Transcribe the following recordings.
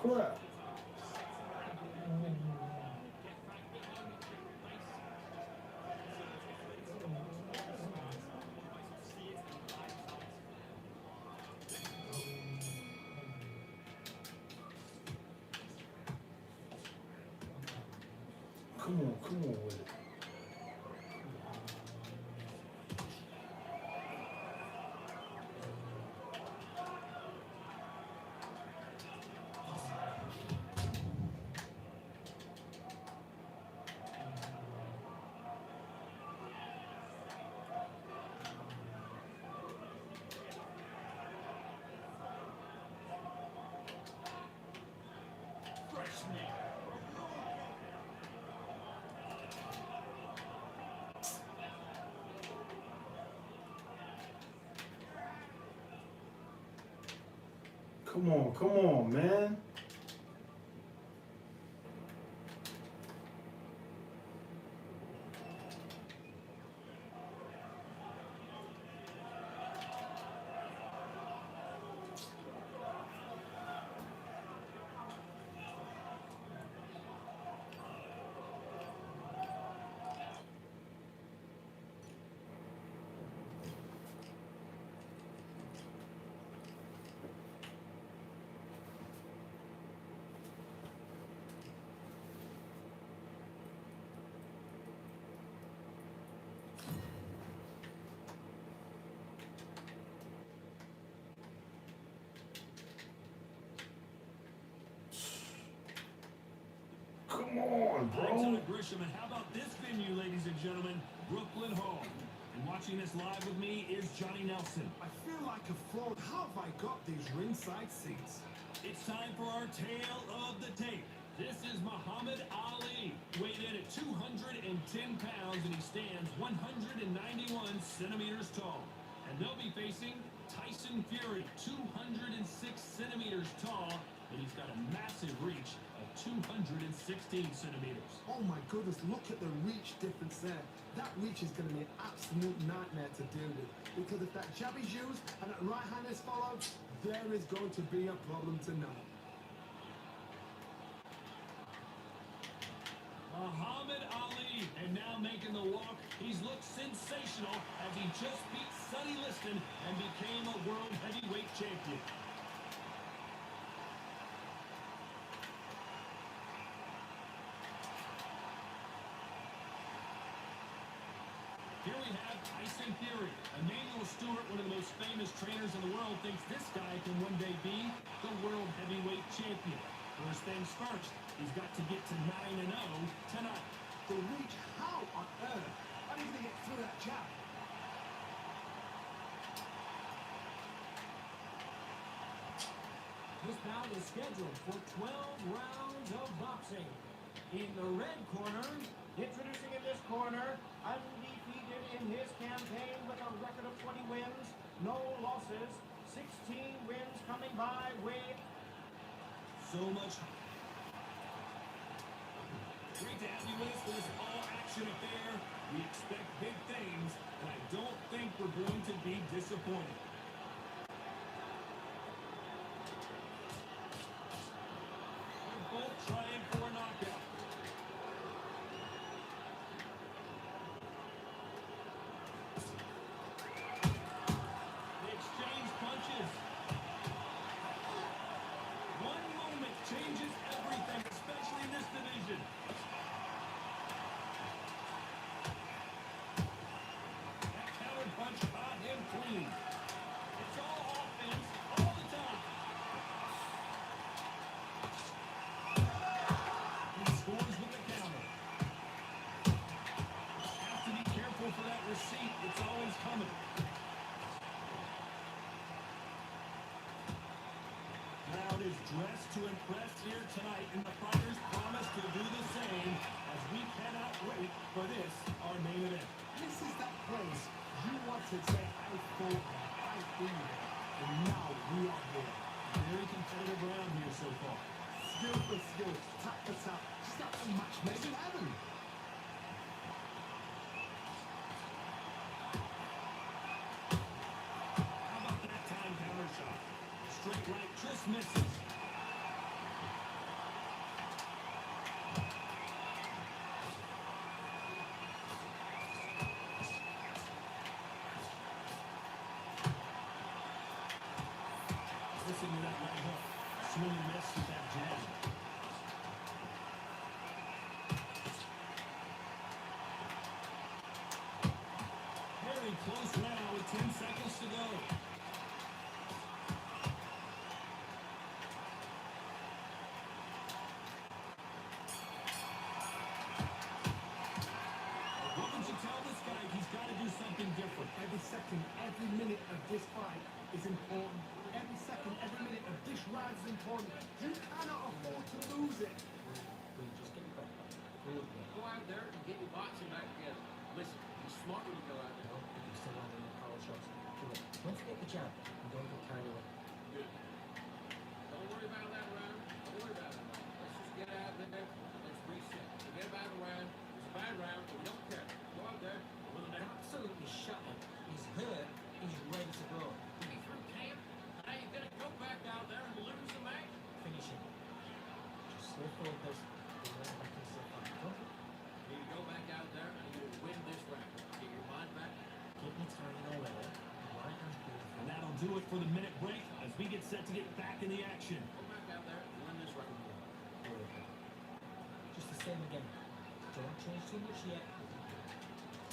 crap. Come on with it. Come on, man. Come on, bro. And how about this venue, ladies and gentlemen? Brooklyn Hall. And watching this live with me is Johnny Nelson. I feel like a fraud. How have I got these ringside seats? It's time for our tale of the tape. This is Muhammad Ali, weighed in at 210 pounds, and he stands 191 centimeters tall. And they'll be facing Tyson Fury, 206 centimeters tall, and he's got a massive reach of 216 centimeters. Oh my goodness, look at the reach difference there. That reach is going to be an absolute nightmare to deal with, because if that jab is used and that right hand is followed, there is going to be a problem tonight. Muhammad Ali, and now making the walk, he's looked sensational as he just beat Sonny Liston and became a world heavyweight champion. Here we have Tyson Fury. Emmanuel Stewart, one of the most famous trainers in the world, thinks this guy can one day be the world heavyweight champion. First things first, he's got to get to 9-0 tonight. The reach, how on earth? How are you going to get through that jab? This bout is scheduled for 12 rounds of boxing. In the red corner, introducing in this corner, undefeated in his campaign with a record of 20 wins, no losses, 16 wins coming by way. So much. Great to have you with us for this all-action affair. We expect big things, and I don't think we're going to be disappointed. They're both trying for a knockout. They exchange punches. One moment changes everything, especially in this division. That counter punch caught him clean. It's all offense all the time. He scores with the counter. Have to be careful for that receipt. It's always coming. Crowd is dressed to impress here tonight, and the fighters promise to do the same as we cannot wait for this, our main event. This is that place you want to say, I fought there, I feel there, and now we are here. Very competitive round here so far. Skill for skill, tap for tap, just like a match made in heaven. How about that time counter shot? Straight right, just misses. this fight is important. Every second, every minute of this round is important. You cannot afford to lose it. Just get your breath back. Good work. Go out there and get your boxing back together. Listen, be smart when you go out there. No, you're still landing the power shots. Good work. Don't forget the jab and don't get carried away. Good. Don't worry about that round. Don't worry about it. Let's just get out there. Let's reset. Forget about the round. It's a bad round, but we don't care. Go out there. Win the next. Absolutely shattered. He's hurt. He's ready to go. Be through camp. And now you're going to go back out there and lose the match. Finish him. Just stay focused. Don't let him back into the fight. Don't You need to go back out there and you will win this round. Get your mind back. keep me timing already. Right hand's beautiful. And that'll do it for the minute break as we get set to get back in the action. Go back out there and win this round. Just the same again. Don't change too much yet.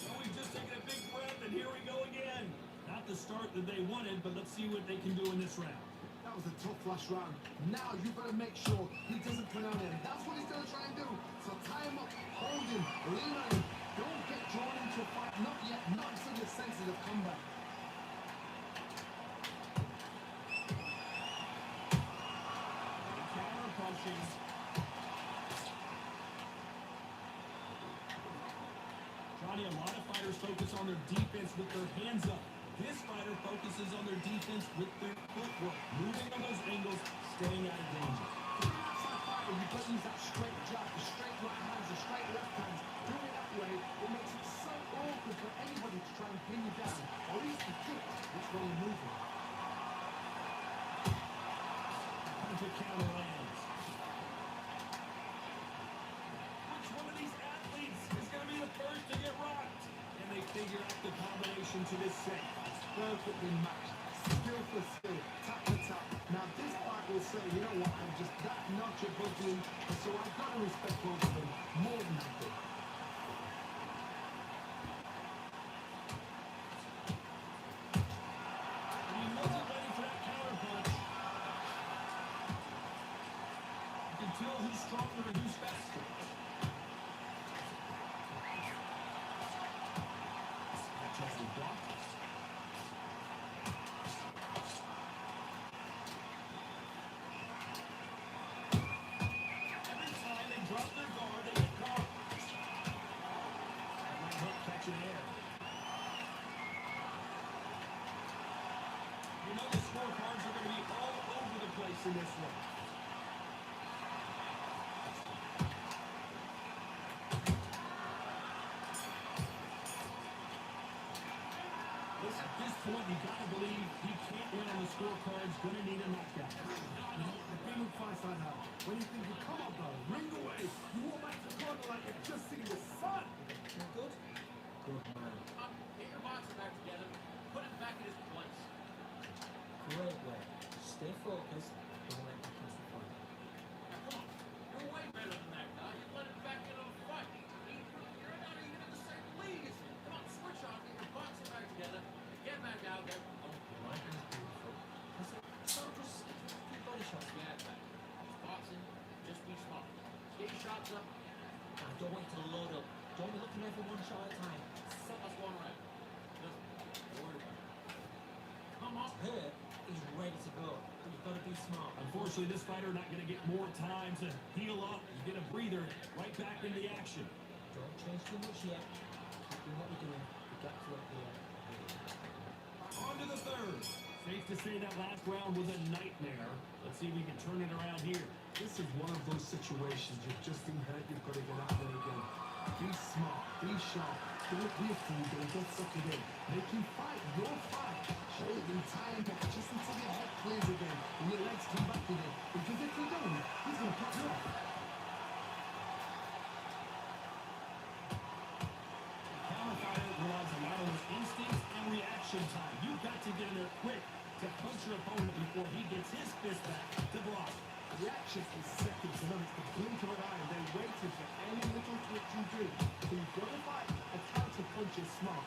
Well, we've just taken a big breath, and here we go again. Not the start that they wanted, but let's see what they can do in this round. That was a tough last round. Now you've got to make sure he doesn't put on him. That's what he's going to try and do. So tie him up, hold him, lean on him. Don't get drawn into a fight. Not yet. Not until your senses have come back. Counter punches. Johnny, a lot of fighters focus on their defense with their hands up. This fighter focuses on their defense with their footwork, moving on those angles, staying out of danger. For an outside fighter, you've got to use that straight jab, the straight right hands, the straight left hands. Doing it that way, it makes it so awkward for anybody to try and pin you down, or at least to think which way you're moving. Punch a counter lands. Which one of these athletes is going to be the first to get rocked? And they figure out the combination to this set. Perfectly matched. Skill for skill. Tap for tap. Now this fight will say, you know what, I'm just that notch above you, so I've got to respect both of them more than I do. And he wasn't ready for that counter punch. You can tell who's stronger and who's faster. That chance is blocked. Every time they drop their guard, they get caught. That right hook catching air. You know the scorecards are going to be all over the place in this one. Listen, at this point, you got to believe he can't win on the scorecards. Going to need a knockout. You know, the thing with fights like that, when you think you come on, bro, ring away, you walk back to the corner like you've just seen the sun. Feel good? Good man. Get your boxing back together. Put it back in its place. Great way. Stay focused. Don't let him into the fight. Come on. You're way better than that guy. You let him back into the fight. You're not even in the same league as him. Come on, switch off. Get your boxing back together. Get back out there. Oh, Right hand's beautiful. That's it. So just keep body shots. yeah, back. It's boxing. Just be smart. Get your shots up. I don't want you to load up. Don't be looking at for one shot at a time. Set us one right. Listen, don't worry about it. Come on. Hurt. He's ready to go. But you've got to be smart. Unfortunately, this fighter not going to get more time to heal up. You get a breather, right back into the action. Don't change too much yet. Keep doing what you're doing. You got to up here. On to the third. Safe to say that last round was a nightmare. Let's see if we can turn it around here. This is one of those situations you've just been hurt, you've got to get out there again. Be smart, be sharp, don't wait for you, don't suck it in. Make him fight, your fight. Show him time back just until your head clears again and your legs come back again. Because if you don't, he's going to cut you off. Counter fighter relies a lot on his instincts and reaction time. You've got to get in there quick to punch your opponent before he gets his fist back to block. Reaction is seconds, and then it's the blink of an eye, and they're waiting for any little twitch you do. So you've got to fight a counter punch is smart.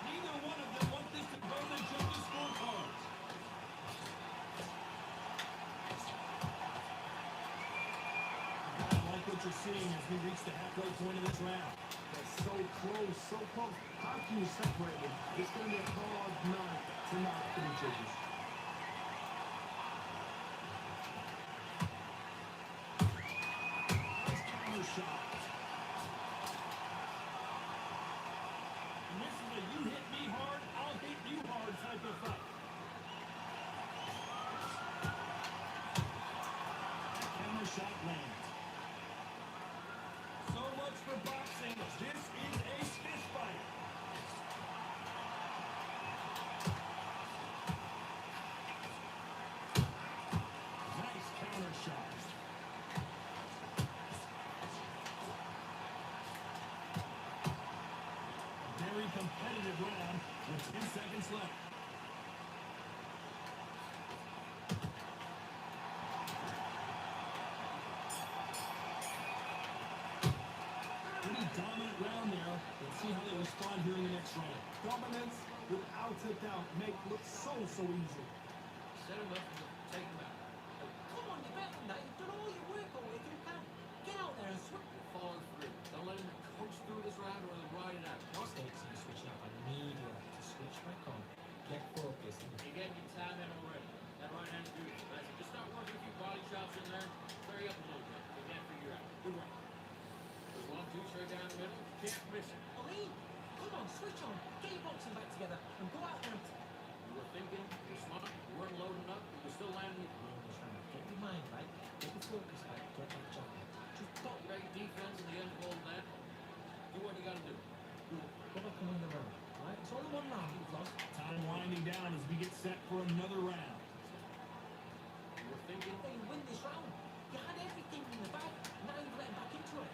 Neither one of them want this to go to judges' scorecards. I like what you're seeing as we reach the halfway point of this round? They're so close, so close. How can you separate them? It's going to be a hard night tonight for the judges. Nice counter shot. And this is a you hit me hard, I'll hit you hard type of fight. That counter shot lands. So much for boxing. This is a fist fight. Nice counter shot. Very competitive round with 10 seconds left. Pretty dominant round there. Let's see how they respond here in the next round. Dominance, without a doubt, make look so easy. Set him up and take him out. Come on, you're better than that. You've done all your work already. You can get out there and swing. Falling through. Don't let him coach through this round or he'll ride it out. Mistakes and switching up. I need you to switch back on. Get focused. You're getting your time in already. That right hand's beautiful. That's it. Just start working a few body shots in there. Hurry up a little bit. You can't figure out. Good one. There's 1, 2 straight down the middle. Can't miss it. Ali, come on, switch on. Get your boxing back together and go out there and... You were thinking, you're smart, you weren't loading up, you were still landing. Get your mind right. Get your focus back. Get that job. Just stop. You got your defense and the end of all that. Do what you got to do. Go back and win the round. Right? It's only one round you've lost. Time winding down as we get set for another round. You were thinking, Hey, you win this round. You had everything in the bag. Now you're letting back into it.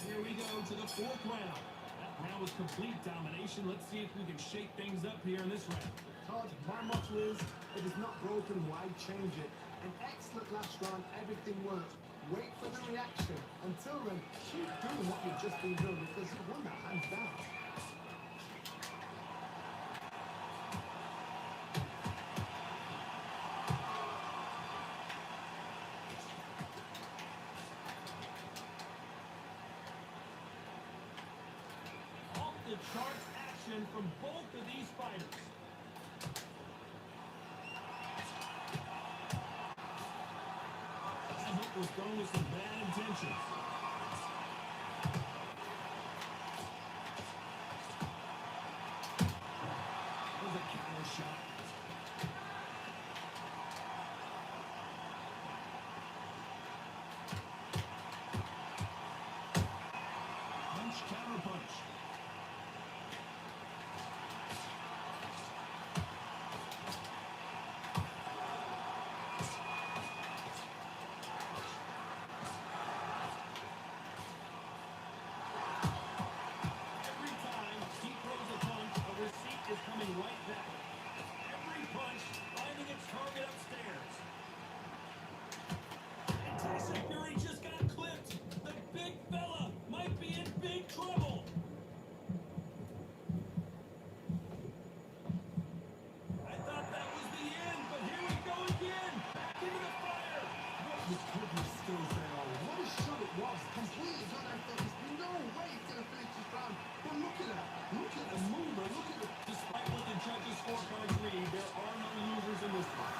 Here we go to the fourth round. That round was complete domination. Let's see if we can shake things up here in this round. Todd, my motto is, if it's not broken, why change it? An excellent last round, everything worked. Wait for the reaction. Until then, keep doing what you've just been doing because you won that hands down. Off the charts action from both of these fighters. That hit was thrown with some bad intentions. There's a counter shot. Punch, counter punch. Every time he throws a punch, a receipt is coming right back. Every punch finding its target upstairs. And Tyson Fury just got clipped. The big fella might be in big trouble. I thought that was the end, but here we go again. Back into the fire. His cooking skills there are. What a shot it was. Completely done. I thought there's no way he's going to finish this round. But look at that. Look at the movement. Look at the... Despite what the judges' scorecards read, there are no losers in this one.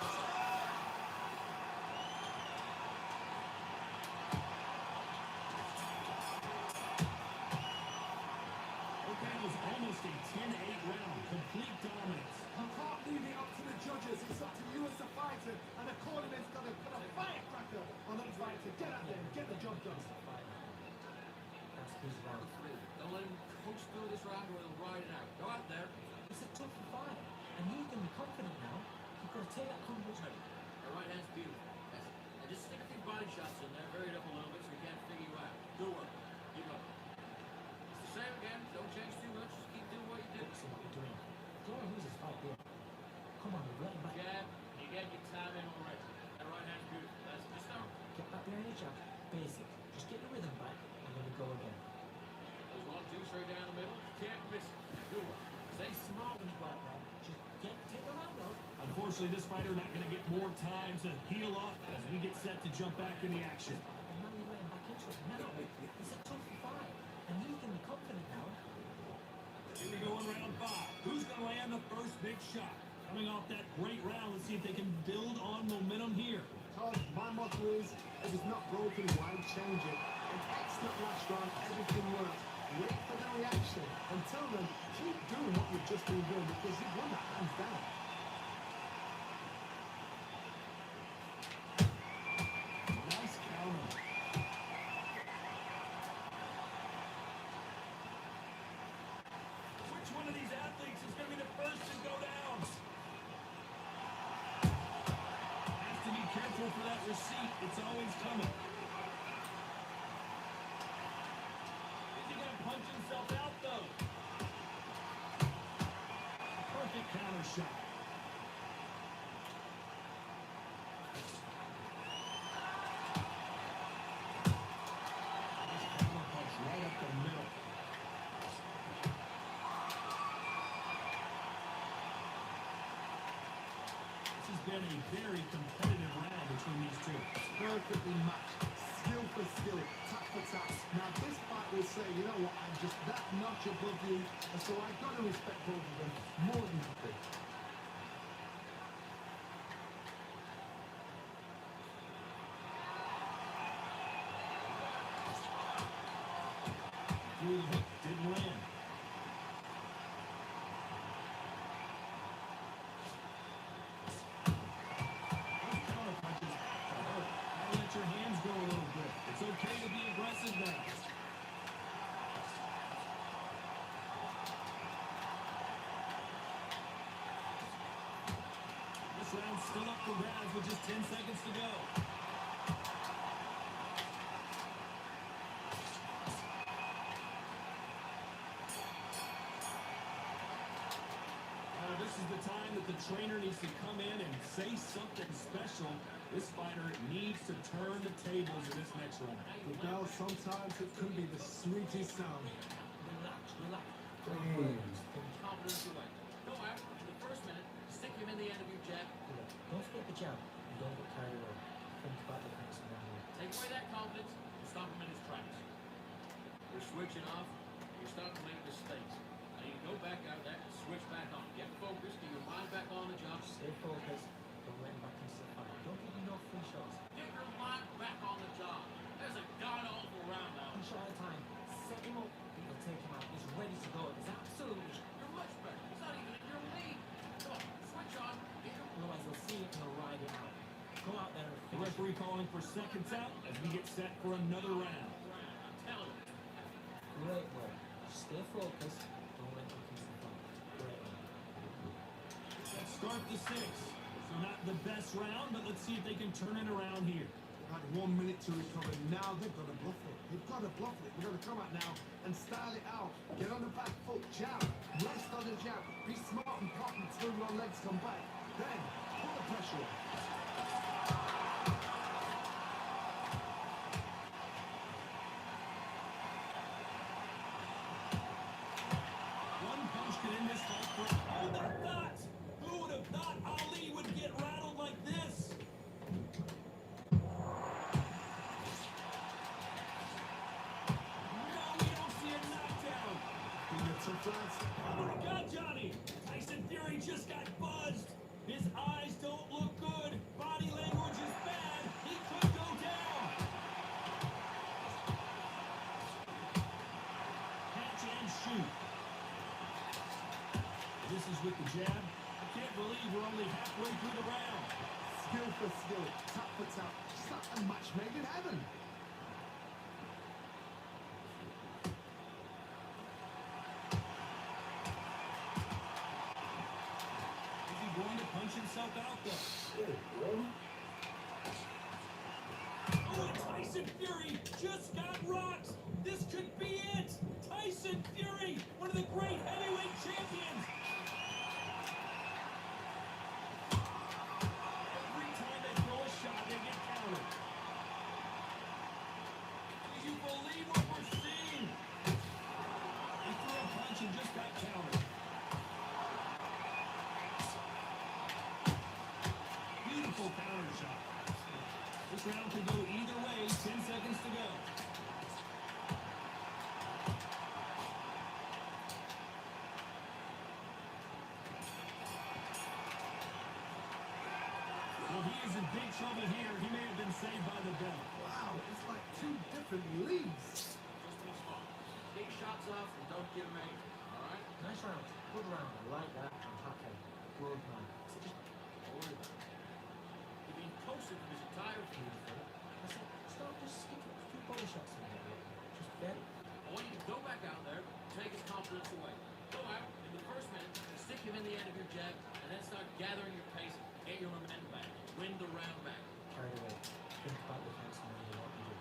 Okay, it was almost a 10-8 round. Complete dominance. I can't leave it up to the judges. It's up to you as a fighter. And the cornerman's got to put a firecracker on that fighter. Get out there and get the job done. That's his round. don't let him coach through this round or he'll ride it out. Go out there. It's a tough fight. And you can be confident now. You've got to take that confidence ready. Your right hand's beautiful. That's it. And just stick a few body shots in there, vary it up a little bit so he can't figure you out. Good work. Keep up. It's the same again. Don't change too much. Just keep doing what you do. Focus on what you're doing. Don't lose this fight here. Come on, you're letting back. Jab. You get your time in already. That right hand's beautiful. That's it. Just start. Get back behind your jab. Basic. Just get your rhythm back and then we go again. There's 1, 2 straight down the middle. Can't miss it. Good one. Stay smart when you go out there. Just take the round though. Unfortunately, this fighter not going to get more time to heal up as we get set to jump back in the action. And then 5. Who's going to land the first big shot? Coming off that great round, let's see if they can build on momentum here. Todd, my motto is, if it's not broken, why change it? An excellent last round, everything worked. Wait for the reaction. Until then, keep doing what you've just been doing because you've won that hands down. Nice counter. Which one of these athletes is going to be the first to go down? Has to be careful for that receipt. It's always coming. Is he going to punch himself out, though? Perfect counter shot. Nice counter punch right up the middle. This has been a very competitive round between these two. Perfectly matched. Skill for skill, tap for tap. Now this fight will say, you know what, I'm just that notch above you, and so I've got to respect both of them more than happy. Through the hook, didn't land. Those counter punches have to hurt. Gotta let your hands go a little bit. It's okay to be aggressive now. This round's still up for grabs with just 10 seconds to go. This is the time that the trainer needs to come in and say something special. This fighter needs to turn the tables in this next round. But now sometimes it can be the sweetest sound. Relax, relax. Damn. Confidence away. Go out in the first minute, stick him in the end of your jab. Don't forget the jab. You don't get carried away. Think about the next one. Take away that confidence and stop him in his tracks. You're switching off, you're starting to make mistakes. Now you go back out there and switch back on. Get focused, get your mind back on the job. Stay focused. Don't let him back into the fight. Don't give him no free shots. Get your mind back on the job. There's a god-awful round now. One shot at a time. Set him up. You'll take him out. He's ready to go. He's absolutely. You're much better. He's not even in your league. Come on, switch on. Get your Otherwise, they'll see it and they'll ride it out. Go out there and The finish. referee calling for seconds out as we get set for another round. round. I'm telling you. Great work. Stay focused. Don't let him into the fight. Great work. Let's start the 6th. So not the best round, but let's see if they can turn it around here. Had 1 minute to recover. Now they've got to bluff it. They've got to bluff it. They've got to come out now and style it out. Get on the back foot, jab. Rest on the jab. Be smart and pop until your legs come back. Then put the pressure on. One punch can end this fight for all the thought. Who would have thought Ali would get rattled like this? No, we don't see a knockdown. Fingertips, lads. Oh my God, Johnny! Tyson Fury just got buzzed. His eyes don't look good. Body language is bad. He could go down. Catch and shoot. This is with the jab. I can't believe we're only halfway through the round. Skill for skill. Tap for tap. Just like a match made in heaven. Is he going to punch himself out though? Shit, bro. Oh, and Tyson Fury just got rocked. This could be it. Tyson Fury, one of the great heavyweight champions. Every time they throw a shot, they get countered. Do you believe what we're seeing? He threw a punch and just got countered. Beautiful counter shot. This round could go either way. 10 seconds to go. is in big trouble here. He may have been saved by the bell. Wow, it's like two different leagues. Just be smart. Take shots off and don't give him anything. All right? Nice round. Good round. I like that. I'm happy. Good man. Don't worry about it. He's been toasted for his entire field. I said, stop just sticking two body shots in there. Just very. I want you to go back out there, take his confidence away. Go out in the first minute, stick him in the end of your jab, and then start gathering your pace, get your momentum back, win the round back. Carried away. Think about the next one you want to do.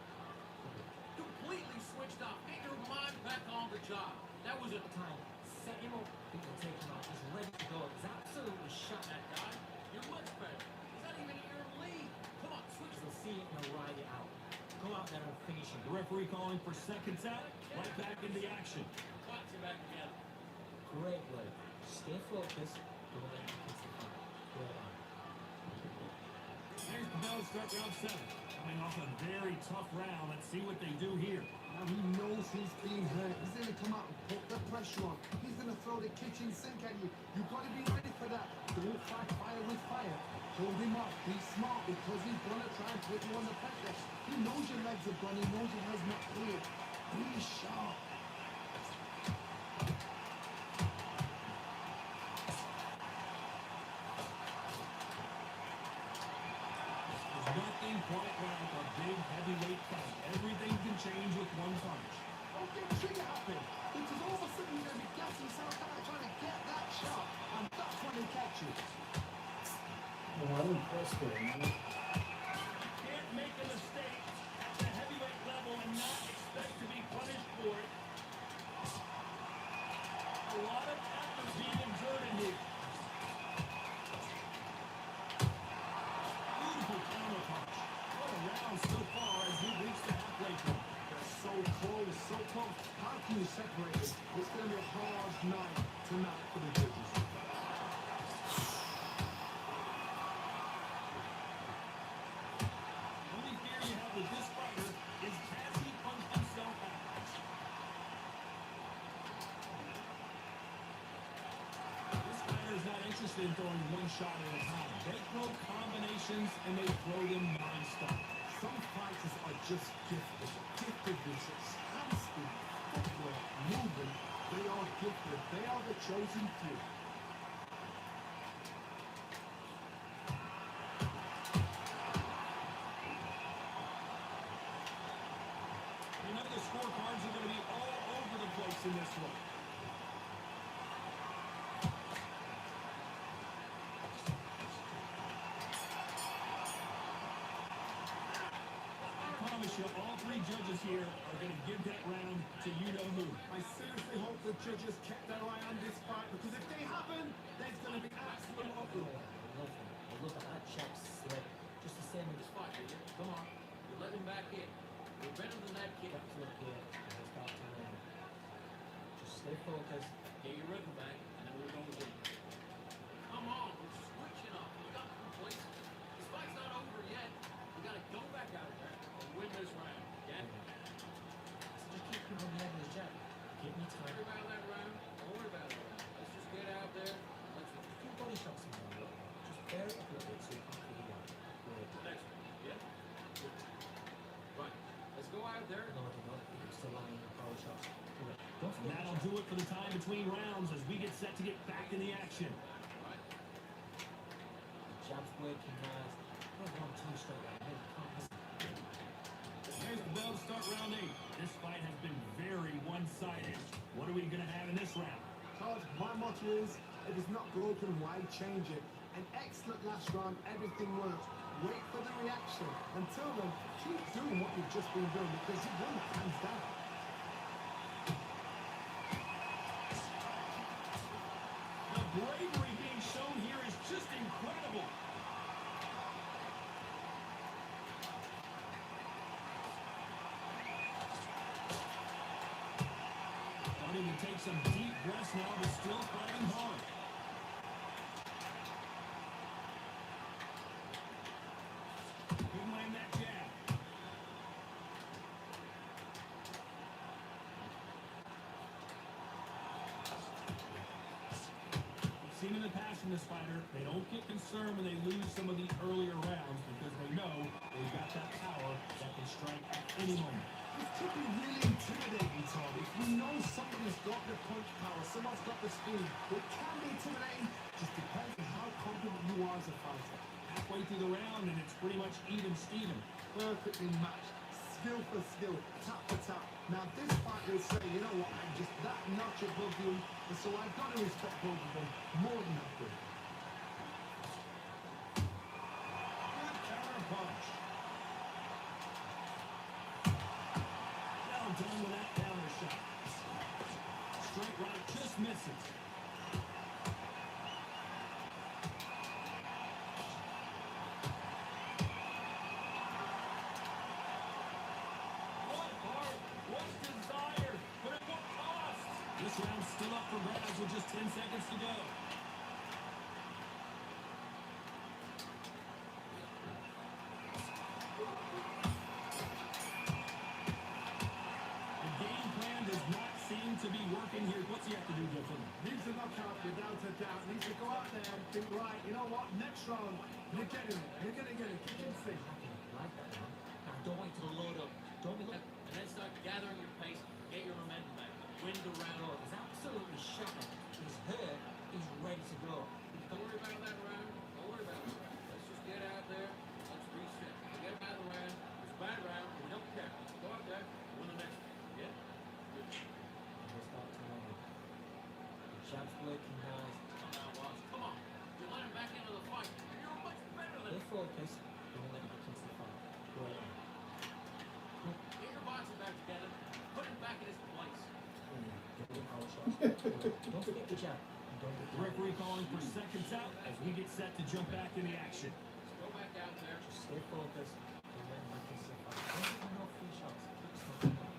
Completely switched off. Get your mind back on the job. That was a Time. Set him up. Think you'll take him out. He's ready to go. He's absolutely shot that guy. You're much better. He's not even in your league. Come on, switch. He'll see it and he'll ride it out. Go out there and finish him. The referee calling for seconds out. Right back into the action. Box you back together. Great work. Stay focused. Don't let him kiss the fight. Great on. There's the bell start round 7. Coming off a very tough round. Let's see what they do here. Now he knows he's being hurt. He's going to come out and put the pressure on. He's going to throw the kitchen sink at you. You've got to be ready for that. Don't fight fire with fire. Hold him off. Be smart because he's going to try and put you under pressure. He knows your legs are gone. He knows your head's not clear. Be sharp. There's nothing quite like a big heavyweight fight. Everything can change with one punch. Don't get trigger happy. Because all of a sudden you're going to be gassing yourself out trying to get that shot. And that's when they catch you. No, I'm impressed with him, man. Can't make a mistake at the heavyweight level and not expect to be punished for it. A lot of effort being exerted here. Beautiful counter punch. What a round so far as we reach the halfway point. They're so close, so close. How can you separate it? It's going to be a hard night tonight for the judges. The only fear you have with this fighter is has he punched himself out? This fighter is not interested in throwing one shot at a time. They throw combinations and they throw them non-stop. Some fighters are just gifted. Gifted with such hand speed, footwork, movement. They are gifted. They are the chosen few. You know the scorecards are going to be all over the place in this one. I promise you, all three judges here are going to give that round to you-know-who. I seriously hope the judges kept their eye on this fight because if they haven't, there's going to be absolute uproar. Lovely. I look at that chop slip. Just the same as Just fight, will you? Come on. You let him back in. You're better than that kid. Get to look here. And he'll start to learn. Just stay focused. Get your rhythm back, and then we're going to win. Come on, we're switching up. You got to complete. This fight's not over yet. We got to go back out there and win this round. Yeah? So just keep him on the end of his jab. Give me Don't time. worry about that round. Don't worry about that round. Let's just get out there. Let's win. Two body shots in there. Look. Just bear it up a little bit so you can feel it. Great. The next one. Yeah? Good. Right. Let's go out there. No, it's still lying in the body shots. Great. Don't And forget that'll do it for the time between rounds as we get set to get back in the action. Right. jabs working hard. Not 1-2 straight down the head. You can't miss it. There's the bell to start round 8. This fight has been very one-sided. What are we going to have in this round? Todd, my motto is, if it's not broken, why change it? An excellent last round, everything works. Wait for the reaction. Until then, keep doing what you've just been doing because you won hands down. The bravery being shown here is just incredible. Starting to take some deep breaths now, but still fighting hard. Couldn't land that jab. We've seen in the past from this fighter, they don't get concerned when they lose some of the earlier rounds. that power that can strike at any moment. This could be really intimidating, Todd. If we know somebody's got the punch power, someone's got the speed, it can be intimidating. Just depends on how confident you are as a fighter. Halfway through the round, and it's pretty much even Steven. Perfectly matched, skill for skill, tap for tap. Now this fight will say, you know what, I'm just that notch above you, and so I've got to respect both of them more than happy. Good counter punch. Well done with that counter shot. Straight right, just misses. This round's still up for grabs with just 10 seconds to go. The game plan does not seem to be working here. What's he have to do differently? Needs to knock out without a doubt. Needs to go out there and think, right, you know what, next round, you're getting it. You're going to get it. Kick and see. Like that, man. Now, don't wait till the load up. Don't be like, And then start gathering your pace, get your momentum back, win the round. oh, he's absolutely shot. He's hurt. He's ready to go. Don't worry about that round. Don't worry about it. Let's just get out there. Let's reset. Forget about the round. It's a bad round. We don't care. Go out there. Win the next one. Yeah? Good. We'll start tomorrow. The jab's working, guys. Come on, Watts. Come on. You're letting back into the fight. You're much better than Stay focused. Don't let it get into the fight. Great. Get your boxing back together. Put him back in his place. Don't forget the jab. And don't get The referee calling for seconds out as we get set to jump back in the action. Let's go back out there. Just stay focused. Don't let him back into the fight. Don't give him no free shots. Keep stopping him.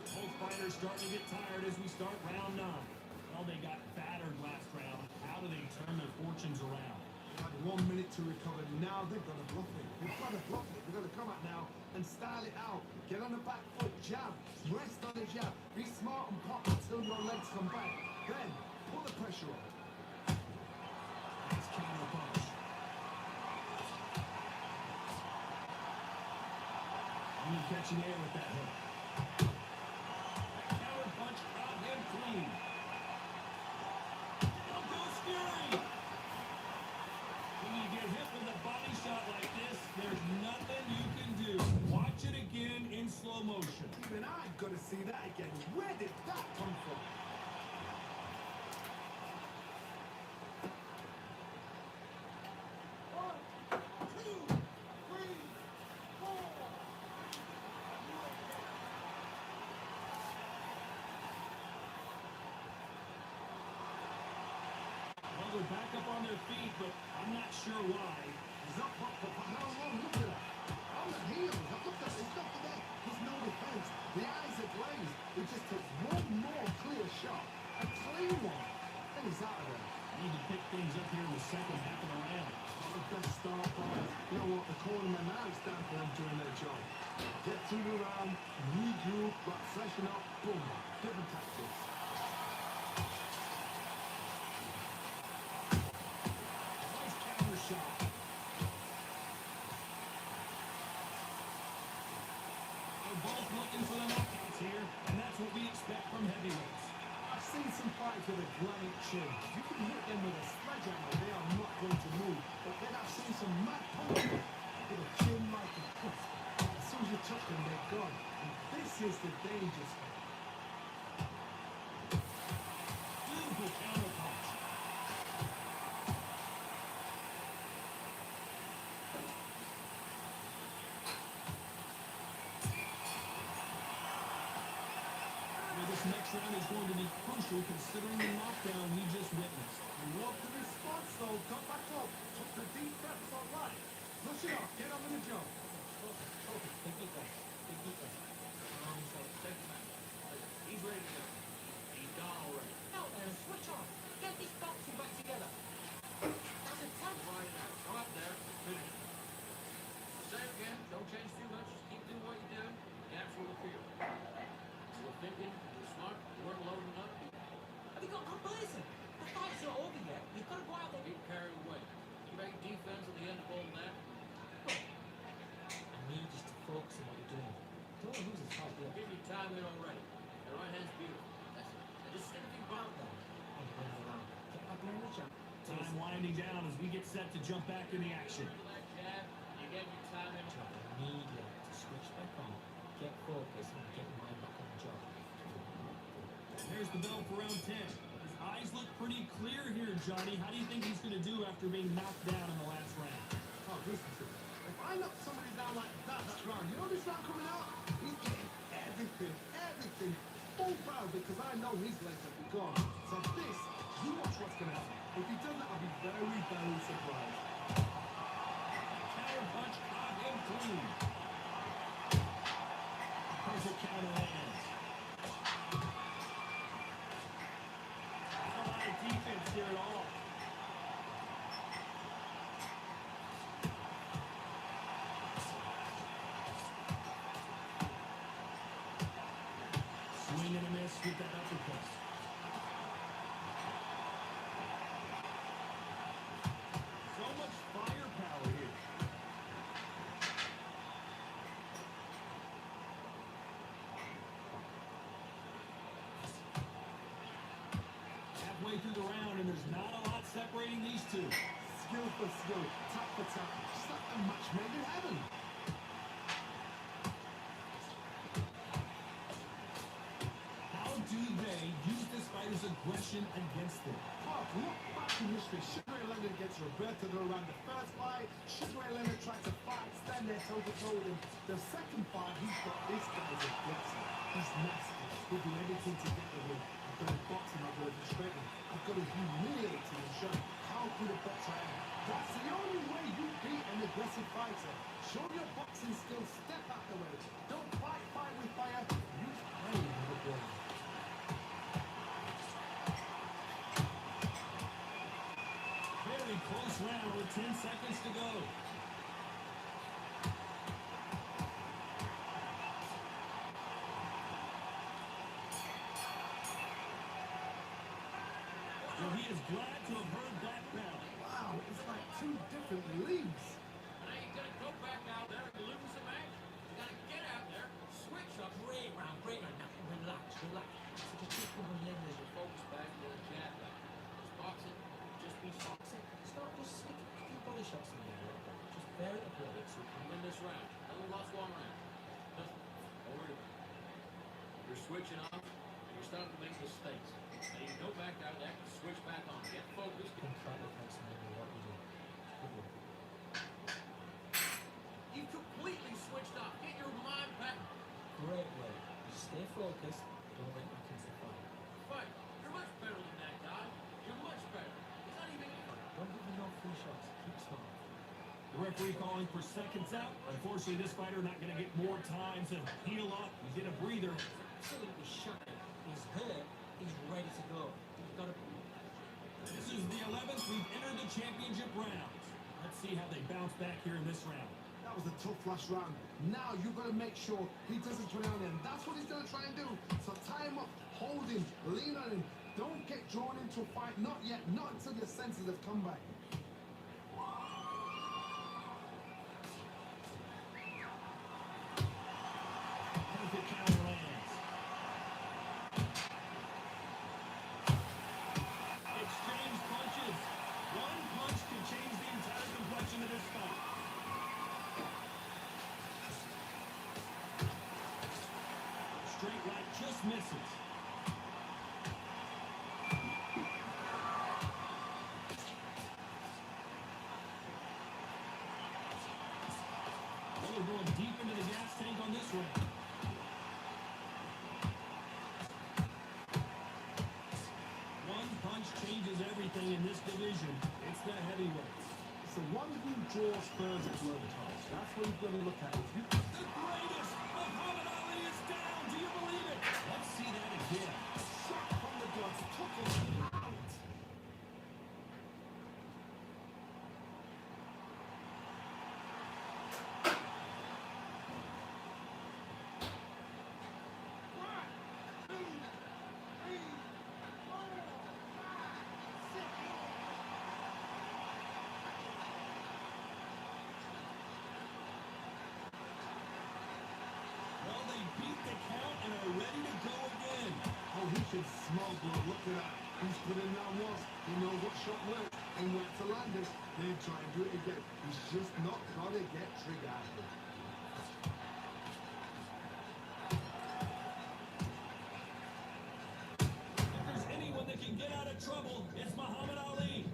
Both fighters starting to get tired as we start round 9. Well, they got battered last round. How do they turn their fortunes around? They had 1 minute to recover. Now they've got to bluff it. They've got to bluff it. They've got to come out now and style it out. Get on the back foot, jab. Rest on the jab. Be smart and pop until your legs come back. Then, pull the pressure on. Nice counter punch. You catching air with that hook. That counter punch out him clean. Lopez Fury. When you get hit with a body shot like this, there's nothing you can do. Watch it again in slow motion. Even I've got to see that again. Where did that come from? Well, they're back up on their feet, but I'm not sure why. He's up, up, up. No, look at that. On the heels. Look at it. Look at that. There's no defense. The eyes are glazed. It just takes one more clear shot. A clean one. And he's out of there. Need to pick things up here in the second half of the round. Not the best start, guys. You know what? The cornermen now stand for them doing their job. Get through the round, regroup, but freshen up, boom. Different tactics. Nice counter shot. They're both looking for the knockouts here, and that's what we expect from heavyweights. I've seen some fighters with a granite chin. You can hit them with a sledgehammer, they are not going to move. But then I've seen some mad punches with a chin like a cup. As soon as you touch them, they're gone. And this is the danger spot. Beautiful counter punch. Well, this next round is going to be crucial considering the knockdown we just witnessed. You want the response though, come back up. Took the deep breaths, all right. Push it off, get on with the job. Big deep breath. Big deep breath. Calm yourself. Take him out. He's ready to go. He's gone already. No, switch off. Get this boxing back together. That's a tap. Right now. Go up there. Finish. Say it again. Don't change too much. Just keep doing what you're doing. You absolutely feel it. You were thinking. You were smart. You weren't loading up. Have you got complacent? The fight's not over yet. You've got to go out there. Get carried away. Time winding down as we get set to jump back in the action. That jab, you get your time in. Job immediate to switch back on, get focused, and get your mind back on the job. There's the bell for round 10. His eyes look pretty clear here, Johnny. How do you think he's going to do after being knocked down in the last round? Oh, listen to me. If I knock somebody down like that round, you know this round coming out? He's getting everything full power because I know his legs have been gone. So this, you watch what's going to happen. If he doesn't, I'll be very, very surprised. Counter punch caught him clean. Perfect counter lands. Not a lot of defense here at all. Swing and a miss with that uppercut. So much firepower here. Halfway through the round, and there's not a lot separating these two. Skill for skill, tap for tap, just like a match made in heaven. How do they use this fighter's aggression against them? Look back in history. Shakur against Roberto around the first fight. Shakur tried to fight, stand there toe-to-toe with him. The second fight, he's got this guy's aggressive. He's nasty. He'll do everything to get the win. I've got to box him, I've got to destroy him. I've got to humiliate him and show him how good a boxer I am. That's the only way you beat an aggressive fighter. Show your boxing skills, step out the way. Don't fight with fire. Use pain with the brain. Very close round with 10 seconds to go. Well, he is glad to have heard that bell. Wow, it's like two different leagues. Now you gotta go back out there and lose the match. You gotta get out there, switch up. Great round, great round. Now, relax. Such a quick one level. Focus back to the jab back. Just boxing, just be boxing. Stop, just stick a few body shots in there. Just bear it up a bit so you can Win this round. Another lost one round. Listen, don't worry about it. You're switching off, and you're starting to make mistakes. Now you go back out there, switch back on, get focused. try to concentrate on what you do. Good work. You completely switched off. Get your mind back. Great work. Just stay focused. Don't let your kids fight. Fight. You're much better than that guy. You're much better. He's not even here. Don't give him no free shots. Keep smart. The referee calling for seconds out. Unfortunately, this fighter not going to get more time to heal up. He did a breather. Absolutely shattered. He's hurt. He's ready to go. You've got to. This is the 11th. We've entered the championship rounds. Let's see how they bounce back here in this round. That was a tough last round. Now you've got to make sure he doesn't turn on him. That's what he's going to try and do. So tie him up, hold him, lean on him. Don't get drawn into a fight. Not yet. Not until your senses have come back. Perfect counter lands. Exchange punches. One punch can change the entire complexion of this fight. Straight right just misses. Well, they're going deep into the gas tank on this round. One punch changes everything in this division. It's the heavyweights. So one who draws first blood touch. That's what you've got to look at. If you The greatest! Muhammad Ali is down! Do you believe it? Let's see that again. shot from the guts, took him out. Well, they beat the count and are ready to go again. Oh, he should smell blood. Look at that. He's put in that once. He knows what shot works. and where to land it. Then try and do it again. He's just not gonna get triggered. If there's anyone that can get out of trouble, it's Muhammad Ali.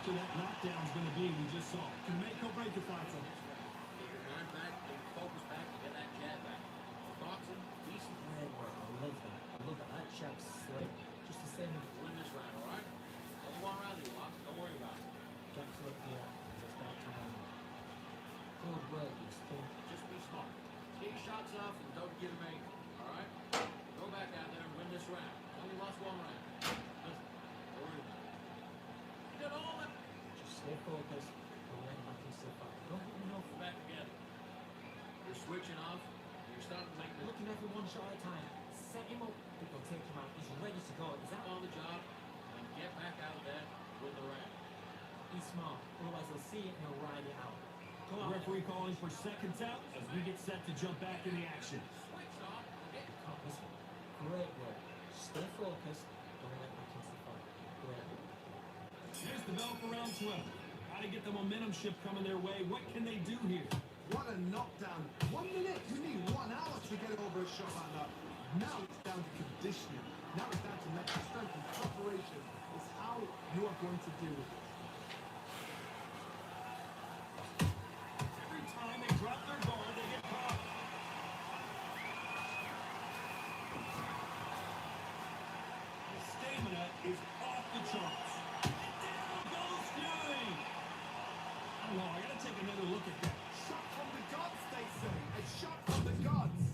That knockdown's going to be, we just saw. Can make or break a fighter. Get your mind back, get your focus back, and get that jab back. Boxing, decent. Great work. I love that. I love that. That jab's slick. Just the same. Win this round, all right? Only one round you lost. Don't worry about it. Get to look here. Just that time. Good work, you still. Just be smart. Take your shots off and don't give him anything, all right? Go back out there and win this round. Only lost one round. Listen, don't worry about it. You did all that. Just stay focused. Don't let back into the fight. Don't hit enough. We're back together. You're switching off. You're starting to make the Looking every one shot at a time. Set him up. People take him out. He's ready to go. Is that on the job and get back out there with the round. He's smart. Otherwise, he'll see it and he'll ride it out. Go The on. referee calling for seconds out as we get set to jump back in the action. Switch off. Get Oh, listen. Great work. Stay focused. Don't let back into the fight. Great work. Here's the bell for round 12. Got to get the momentum shift coming their way. What can they do here? What a knockdown. 1 minute. You need 1 hour to get over a shot like that. Now it's down to conditioning. Now it's down to mental strength and preparation. It's how you are going to do it. Every time they drop their guard, they get caught. The stamina is off the charts. And down goes Fury. I don't know. I got to take another look at that. Shot from the gods, they say. A shot from the gods.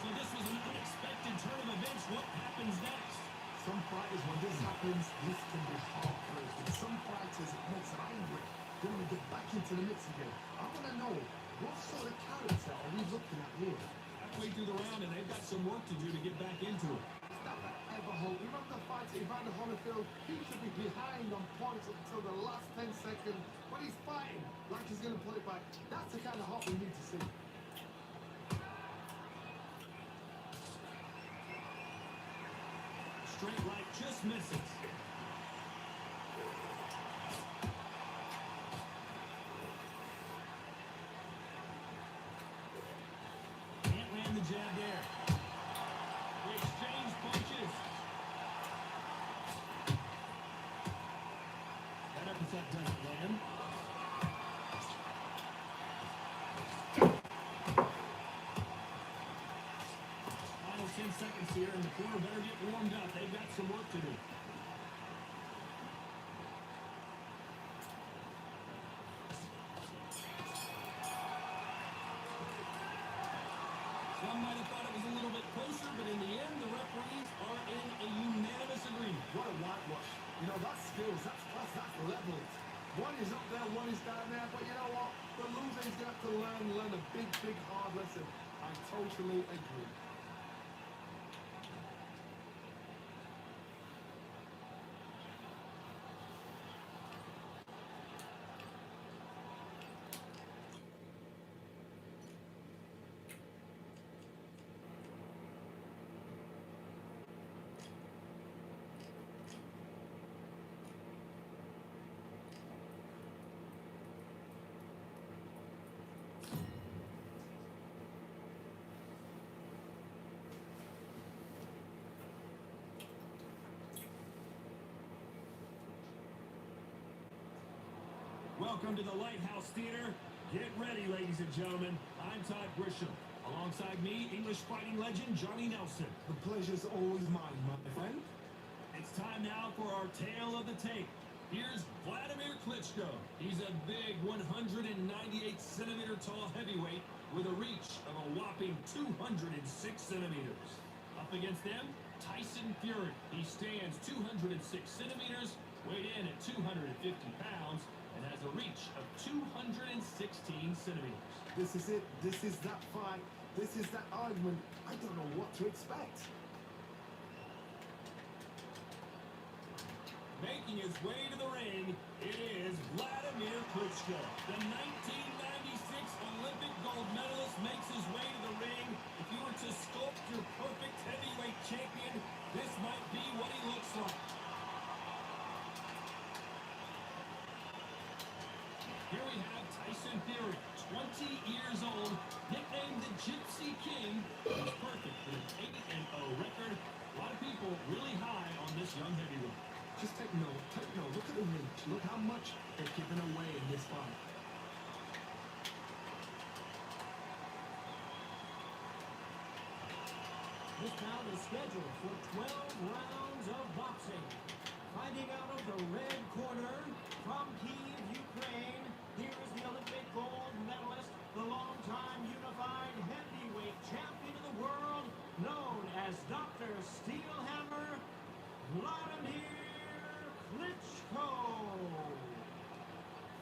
So this was an unexpected turn of events. What happens next? Some fighters, when this happens, this can be heartbreaking. Some fighters, it makes them angry. They want to get back into the mix again. I want to know, what sort of character are we looking at here? Halfway through the round, and they've got some work to do to get back into it. Is that ever hold? Remember the fight Evander Holyfield? He should be behind on points until the last 10 seconds. But he's fighting like he's going to pull it back. That's the kind of heart we need to see. Straight right just misses. Can't land the jab there. They exchange punches. That uppercut doesn't land. Final 10 seconds here, and the corner better get warmed up. They've got some work to do. Some might have thought it was a little bit closer, but in the end, the referees are in a unanimous agreement. What a whitewash. You know, that's skills, that's class, that's levels. One is up there, one is down there, but you know what? The loser is going to have to learn a big, big, hard lesson. I totally agree. Welcome to the Lighthouse Theater. Get ready, ladies and gentlemen. I'm Todd Grisham. Alongside me, English fighting legend Johnny Nelson. The pleasure's always mine, my friend. It's time now for our tale of the tape. Here's Vladimir Klitschko. He's a big 198-centimeter tall heavyweight with a reach of a whopping 206 centimeters. Up against them, Tyson Fury. He stands 206 centimeters, weighed in at 250 pounds, and has a reach of 216 centimeters. This is it. This is that fight. This is that argument. I don't know what to expect. Making his way to the ring, it is Vladimir Klitschko. The 1996 Olympic gold medalist makes his way to the ring. If you were to sculpt your perfect heavyweight champion, this might be what he looks like. Here we have Tyson Fury, 20 years old, nicknamed the Gypsy King. He's perfect with an 8-0 record. A lot of people really high on this young heavyweight. Just take note. Take note. Look at the reach. Look how much they're giving away in this fight. This bout is scheduled for 12 rounds of boxing. Fighting out of the red corner from Kyiv, Ukraine, here is the Olympic gold medalist, the longtime unified heavyweight champion of the world, known as Dr. Steelhammer, Vladimir Klitschko.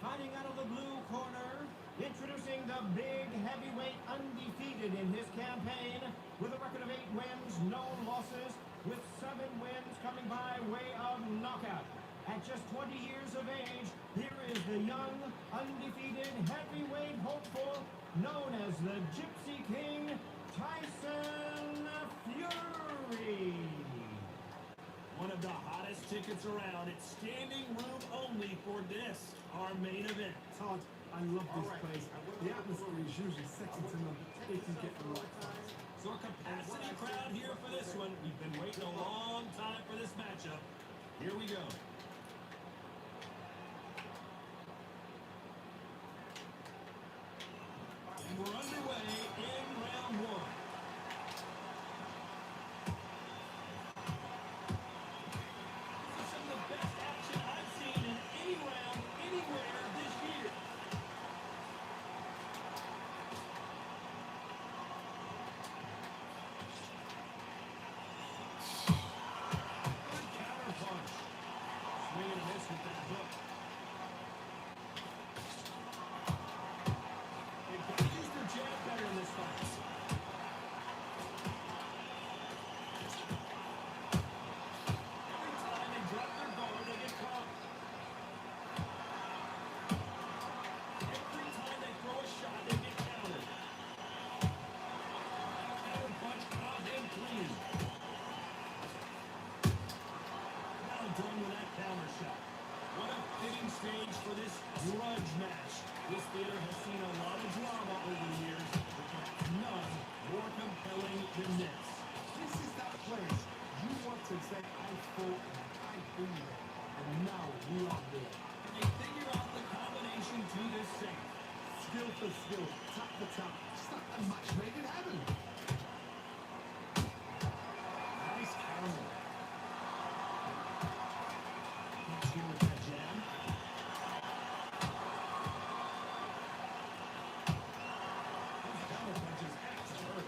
Fighting out of the blue corner, introducing the big heavyweight undefeated in his campaign with a record of 8 wins, no losses, with 7 wins coming by way of knockout. At just 20 years of age, here is the young, undefeated heavyweight hopeful known as the Gypsy King, Tyson Fury. One of the hottest tickets around. It's standing room only for this, our main event. Todd, I love this place. The atmosphere is usually second to none if you get the right fight. So a capacity crowd here for this one. We've been waiting a long time for this matchup. Here we go. And we're underway in round 1. This is some of the best action I've seen in any round, anywhere this year. Good counter punch. Swing and a miss with that hook. They've got to use their jab better in this fight. Every time they drop their guard, they get caught. Every time they throw a shot, they get countered. Counter punch caught him clean. Now done with that counter shot. What a fitting stage for this grudge match. This theater has seen a lot of drama over the years, but perhaps none more compelling than this. This is that place you want to say, I fought and I've been there. And now we are there. And they figure out the combination to this safe. Skill for skill, tap for tap. Just like a match made in heaven. Nice counter. Next here with that jab. Those counter punches have to hurt.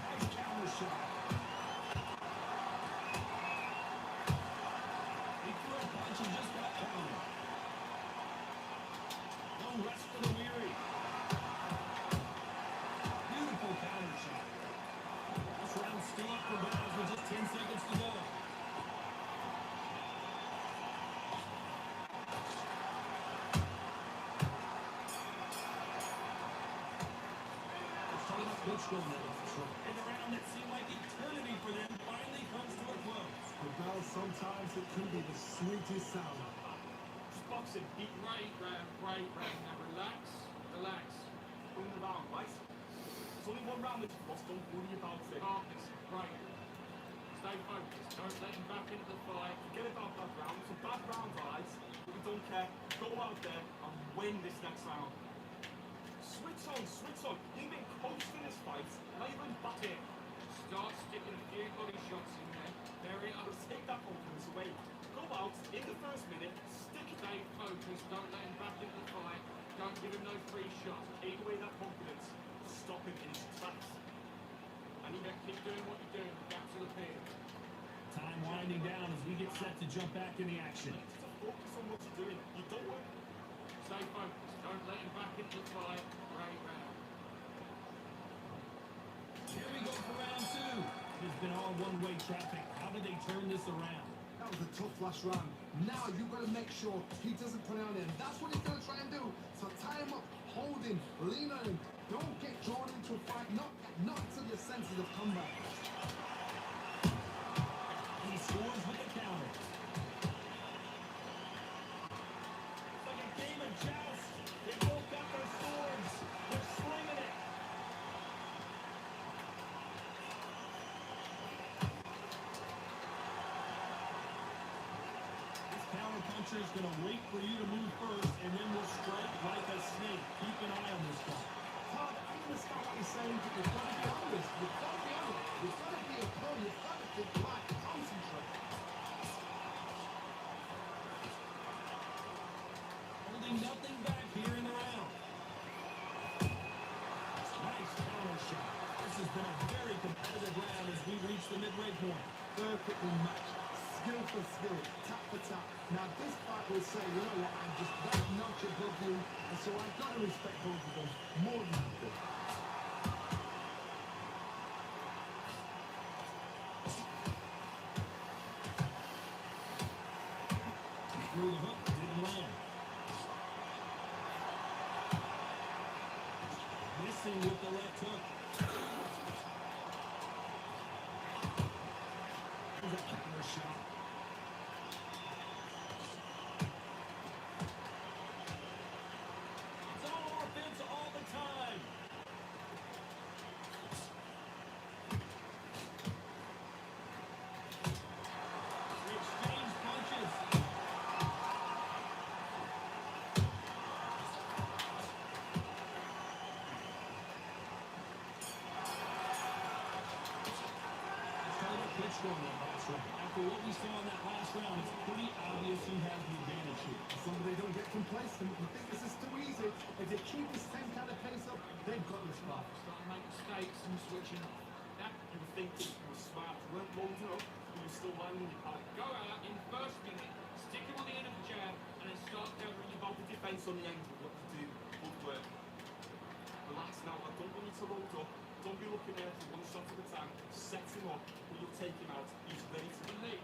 Nice counter shot. He threw a punch and just got countered. No rest for the weary. Beautiful counter shot. This round's still up for grabs with just 10 seconds to go. Let's talk about Klitschko now. And the round that seemed like eternity for them finally comes to a close. The bell, sometimes it can be the sweetest sound. It's boxing. Great round, great round. Now relax, relax. Bring the round, right? It's only one round that's lost, don't worry about it. Focus, great. Stay focused. Don't let him back into the fight. Forget about that round. It's a bad round, guys. But we don't care. Go out there and win this next round. Switch on, switch on. You've been coasting this fight. Now you've been back in. Start sticking a few body shots in there. There it is. Take that confidence away. Go out in the first minute. Stick it. Stay focused. Don't let him back into the fight. Don't Don't give him no free shots. Take away that confidence. Stop him in his tracks. And you keep doing what you're doing. Gaps will appear. Time winding down as we get set to jump back in the action. Just focus on what you're doing. You don't want. Stay focused. Don't let him back into the fight. Great round. Here we go for round two. It's been all one-way traffic. How did they turn this around? That was a tough last round. Now you've got to make sure he doesn't put it on in. That's what he's going to try and do. So tie him up, hold him, lean on him. Don't get drawn into a fight. Not until your senses have come back. He scores with the counter. It's like a game of joust. They both got their swords. They're slinging it. This counter puncher is going to wait for you to move first, and then will strike like a snake. Keep an eye on this guy. Todd, I understand what he's saying, but you've got to be honest. You've got to be honest. You've got to be a pro. You've got to think right. Concentrate. Holding nothing back here in the round. Nice counter shot. This has been a very competitive round as we reach the midway point. Perfectly matched. Skill for skill. Tap for tap. Now this fight will say, you know what, I'm just that notch above you. And so I've got to respect both of them more than you do. Through the hook, didn't land. Missing with the left hook. There's a counter shot. It's all offense all the time. They exchange punches. Klitschko in that last round. After what we saw in that last round, it's pretty obvious who has the advantage here. Somebody don't get complacent. You think this is too easy. If they keep the same kind of pace up, they've got this fight. Start to make mistakes and switching off. That you were thinking you were smart. You weren't loading up. You were still landing your power. Go out in first minute, stick him on the end of the jab, and then start delivering your About body. the defence on the end of what to do. Good work. Relax now. I don't want you to load up. Don't be looking there for one shot at a time. Set him up. When you take him out, he's ready to The lead.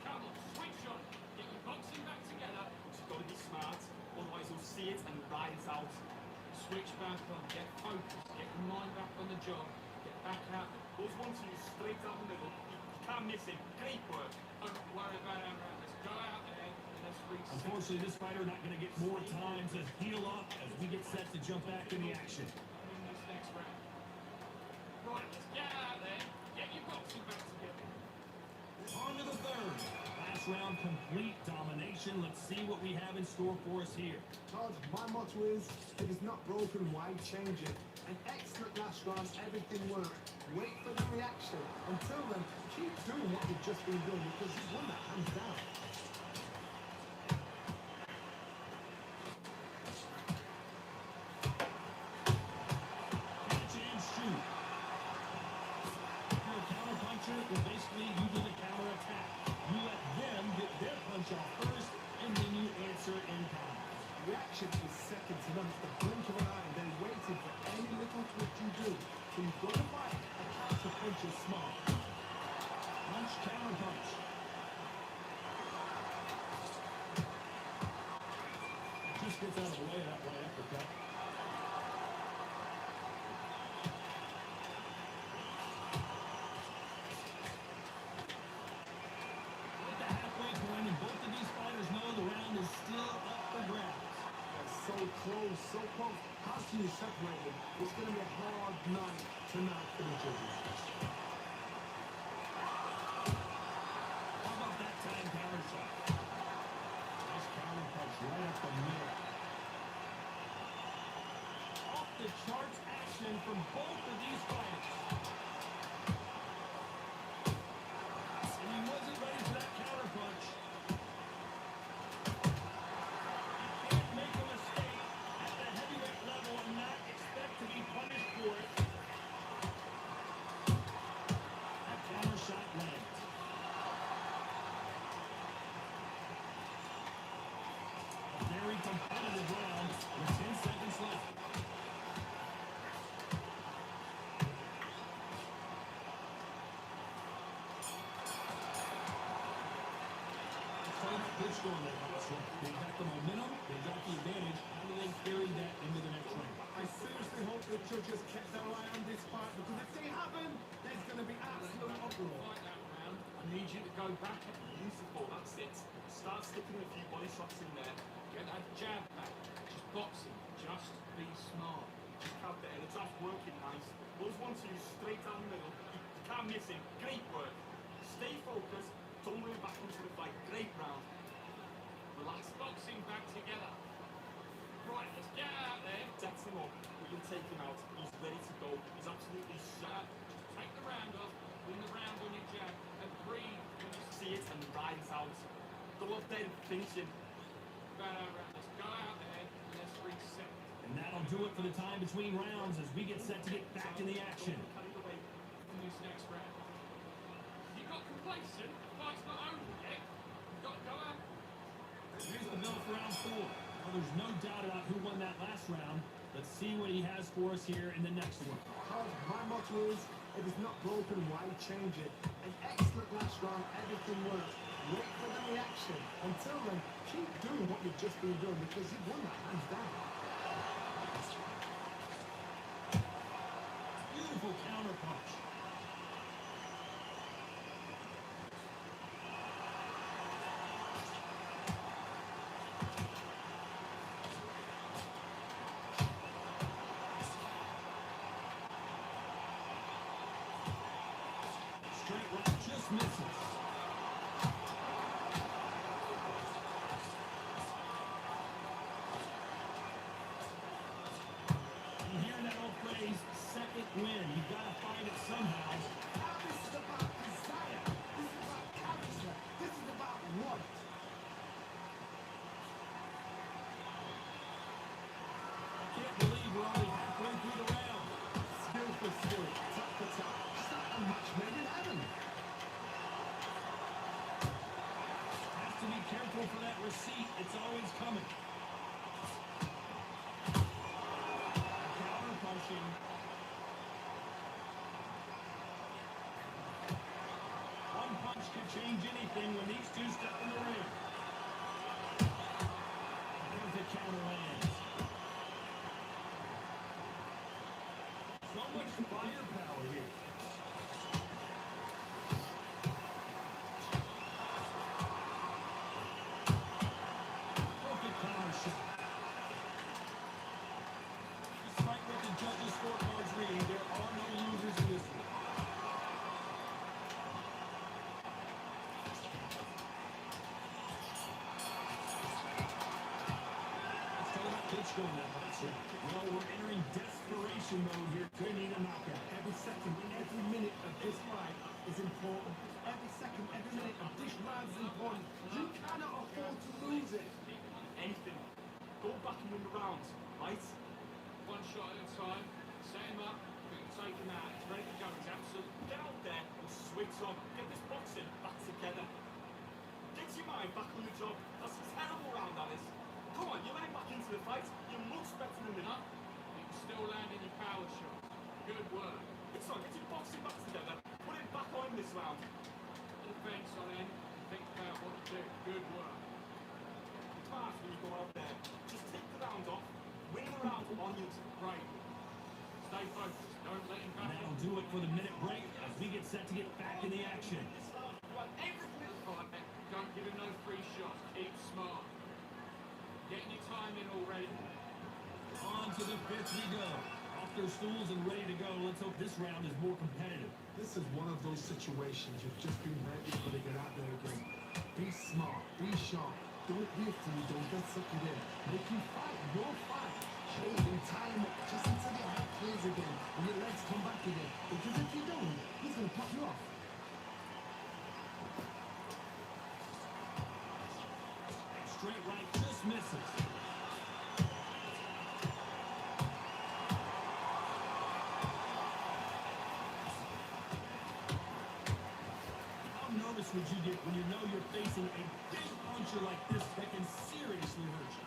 Come on, switch on. Get your boxing back together. You've got to be smart. Otherwise, he'll see it and ride it out. Switch back on. Get focused. Get your mind back on the job. Get back out. Those 1-2s straight down the middle. You can't miss him. Great work. Don't worry about our round. Let's go out there and let's reset. Unfortunately, this fighter not going to get more time to heal up as we get set to jump back in the action. In this next round. Right, let's get out there. Get your boxing back together. On to the third. Last round, complete domination. Let's see what we have in store for us here. Todd, my motto is, if it's not broken, why change it? An excellent last round, everything worked. Wait for the reaction. Until then, keep doing what you've just been doing because you've won that hands down. Catch and shoot. If you're a counter puncher, well, basically you do the counter attack. You let them get their punch off first, and then you answer in kind. Reaction is second to none. It's the blink of an eye and then waiting for any little twitch you do. So you've got to fight. A counter punch is smart. Punch, counter punch. Just gets out of the way that right uppercut. At the halfway point, and both of these fighters know the round is still up for grabs. So close, so close. How can you separate them? It's going to be a hard night tonight for the judges. How about that time counter shot? Nice counter punch right up the middle. Off the charts action from both of these fighters. And he wasn't ready for that counter punch. You can't make a mistake at the heavyweight Klitschko on that boxer. They got the momentum, they got the advantage. How do they carry that into the next round? I seriously hope the judges kept their eye on this fight, because if they haven't, there's going to be absolute uproar. Fight that round. I need you to go back. Beautiful, that's it. Start sticking a few body shots in there. Get that jab back. Just boxing. Just be smart. Just have there. The jab's working nice. Those 1-2s straight down the middle. You can't miss him. Great work. Stay focused. Don't move back into the fight. Great round. Relax. Boxing back together. Right, let's get out there. Set him up. We can take him out. He's ready to go. He's absolutely shot. Take the round off. Win the round on your jab. And breathe. When you See it and rise out. Go up there and finish him. better round. Let's go out there and let's reset. And that'll do it for the time between rounds as we get set to get back in the action. Carried away. In this next round. You got complacent. The fight's not over yet. You've got to go out. Here's the bell for round 4. Well, there's no doubt about who won that last round. Let's see what he has for us here in the next one. My motto is, if it's not broken, why change it? An excellent last round, everything worked. Wait for the reaction. Until then, keep doing what you've just been doing, because you've won that hands down. Beautiful counter punch. Straight right just misses. You hear that old phrase, second win. You've got to find it somehow. Now this is about desire. This is about character. This is about want. I can't believe we're only halfway through the round. Skill for skill, top for top. It's not a match made in heaven. Has to be careful for that receipt. It's always coming. Counter punching. One punch could change anything when these two step in the ring. There's the counter lands. So much firepower here. Perfect counter shot. Despite what the judges' scorecards read, there are no losers in this one. Let's talk about Klitschko in that boxer. Well, we're entering desperation mode here. Could need a knockout. Every second, every minute of this fight is important. Every second, every minute of this round is important. You cannot afford to lose it. Anything. Go back and win the round. Right? One shot at a time. Set him up. We can take him out. He's ready to go. He's absolutely. Get out there and switch on. Get this boxing back together. Get your mind back on the job. That's a terrible round, that is. Come on, you're getting back into the fight. You're much better than that. You can still land in your power shots. Good work. It's on, get your boxing back together. Put it back on this round. Defense on end. Think about what to do. Good work. Fast when you go out there. Just take the round off. Win the round on you. Great. Stay focused. Don't let him And back. that'll do it for the minute break as we get set to get back in the action. Everything is fine. Don't give him no free shots. Keep smart. Getting your time in already. On to the fifth we go. Off their stools and ready to go. Let's hope this round is more competitive. This is one of those situations you've just been ready for to get out there again. Be smart, be sharp. Don't be a fool, don't get sucked in. Make you fight your fight. Chasing time up just until your head clears again and your legs come back again. Because if you don't, he's going to pop you off. Straight right just misses. How nervous would you get when you know you're facing a big puncher like this that can seriously hurt you?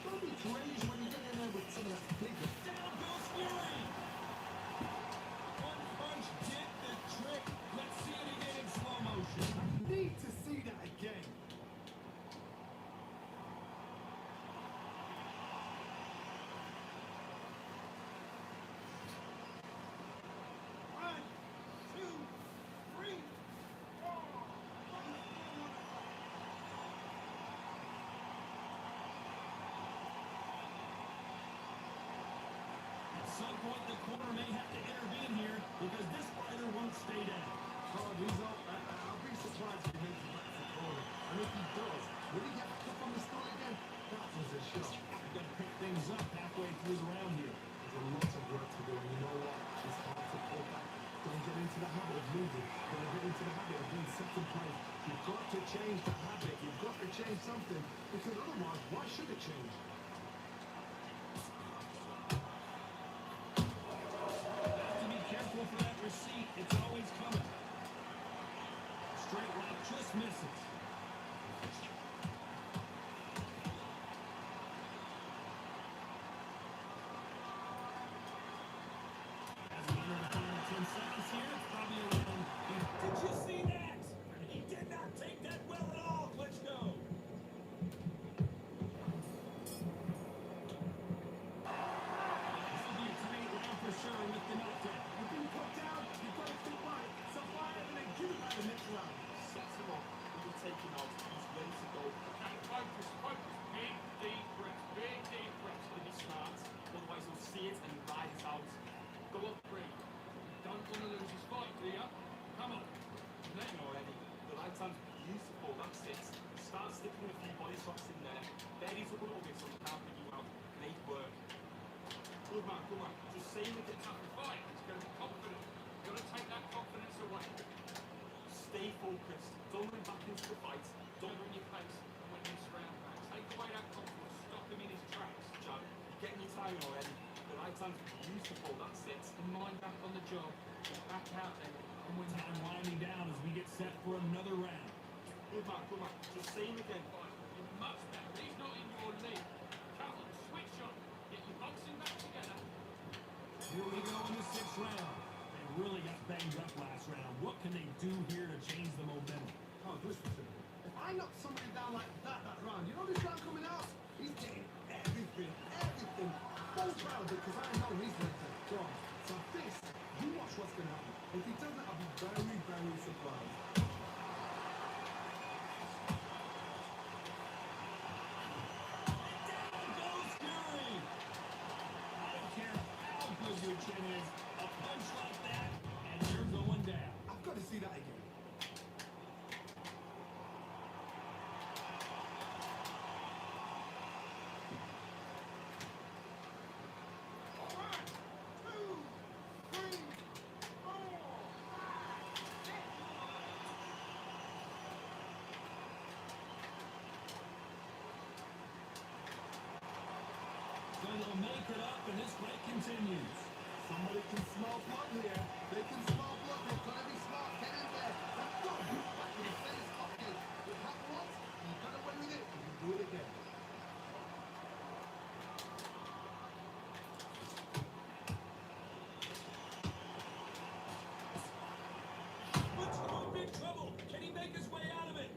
Don't be crazy when you get in there with someone that's bigger. Down goes Fury! One punch did the trick. Let's see it again in slow motion. Need to see that again. some point, the corner may have to intervene here because this fighter won't stay down. Oh, I'll be surprised if he makes it back to the corner. And if he does, will he get back up on the stone again? That was a shot. We've got to pick things up halfway through the round here. There's a lot of work to do, and you know what? It's hard to pull back. Don't get into the habit of moving. Don't get into the habit of being set in place. You've got to change the habit. You've got to change something, because otherwise, why should it change? Have to be careful for that receipt. It's always coming. Straight right just misses. As we enter the final 10 seconds here, it's probably around. Did you see that? He did not take that well at all, Klitschko. This will be a tight round for sure with the knockdown. You've been put down. You've got to think right. Supply it and then give it back the next round. Sets him up. He'll take him out. He's ready to go. And focus. Big, deep breaths. Big, deep breaths. To be smart. Otherwise, he'll see it and ride it out. Go up, breathe. Don't want to lose his fight, do you? Come on. Then already. The right hand's beautiful. That's it. Start sticking a few body shots in there. There he's up a little bit so he can't bring you out. Great work. Good man, good man. Just saying it gets Tough fight. He's going to be confident. You've got to take that confidence away. Stay focused. Don't run back into the fight. Don't run your pace and when you surround back. Take away that confidence. Stop him in his tracks. Jab. You're getting your timing already. The right hand's beautiful. That's it. And mind back on the job. Get back out there and win that Time winding down as we get set for another round. Good man, good man. Just saying again. fight. You're much better. He's not in your league. Come on, switch on. Get your boxing back together. Here we go in the 6th round. They really got banged up last round. What can they do here to change the momentum? Oh, listen to me. If I knock somebody down like that round, you know this round coming out? He's getting everything. Both rounds, because I know he's going to go. So this, you watch what's going to happen. If he doesn't, I'll be very, very surprised. Down goes Fury! I don't care how good your chin is, a punch like that, and you're going down. I've got to see that again. They'll make it up, and this fight continues. Somebody can smell blood here. They can smell blood. They've got to be smart. Get in there. Let's go. Back to the finish. Okay. You have what? You got away with it. You can do it again. Klitschko in big trouble. Can he make his way out of it?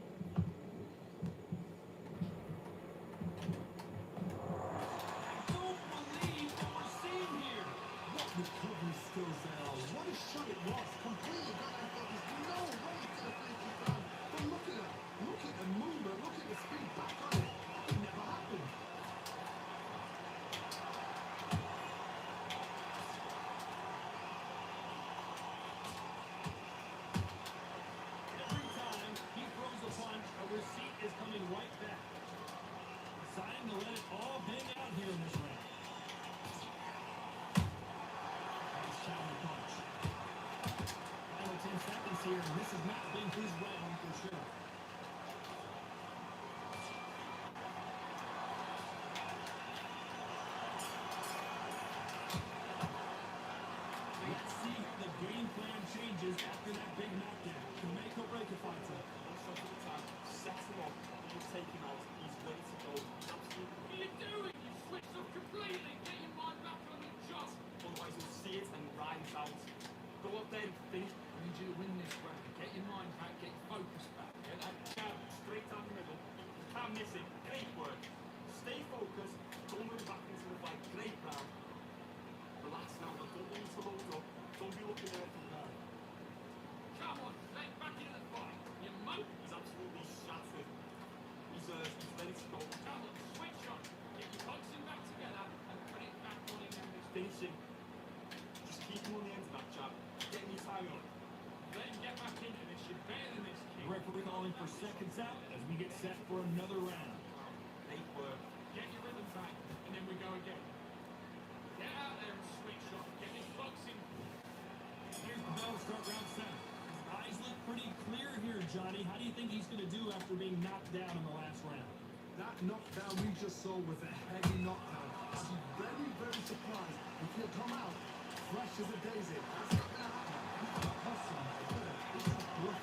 I don't believe what we're seeing here. What recovery skills there are. What a shot it was. Completely got out of focus. No way he's going to finish it down. But look at that. Look at the movement. Look at the speed back on it. It never happened. Every time he throws a punch, a receipt is coming right back. Deciding to let it all hang out here in this round. Nice counter punch. Final 10 seconds here, and this has not been his round for sure. Let's see if the game plan changes after that big knockdown to make or break a fight tonight. One shot at a time. Set him up. He'll take him out. He's ready to go. Absolutely. What are you doing? You switched off completely. Get your mind back on the job. Otherwise, he'll see it and ride it out. Go up there and finish. I need you to win this round. Get your mind back. Get your focus back. Get that Jab straight down the middle. You can't miss it. Great work. Stay focused. Don't move back into the fight. Great round. Relax now. Don't want you to load up. Don't be looking there from there. Come on, get back into the fight. You move. He's absolutely shattered. He's ready to go. Come on, switch on. Get your boxing back together and put it back on him in this Finish him. man in this case. Referee calling for seconds out as we get set for another round. Great work. Get your rhythm back, and then we go again. Get out there and sweet shot. Get this boxing. Here's the bell to start round 7. His eyes look pretty clear here, Johnny. How do you think he's going to do after being knocked down in the last round? That knockdown we just saw was a heavy knockdown. I'd be very, very surprised if he'll come out fresh as a daisy. That's not going to happen. He's got hustle, man. He's a bluff.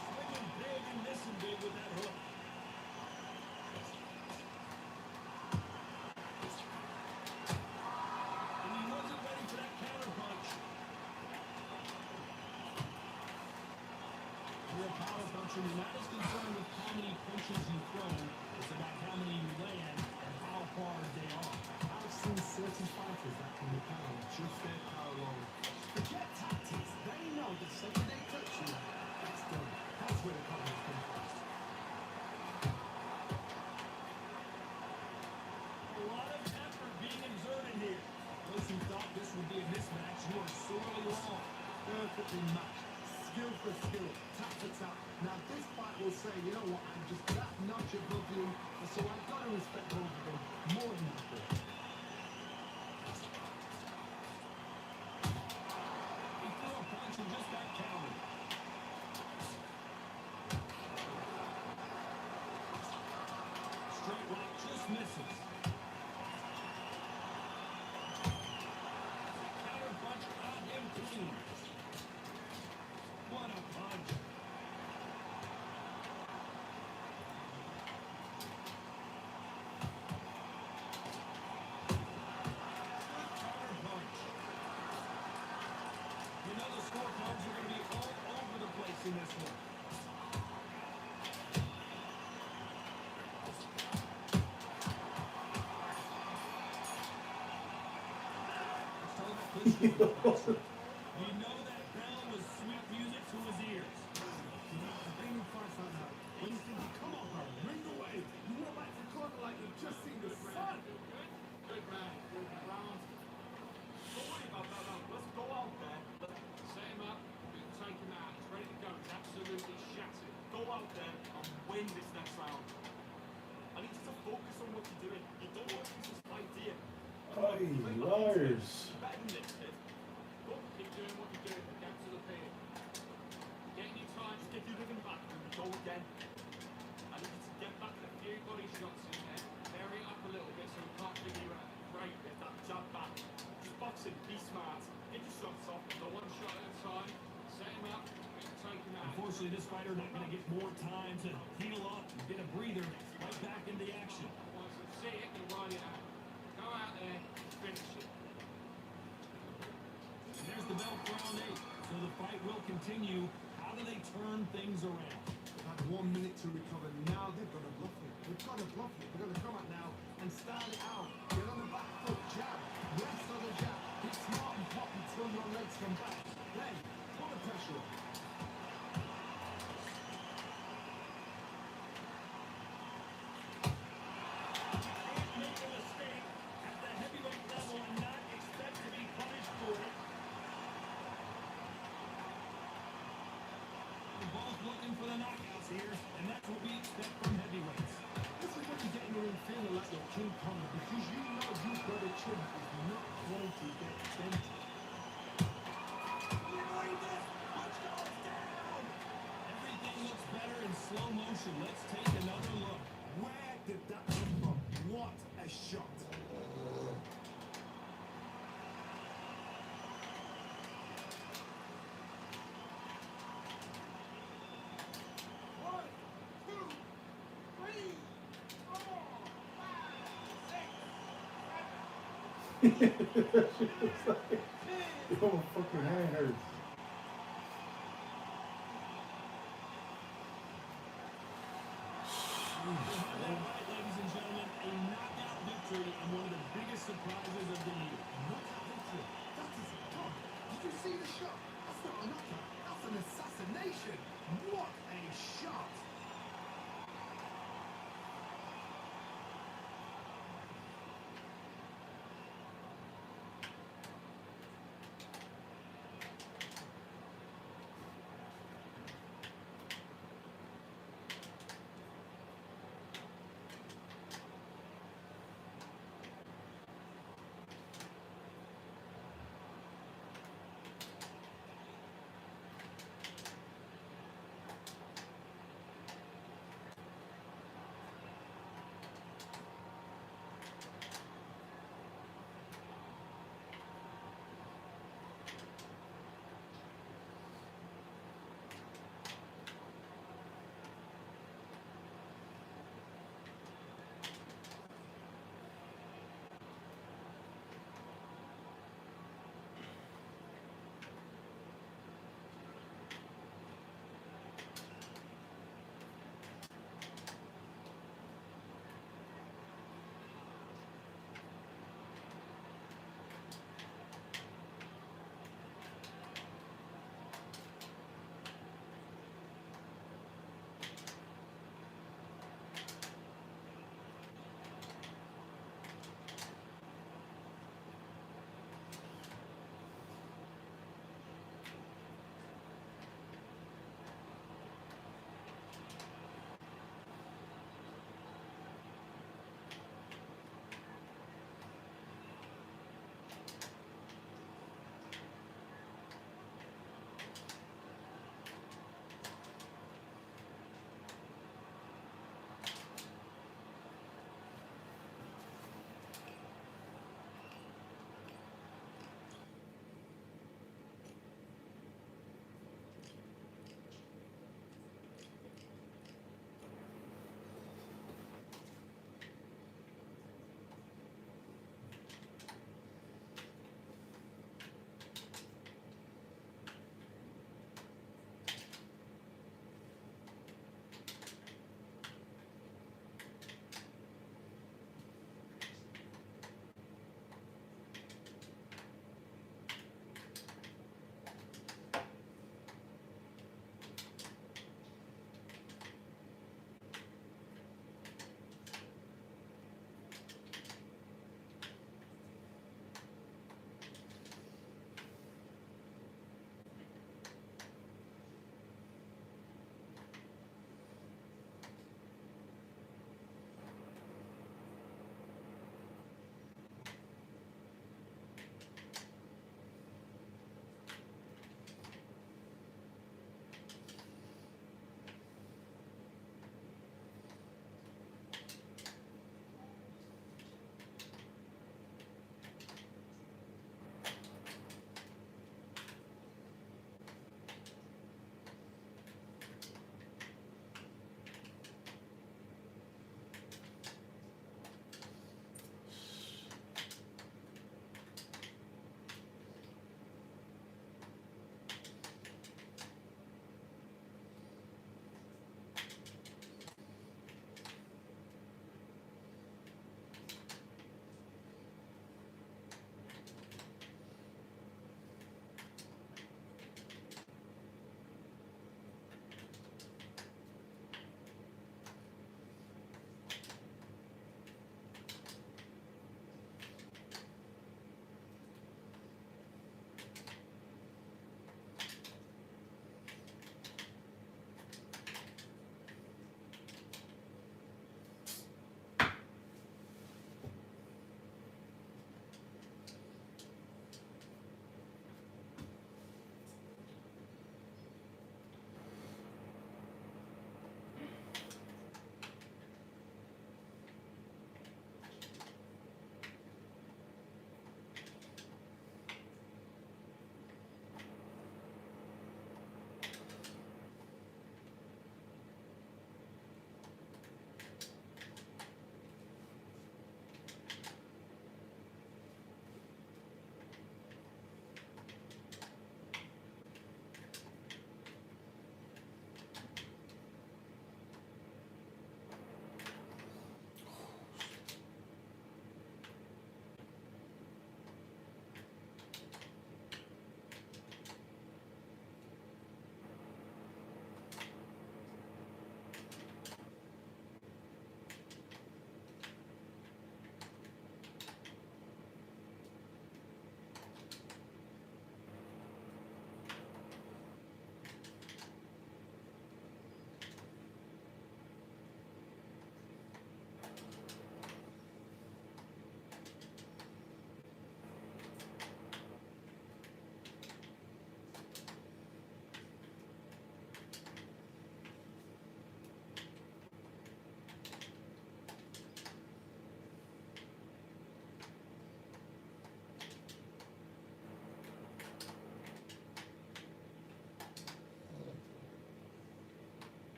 Swinging big and missing big with that hook. And he wasn't ready for that counter punch. You're a power puncher. You're not as concerned with how many punches you throw. It's about how many you land and how hard they are. I've seen certain fighters that can be power just their power alone. Forget tactics. They know the second they touch you, that's done. That's where the problems come from. A lot of effort being exerted here. Those who thought this would be a mismatch, you are sorely wrong. Perfectly matched. Skill for skill. Tap for tap. Now this fight will say, you know what, I'm just that notch above you, and so I've got to respect both of them more than that. He threw a punch and just got countered. Straight right just misses. Counter punch got him clean. What a punch. Counter punch. You know the scorecards are going to be all over the place in this one. Let's talk about Klitschko. You know that bell was sweet music to his ears. You know, the thing in fights like that, when you think, come on, bro, ring away. You want back to the corner like you've just seen the sun. Good round. Good round. Don't worry about that now. Let's go out there. Set him up. We can take him out. He's ready to go. He's absolutely shattered. Go out there and win this next round. I need you to focus on what you're doing. You don't want to use this idea. Hey, Lars. Better than this, kid. Go. Keep doing what you're doing. Get to the pin. Getting your time. Just get your rhythm back and we go again. I need you to get back A few body shots in there. Vary it up a little bit so we can't figure you out. right with that jab back. Just boxing, be smart. Get your shots off. Go one shot at a time. Set him up. We can take him out. Unfortunately, this fighter not going to get more time to heal up and get a breather right back into action. Once we see it, you ride it out. Go out there. Finish it. And there's the bell for round 8. So the fight will continue. How do they turn things around? They've had 1 minute to recover. Now they've got to bluff it. They've got to bluff it. They've got to come out now and start it out. Get on the back foot, jab. Rest on the jab. Be smart and pop until your legs come back. Then, put the pressure on. Can't make a mistake at the heavyweight level and not expect to be punished for it. We're both looking for the knockouts here, and that's what we expect from heavyweights. This is when you get in your ring feeling like you're King Kong because you know you've got a chin that is not going to get dented. Everything looks better in slow motion. Let's take another look. Where did that come from? What a shot. One, two, three, four, five, six, seven, Yo, my fucking hand hurts. You have that right, ladies and gentlemen, a knockout victory and one of the biggest surprises of the year. Knockout victory. That is God. Did you see the shot? That's not a knockout. That's an assassination. What a shot.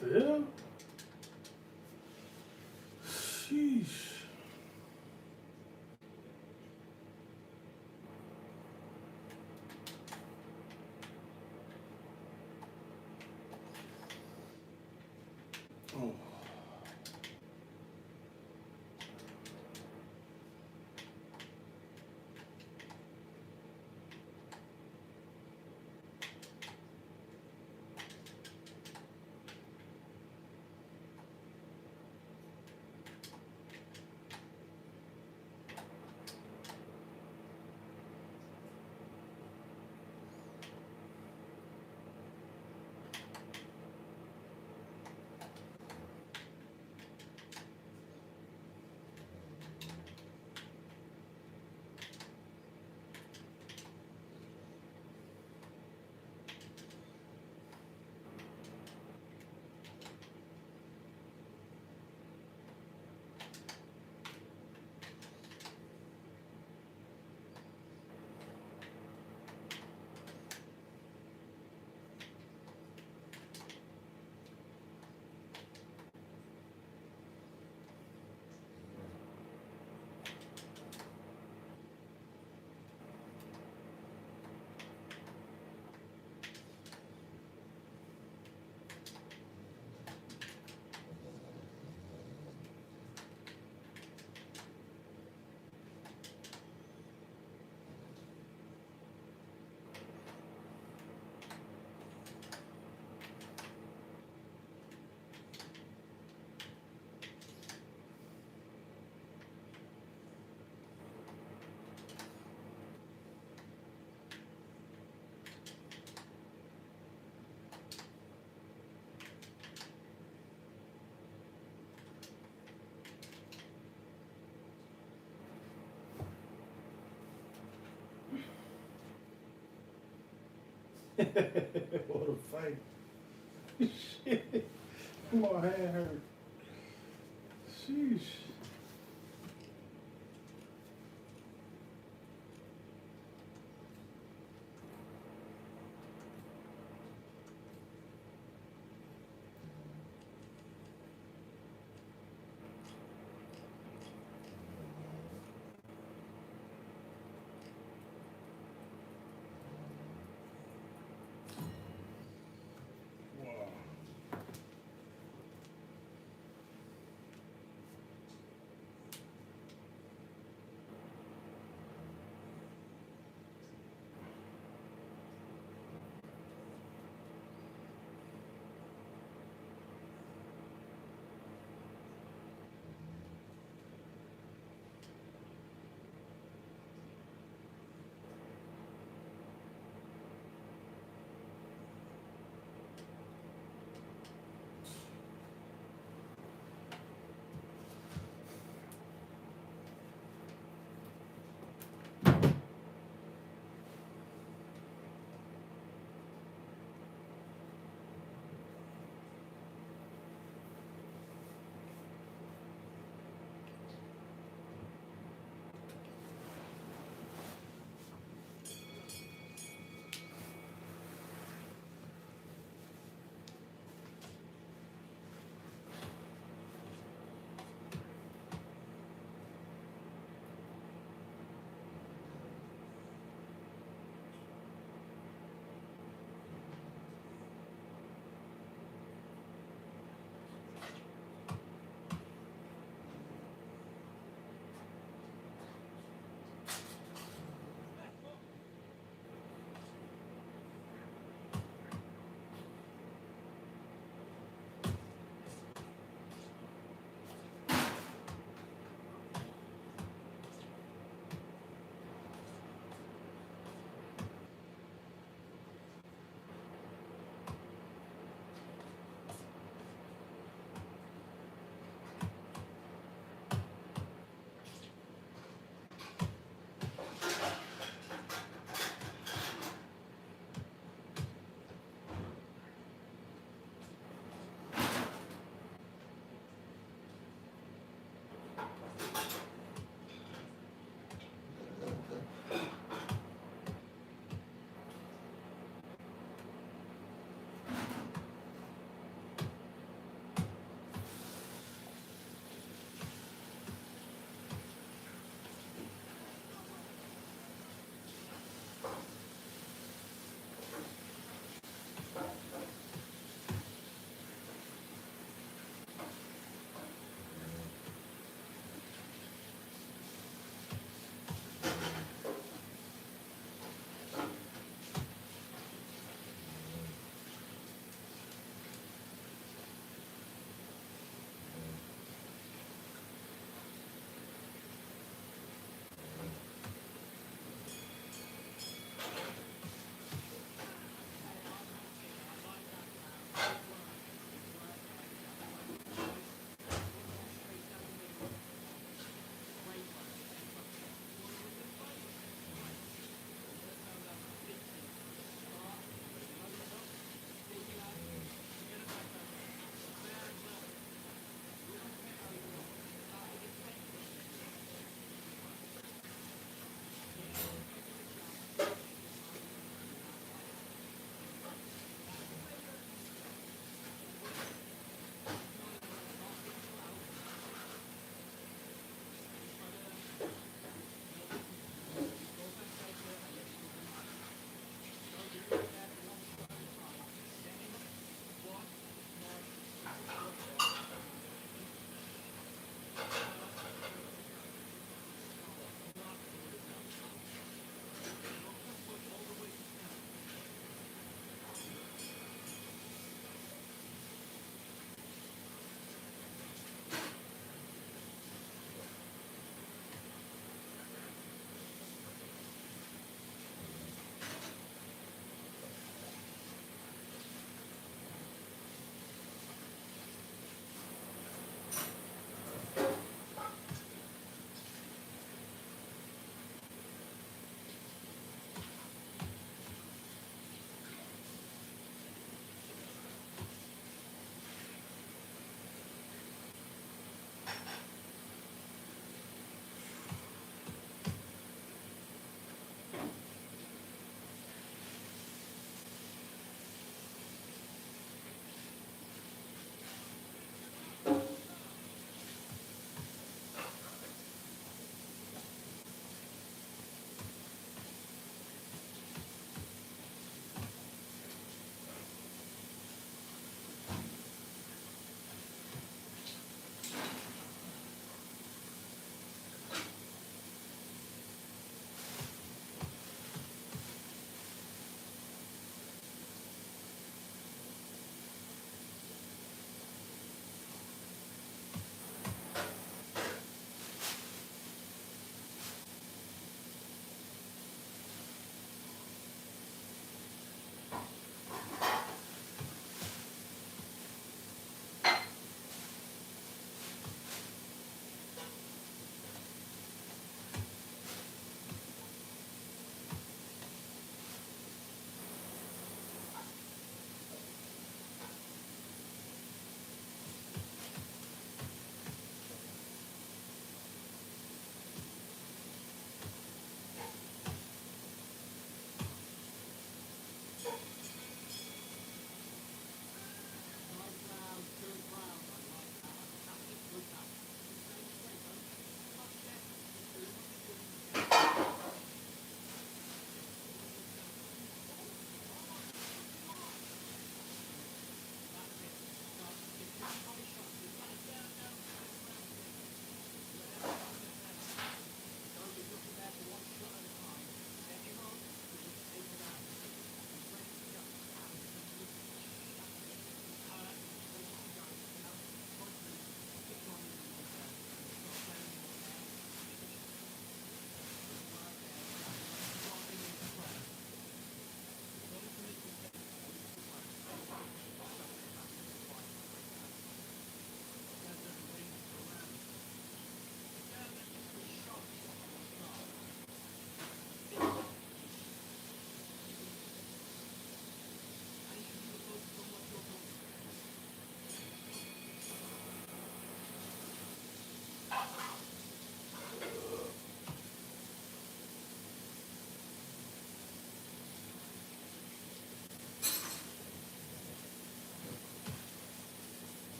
Still? Sheesh. Oh. What a fight. Shit. My hand hurt. Sheesh. Wow.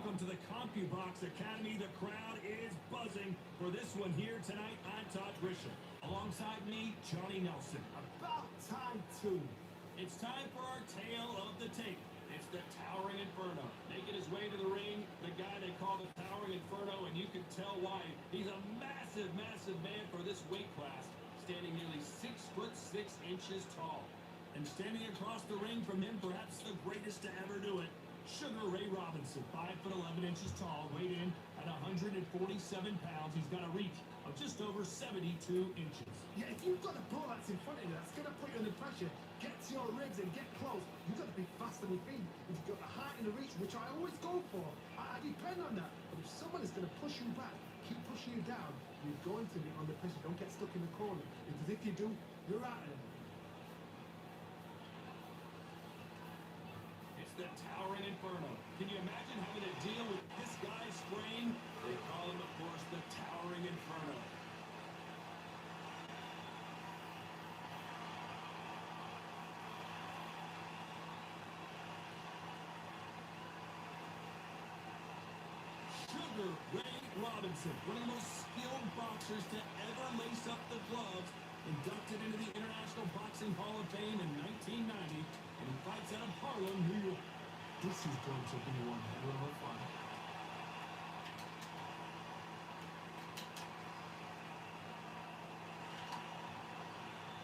welcome to the CompuBox Academy. The crowd is buzzing for this one here tonight. I'm Todd Grisham. Alongside me, Johnny Nelson. About time too. It's time for our tale of the tape. It's the Towering Inferno. Making his way to the ring, the guy they call the Towering Inferno, and you can tell why. He's a massive, massive man for this weight class, standing nearly 6'6" tall. And standing across the ring from him, perhaps the greatest to ever do it, Sugar Ray Robinson, 5'11" tall, weighed in at 147 pounds. He's got a reach of just over 72 inches. Yeah, if you've got a ball that's in front of you, that's going to put you under pressure, get to your ribs and get close, you've got to be fast on your feet. If you've got the height and the reach, which I always go for, I depend on that. But if someone is going to push you back, keep pushing you down, you're going to be under pressure. Don't get stuck in the corner, because if you do, you're out of it. It's the Towering Inferno. Can you imagine having to deal with this guy's frame? They call him, of course, the Towering Inferno. Sugar Ray Robinson, one of the most skilled boxers to ever lace up the gloves, inducted into the International Boxing Hall of Fame in 1990, and he fights out of Harlem, New York. This is going to be one hell of a fight.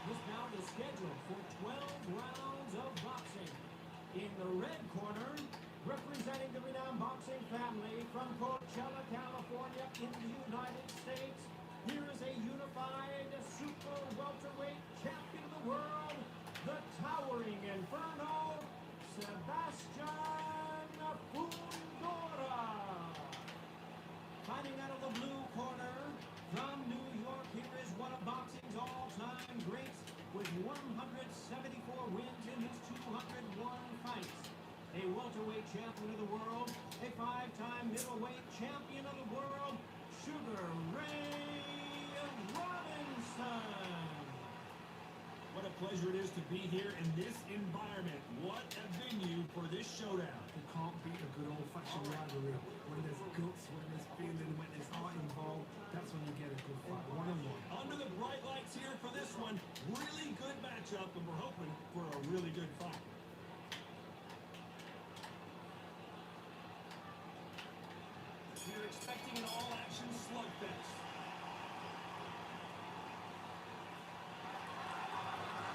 This bout is scheduled for 12 rounds of boxing. In the red corner, representing the renowned boxing family from Coachella, California in the United States, here is a unified super welterweight champion of the world, the Towering Inferno, Sebastian Fundora. Fighting out of the blue corner, from New York, here is one of boxing's all-time greats with 174 wins in his 201 fights. A welterweight champion of the world, a 5-time middleweight champion of the world, Sugar Ray Robinson. What a pleasure it is to be here in this environment. What a venue for this showdown. You can't beat a good old-fashioned rivalry. When there's guts, when there's feeling, when there's heart involved, that's when you get a good fight, one-on-one. Under the bright lights here for this one, really good matchup, and we're hoping for a really good fight. You're expecting an all-action slugfest.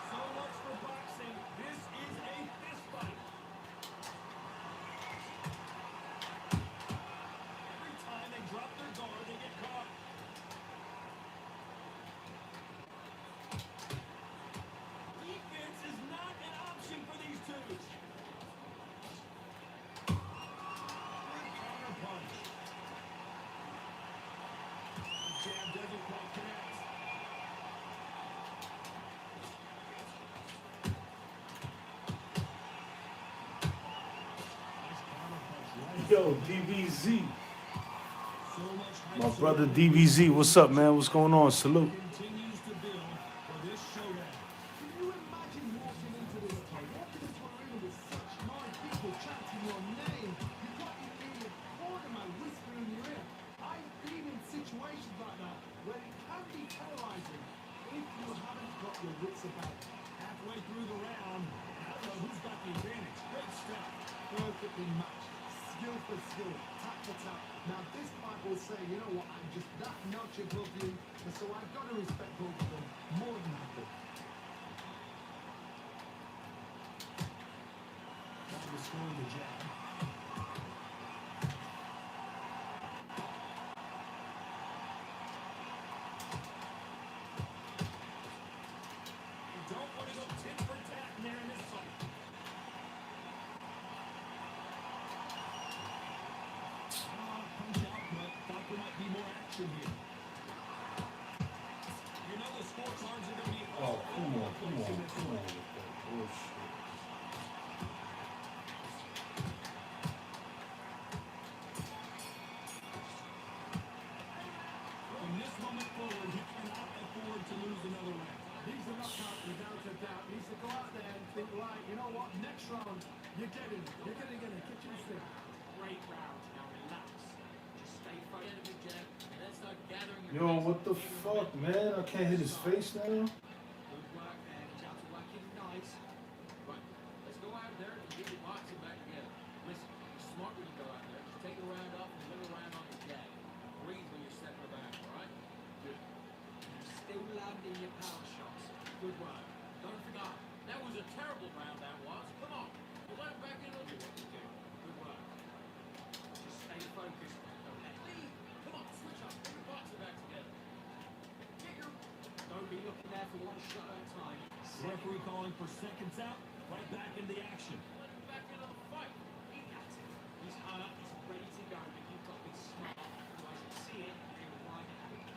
So much for boxing. This is a fist fight. Every time they drop their guard, they get caught. Defense is not an option for these two. Good counter punch. The jab doesn't quite connect. Nice counter punch right. Yo, DBZ. So much hype My brother DBZ, what's up, man? What's going on? Salute. continues to build for this showdown. Can you imagine walking into this place, walking into a room with such nice people chanting your name? You've got your ear in the corner, man, whispering in your ear. I've been in situations like that where it can be paralyzing if you haven't got your wits about you. Halfway through the round, I don't know who's got the advantage. Great stuff. Perfectly matched, skill for skill, tap for tap. Now this fight will say, you know what, I'm just that notch above you, and so I've got to respect both of them more than happy. Trying to score the jab. You don't want to go tit for tat in there in this fight. Punch out, but thought there might be more action here. You know the scorecards are going to be Oh, come on, over the place in this come on fight. with that bullshit. From this moment forward, he cannot afford to lose another round. He's a knockout without a doubt. He needs to go out there and think, right, you know what, next round, you're getting it. You're going to get it. Kitchen sink. great round. Now relax. Just stay focused, enemy jab, and then start gathering your Yo, pace. what the fuck, man? I can't hit his face now. Good work there. Jabs are working nice. Right, let's go out there and get your boxing back together. Listen, you're smart when you go out there. Just take the round off and live around on your jab. Breathe when you're stepping about, all right? Good. You're still landing your power shots. Good work. Don't forget, that was a terrible round, that was. Come on. You let him back in and do what you do. Good work. Just stay focused. Don't let lead. Come on, switch up. Get your boxing back together. Get your... Don't be looking there for one shot at a time. Referee calling for seconds out. Right back in the action. Let him back into the fight. He got it. He's hurt. He's ready to go. But you've got to be smart. Otherwise, you see it, you're right at it.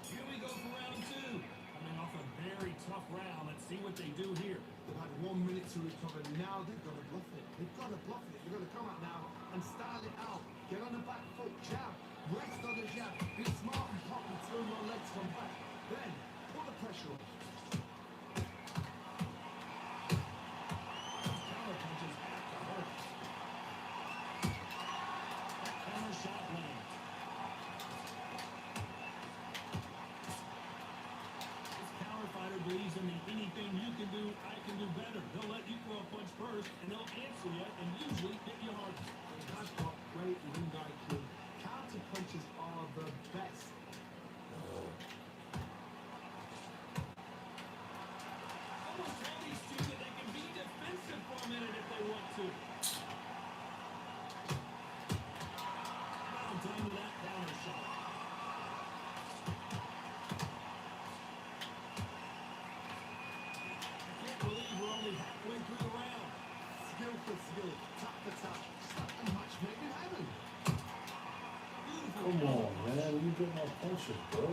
Here we go for round two. Coming off a very tough round. Let's see what they do here. They've had 1 minute to recover. Now they've got to bluff it. They've got to bluff it. They've got to come out now and style it out. Get on the back foot, jab. Rest on the jab. Be smart and pop until your legs come back. Then, put the pressure on. Counter punches have to hurt. That counter shot lands. This counter fighter believes in the anything you can do, I can do better. They'll let you throw a punch first, and they'll answer you, and usually hit you hard. That's got great ring IQ. Counter punches are the best. Almost tell these two that they can be defensive for a minute if they want to. Well done with that counter shot. I can't believe we're only halfway through the round. Skill for skill. Tap for tap. Stop and match made in heaven. Beautiful. Come on, man. You get my punches, bro.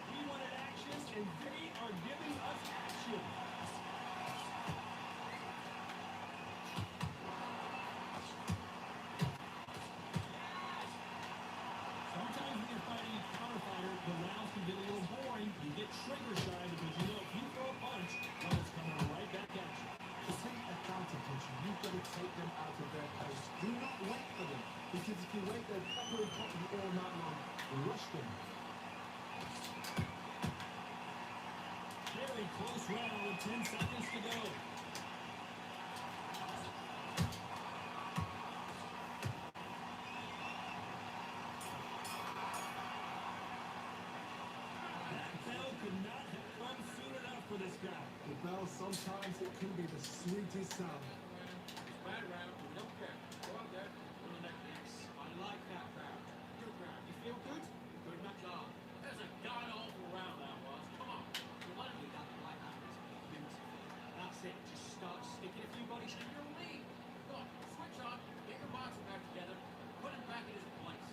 We wanted action, and they are giving us action. Sometimes when you're fighting a counter fighter, the rounds can get a little boring. You get trigger shy because you know if you throw a punch, well, it's coming right back at you. To take a counter punch, you've got to take them out of their pace. Do not wait for them. Because if you wait, they'll pop and pop you all night long. Rush them. Very close round with 10 seconds to go. That bell could not have come soon enough for this guy. The bell, sometimes it can be the sweetest sound. Bad round. We don't care. Go out there. Win the next mix. I like that round. Good round. You feel good? Good match on. That's a god-awful round, that was. Come on. You want to do that like that. Beautiful. That's it. Just start sticking a few body shots in your lead. Go on. Switch on. Get your boxing back together. Put him back in his place.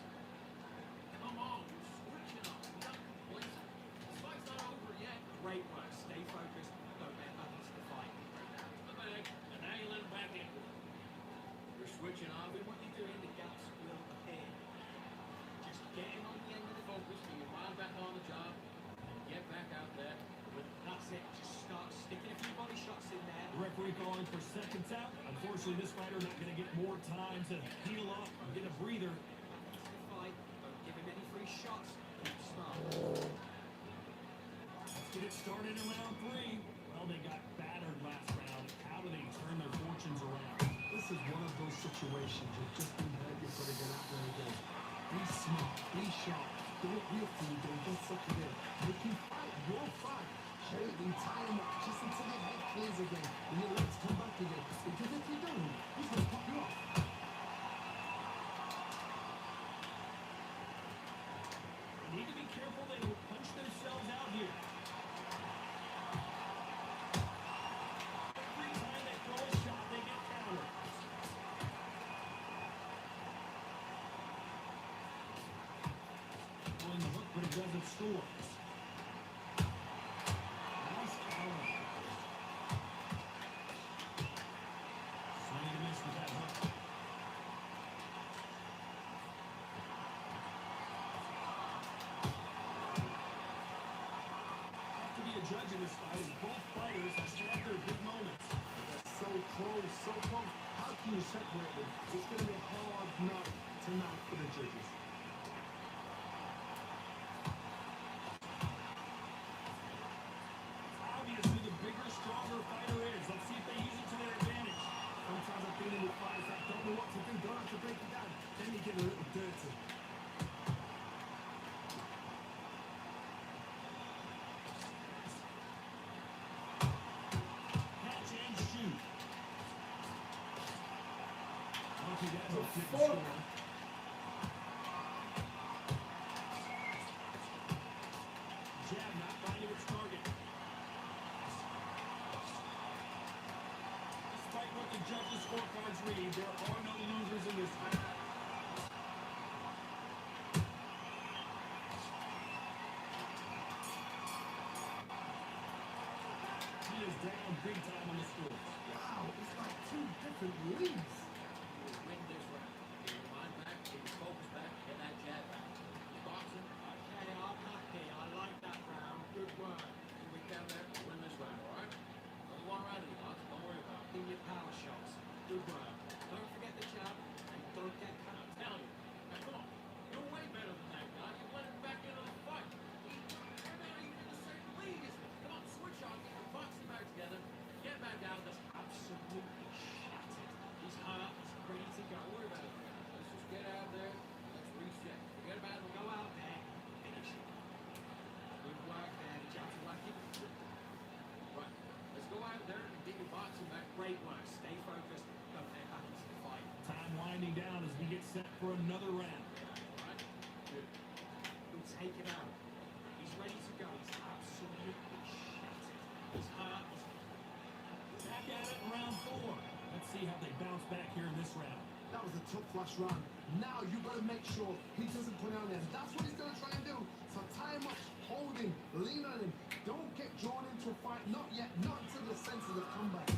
Come on. You're switching on. You're not complacent. This fight's not over yet. Great work. Stay focused. Don't let others the fight. The bag. And now you let him back in. You're switching on. Then what you're doing, the gaps will appear. Just get him on the end of the focus, get your mind back on the job, and get back out there. But that's it. Just start sticking a few body shots in there. Referee calling for seconds out. Unfortunately, this fighter not going to get more time to heal up and get a breather. Back into the fight. Don't give him any free shots. Keep smart. Let's get it started in round three. Well, they got battered last round. How do they turn their fortunes around? This is one of those situations you've just been hurt, you've got to get out there again. Be smart, be sharp. Don't be a fool, don't get sucked in. You can fight your fight. Hold and tie him up just until your head clears again and your legs come back again. Because if you don't, he's going to pop you off. They need to be careful. They will punch themselves out here. Every time they throw a shot, they get countered. Pulling the hook, but it doesn't score. Nice counter. Swing and a miss with that hook. Have to be a judge in this fight, as both fighters have had their big moments. So close, so close. How can See, that hook didn't fuck? score. Jab not finding its target. Despite what the judges' scorecards read, there are no losers in this fight. He is down big time on the score. Wow, it's like two different leagues. Win this round. Get your mind back, get your focus back, get that jab back. Boxing, okay, I'm happy. I like that round. Good work. You went down there to win this round, alright? Only one round of the odds, don't worry about it. Give me your power shots. Good work. Don't forget the jab, and don't get cut. I tell you. Now come on. You're way better than that guy. You let him back into the fight. You're not even in the same league as me. Come on, switch on, get your boxing back together. Get back down to this absolutely shattered. He's hot, he's ready to go. Don't worry about it. Let's just get out there. Let's reset. Forget about it. We'll go out there. Finish it. Good work there. The job's lucky. Right. Let's go out there and get your boxing back. Great work. Stay focused. Don't let back into the fight. Time winding down as we get set for another round. Alright? Good. We'll take it out. He's ready to go. He's absolutely shattered. He's hot. He's Back at it in round 4. Let's see how they bounce back here in this round. That was a tough flash round. Now you got to make sure he doesn't put down there. That's what he's going to try and do. So tie him up, hold him, lean on him. Don't get drawn into a fight. Not yet. Not until the senses have come back.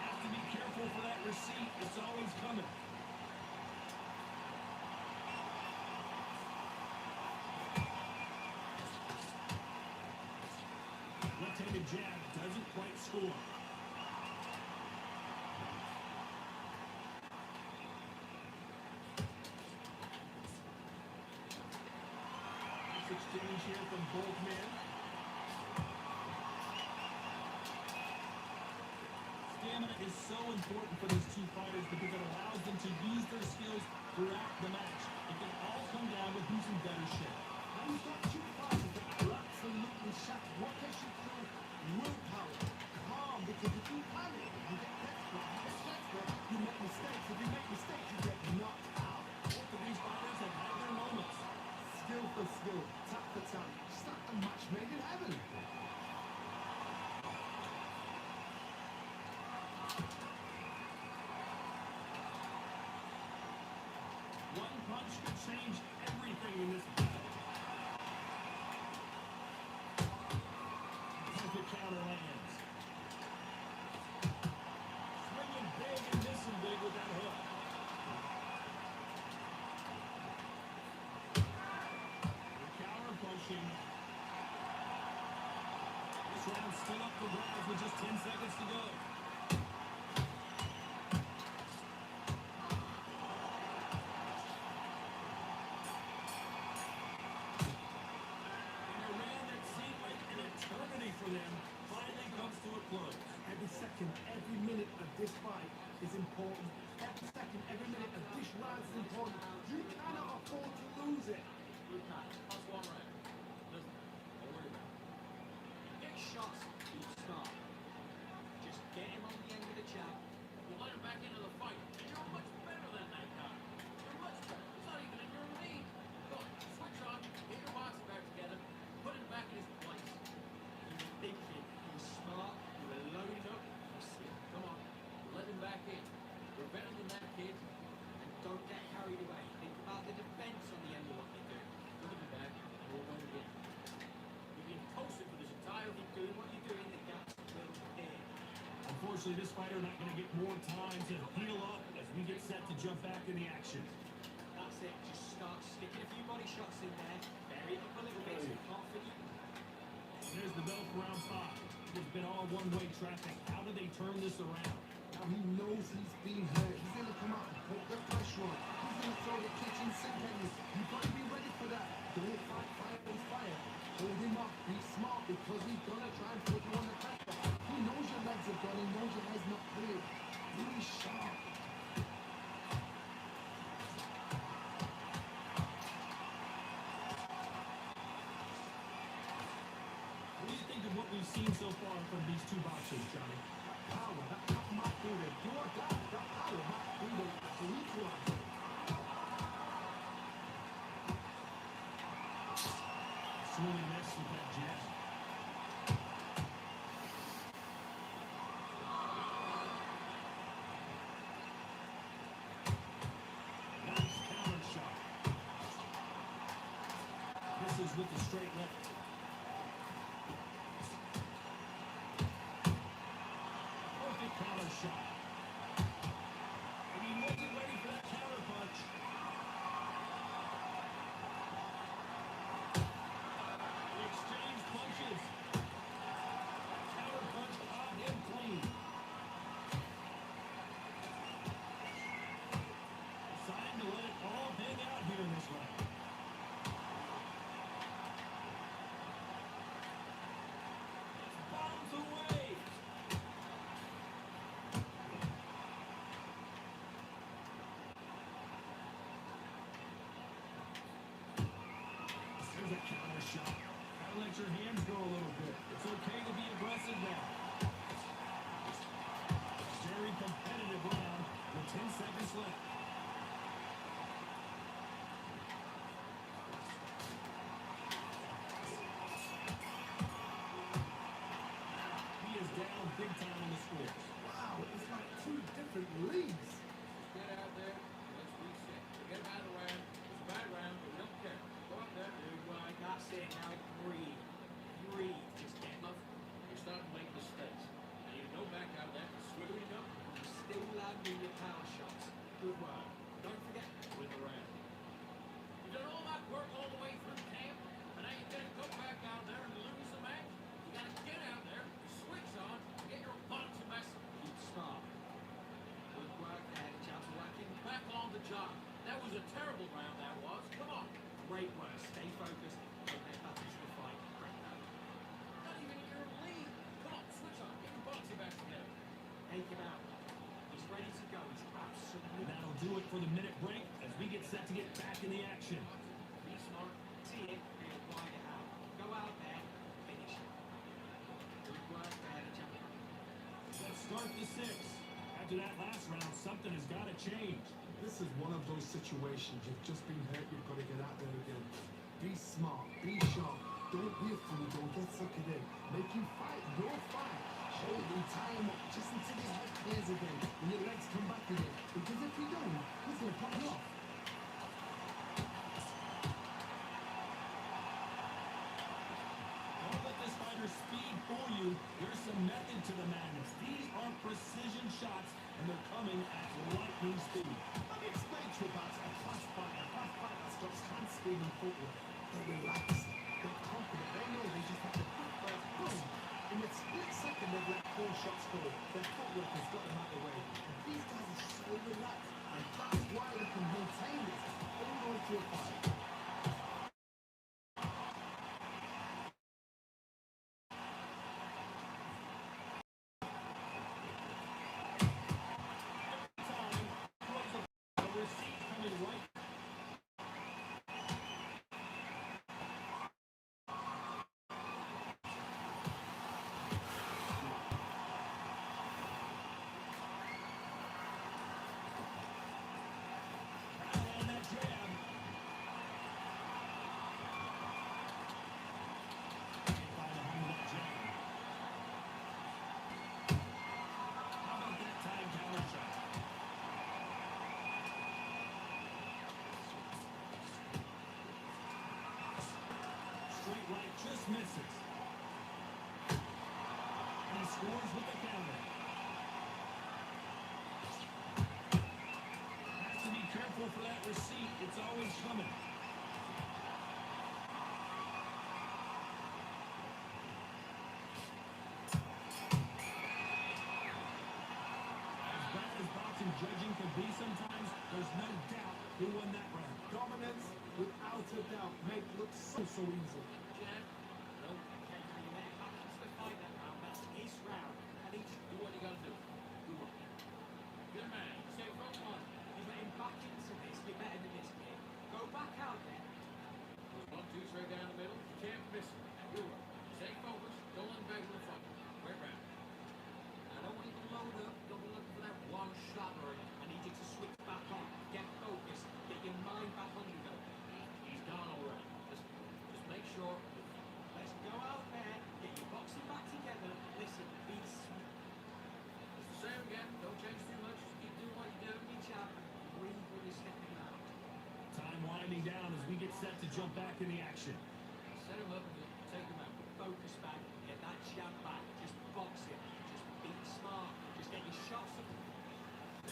Have to be careful for that receipt. It's always coming. Left-handed jab doesn't quite score. Nice exchange here from both men. Stamina is so important for these two fighters because it allows them to use their skills throughout the match. It can all come down with who's in better shape. And he's got two fighters that are absolutely shattered. What gets you through? Willpower. Calm. Because if you panic, you get desperate. You get desperate, you make mistakes. If you make mistakes, you get knocked out. Both of these fighters have had their moments. Skill for skill. Tap for tap. Just like a match made in heaven. One punch could change everything in this battle. Perfect counter lands. Swinging big and missing big with that hook. The counter pushing. This round's still up for grabs with just 10 seconds to go. In a round that seemed like an eternity for them, finally comes to a close. Every second, every minute of this fight is important. Every second, every minute of this round is important. You cannot afford to lose it. Good time. That's one round. Listen, don't worry about it. Get shots, you start. Just get him on the end of the jab. You let him back into the fight. You're much better than that guy. You're much better. He's not even in your league. Go on, switch on, get your boxing back together, put him back in his place. He's a big kid. He's smart. You were loaded up. You see him. Come on, let him back in. You're better than that kid. And don't get carried away. Think about the defense on the end of what they do. Put him back, and we'll go again. You've been posted for this entire week doing what you're doing. The gaps will appear. Unfortunately, this fighter not going to get more time to heal up as we get set to jump back in the action. That's it. Just start sticking a few body shots in there. Bury it up a little bit so you can't fit you. There's the bell for round 5. It has been all one-way traffic. How do they turn this around? Now he knows he's being hurt. He's going to come out and put the pressure on. He's going to throw the kitchen sink at you. You've got to be ready for that. Don't fight fire on fire. Hold him up. Be smart because he's going to try and put you on the pressure. He knows your legs are gone. He knows your head's not clear. Really sharp. What do you think of we've seen so far from these two boxers, Johnny. Power, that might be the do or die. That power might be the equalizer. Swing and miss with that jab. Nice counter shot. Misses with the straight left. Perfect counter shot. And he wasn't ready for that counter punch. They exchange punches. Counter punch caught him clean. Deciding to let it all hang out here in this round. Bombs away. There's a counter shot. Gotta let your hands go a little bit. It's okay to be aggressive now. Very competitive round with 10 seconds left. He is down big time on the scores. Wow, it's like two different leagues. Get out there. Let's reset. Forget about the round. It's a bad round, but we don't care. Go up there. Dude, right, that's it. Now breathe. Breathe. Just get enough. You're starting to make mistakes. And you go back out there, swiggering up, and you still landing your power shots. Good work. Don't forget, win the round. You've done all that work all the way through camp, and now you're going to go back out there and lose the match? You got to get out there, switch on, get your boxing mess, keep sharp. Good work there, Chelsea. Back on the job. That was a terrible round, that was. Come on. Great work. Stay focused. Don't let that miss the fight. Crack that. Not even in your league. Come on, switch on. Get your boxing back together. Take him out. He's ready to go. He's absolutely. That'll do it for the minute break as we get set to get back in the action. Be smart. See it. And wide it out. Go out there. Finish it. Good work there, champion. Let's start the sixth. After that last round, something has got to change. This is one of those situations. You've just been hurt. You've got to get out there again. Be smart. Be sharp. Don't be a fool. Don't get suckered in. Make him fight your fight. Hold him, tie him up just until his head clears again and your legs come back again. Because if you don't, he's going to pop you off. Don't let this fighter speed fool you. There's some method to the madness. These are precision shots, and they're coming at lightning speed. Let me explain to you about a fast fighter. A fast fighter that stops hand speed and footwork. They're relaxed. They're confident. They know they just have to put first, boom. In a split second, they've let 4 shots go. Their footwork has got them out of the way. And these guys are so relaxed. And that's why they can maintain this all the way to a fight. Time, a receipt coming right. And that jab. By the home of that jab. How about that time counter shot? Straight right just misses. And he scores with the counter. Has to be careful for that receipt. It's always coming. As bad as boxing judging can be sometimes, there's no doubt who won that round. Dominance, without a doubt, make look so easy. Jab. No, okay, you let him back into the fight that round. That's his round. And he just Do what you got to do. Good one. Good man. Stay front one. you let him back into this. You're better than this, kid. Go back out there. Goes 1, 2, straight down the middle. You can't miss it. Good one. Stay focused. Don't let him back set to jump back in the action. Set him up and take him out. Focus back. Get that jab back. Just box it. Just be smart. Just get your shots up.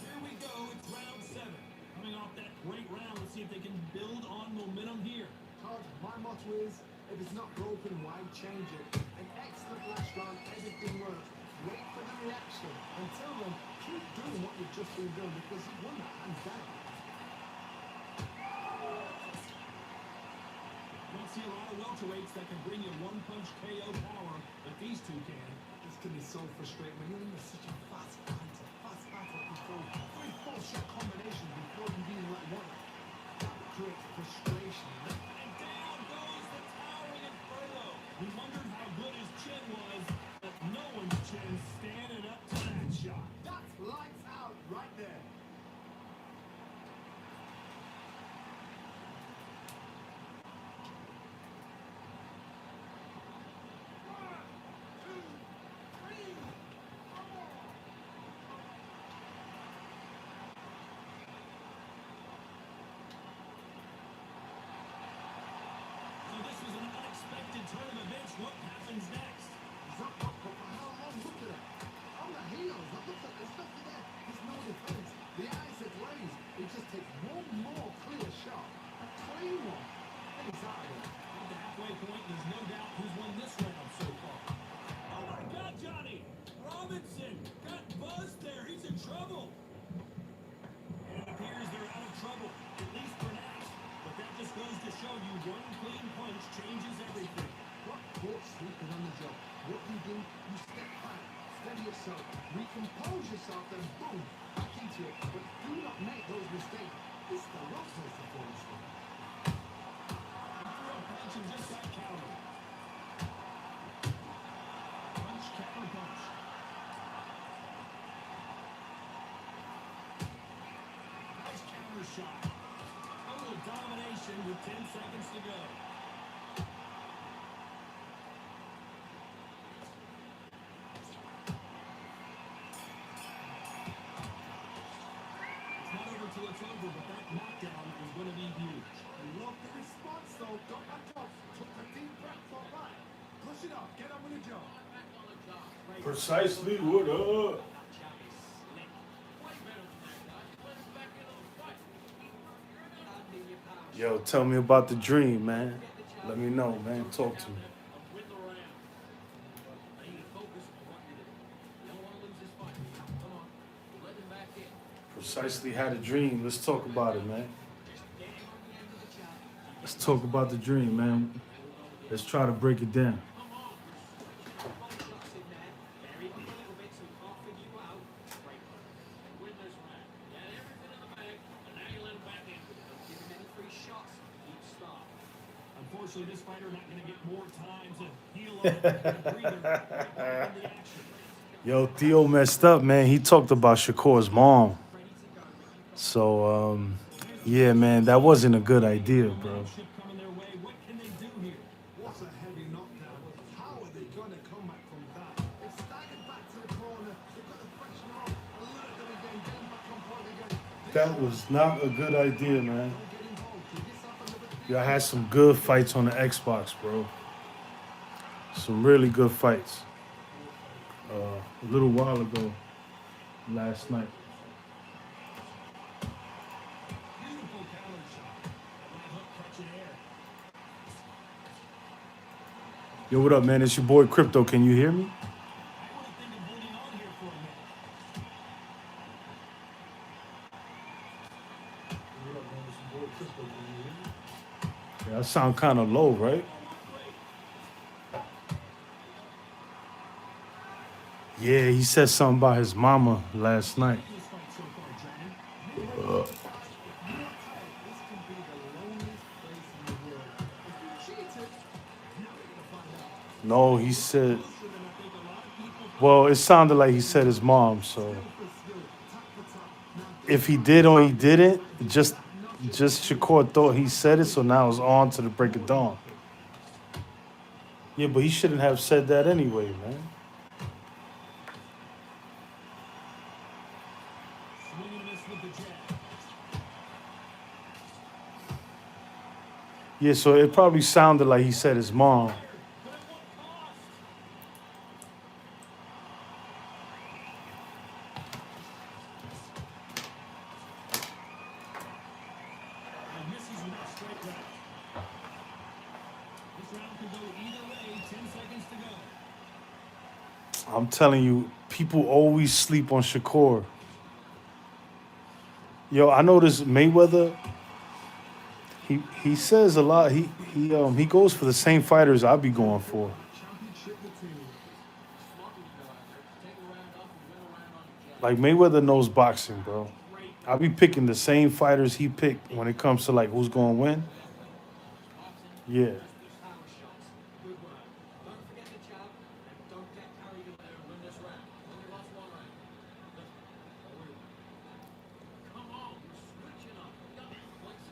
Here we go. It's round 7. Coming off that great round, let's see if they can build on momentum here. Todd, my motto is, if it's not broken, why change it? An excellent last round, everything worked. Wait for the reaction. Until then, keep doing what you've just been doing because you won that hands down. You don't see a lot of welterweights that can bring you one-punch KO power, but these two can. This can be so frustrating when you're in such a fast fighter. Fast fighter before 3-4 shot combinations before you even let one. That creates frustration. And down goes the towering Inferno. We wondered how good his chin was, but no one's chin standing up to that shot. That's lights out right there. So this was an unexpected turn of events. What happens next? He's up, for how long? Look at it. On the heels. Look at it. There's nothing there. There's no defense. The eyes are glazed. It just takes one more clear shot. A clean one. And he's out of there. At the halfway point, there's no doubt who's won this round so far. Oh my God, Johnny! Robinson got buzzed there. He's in trouble. And it appears they're out of trouble, at least for now. But that just goes to show you one clean punch changes everything. What caught sleeping on the job? What you do, you step back, steady yourself, recompose yourself, then boom, back into it. But do not make those mistakes. This is the rough place to fall asleep. He threw a punch and just got countered. Punch, counter punch. Nice counter shot. Total domination with 10 seconds to go. It's not over till it's over, but that knockdown is going to be huge. I love the response though. Got back up, took a deep breath for that. Push it up, get on with the job. Back on the job. Precisely what up? That jab is slick. Way better than that, guys. Let him back into the fight. Hand in your power. Yo, tell me about the dream, man. Let me know, man. Talk to me. And win the round. Now you need to focus on what you're doing. You don't want to lose this fight. Come on. Let him back in. Precisely had a dream. Let's talk about it, man. Just get him on the end of the jab. Let's talk about the dream, man. Let's try to break it down. Come on. One shots in there. Bury him a little bit so he can't figure you out. Great one. And win this round. Get everything in the bag. And now you let him back in. Don't give him any free shots. Keep start. Unfortunately, this fighter not going to get more time to heal up and get a breather. Right back in the action. Yo, Theo messed up, man. He talked about Shakur's mom. So, yeah, man, that wasn't a good idea, bro. Ship coming their way. What can they do here? What a heavy knockdown. How are they going to come back from that? They staggered back to the corner. They've got the pressure on. Alert them again. Getting back on point again. That was not a good idea, man. Don't get involved. Give yourself another Y'all had some good fights on the Xbox, bro. Some really good fights. A little while ago, last night. Beautiful counter shot. That hook catching air. Yo, what up, man? It's your boy Crypto. Can you hear me? I would have think of holding on here for a minute. Yeah, I sound kind of low, right? Yeah, he said something about his mama last night. This fight so far, Johnny. This can be the loneliest place in the world. If you cheated, now you're going to find out. No, he said, well, it sounded like he said his mom, so if he did or he didn't, just Shakur thought he said it, so now it's on to the break of dawn. Yeah, but he shouldn't have said that anyway, man. Swing and a miss with the jab. Yeah, so it probably sounded like he said his mom. But at what cost? And misses with that straight right. This round could go either way. 10 seconds to go. I'm telling you, people always sleep on Shakur. Yo, I noticed Mayweather. He says a lot. He goes for the same fighters I be going for. Championship material. Smart when you go out there. Take a round off and win a round on your jab. Like Mayweather knows boxing, bro. I be picking the same fighters he picked when it comes to like who's gonna win. Yeah. Power shots. Good work. Don't forget the jab and don't get carried in there and win this round. Only lost one round. Come on, you're switching up. You got points.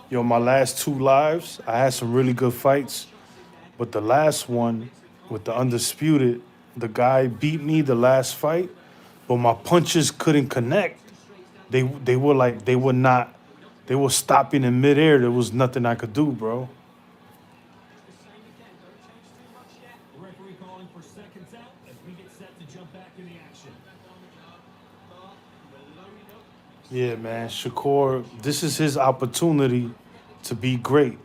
Yo, my last two lives, I had some really good fights, but the last one with the Undisputed, the guy beat me the last fight, but my punches couldn't connect. They were stopping in midair. There was nothing I could do, bro. The referee calling for seconds out as we get set to jump back in the action. Yeah, man, Shakur, this is his opportunity to be great.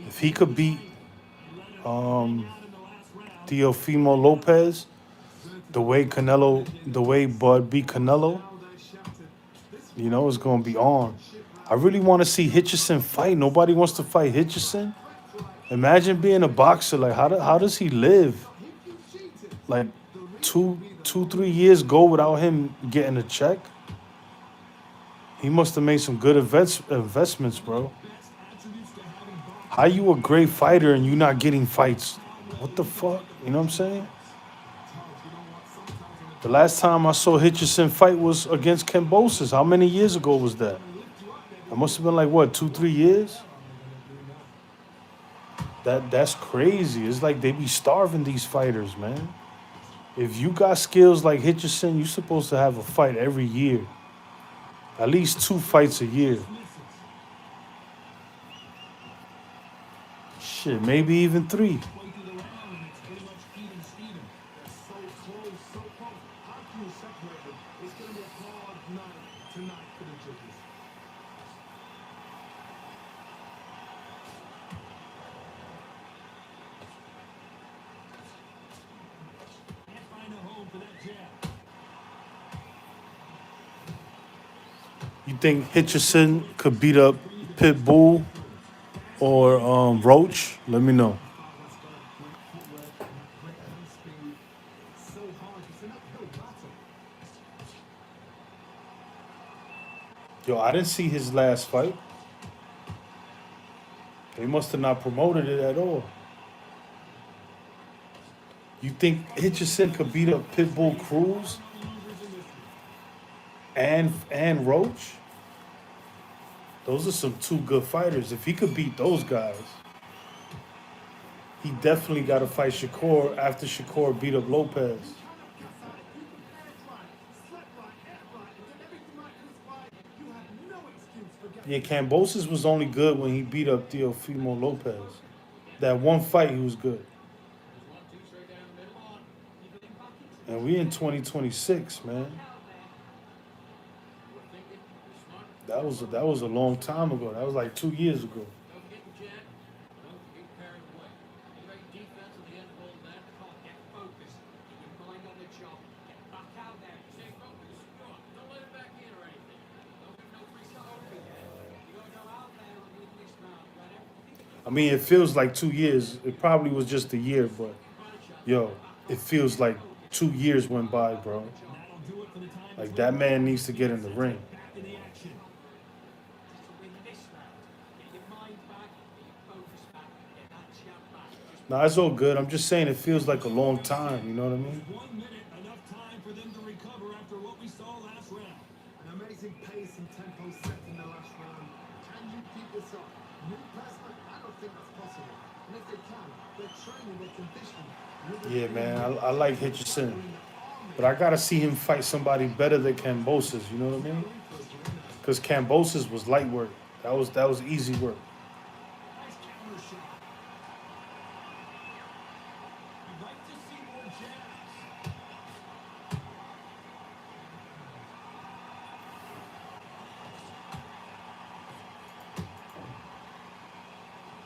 If he could beat Teofimo Lopez, the way Bud beat Canelo, you know, it's gonna be on. I really want to see Hitchison fight. Nobody wants to fight Hitchison. Imagine being a boxer. Like, how does he live? Like, 3 years go without him getting a check. He must have made some good investments, bro. How you a great fighter and you not getting fights? What the fuck? You know what I'm saying? The last time I saw Hitchison fight was against Cambosis. How many years ago was that? It must have been like, what, 2-3 years? That's crazy. It's like they be starving these fighters, man. If you got skills like Hitchison, you're supposed to have a fight every year. At least 2 fights a year. Shit, maybe even 3. Way through the round and it's pretty much even Steven. So close, so close. How can you separate them? It's going to be a hard night tonight for the judges. Can't find a home for that jab. You think Hitchison could beat up Pitbull or Roach? Let me know. Great hand speed. So hard. It's an uphill battle. Yo, I didn't see his last fight. They must have not promoted it at all. You think Hitchison could beat up Pitbull Cruz and Roach? Those are some 2 good fighters. If he could beat those guys, he definitely got to fight Shakur after Shakur beat up Lopez. Yeah, Cambosis was only good when he beat up Teofimo Lopez. That one fight, he was good. And we in 2026, man. That was a long time ago. That was like 2 years ago. Don't forget the jab. Don't get carried away. Great defense at the end of all that. Come on, get focused. Keep your mind on the job. Get back out there. Stay focused. Go on. Don't let it back in or anything. Don't give no free shot over again. You gotta go out there and win this round. Let everything. I mean, it feels like 2 years. It probably was just a year, but yo, it feels like 2 years went by, bro. That'll do it for the time. Like, that man needs to get in the ring. Back in the action. To win this round. Get your mind back. Get your focus back. Get that jab back. Just Nah, it's all good. I'm just saying it feels like a long time. You know what I mean? 1 minute, enough time for them to recover after what we saw last round. An amazing pace and tempo set in the last round. Can you keep this up? Me personally, I don't think that's possible. And if they can, they're training, they're conditioning. Yeah, man. I like Hitchison, but I gotta see him fight somebody better than Cambosis. You know what I mean? Because Cambosis was light work. That was easy work. jabs.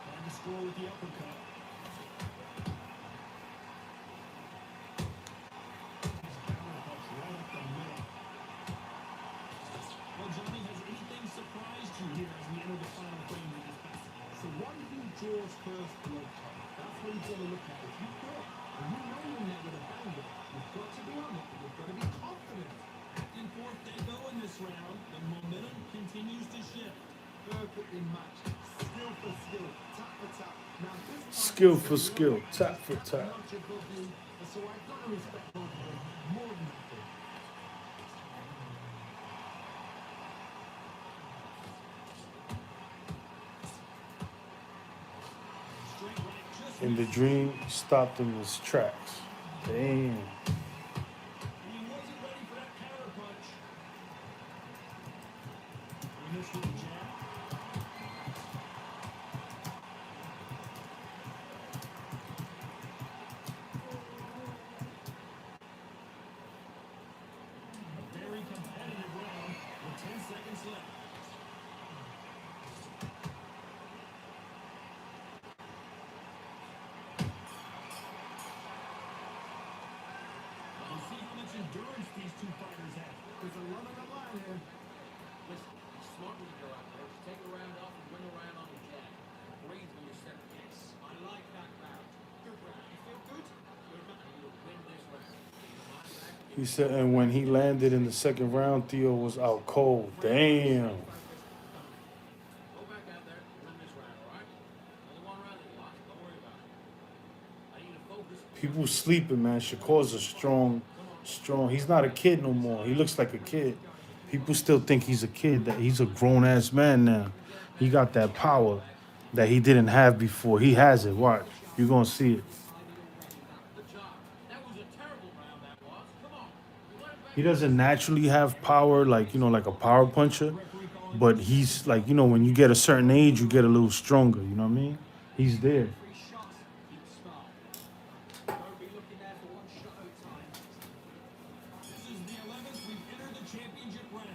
Trying to score with the uppercut. Counterpunch right up the middle. Well, Johnny, has anything surprised you here as we enter the final frame of this fight? So one who draws first blood, Tom, that's what you've got to look at. If you thought, and you know you're in there with a banger, you've got to be on it, you've got to be confident. Back and forth they go in this round. The momentum continues to shift. Perfectly matched, skill for skill, tap for tap. Now this fight Skill is for skill, tap for tap. notch above you, and so I've got to respect both of them more than nothing. Straight right, just In the dream, stopped in his tracks. Damn. and he wasn't ready for that counter punch. We missed with the jab. A very competitive round with 10 seconds left. We'll see how much endurance these two fighters have. There's a lot on the line here. Listen, you're smart when you go out there. Just take a round off and win a round on the jab. Breathe when you're set. Yes, I like that round. Good round. You feel good? Good man. You'll win this round. Mind back. He said, and when he landed in the second round, Theo was out cold. Damn. Go back out there and win this round, all right? Only one round in the lock. Don't worry about it. I need to focus. People sleeping, man. Shakur's a strong. He's not a kid no more. He looks like a kid. People still think he's a kid. That he's a grown ass man now. He got that power that he didn't have before. He has it. Watch. You're gonna see it. Good job. That was a terrible round, that was. Come on. You let it back. He doesn't naturally have power like like a power puncher, but he's like when you get a certain age, you get a little stronger. You know what I mean? He's there. Three shots. Keep smart. Don't be looking there for one shot at a time. This is the 11th we've entered the championship round.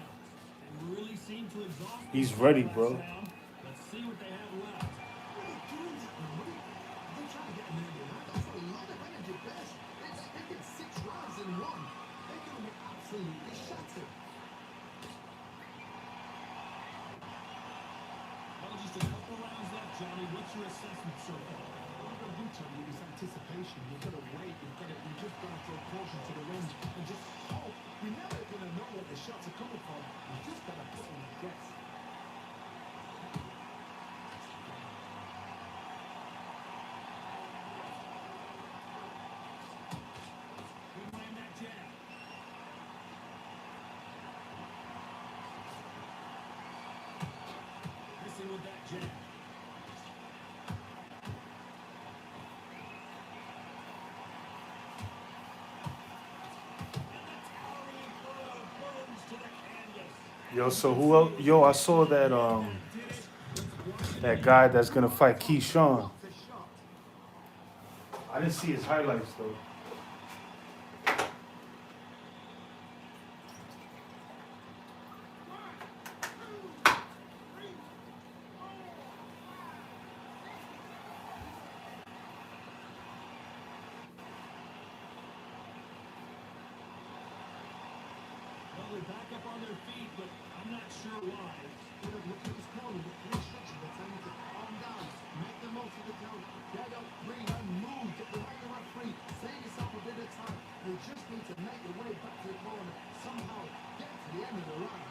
And really seem to exhaust He's this ready, last bro. round. Let's see what they have left. They're trying to get him in there. That's a lot of energy, Bess. It's taken 6 rounds in one. They're going to be absolutely shattered. Well, just a couple rounds left, Johnny. What's your assessment so far? What you've got to do, Tony, is anticipation. You've got to wait. You just got to throw caution to the wind and just hope. You're never going to know what the shots are coming from. You just got to put on a guess. Good land that jab. Missing with that jab. And the towering throw burns to the canvas. Yo, so who else? Yo, I saw that guy that's gonna fight Keyshawn. I didn't see his highlights though. Well, they're back up on their feet, but I'm not sure why. Look at this corner with 3 shots. They're telling you to calm down. Make the most of the count. Get up, breathe, and move. Get the right referee. Save yourself a bit of time. You just need to make your way back to the corner. Somehow get to the end of the round.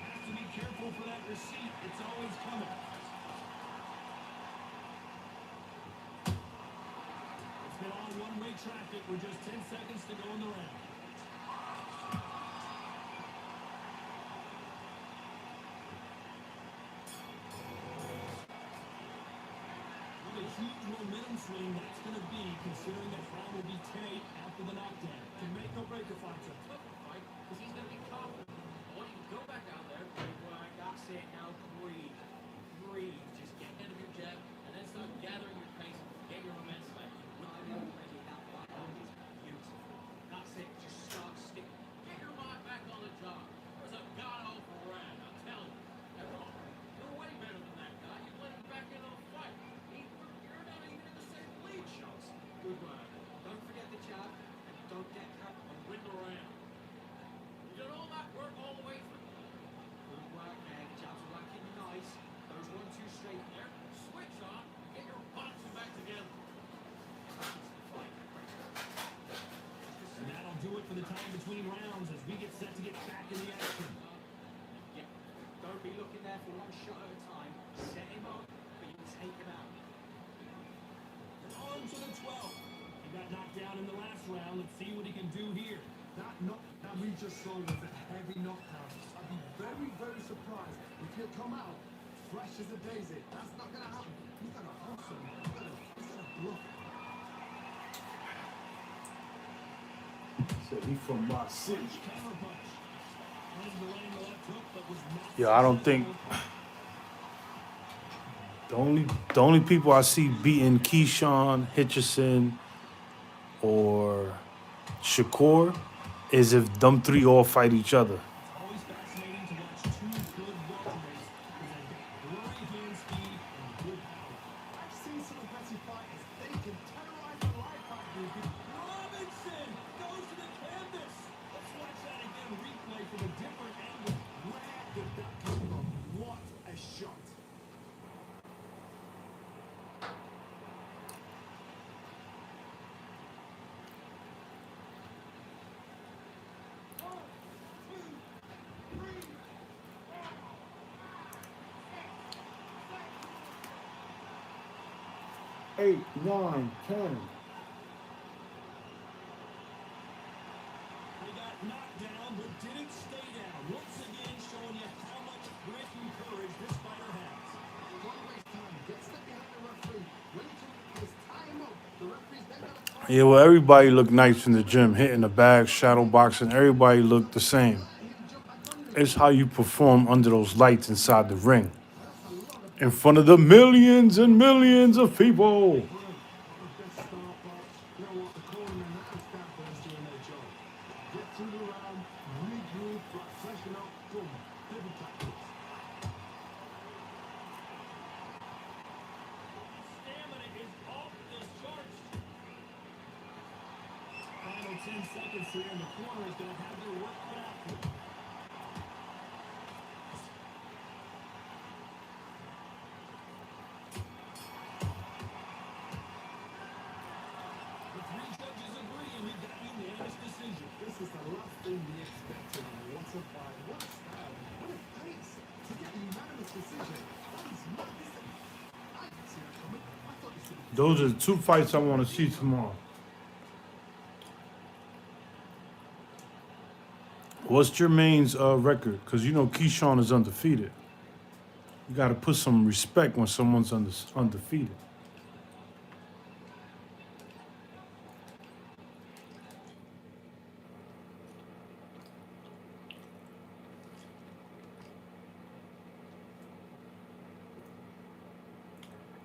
Has to be careful for that receipt. It's always coming. It's been all one-way traffic with just 10 seconds to go in the round. What a huge momentum swing that's going to be, considering that round will be tight after the knockdown. Can make or break a fight. Tough fight, because he's going to be confident. I want you to go back out there, play right, that's it, now breathe. for the time between rounds as we get set to get back in the action. Yeah. Don't be looking there for one shot at a time. Set him up, but you take him out. On to the 12th. He got knocked down in the last round. Let's see what he can do here. That we just saw was a heavy knockdown. I'd be very, very surprised if he'll come out fresh as a daisy. That's not going to happen. He's got to hustle. He's got to bluff. Said he from my city. Counter punch. Trying to land the left hook, but was not Yeah, I don't think the only people I see beating Keyshawn, Hitchison, or Shakur is if them three all fight each other. always fascinating to watch two good welterweights because they've got great hand speed and good power. I've seen some aggressive fighters. They can terrorize the life out of you. Robinson goes to the canvas. Let's watch that again. Replay from a different angle. Where did that come from? What a shot. Eight, 9, 10. They got knocked down but didn't stay down. Once again showing you how much grit and courage this fighter has. Don't waste time. Get stuck behind the referee. When you can just tie him up, the referee's then got to Yeah, well, everybody looked nice in the gym, hitting the bag, shadow boxing. Everybody looked the same. It's how you perform under those lights inside the ring, in front of the millions and millions of people. best start, but you know what? The corner and that stat boys doing their job. Get through the round, regroup, freshen up, boom, different tactics. Stamina is off the charts. Final 10 seconds here, and the corner is going to have their work cut out for them. The three judges agree, and we've got unanimous decision. This is the last thing we expected. What a fight, what a style, what a pace to get a unanimous decision. That is not this. I didn't see that coming. I thought this would be Those are the two fights I want to see tomorrow. What's Jermaine's record? Because you know Keyshawn is undefeated. You got to put some respect when someone's undefeated.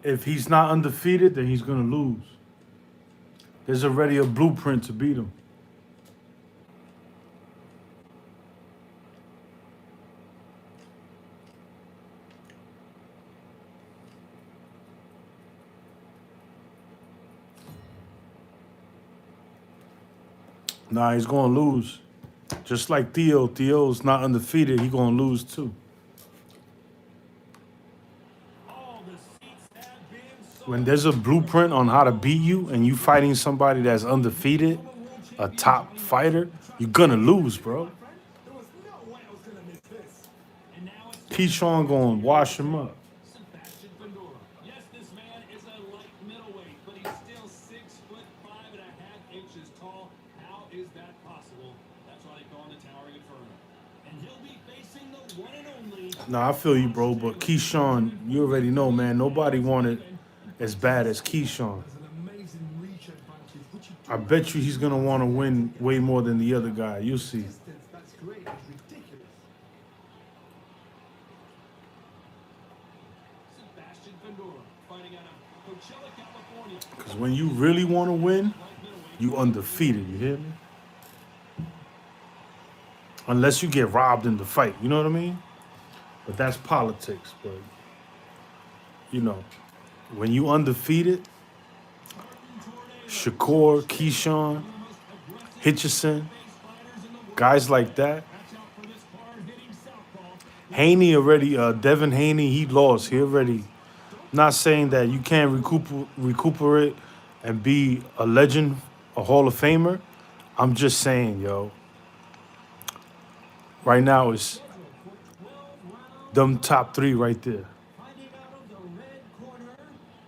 If he's not undefeated, then he's going to lose. There's already a blueprint to beat him. Nah, he's going to lose. Just like Theo. Theo's not undefeated. He's going to lose too. All the seats have been sold. When there's a blueprint on how to beat you and you fighting somebody that's undefeated, a top fighter, you're going to lose, bro. There was no way I was going to miss this. And now it's Keyshawn going to wash him up. Sebastian Fundora. Yes, this man is a light middleweight, but he's still 6'5.5" tall. How is that possible? That's why they call him the Towering Inferno. And he'll be facing the one and only. Nah, I feel you, bro, but Keyshawn, you already know, man, nobody wanted as bad as Keyshawn. There's an amazing reach advantage, which you do I bet you he's going to want to win way more than the other guy. You'll see. distance. That's great. It's ridiculous. Sebastian Fundora fighting out of Coachella, California. Because when you really want to win, you undefeated. You hear me? Unless you get robbed in the fight. You know what I mean? But that's politics. But, you know, when you undefeated, Shakur, Keyshawn, Hitchison, guys like that. Haney already, Devin Haney, he lost. He already, not saying that you can't recuperate and be a legend, a Hall of Famer. I'm just saying, yo. Right now it's Scheduled for 12 rounds them of top three boxing. right there. Fighting out of the red corner,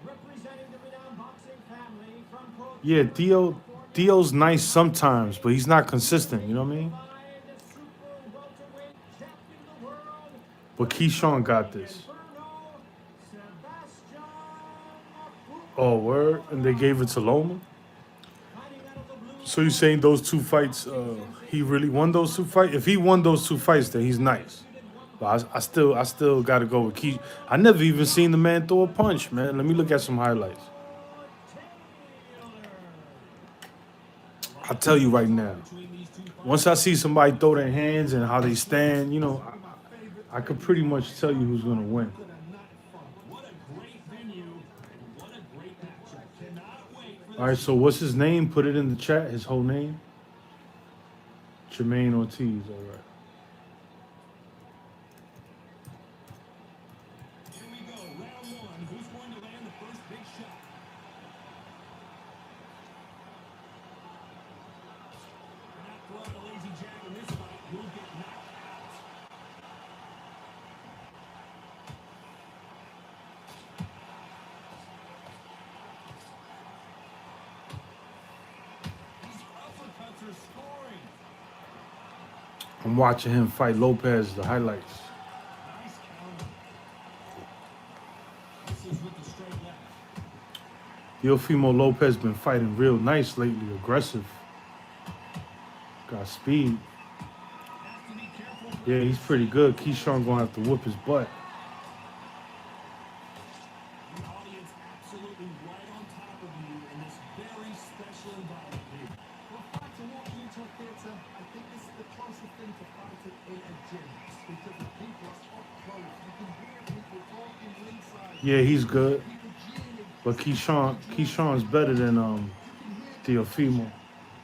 representing the renowned boxing family from Yeah, Portillo, California, Theo's nice sometimes, introducing but he's not the consistent. You know what I mean? reigning super welterweight champion of the world, But the Keyshawn got towering this. Inferno, Sebastian Oh, word, and they gave it to Loma. fighting out of the blue So you're corner. saying those two fights? He really won those two fights. If he won those two fights, then he's nice. But I still got to go with Key. I never even seen the man throw a punch, man. Let me look at some highlights. I'll tell you right now. Once I see somebody throw their hands and how they stand, you know, I could pretty much tell you who's gonna win. What a great venue and what a great matchup. Cannot wait for All right, so what's his name? Put it in the chat. His whole name. Jermaine Ortiz. All right. Here we go, round one. Who's going to land the first big shot? We're not throwing a lazy jab in this fight. You'll get knocked out. These uppercuts are scoring. I'm watching him fight Lopez. The highlights. Nice counter. This is with the straight left. Teofimo Lopez been fighting real nice lately. Aggressive. Got speed. Has to be careful. Yeah, he's pretty good. Keyshawn gonna have to whoop his butt. The audience absolutely right on top of you in this very special environment here. Well, fighter walking into a theatre, I think this is the closest thing to fighting in a gym. Because the people are up close. You can hear people talking ringside. Yeah, he's good. People cheering. But Keyshawn's better than Teofimo.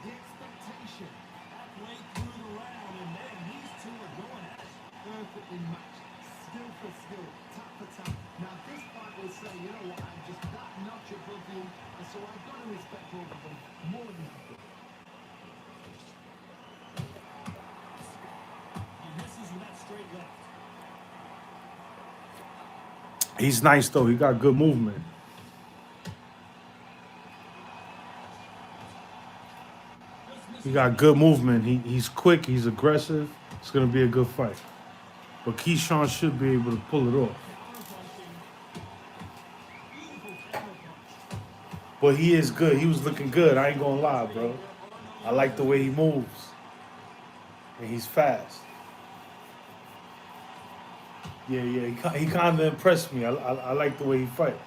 The expectation. Halfway through the round, and then these two are going at it. Perfectly matched. Skill for skill. Tap for tap. Now this fight will say, you know what, I'm just that notch above you. And so I've got to respect both of them more than nothing. He misses with that straight left. He's nice though. He got good movement. He got good movement. He's quick. He's aggressive. It's gonna be a good fight. But Keyshawn should be able to pull it off. But he is good. He was looking good. I ain't gonna lie, bro. I like the way he moves. And he's fast. Yeah. He kind of impressed me. I like the way he fight.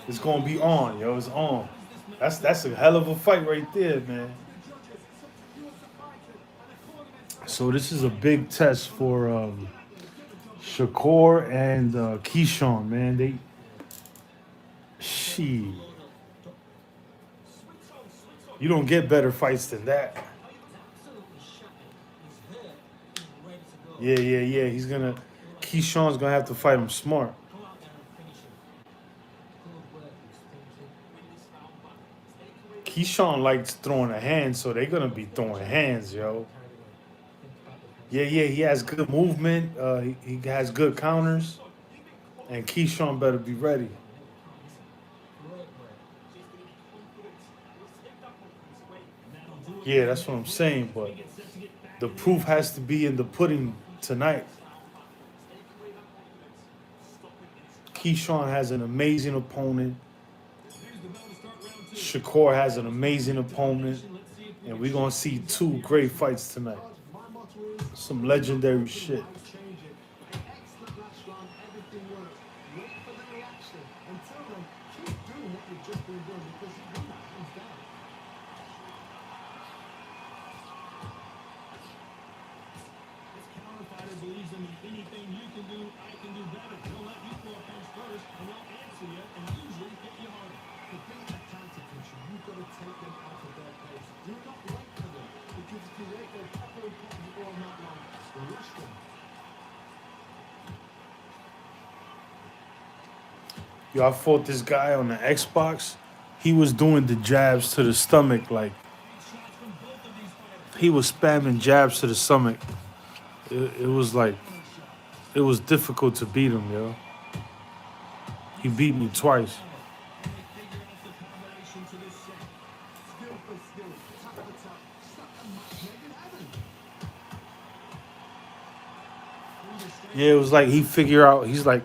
It's gonna be on, yo. It's on. That's a hell of a fight right there, man. So this is a big test for Shakur and Keyshawn, man. You don't get better fights than that. Absolutely shattered. He's hurt. He's ready to go. Keyshawn's gonna have to fight him smart. Go out there and finish him. Good work, Stevenson. Keyshawn likes throwing a hand, so they're gonna be throwing hands, yo. Carried away. Think about the Yeah, he has good movement. He has good counters, and Keyshawn better be ready. great work. Yeah, that's what I'm saying. But the proof has to be in the pudding tonight. Keyshawn has an amazing opponent. Shakur has an amazing opponent. And we're going to see two great fights tonight. My motto is, Some legendary shit. change it. Excellent last round, everything worked. Wait for the reaction. Until then, keep doing what you've just been doing because you win that hands down. This counter fighter believes in me. Anything you can do, I can do better. They'll let you throw a punch first, and they'll answer you, and usually hit you harder. To beat that counter puncher, you've got to take them out of their pace. Do not wait for them because if you wait, they'll pepper and pop you all night long. Rush them. Yo, I fought this guy on the Xbox. He was doing the jabs to the stomach like he was spamming jabs to the stomach. It was like it was difficult to beat him, yo. He beat me twice. And they figure out the combination to this set. Skill for skill, top for top. Stop the match made in heaven. Yeah, it was like he figured out. He's like,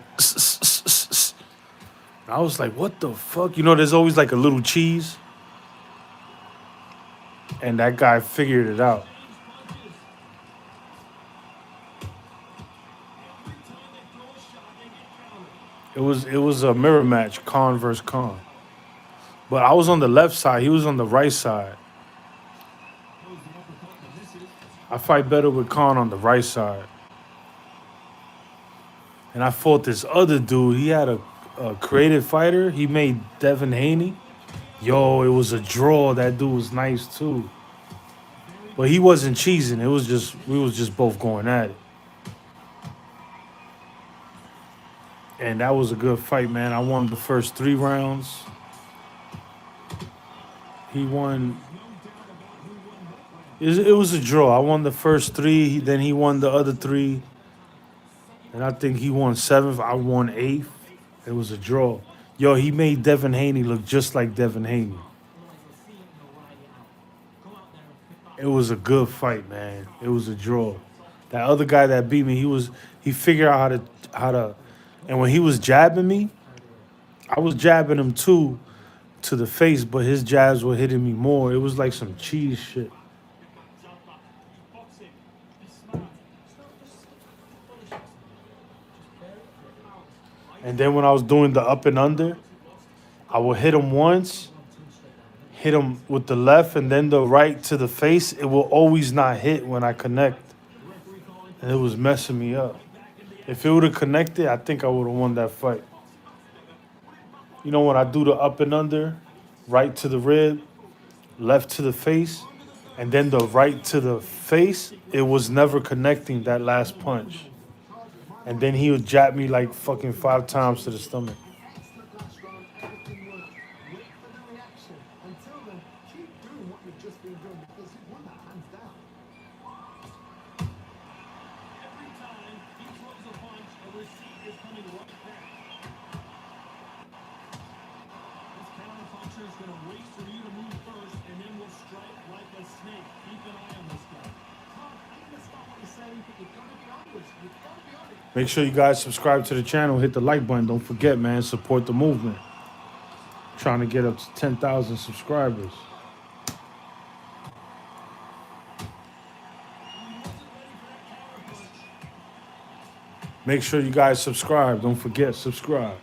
I was like, what the fuck? You know, there's always like a little cheese, and that guy figured it out. It was a mirror match, Khan versus Khan. But I was on the left side. He was on the right side. I fight better with Khan on the right side. And I fought this other dude. He had a creative fighter. He made Devin Haney. Yo, it was a draw. That dude was nice too. But he wasn't cheesing. It was just we was just both going at it. And that was a good fight, man. I won the first 3 rounds. He won. It was a draw. I won the first 3. Then he won the other 3. And I think he won 7th. I won 8th. It was a draw. Yo, he made Devin Haney look just like Devin Haney. It was a good fight, man. It was a draw. That other guy that beat me, he figured out how to, and when he was jabbing me, I was jabbing him too to the face, but his jabs were hitting me more. It was like some cheese shit. And then when I was doing the up and under, I would hit him once, hit him with the left and then the right to the face. It will always not hit when I connect. And it was messing me up. If it would have connected, I think I would have won that fight. You know, when I do the up and under, right to the rib, left to the face, and then the right to the face, it was never connecting that last punch. And then he would jab me like fucking 5 times to the stomach. Excellent last round, everything worked. Wait for the reaction. Until then, keep doing what you've just been doing because you've won that hands down. Every time he throws a punch, a receipt is coming right back. This counter-puncher is going to wait for you to move first, and then will strike like a snake. Keep an eye on this guy. Tom, I'm going to stop what you're saying, but you've got to be honest. You've got to be honest. Make sure you guys subscribe to the channel, hit the like button. Don't forget, man, support the movement. Trying to get up to 10,000 subscribers. Make sure you guys subscribe. Don't forget, subscribe.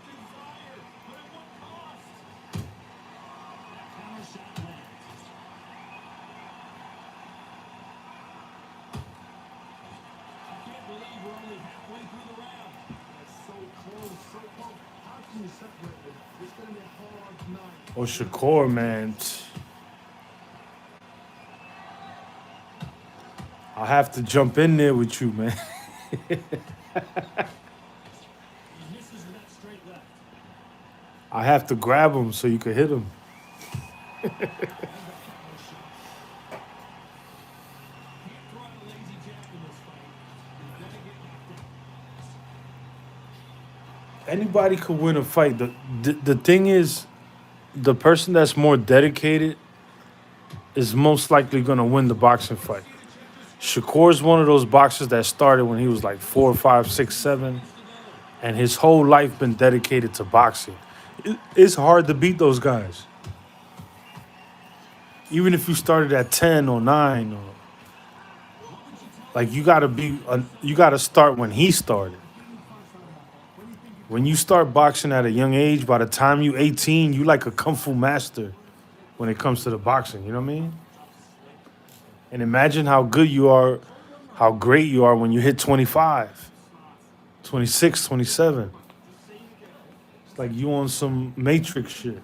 Oh, Shakur, man. I'll have to jump in there with you, man. I have to grab him so you can hit him. Anybody could win a fight. The thing is, the person that's more dedicated is most likely going to win the boxing fight. Shakur's one of those boxers that started when he was like 4, 5, 6, 7, and his whole life been dedicated to boxing. It's hard to beat those guys. Even if you started at 10 or 9, or like you gotta start when he started. When you start boxing at a young age, by the time you 18, you like a kung fu master when it comes to the boxing, you know what I mean? And imagine how good you are, how great you are when you hit 25, 26, 27. It's like you on some Matrix shit. Don't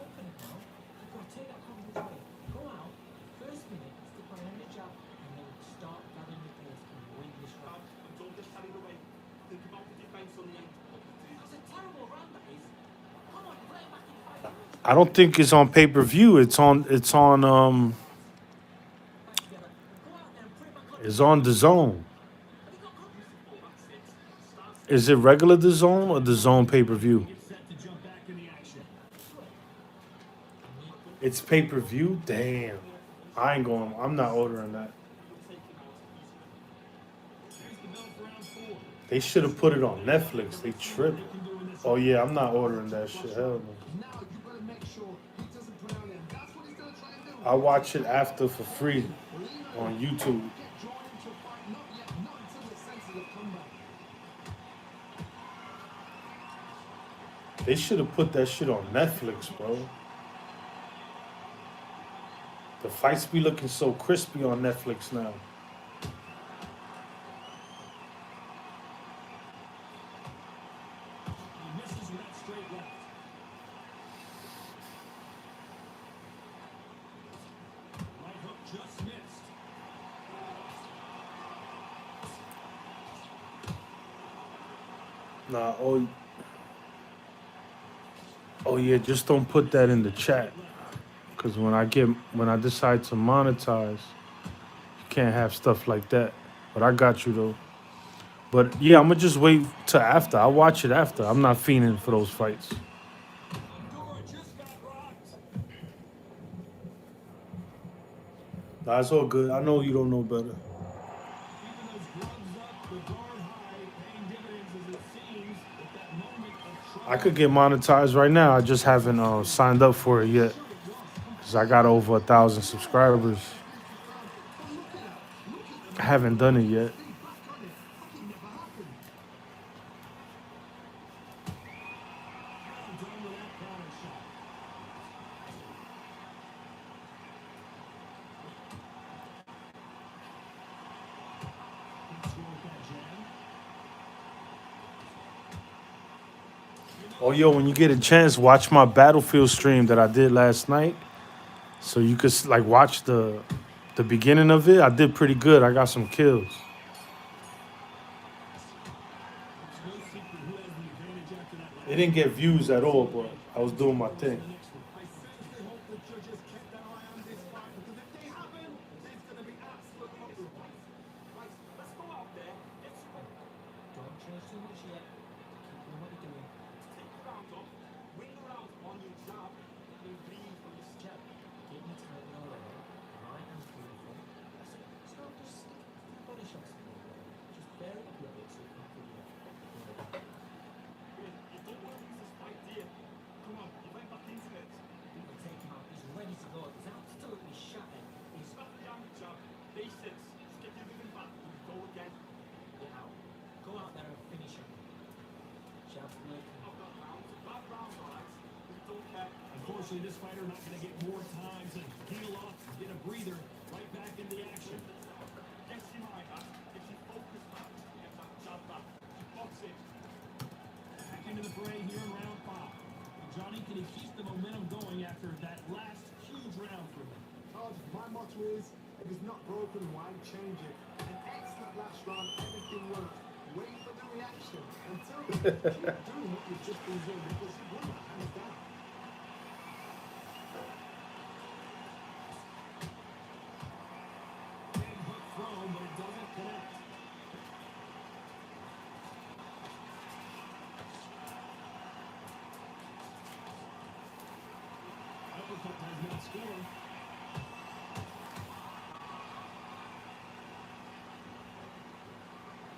get carried away. Think about the defense on the end. I don't think it's on pay-per-view. It's on It's on the zone. Is it regular the zone or the zone pay-per-view? Gets set to jump back in the action. It's pay-per-view? Damn. I ain't going. I'm not ordering that. There's the bell for round 4. They should have put it on Netflix. They tripping. Oh yeah, I'm not ordering that shit. Hell no. Now you gotta make sure he doesn't put out there. That's what he's gonna try and do. I watch it after for free on YouTube. Get drawn into a fight. Not yet. Not until the senses have come back. They should have put that shit on Netflix, bro. The fights be looking so crispy on Netflix now. He misses with that straight left. Right hook just missed. Nah, oh yeah, just don't put that in the chat. Cause when I decide to monetize, you can't have stuff like that. But I got you though. But yeah, I'm gonna just wait till after. I'll watch it after. I'm not fiending for those fights. Door just got rocked. Nah, it's all good. I know you don't know better. Keeping those gloves up, the guard high, paying dividends as it seems at that moment of I trial. could get monetized right now. I just haven't signed up for it yet. Cause I got over 1,000 subscribers. I haven't done it yet. Done with that counter shot. Klitschko with that jab. Oh, yo, when you get a chance, watch my Battlefield stream that I did last night. So you could like watch the beginning of it. I did pretty good. I got some kills. It's no secret who has the advantage after that last It didn't get views at all, but I was doing my thing. the next one. I seriously hope the judges kept their eye on this fight because if they haven't, there's gonna be absolute uproar. Right, let's go out there. Let's Don't change too much yet. Keep doing what you're doing. take the round off, win the round on your jab, and breathe on your step. Keep your timing already. Right and beautiful. So just stick to the body shots. Just bear it up a little bit so you can feel it. You don't want to lose this fight, do you? Come on, you went back into it. You can take him out. He's ready to go. He's absolutely shattered. He's Stop the arm jab, basics, just get your moving back, and go again. get out. Go out there and finish him. Jab's working. I've got rounds, bad rounds, alright? We don't care. Unfortunately, this fighter not going to get more time to heal up, get a breather, right back in the action. Gets your mind back, gets your focus back, get that jab back. Box it. Back into the fray here in round 5. And Johnny, can he keep the momentum going after that last huge round for him? Todd, my motto is, if it's not broken, why change it? An excellent last round, everything worked. Wait for the reaction. Until then, keep doing what you've just been doing because you won that hands down. Big hook thrown, but it doesn't connect. Uppercut does not score.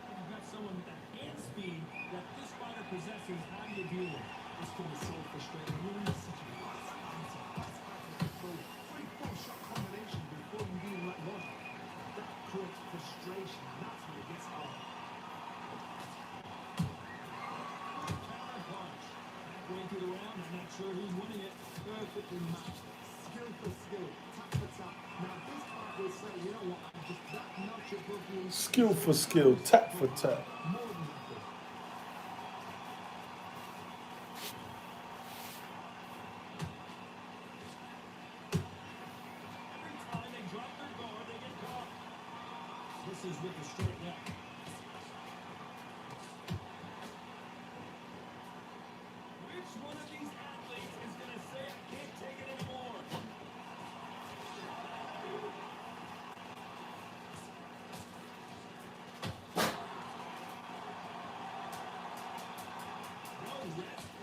You've got someone with that hand speed that this fighter possesses. How do you deal with it? This could be so frustrating. You're in such a three, four shot combination before you even let one. That creates frustration. That's when it gets hard. Counter punch. Halfway through the round, I'm not sure who's winning it. Perfectly matched. Skill for skill. Tap for tap. Now this part will say, you know what, I'm just that notch above you. Skill for skill, tap for tap. More than happy. Every time they drop their guard, they get caught. This is with the straight left. Which one of these athletes is going to say, I can't take it anymore?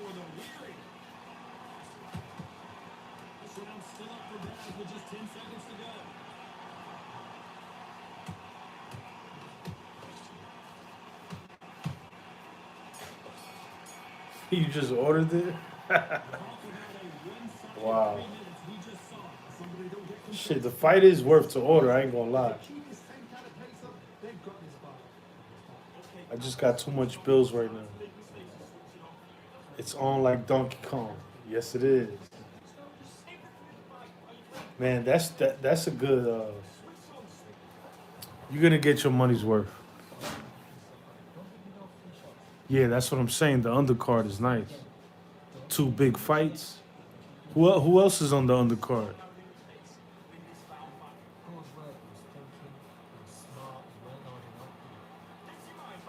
for the weary. This round's still up for grabs with just 10 seconds to go. You just ordered it? Talk about a one-sided Wow. 3 minutes we just saw. Somebody don't get control. Shit, the fight is worth to order, I ain't gonna lie. Keep this same kind of pace up. They've got this battle. I just got too much bills right now. It's on like Donkey Kong. Yes, it is. Man, that's a good. You're gonna get your money's worth. Yeah, that's what I'm saying. The undercard is nice. 2 big fights. Who else is on the undercard? Coach Webb was thinking and smart and well known enough. Think about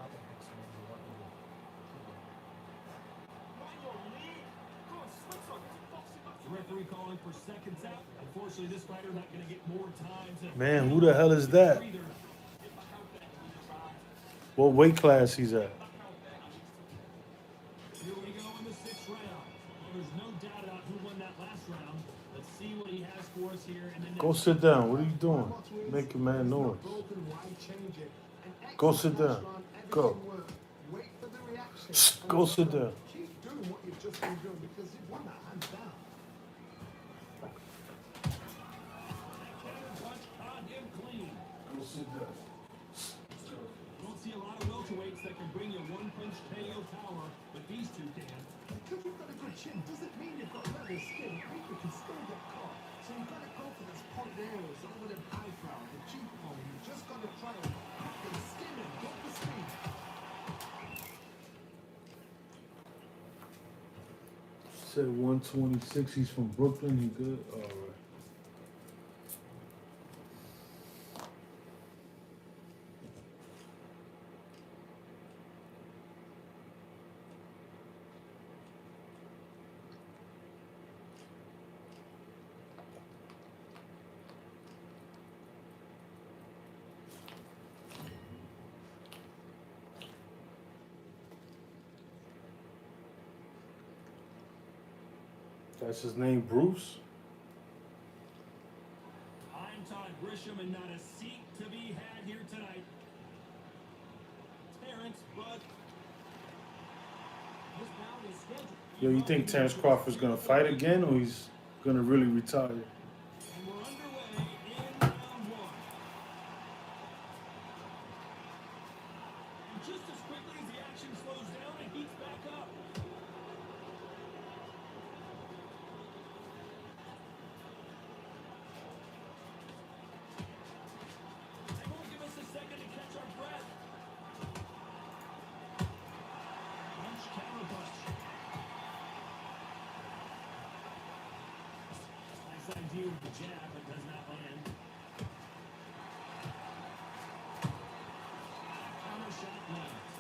the next one you want to do. The referee calling for seconds out. Unfortunately, this fighter not going to get more time to. Man, who the hell is that? What weight class he's at? Here we go in the 6th round. Well, there's no doubt about who won that last round. Let's see what he has for us here. And then Go sit down. What are you doing? Making mad noise. Broken, why change it? An Go excellent sit down. restaurant, everything Go. worked. Wait for the reaction. Shh, go sit down. Keep doing what you've just been doing because you've won that hands down. counter punch caught him clean. Go sit down. You don't see a lot of welterweights that can bring you one-punch KO power, but these two can. Because you've got a good chin doesn't mean you've got leather skin. People can still get caught. So you've got to go for those point areas over the eyebrow, the cheekbone. You've just got to try to put the skin in, go for speed. Said 126. He's from Brooklyn. He good. All right. That's his name, Bruce. I'm Todd Grisham, and not a seat to be had here tonight. Terrence Bud. This bout is scheduled. Yo, you think Terrence Crawford's gonna fight again, or he's gonna really retire? And we're underway in round 1. And just as quickly as the action slows down, it heats back up. They won't give us a second to catch our breath. Punch, counter punch. Nice idea with the jab, but does not land. Counter shot lands.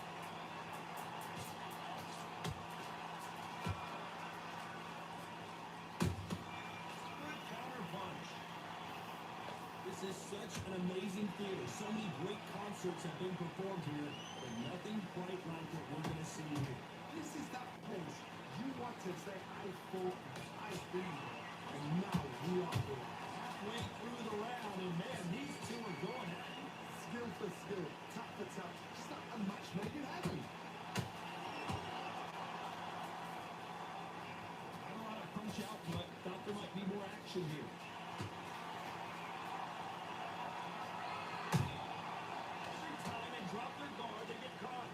Good counter punch. This is such an amazing theater. So many great concerts have been performed here, but nothing quite like what we're going to see here. This is that place you want to say, I fought, I beat, and now we are here. Halfway through the round, and man, these two are going at it. Skill for skill, tap for tap, just like a match made in heaven. Not a lot of punch out, but thought there might be more action here. Every time they drop their guard, they get caught.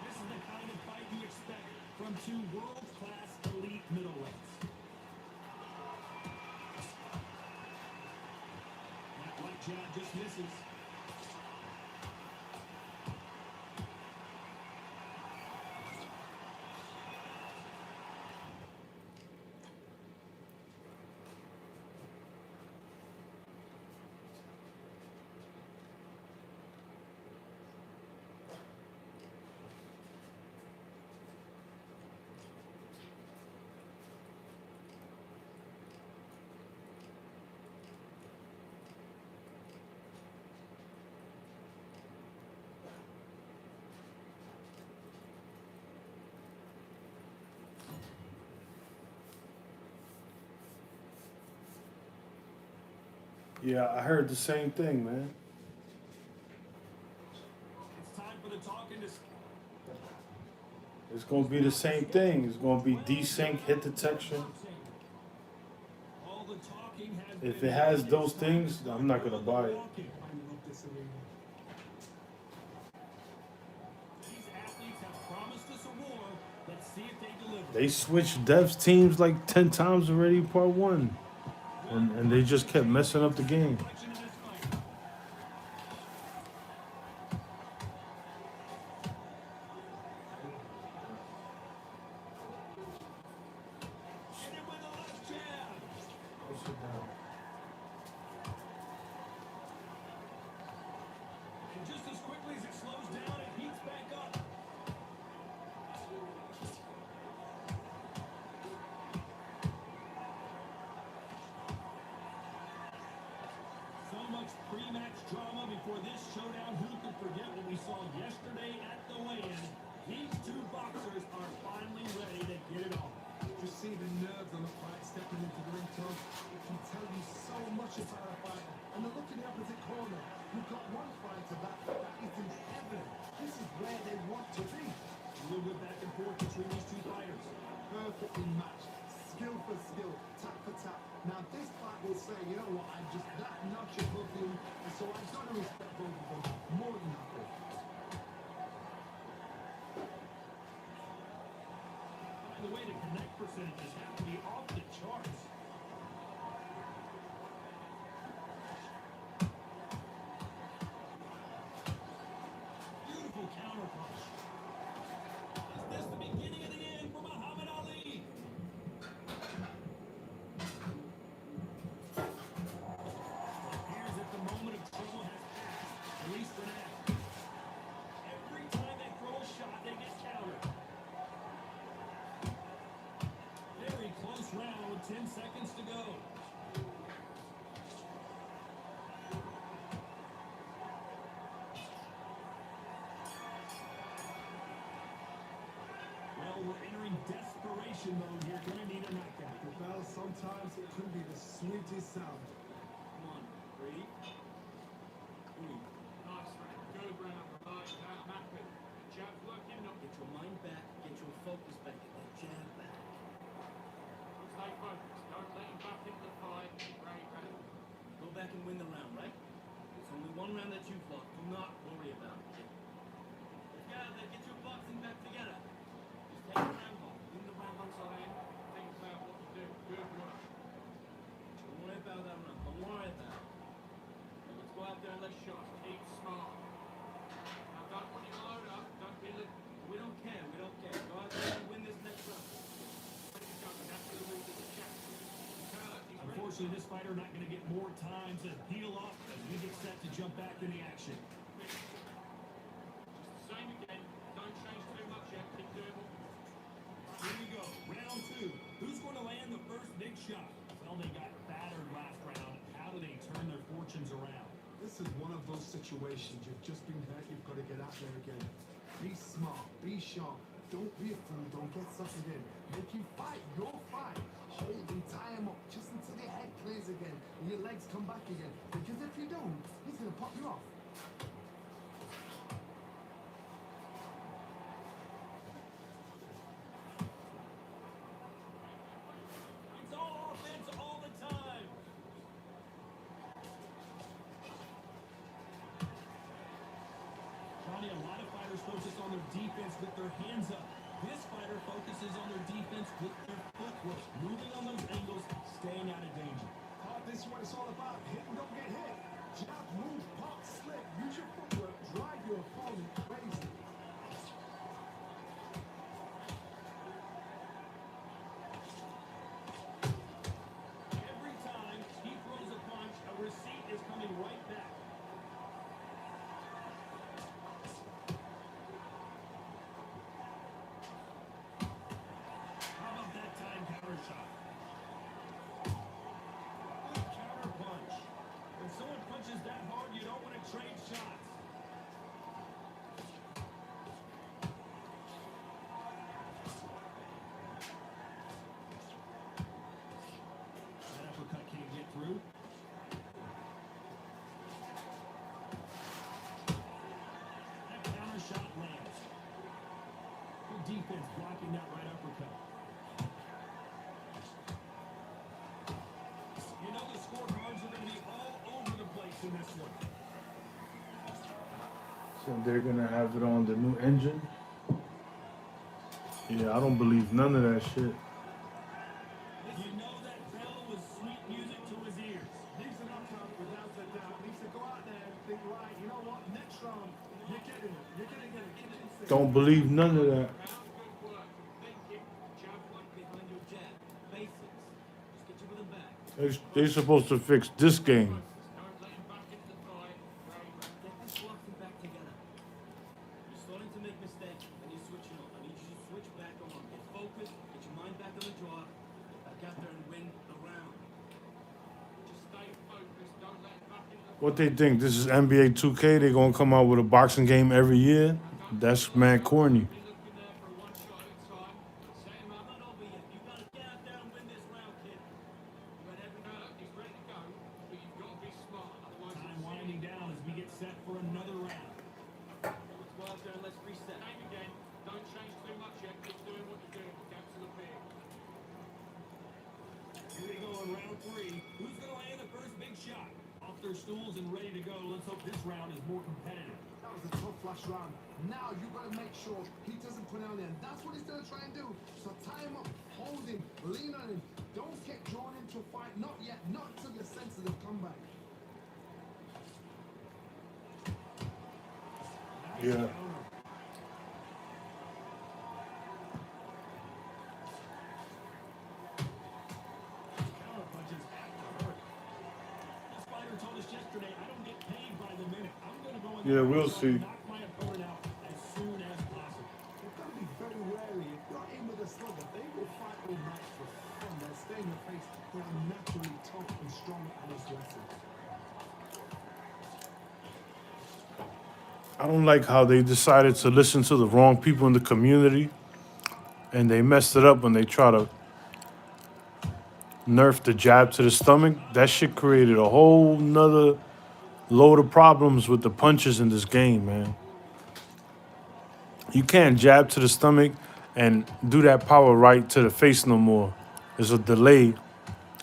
This is the kind of fight you expect from 2 world-class elite middleweights. That right jab just misses. Yeah, I heard the same thing, man. It's time for the talking to It's gonna be the same thing. It's gonna be desync, hit detection. all the talking has If been it has made. those It's time to things, start I'm not gonna doing the buy it. walking. I love this arena. These athletes have promised us a war. Let's see if they deliver. They switched devs teams like 10 times already in part one. And they just kept messing up the game. Complexion of this fight. Hit him with a left jab. And just as quickly as it slows down, it heats back up. So much pre-match drama before this showdown. Who could forget what we saw yesterday at the weigh-in? These two boxers are finally ready to get it on. Just see the nerves on the fight stepping into the ring, Tom. It can tell you so much about a fighter. And the look in the opposite corner. You've got one fighter that is in heaven. This is where they want to be. A little bit back and forth between these two fighters. Perfectly matched. Skill for skill, tap for tap. Now this fight will say, you know what, I'm just that notch above him, and so I've got to respect both of them more than happy. By the way, the connect percentages have to be off the charts. Beautiful counter punch. Is this the beginning of the end for Muhammad Ali? It appears that the moment of trouble has passed, at least for now. Every time they throw a shot, they get countered. Very close round with 10 seconds to go. Well, we're entering desperation mode here. Gonna need a knockout. Well, sometimes it can be the sweetest sound. Come on, ready? Nice, mate. Good round. Right, I'm happy. Jab's working, not Get your mind back, get your focus back, get that jab back. stay focused. Don't let him back into the fight. Great round. Go back and win the round, right? It's only one round that you've lost. Do not worry about it. Let's get out there, get your boxing back together. Just take the round off. Win the round. Once I'm in, think about what to do. Good work. Don't worry about that round. Don't worry about it. Now let's go out there and let's show it. Keep smart. Now don't put your load up. Don't be the... We don't care. We don't care. Go out there and win this next round. That's the route of the champion. He's ready. Unfortunately, this fighter not going to get more time to heal up as we get set to jump back in the action. Just the same again. Don't change too much yet. Keep doing what... Here we go, round two. Who's going to land the first big shot? Well, they got battered last round. How do they turn their fortunes around? This is one of those situations you've just been hurt, you've got to get out there again. Be smart, be sharp, don't be a fool, don't get suckered in. Make him fight your fight. Hold him, tie him up, just until your head clears again and your legs come back again. Because if you don't, he's going to pop you off. It's all offense all the time. Johnny, a lot of fighters focus on their defense with their hands up. This fighter focuses on their defense with their footwork, moving on those angles, staying out of danger. This is what it's all about. Hit and don't get hit. Jab, move, pop, slip. Use your footwork. Drive your opponent crazy. Every time he throws a punch, a receipt is coming right back. How about that time counter shot? Good counter punch. So they're gonna have it on the new engine. Yeah, I don't believe none of that shit. You know that bell was sweet music to his ears. He's an knockout without a doubt. Needs to go out there and think, right, you know what, next round, you're getting it. You're going to get a kitchen sink. Don't believe none of that. Round, good work. Thinking, jab one behind your jab. Basics. Just get you with a back. They supposed to fix this game. Don't let him back into the fight. Get this boxing back together. You're starting to make mistakes and you're switching on. I need you to switch back on. Get focused, get your mind back on the draw, get back out there and win the round. Just stay focused. Don't let him back into the What they think? This is NBA 2K. They gonna come out with a boxing game every year? That's mad corny. Be looking there for a one shot at a time. Set him up. Not over yet. You gotta get out there and win this round, kid. When every he's ready to go, but you've got to be smart. Otherwise, Time winding down as we get set for another round. let's go out there and let's reset. Aim again. Don't change too much yet. Keep doing what you're doing. Get to the pin. Here we go in round 3. Who's going to land the first big shot? Off their stools and ready to go. Let's hope this round is more competitive. That was a tough flash round. Now you've got to make sure he doesn't put out there. And that's what he's going to try and do. So tie him up, hold him, lean on him. Don't get drawn into a fight. Not yet. Not until your senses have come back. Yeah. Counter punches have to hurt. This fighter told us yesterday, I don't get paid by the minute. I'm going to go in Yeah, there we'll and see. knock my opponent out as soon as possible. You've got to be very wary. If you're in with a slugger, they will fight all night for fun. They'll stay in your face. They are naturally tough and strong and aggressive. I don't like how they decided to listen to the wrong people in the community, and they messed it up when they try to nerf the jab to the stomach. That shit created a whole nother load of problems with the punches in this game, man. You can't jab to the stomach and do that power right to the face no more. There's a delay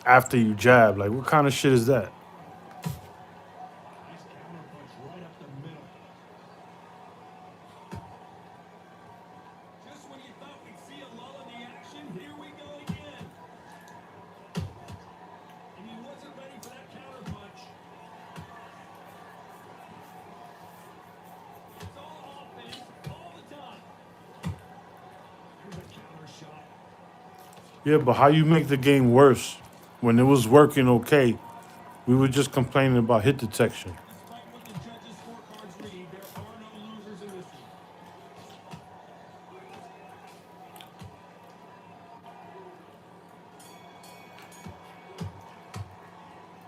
after you jab. Like, what kind of shit is that? Nice counter punch right up the middle. Just when you thought we'd see a lull in the action, here we go again. And he wasn't ready for that counter punch. It's all offense all the time. Here's a counter shot. Yeah, but how you make the game worse when it was working okay? We were just complaining about hit detection. Despite what the judges' scorecards read, there are no losers in this one.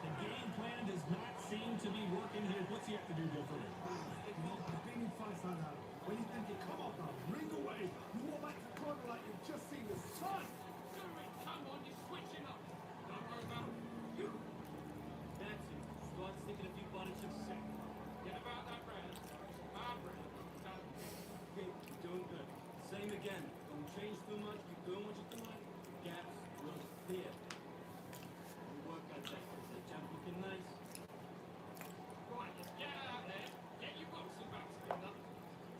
The game plan does not seem to be working here. What's he have to do differently? You know, I've been in fights like that. When you think you come up now, ring away. You walk back to the corner like you've just seen the sun. Do it. Come on, you're switching up. Don't worry about it. That's it. Start sticking a few body shots a second. Get about that round. Hard round. Done. Okay, you're doing good. Same again. Don't change too much. Keep doing what you're doing. Gaps will clear. Good work out there. That jump looking nice. Right, let's get out there. Get your boxing back together.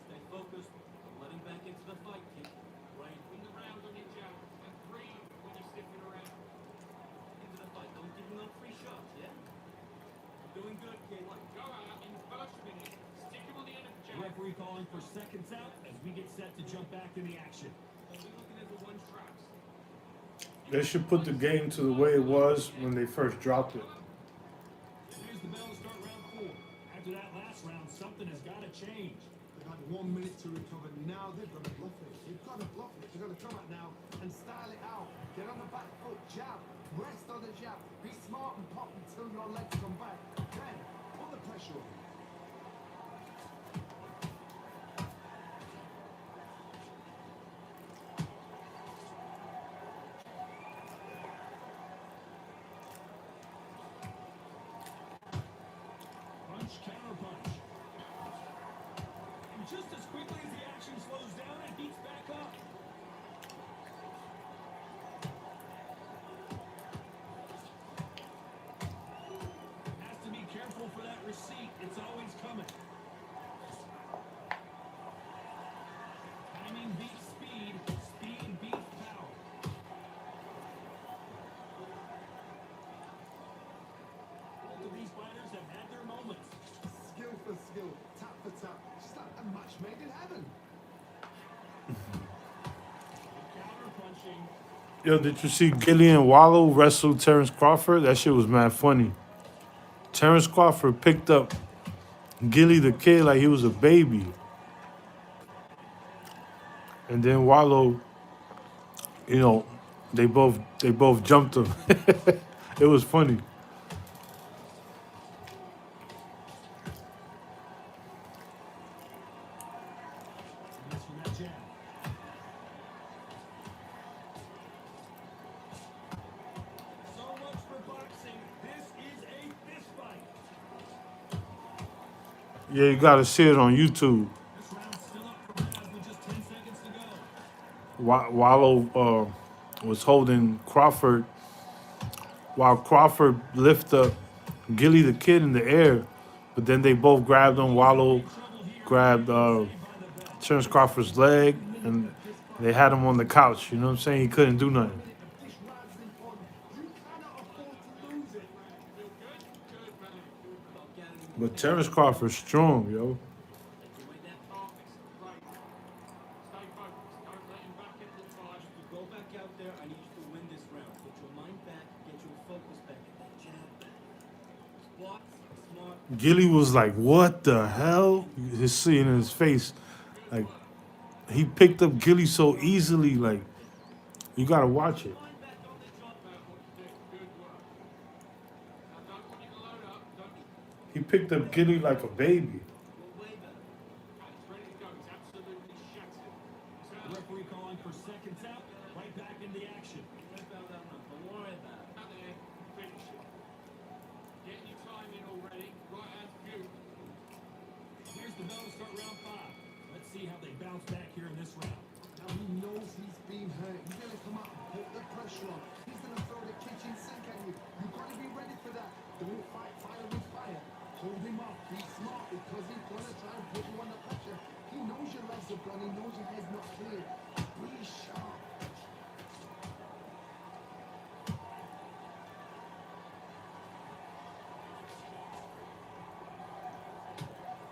Stay focused. Don't let him back into the fight, kid. Right Win the round on your jab. And breathe when you're sniffing around. into the fight. Don't give him no free shots, yeah? You're doing good, kid. Go out in the first minute. Stick him on the end of the jab. Referee calling for seconds out as we get set to jump back in the action. Don't be looking at the one traps. They should put the game to the way it was when they first dropped it. Here's the bell to start round 4. After that last round, something has got to change. They've had 1 minute to recover. Now they've got to bluff it. They've got to bluff it. They've got to come out now and style it out. Get on the back foot, jab, rest on the jab. Be smart and pop until your legs come back. Then put the pressure on. Punch, counter punch. And just as quickly as the action slows down, it heats back up. Has to be careful for that receipt. It's always coming. A match made in heaven. Counter punching. Yo, did you see Gillian Wallow wrestle Terrence Crawford? That shit was mad funny. Terrence Crawford picked up Gilly the Kid like he was a baby. And then Wallow, you know, they both jumped him. It was funny. Thanks for that jab. So much for boxing. This is a fist fight. Yeah, you gotta see it on YouTube. This round's still up for grabs with just 10 seconds to go. Wallow was holding Crawford while Crawford lifted up Gilly the Kid in the air, but then they both grabbed him. Wallow grabbed Terrence Crawford's leg, and they had him on the couch. You know what I'm saying? He couldn't do nothing. This round's important. You cannot afford to lose it. But Terrence Crawford's strong, yo. Take away that focus. Right. Stay focused. Don't let him back into the fight. To go back out there, I need you to win this round. Get your mind back, get your focus back, get that jab back. Spots, smart. Gilly was like, "What the hell?" You see it in his face, like he picked up Gilly so easily. Like you gotta watch it. Mind back on the job, man. What you did. Good work. Now don't want you to load up. Don't He picked up Gilly like a baby. You're way better. He's ready to go. He's absolutely shattered. The referee calling for seconds out. Right back in the action. Don't worry about it. Out there. Finish it. Getting your time in already. Right hand's beautiful. Here's the bell to start round 5. Let's see how they bounce back here in this round. Now he knows he's been hurt. He's going to come out and put the pressure on. He's going to throw the kitchen sink at you. You've got to be ready for that. Don't fight fire with fire. Hold him off. Be smart because he's going to try and put you under pressure. He knows your legs are gone. He knows your head's not clear. Be sharp.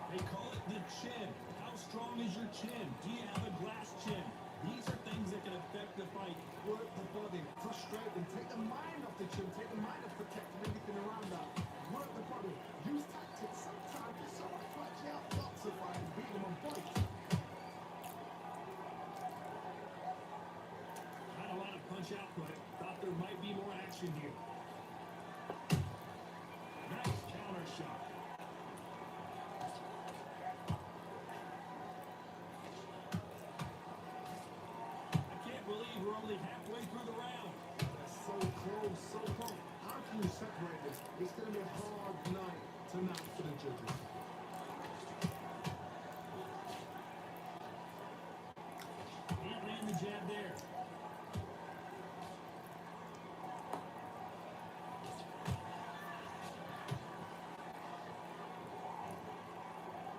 They call it the chin. How strong is your chin? Do you have a glass chin? These are things that can affect the fight. Work the body. Frustrate them. Take the mind off the chin. Take the mind off protecting everything around that. Work the body. Use tactics. Sometimes it's so much flat. You have lots of fight and beat them on points. Not a lot of punch output. Thought there might be more action here. Nice counter shot. I can't believe we're only halfway through the round. They're so close, so close. How can you separate this? It's going to be a hard night tonight for the judges. He ran the jab there.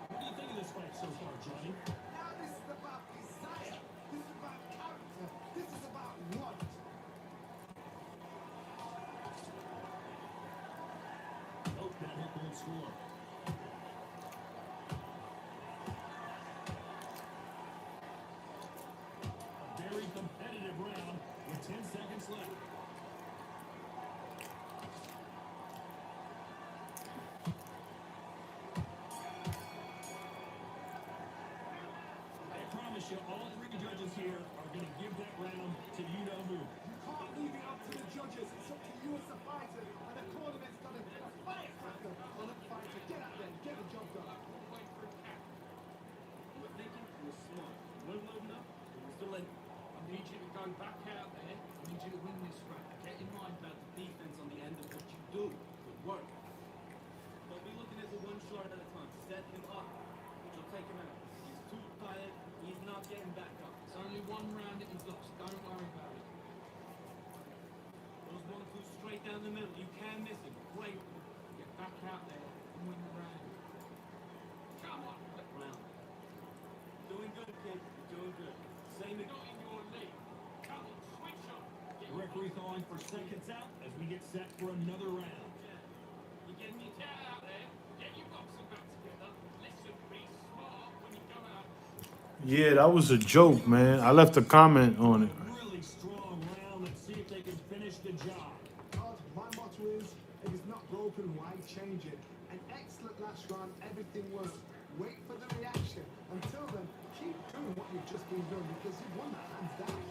What do you think of this fight so far, Johnny? Now this is about desire. This is about character. This is about want. Nope, that hit won't score. A very competitive round with 10 seconds left. I promise you, all 3 judges here are going to give that round to you-know-who. You can't leave it up to the judges. It's up to you as a fighter. And the tournament's got to get a firecracker on a fighter. Get out there. Get the job done. Wait for a count. You were thinking, you were smart. You weren't loading up, you were still in. I need you to go back out there. I need you to win this round. Get in mind about the defense on the end of what you do. Good work. Don't be looking at the one shot at a time. Set him up. You'll take him out. He's too tired. He's not getting back up. It's only one round that he's lost. Don't worry about it. Those 1-2 straight down the middle. You can miss him. Great. Get back out there and win the round. Come on. Round. Doing good, kid. You're doing good. Same Not in your league. Come on, switch up. Get The referee calling for seconds out as we get set for another round. You getting me? Get out there. Get your boxing back together. Listen, be smart when you go Yeah, that was a joke, man. I left a comment on it. Really strong round. Let's see if they can finish the job. My motto is, if it's not broken, why change it? An excellent last round, everything worked. Wait for the reaction. Until then, keep doing what you've just been doing because you've won that hands down.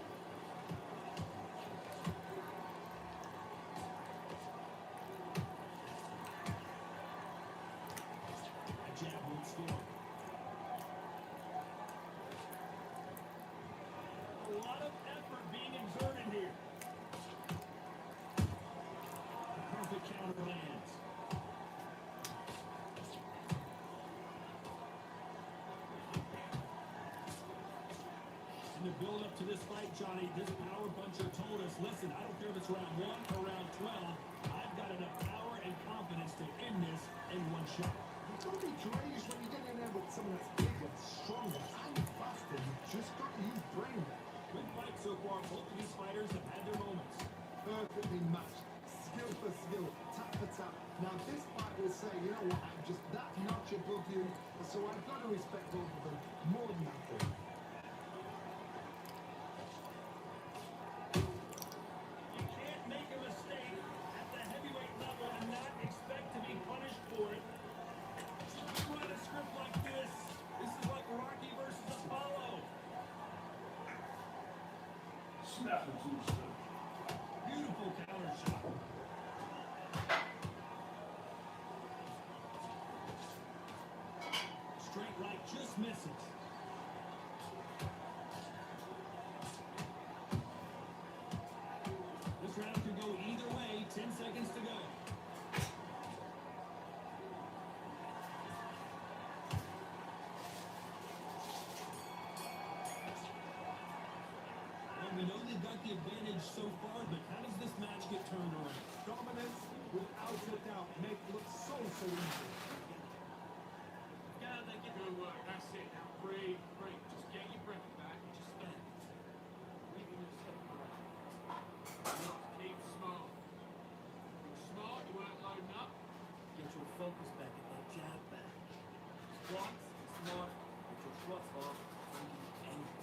A jab won't score. A lot of effort being exerted here. The perfect counter lands. In the build up to this fight, Johnny, this power puncher told us, listen, I don't care if it's round 1 or round 12, I've got enough power and confidence to end this in one shot. Don't be courageous when you get in there with someone that's bigger, stronger, and faster. You just got to use brain. Good fight so far. Both of these fighters have had their moments. Perfectly matched. Skill for skill, tap for tap. Now this fight will say, you know what, I'm just that notch above you, so I've got to respect both of them more than that. You can't make a mistake at the heavyweight level and not expect to be punished for it. You write a script like this. This is like Rocky versus Apollo. Snap it to the Beautiful counter shot. Straight right just misses. This round could go either way. 10 seconds to go. Well, we know they've got the advantage so far, but how does this match get turned around? Dominance, without a doubt, make it look so easy. Get out there, get good work. That's it. Now breathe, breathe. Just get your breath back. Just stand. Breathing yourself around. Keep smart. You're smart. You weren't loading up. Get your focus back and that jab back. Squats, smart, get your squats off, and you angry.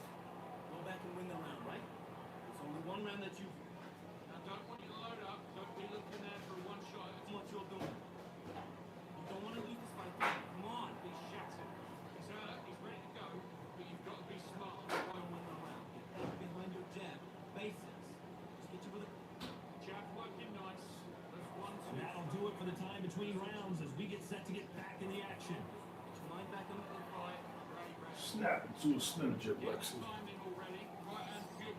Go back and win the round, right? There's only one round that you Now don't want you to load up. Don't be looking there for one shot. That's what you're doing. You don't want to lose this fight. Come on, be shattered. He's hurt. He's ready to go. But you've got to be smart. Go and win the round. Get back behind your jab. Basics. Just get you with a Jab working nice. That's 1, 2. That'll do it for the time between rounds as we get set to get back in the action. get your mind back on the Right. Ready, ready. Snap it to a Slim Jim, Get Lexi. the timing already. Right hand good.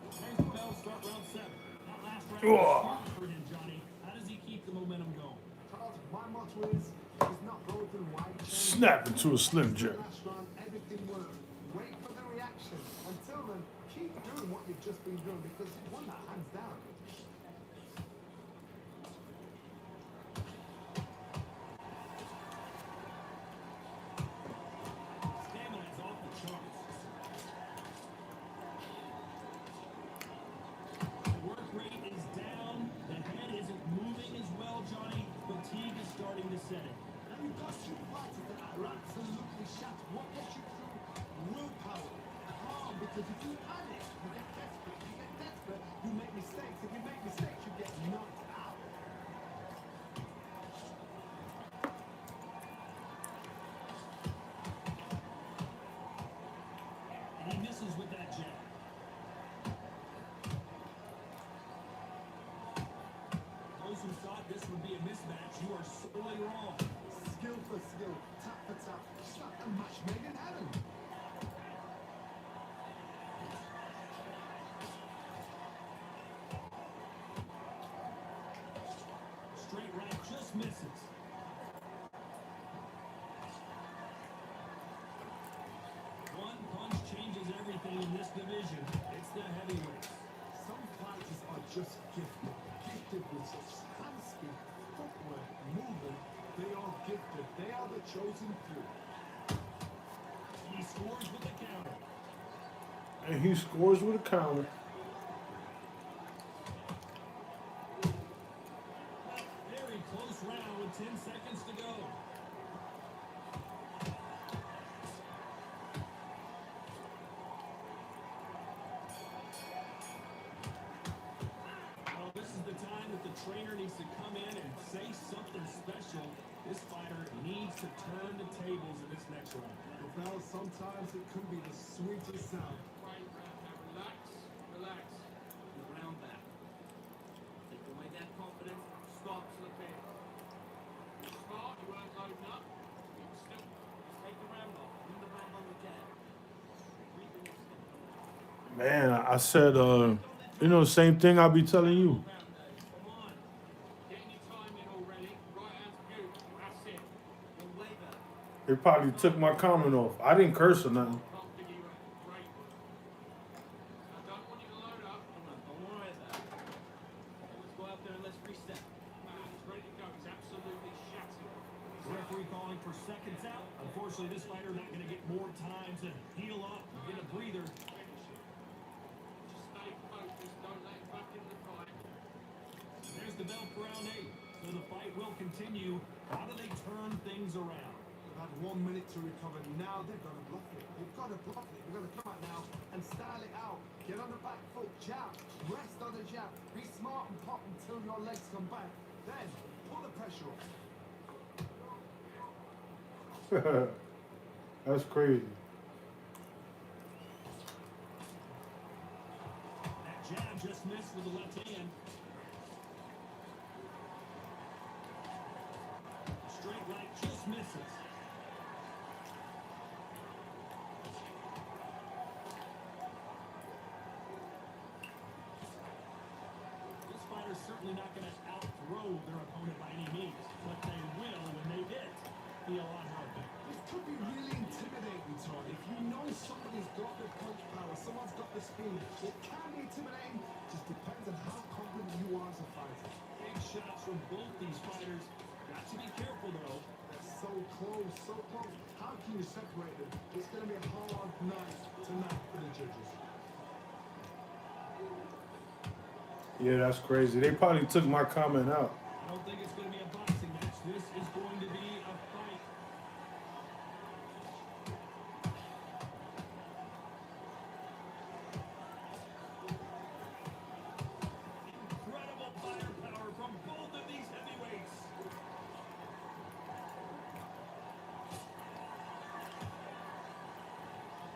Rings the bell, start round 7. That last round Ugh. was hard for him, Johnny. How does he keep the momentum going? Charles, my motto is, if it's not broken, why change it? Snap it to a Slim Jim. Last round, everything worked. Wait for the reaction. Until then, keep doing what you've just been doing because you've won that hands down. Stamina's off the charts. The work rate is down. The head isn't moving as well, Johnny. Fatigue is starting to set in. And you've got two fighters that are absolutely shattered. What gets you through? Willpower. Calm, because if you panic, you get desperate. You get desperate, you make mistakes. If you make mistakes, you get knocked out. And he misses with that jab. Those who thought this would be a mismatch, you are sorely wrong. Skill for skill, tap for tap. It's like a match made in heaven. Straight right just misses. One punch changes everything in this division. It's the heavyweights. Some fighters are just gifted. Gifted with such hand speed, footwork, movement. They are gifted. They are the chosen few. He scores with the counter. And he scores with a counter. Very close round with 10 seconds to go. next round. Well, sometimes it can be the sweetest sound. Right, now relax, relax. The round back. Take away that confidence. Stop to the pain. Smart, you weren't loading up. You were still. Just take the round off. Win the round on the jab. Read the next step. Man, I said, same thing I'll be telling you. Round, Dave. Come on. Getting your time in already. Right hand's beautiful. That's it. You're way better. They probably took my comment off. I didn't curse or nothing. Can't figure you out. Great work. I don't want you to load up. Come on, don't worry about it. Let's go out there and let's reset. Man, he's ready to go. He's absolutely shattered. Referee calling for seconds out. Unfortunately, this fighter not going to get more time to heal up, get a breather. Finish it. Just stay focused. Don't let him back in the fight. There's the bell for round 8. So the fight will continue. How do they turn things around? They've had 1 minute to recover. Now they've got to bluff it. They've got to bluff it. They've got to come out now and style it out. Get on the back foot, jab, rest on the jab. Be smart and pop until your legs come back. Then pull the pressure off. That's crazy. That jab just missed with the left hand. Straight right just misses. This fighter's certainly not going to outthrow their opponent by any means, but they will when they hit. Be a lot harder. This could be really intimidating, Tony. If you know somebody's got the punch power, someone's got the speed, it can be intimidating. Just depends on how confident you are as a fighter. Big shots from both these fighters. Got to be careful, though. They're so close, so close. How can you separate them? It's going to be a hard night tonight for the judges. Yeah, that's crazy. They probably took my comment out. I don't think it's going to be a boxing match. This is going to be a fight. Incredible firepower from both of these heavyweights.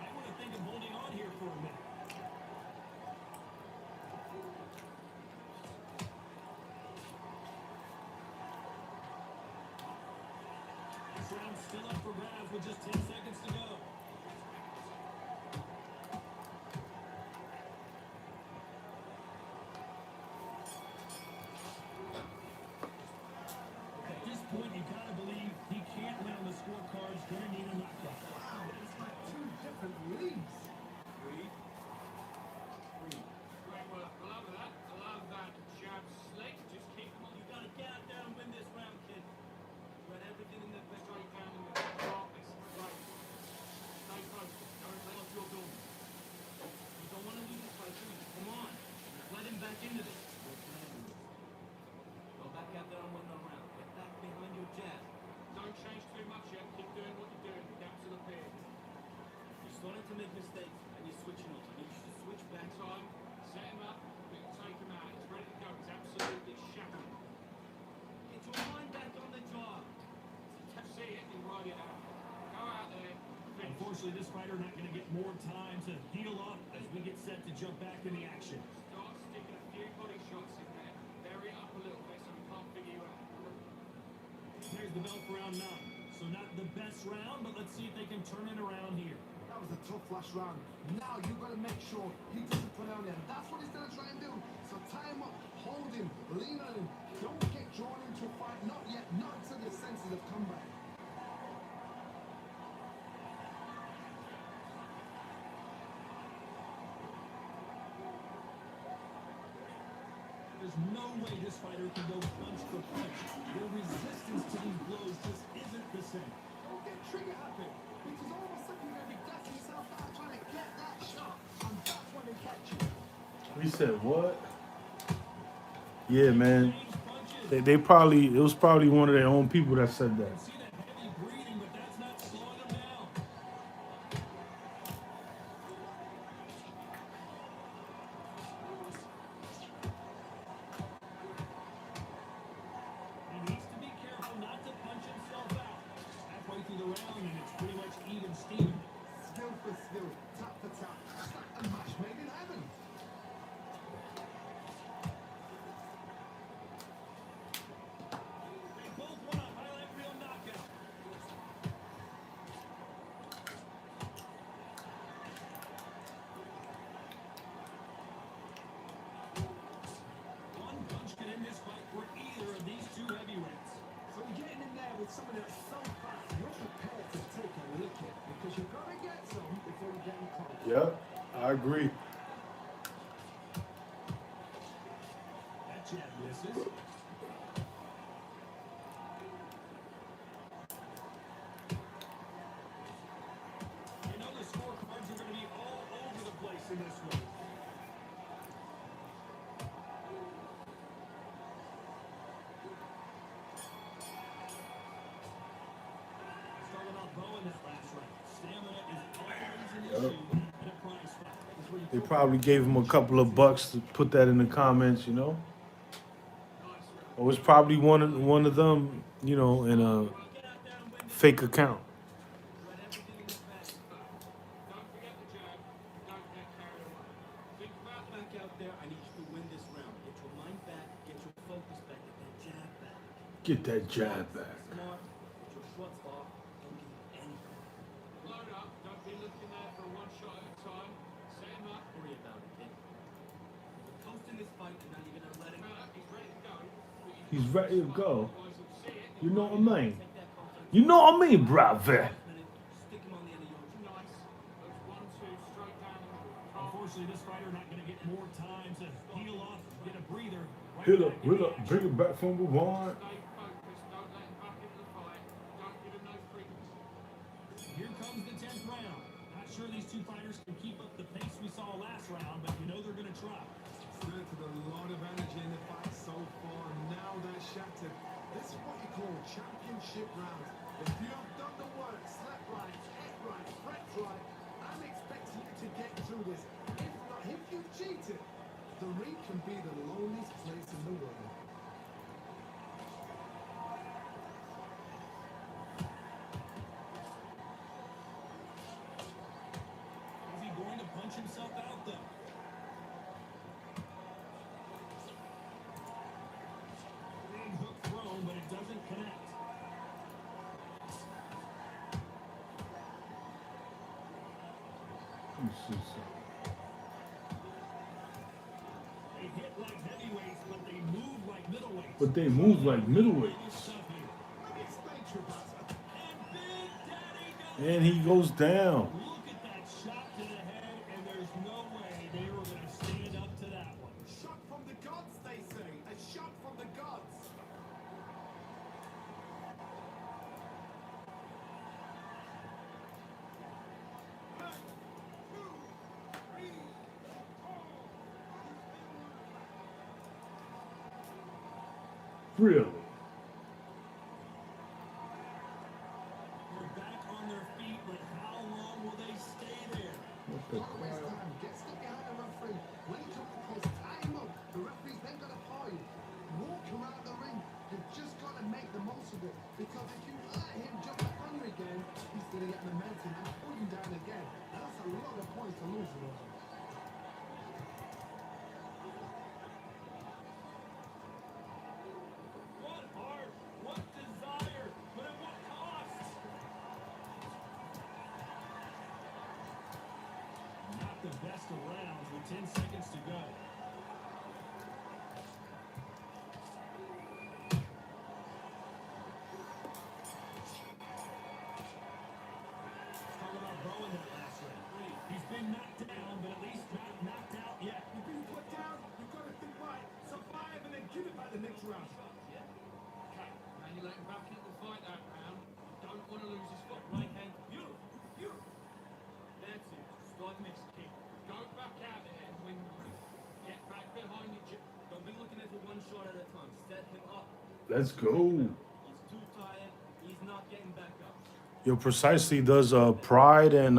I want to think of holding on here for a minute. This round's still up for grabs with just 10 seconds to go. At this point, you gotta believe he can't win on the scorecards. Gonna need a knockout. Wow, it's like 2 different leagues. Breathe. Breathe. Great work. I love that. I love that. Jab slick. Just keep them on. You gotta get out there and win this round, kid. You had everything in the bag. Straight down in the sharpness. Right. Stay focused. Don't let off your doors. You don't want to lose this fight, do you? Come on. Let him back into this. Go back out there and win the round. Get back behind your jab. Don't change too much yet. Keep doing what you're doing. Gap to the pin. You're starting to make mistakes and you're switching off. You should switch back. Time. Set him up. Take him out. He's ready to go. He's absolutely shattered. Get your mind back on the job. See it and ride it out. Go out there. Finish. Unfortunately, this fighter not going to get more time to heal up as we get set to jump back in the action. Start sticking a few body shots in there. Bury it up a little bit so we can't figure you out. There's the bell for round 9. So not the best round, but let's see if they can turn it around here. That was a tough last round. Now you've got to make sure he doesn't put down there. That's what he's going to try and do. So tie him up, hold him, lean on him. Don't get drawn into a fight. Not yet. Not until your senses have come back. There's no way this fighter can go punch for punch. The resistance to these blows just isn't the same. Don't get trigger happy. Because all of a sudden you're going to be gassing yourself out trying to get that shot. And that's when they catch you. He said what? Yeah, man. Change punches. They probably, it was probably one of their own people that said You that. can see that heavy breathing, but that's not slowing him down. He needs to be careful not to punch himself out. Halfway through the round, and it's pretty much and Stevenson. Skill for skill, tap for tap. It's like a match made in heaven. They both want a highlight reel knockout. One punch can end this fight for either of these two heavyweights. So you're getting in there with someone that's so fast, you're prepared to take a licking because you've got to get some before you get in close. Yep, I agree. That jab misses. You know the scorecards are going to be all over the place in this one. Started off low in that last round. Stamina is always an issue in a prize fight. That's where you They probably gave him a couple of bucks to put that in the comments, you know. Or it's probably one of them, you know, in a Get out there and win. fake account. Run everything in this match. Don't forget the jab. Don't get carried away. Think about back out there. I need you to win this round. Get your mind back. Get your focus back. Get that jab back. Get that jab back. Smart. Get your shots off. Don't give anything. Load up. Don't be looking there for one shot at a time. Set him up. Worry about it, kid. You're toasting this fight and now you're gonna let him out. He's ready to go. He's ready to go. Otherwise he'll see it. You know what I mean? Take that confidence. You know what I mean, brother? Stick him on the end of your Nice. That's 1-2 straight down the middle. Unfortunately, this fighter not going to get more time to heal up, get a breather. Right Hit back up, in hit the up, action. bring it back from the one. Stay focused. Don't let him back into the fight. Don't give him no frequency. Here comes the 10th round. Not sure these two fighters can keep up the pace we saw last round, but you know they're going to try. Exerted a lot of energy in the fight so far, and now they're shattered. This is what you call championship rounds. If you have done the work, slept right, ate right, prepped right, I'm expecting you to get through this. If not, if you've cheated, the ring can be the loneliest place in the world. Is he going to punch himself out, though? Big hook thrown, but it doesn't connect. They hit like heavyweights, but they move like middleweights. But they move like middleweights. Good stuff here. Let me explain to you about it. And Big Daddy goes. And he goes down. Look at that shot to the head, and there's no way they were going to stand up to that one. Shot from the gods, they say. A shot from the gods. Really? They're back on their feet, but how long will they stay there? What the Don't waste crap? time. Get stuck behind the referee. When he comes close, tie him up. The referee's then got to call you. Walk around the ring. You've just got to make the most of it. Because if you let him jump back on you again, he's going to get momentum and pull you down again. That's a lot of points to lose, Roger. What art, what desire, but at what cost? Not the best of rounds with 10 seconds to go. Talking about Bowen that last round. He's been knocked down, but at least not knocked out yet. You've been put down. You've got to think right. Survive and then give it back the next round. Yeah. Okay. Now you let him back into the fight that round. Don't want to lose his foot. Right hand. Beautiful. Beautiful. That's it. Start mixed kick. Go back out there and win the ring. Get back behind your jab. Don't be looking at it one shot at a time. Set him up. Let's go. He's too tired. He's not getting back up. Yo, precisely. Does Pride and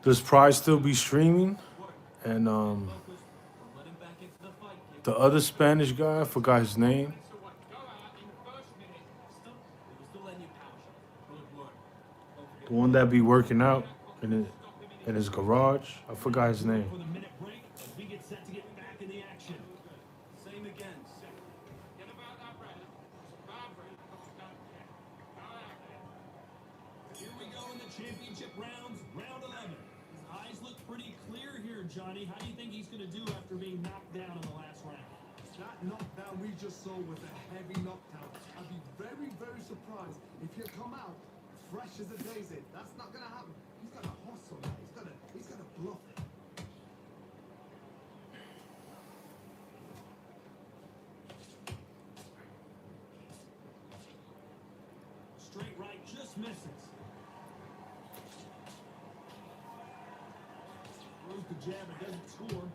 does Pride still be streaming? And Focus. Don't let him back into the fight, kid. the other Spanish guy, I forgot his name. So what? Go out in the first minute. Still, he was still letting you power shot. Good. The one that be working out in his garage. I forgot his name. For the minute break, as we get set to get back in the action. Same again, set. Get about that round. It's a bad round. Don't care. Go out there. Here we go in the championship rounds, round 11. His eyes look pretty clear here, Johnny. How do you think he's going to do after being knocked down in the last round? That knockdown we just saw was a heavy knockdown. I'd be very, very surprised if he come out fresh as a daisy. That's not gonna happen. He's got to hustle now. He's got to bluff it. Straight right just misses. Throws the jab and doesn't score.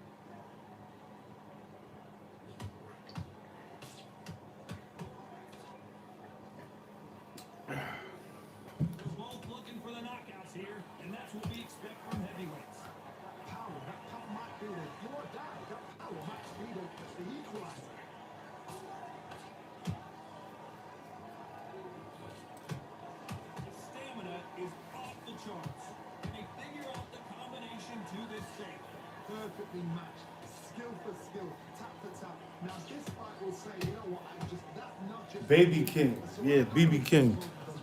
They're both looking for the knockouts here, and that's what we expect from heavyweights. Power, that power might be the do or die. That power might be the equalizer. His stamina is off the charts. And they figure out the combination to this thing. Perfectly matched. Skill for skill. Tap for tap. Now this fight will say, you know what, that's not just... Baby King. Yeah, BB King.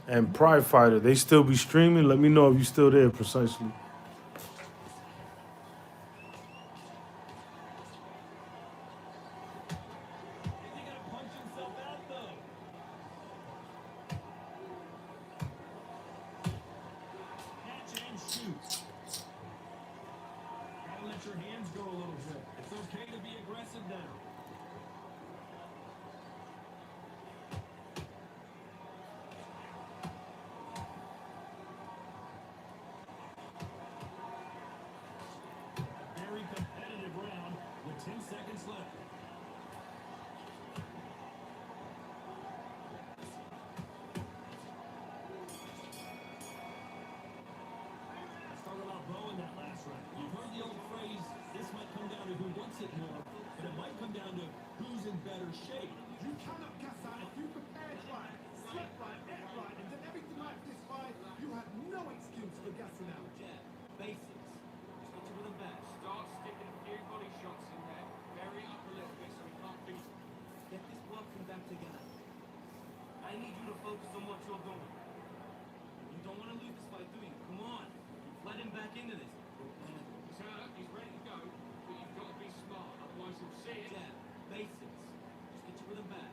And Pride Fighter. They still be streaming. Let me know if you still there precisely. Is he gonna punch himself out though? Catch and shoot. Gotta let your hands go a little bit. It's okay to be aggressive now. Very competitive round with 10 seconds left. Let's talk about Bo in that last round. You've heard the old phrase, this might come down to who wants it more, but it might come down to who's in better shape. You cannot guess that. If you prepared right, slept right, ate right, and did everything right for this fight, you have no excuse for guessing out. Jab. Basics. Just get to the back. Start sticking a few body shots in there. Vary it up a little bit so we can't beat. Get this working back together. I need you to focus on what you're doing. You don't want to lose this fight, do you? Come on. Let him back into this. He's hurt. He's ready to go. But you've got to be smart. Otherwise he'll see it. Jab. Basics. Just get your rhythm back.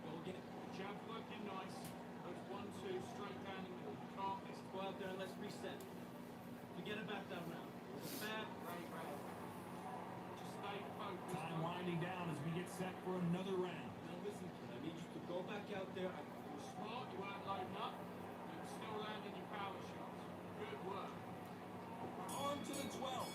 Go again. Jab working nice. Goes 1, 2, straight down the middle. Can't miss. Go out there and let's reset. Forget about that round. It's a bad round. Just stay focused. Time winding down as we get set for another round. Now listen, kid, I need you to go back out there. You're smart, you weren't loading up. You're still landing your power shots. Good work. On to the 12th.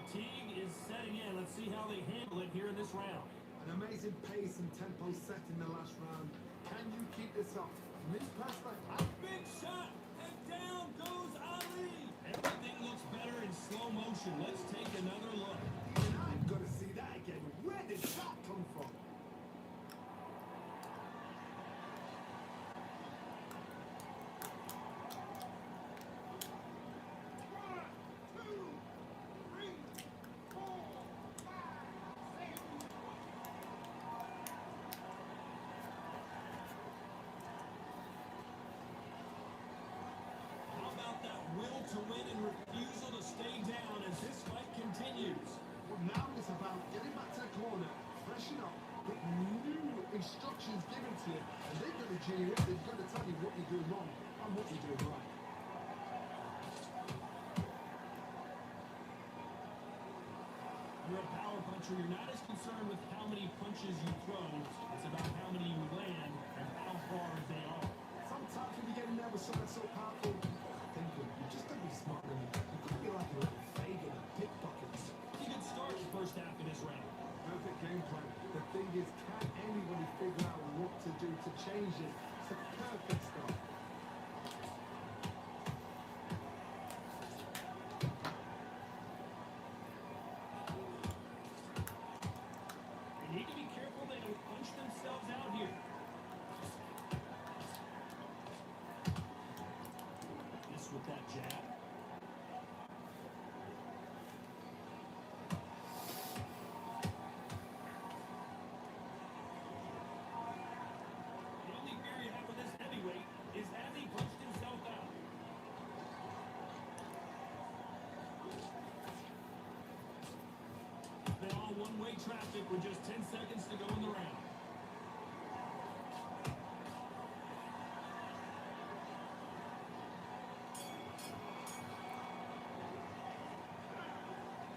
Fatigue is setting in. Let's see how they handle it here in this round. An amazing pace and tempo set in the last round. Can you keep this up? Me personally, Big shot, and down goes Ali. Everything looks better in slow motion. Let's take another look. I've got to see that again. Where did that come from? How about that will to win and refusal to stay down as this fight continues? Well, now it's about getting back to the corner, freshen up, with new instructions given to you, and they're going to cheer you up. They're going to tell you what you're doing wrong and what you're doing right. You're a power puncher. You're not as concerned with how many punches you throw. It's about how many you land and how far they are. Sometimes when you get in there with something so powerful, think you just got to be smart with it. You could be like a little Fagan, a pickpocket. Pretty good start the first half of this round. Perfect game plan. The thing is, can anybody figure out what to do to change it? It's a perfect start. They need to be careful they don't punch themselves out here. one-way traffic with just 10 seconds to go in the round.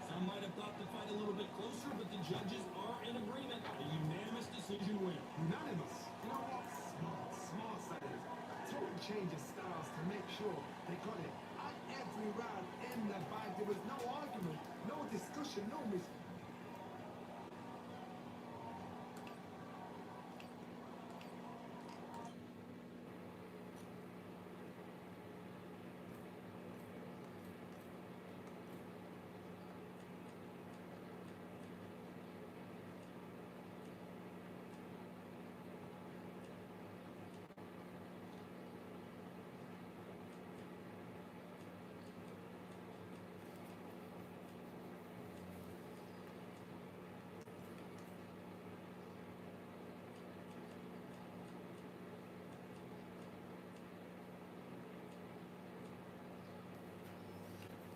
Some might have thought the fight a little bit closer, but the judges are in agreement. A unanimous decision win. Unanimous. You know what? Smart side. Total change of styles to make sure they got it. At every round in the bag, there was no argument, no discussion, no mis.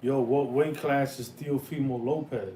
Yo, what weight class is Teofimo Lopez?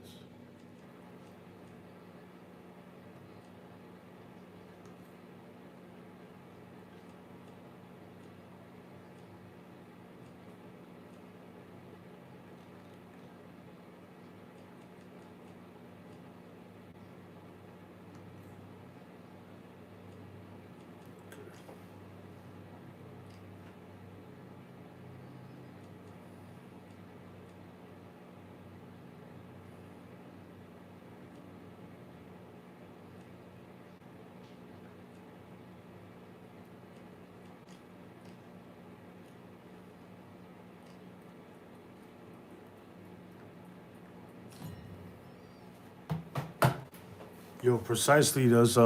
Yo, precisely. Does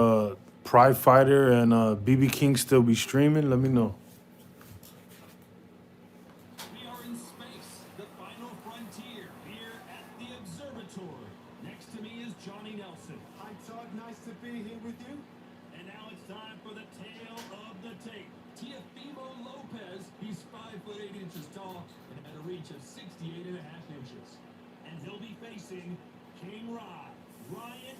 Pride Fighter and BB King still be streaming? Let me know. We are in space, the final frontier, here at the observatory. Next to me is Johnny Nelson. Hi Todd, nice to be here with you. And now it's time for the tale of the tape. Teofimo Lopez, he's 5 foot 8 inches tall and had a reach of 68 and a half inches. And he'll be facing King Ryan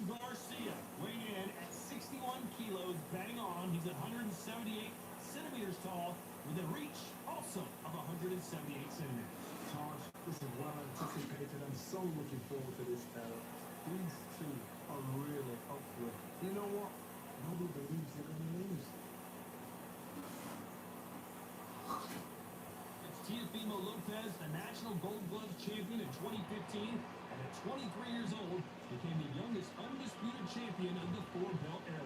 Garcia, weighing in at 61 kilos, bang on. He's 178 centimeters tall with a reach also of 178 centimeters. Todd, this is well anticipated. I'm so looking forward to this battle. These two are really up for it. You know what? Nobody believes they're going to lose. It's Teofimo Lopez, a national Gold Glove champion in 2015, and at 23 years old, became the youngest undisputed champion of the four-belt era.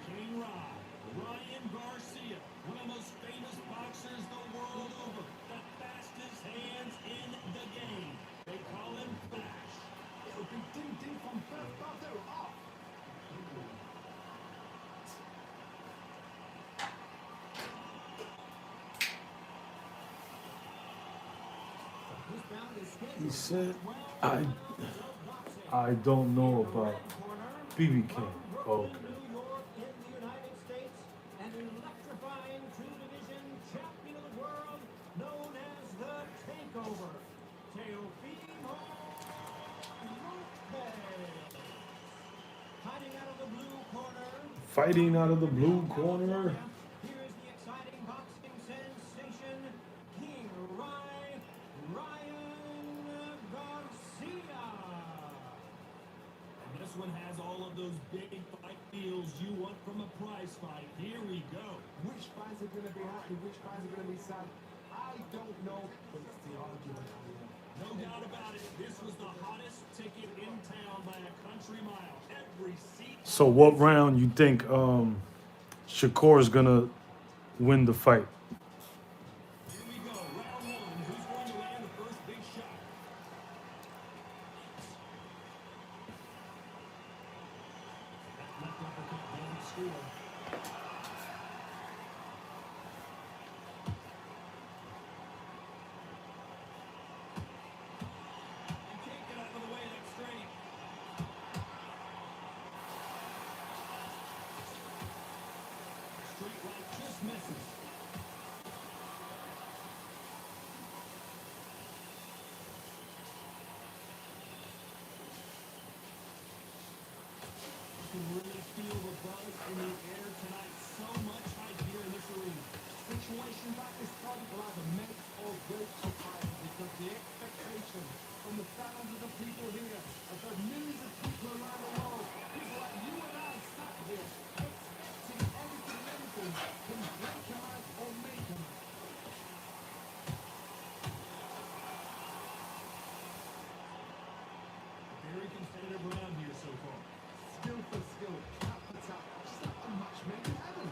King Ryan Garcia, one of the most famous boxers the world over, the fastest hands in the game. They call him Flash. It'll be ding-ding from first belt off. He said, I don't know about BB King. Okay. New York in the United States, an electrifying two-division champion of the world known as the Takeover, Teofimo Lopez. Hiding out of the blue corner. Fighting out of the blue corner. Here is the exciting boxing sensation, King Ryan Garcia. And this one has all of those big fight feels you want from a prize fight. Here we go. Which fans are going to be happy? Which fans are going to be sad? I don't know, but it's the argument. No doubt about it. This was the hottest ticket in town by a country mile. Every seat. So, what round you think Shakur is gonna win the fight? Here we go. Round one. Who's going to land the first big shot? That left uppercut doesn't score. You can't get out of the way that straight. Straight right just misses. in the air tonight. So much hype here in this arena. Situation back this time will either make or break the fight because the expectation from the thousands of people here, of the millions of people around the world, people like you and I sat here expecting everything and anything can break him out or make him out. Very competitive round here so far. Skill for skill, tap for tap, just like a match made in heaven.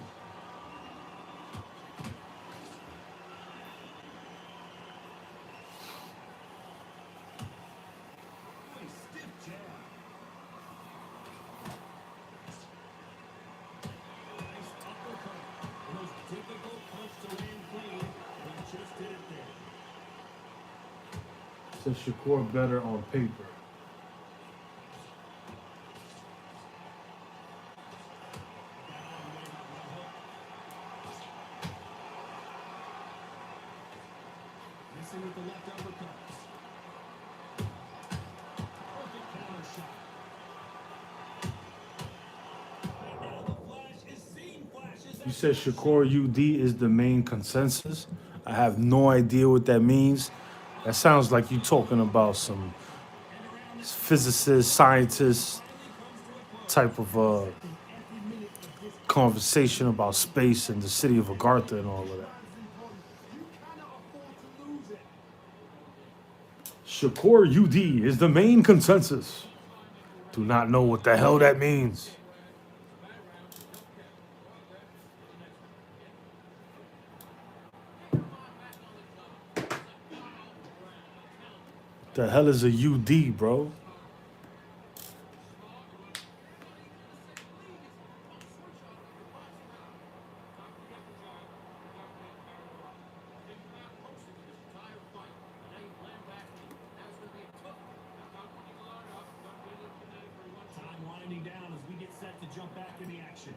A stiff jab. Nice uppercut. The most difficult punch to land clean, and he just did it there. Says Shakur better on paper. Missing with the left uppercut. Perfect counter shot. And now the flash is seen. Flashes. You said Shakur UD is the main consensus. I have no idea what that means. That sounds like you talking about some physicist, scientist type of conversation about space and the city of Agartha and all of that. You cannot afford to lose it. Shakur UD is the main consensus. Do not know what the hell that means. The hell is a UD, bro? Time winding down as we get set to jump back in the action.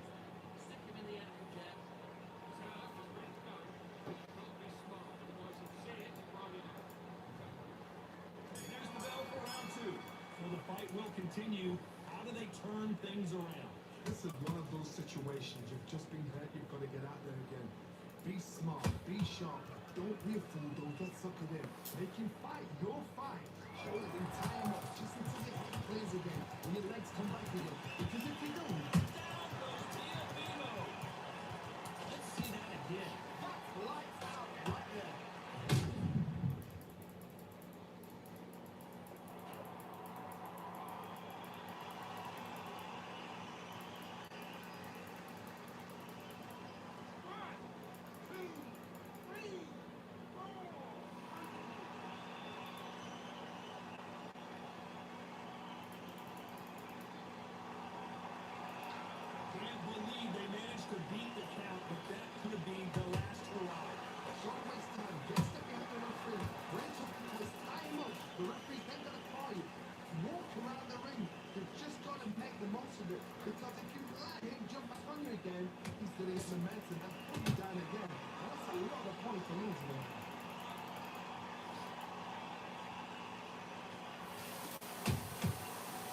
There's the bell for round two. So the fight will continue. How do they turn things around? This is one of those situations. You've just been hurt. You've got to get out there again. Be smart. Be sharp. Don't be a fool. Don't get suckered in. Make him fight your fight. Hold it and tie him up just until your head plays again and your legs come back again. Because if you don't, Down goes Teofimo. Let's see that again. that's lights out right there. Can't believe they managed to beat the count, but that could be the last hurrah. Don't waste time. Get stuck behind the referee. Range up the place. Tie him up. The referee's then going to call you. Walk around the ring. You've just got to make the most of it. Because if you let him jump back on you again, he's going to get momentum and put you down again. And that's a lot of points to lose, man.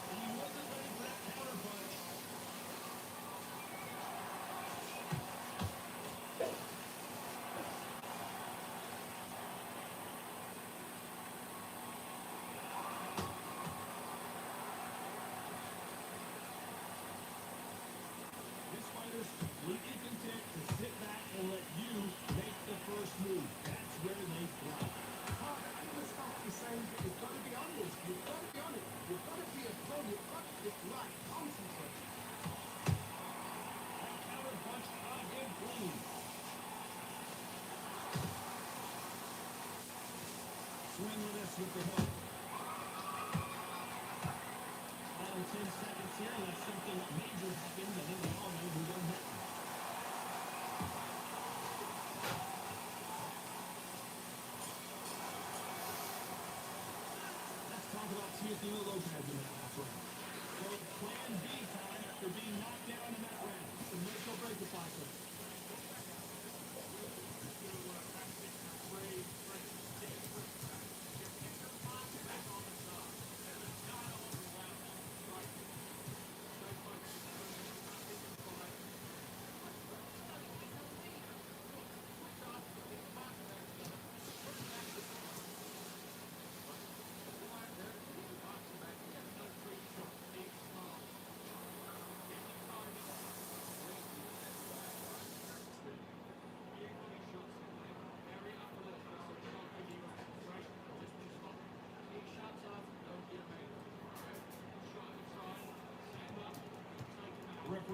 He wasn't ready for that counter punch. This fighter's completely content to sit back and let you make the first move. That's where they thrive. I'm going to start by saying that you've got to be on this. You've got to be on it. You've got to be a pro. You've got to get right. Concentrate. That counter punch out him clean. Swingless with the hook. Final 10 seconds here, unless something major happens. I think we all know who won that. Let's talk about Teofimo Lopez in that last round. So plan B time after being knocked down in that round. The make or break the fight.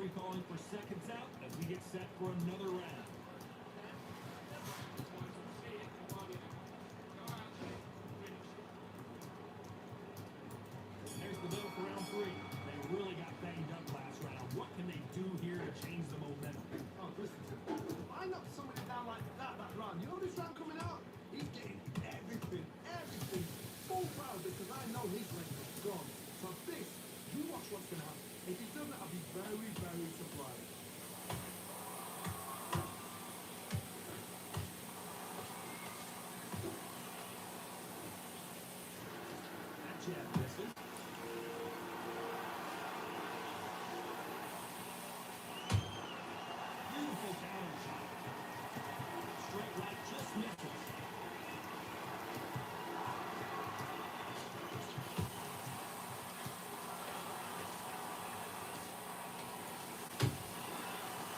referee calling for seconds out as we get set for another round. There's the bell for round 3. They really got banged up last round. What can they do here to change the momentum? Oh, listen to me. If I knock somebody down like that round, you know this round coming out? He's getting everything, full power because I know his legs are gone. So this, you watch what's going to happen. If he doesn't, I'll be very, very surprised. That jab misses. Beautiful counter shot. Straight right just misses.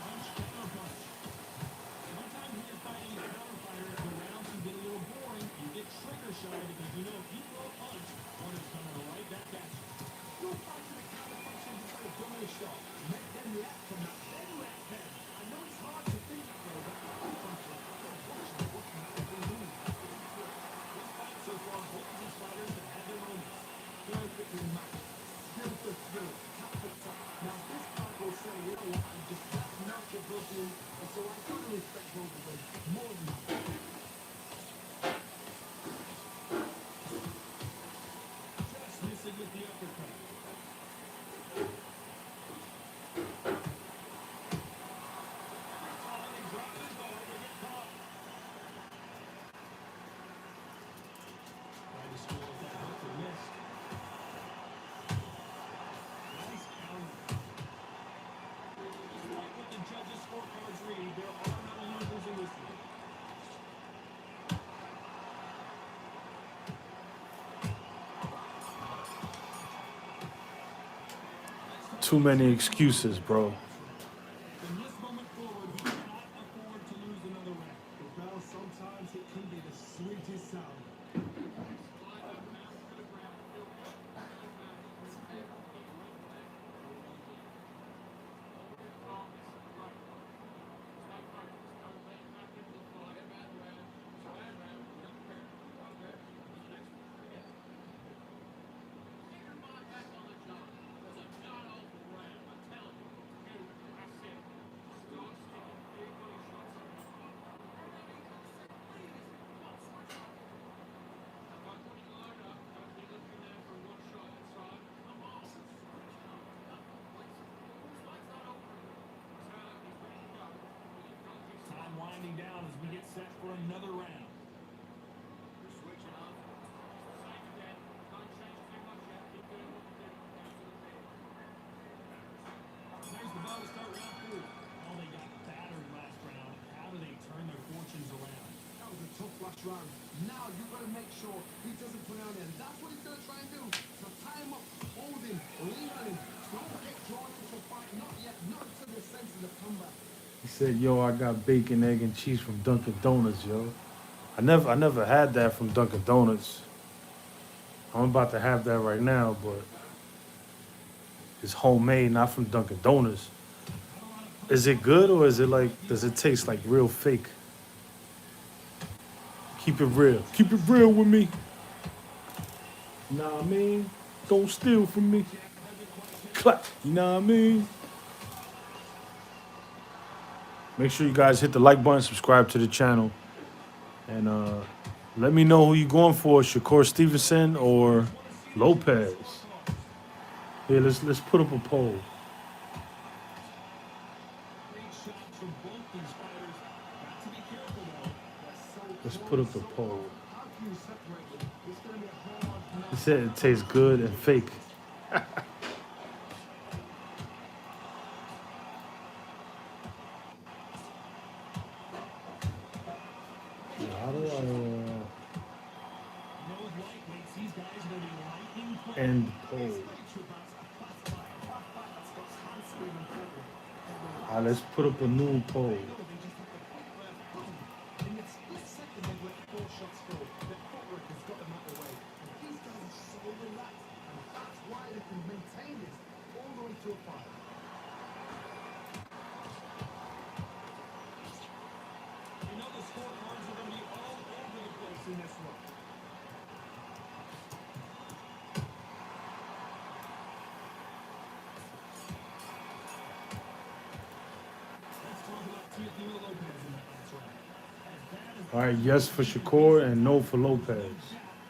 Punch, counter punch. Sometimes when you're fighting a counter fighter, the rounds can get a little boring. You get trigger shy because you know if you throw a punch, one is coming right back at you. You're fighting a counter punch and you've got a double shot. Make them react from that. Then react then. I know it's hard to think that though, but I'm punching. I'm watching what can happen to me. This fight so far, both of these fighters have had their moments. Perfectly matched. Skill for skill. Tap for tap. Now this fight will say, you know what, I'm just that much above you. And so I gotta respect both of them. More than that. Just missing with the uppercut. Oh, they drop his guard, they get caught. Tried to score with that hook and missed. Nice counter. Despite what the judges' scorecards read, there are no losers in this one. Too many excuses, bro. From this moment forward, we cannot afford to lose another round. Well, sometimes it can be the sweetest sound. Time winding down as we get set for another round. There's the bell to start round 4. Oh, they got battered last round. How do they turn their fortunes around? That was a tough last round. Now you've got to make sure he doesn't put out there. That's what he's going to try and do. So tie him up, hold him, lean on him. Don't get drawn into a fight. Not yet. Not until the senses of comeback. He said, "Yo, I got bacon, egg, and cheese from Dunkin' Donuts, yo. I never had that from Dunkin' Donuts. I'm about to have that right now, but it's homemade, not from Dunkin' Donuts. Is it good or is it like? Does it taste like real fake? Keep it real. Keep it real with me. Nah, I mean, don't steal from me. Clap. You know what I mean? Make sure you guys hit the like button, subscribe to the channel, and let me know who you going for, Shakur Stevenson or Lopez. Here, let's put up a poll. Great shots from both these fighters. Got to be careful though. Let's put up the poll. How can you separate them? It's going to be a hard He said it tastes good and fake. How do I Those lightweights, these guys are going to be lightning quick. end poll? Let's put up a new poll. In the split second, they let 4 shots go. Their footwork has got them out of the way. And these guys are so relaxed. And that's why they can maintain this all the way to a fight. All right, yes for Shakur and no for Lopez.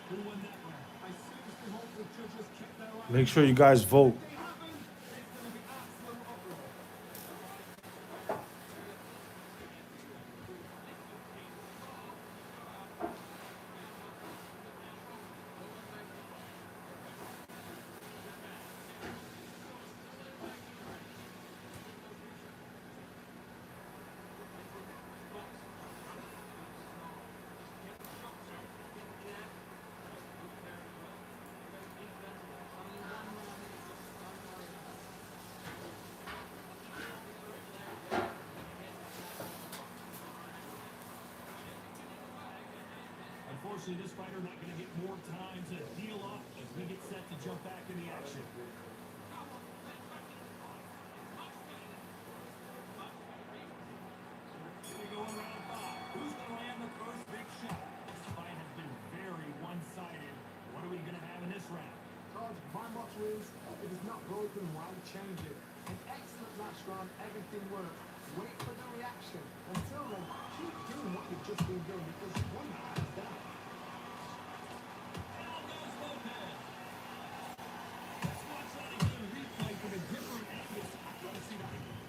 Who won that round? I seriously hope the judges kept their eye Make on sure the you clock. guys vote. If they haven't, it's going to be absolute uproar. Unfortunately, this fighter not going to get more time to heal up as we get set to jump back in the action. Here we go in round 5. Who's going to land the first big shot? This fight has been very one-sided. What are we going to have in this round? George, my motto is, if it's not broken, why change it? An excellent last round, everything worked. Wait for the reaction. Until then, keep doing what you've just been doing because you won hands down. Down goes Lopez. Let's watch that again. Replay from a different angle. I want to see that again.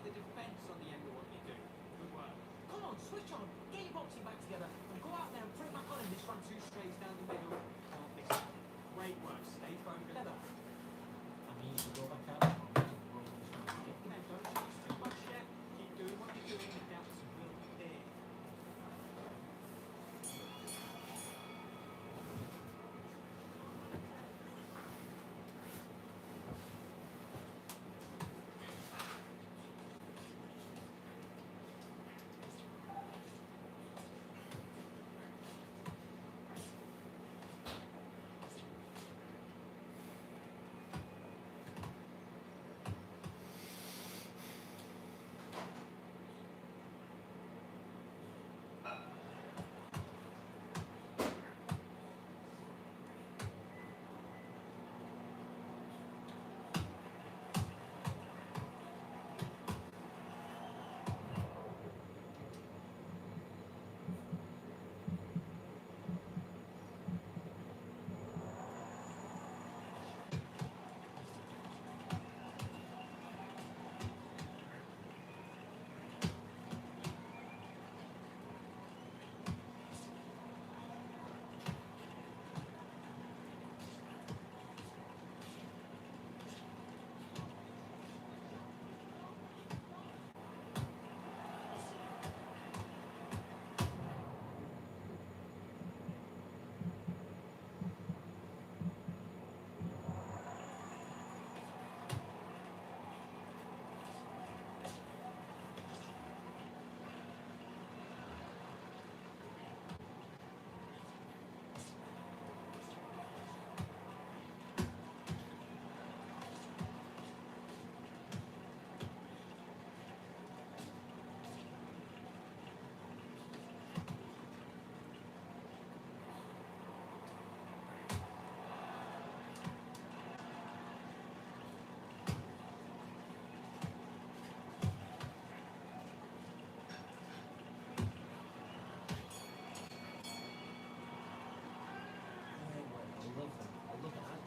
the defence on the end of what you do. Good work. Come on, switch on. Get your boxing back together and go out there and put it back on him. This one, two straights down the middle. Can't miss it. Great work. Stay focused. I mean, you go back out. Don't chase too much yet. Keep doing what you're doing. The gaps will be there.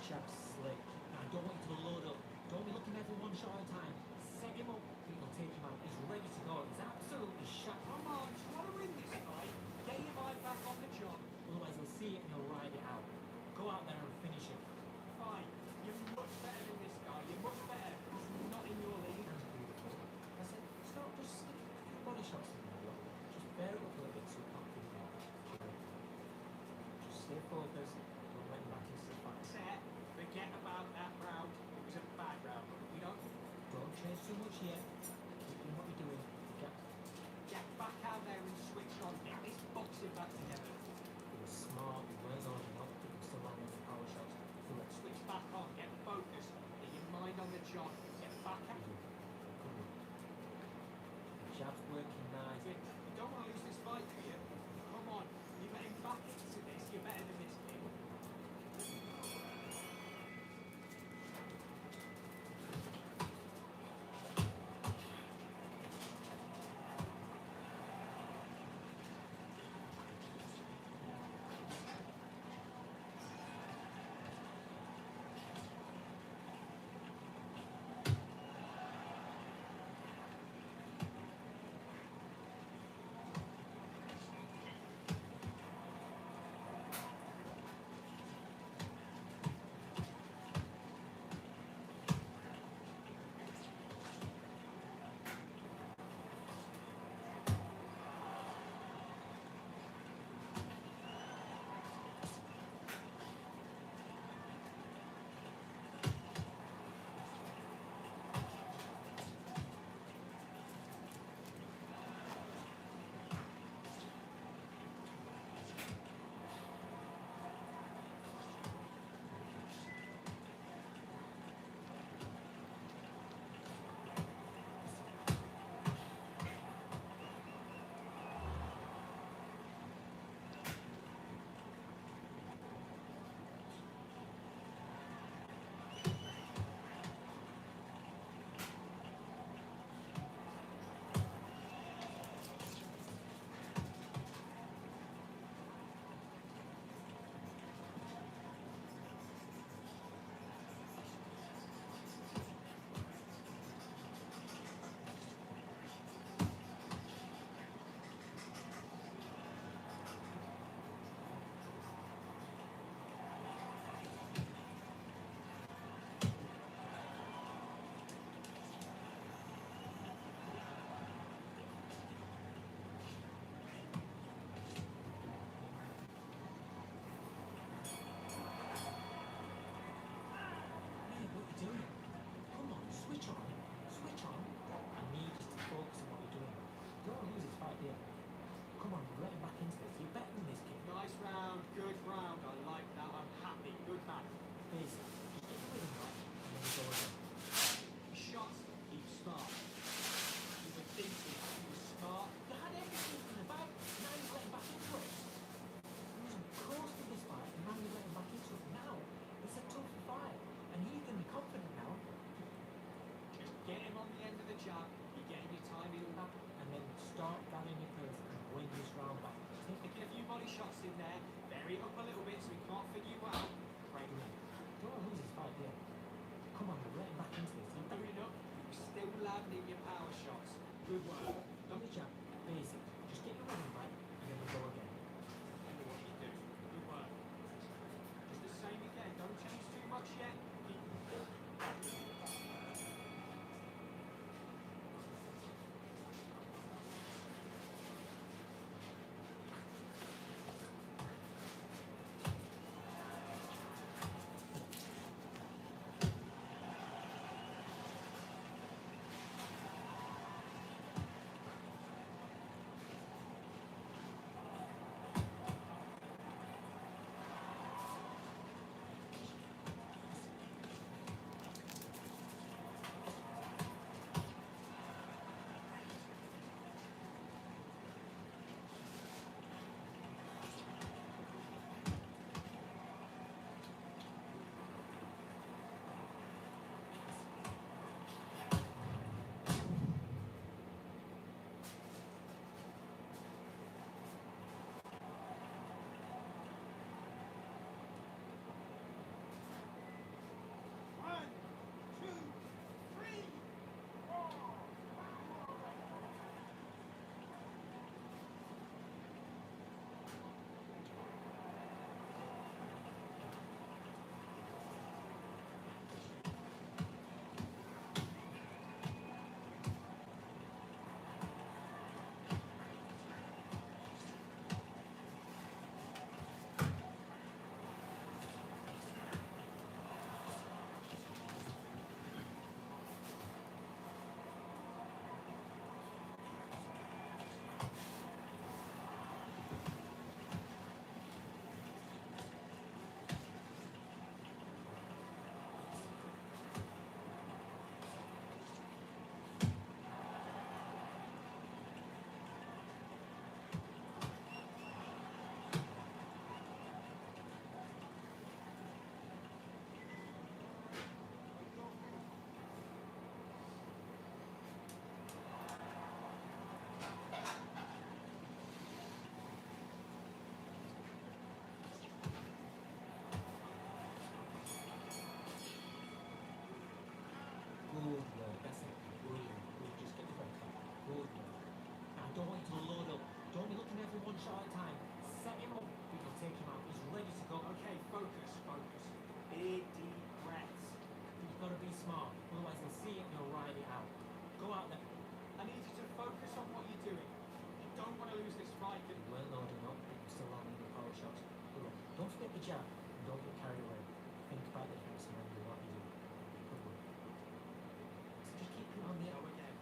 Chap's slick. Now, don't want you to load up. Don't be looking at every one shot at a time. Set him up. People take him out. He's ready to go. He's absolutely shot. Come on, try to win this fight. Get your mind back on the job. Otherwise, he'll see it and he'll ride it out. Go out there and finish it. Fine. You're much better than this guy. You're much better. He's not in your league. That's beautiful. I said, stop. Just stick your body shots in there. Just bear it up a little bit so you can't keep it. Just stay focused. Don't let him back into the fight. Set. Forget about that round. It was a bad round. You know? Don't chase too much yet. Keep doing what you're doing. Get back out there and switch on. Get this boxing back together. He was smart. He wears on and off. He was still landing the power shots. He went Switch back on. Get focused. Get your mind on the job. Get back out. jab's working nice. You don't want to lose this fight, do you? Come on. You're getting back into this. You're better than this kid. Good work. Don't be jump. Basic. Just get your running back, and then we'll go again. I know what you do. Good work. Just the same again. Don't change too much yet. Good work. That's it. Brilliant. Good. Just get the front cut. Good work. Now, I don't want you to load up. Don't be looking every one shot at a time. Set him up. We can take him out. He's ready to go. Okay, focus, focus. Big, deep breaths. You've got to be smart. Otherwise, they'll see it and they'll ride it out. Go out there. I need you to focus on what you're doing. You don't want to lose this fight. You weren't loading up, but you're still landing the power shots. Good luck. Don't forget the jab and don't get carried away. Think about the defense and remember what you do. Good work. So just keep him on the Go again.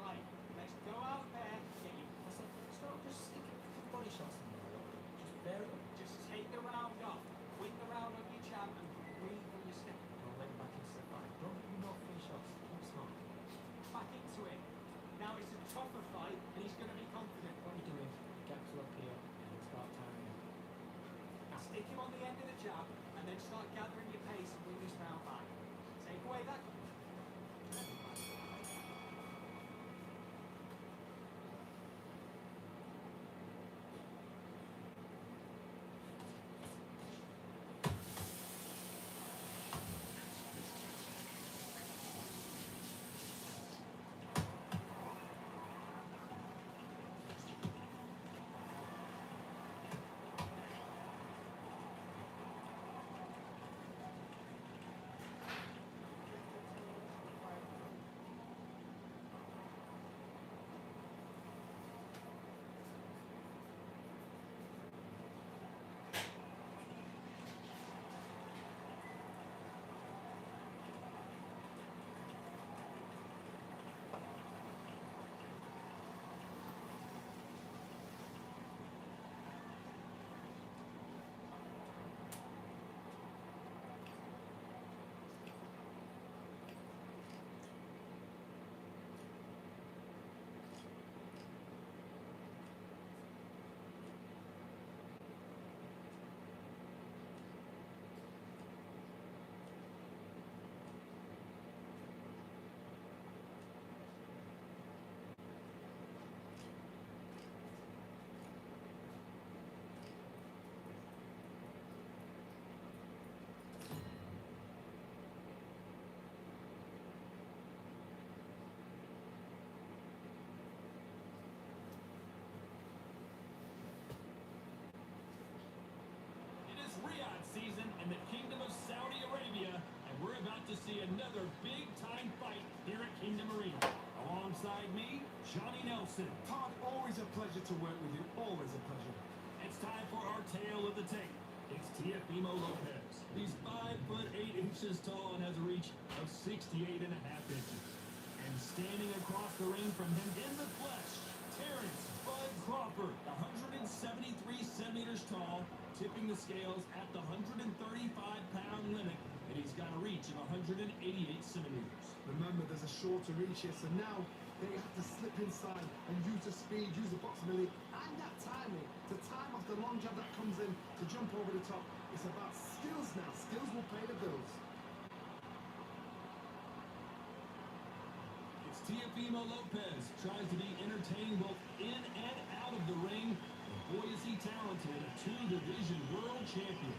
Right, let's go out there. Get you. That's it. Stop just sticking a few body shots in there. Look. Just bear it up. Just take the round off. Win the round on your jab and breathe when you're stepping. Don't let him back into the fight. Don't give him no free shots. Keep smart. Back into it. Now it's a tougher fight and he's going to be confident. What are you doing? Gaps up here and then start timing him. Now stick him on the end of the jab and then start gathering your pace and win this round back. Take away that. Stevenson. Todd, always a pleasure to work with you. Always a pleasure. It's time for our tale of the tape. It's Teofimo Lopez. He's 5'8" tall and has a reach of 68.5 inches. And standing across the ring from him in the flesh, Terrence Bud Crawford, 173 centimeters tall, tipping the scales at the 135-pound limit, and he's got a reach of 188 centimeters. Remember, there's a shorter reach here, so now they have to slip inside and use the speed, use the proximity, and that timing to time off the long jab that comes in to jump over the top. It's about skills now. Skills will pay the bills. It's Teofimo Lopez, tries to be entertaining both in and out of the ring. And boy, is he talented, a two-division world champion.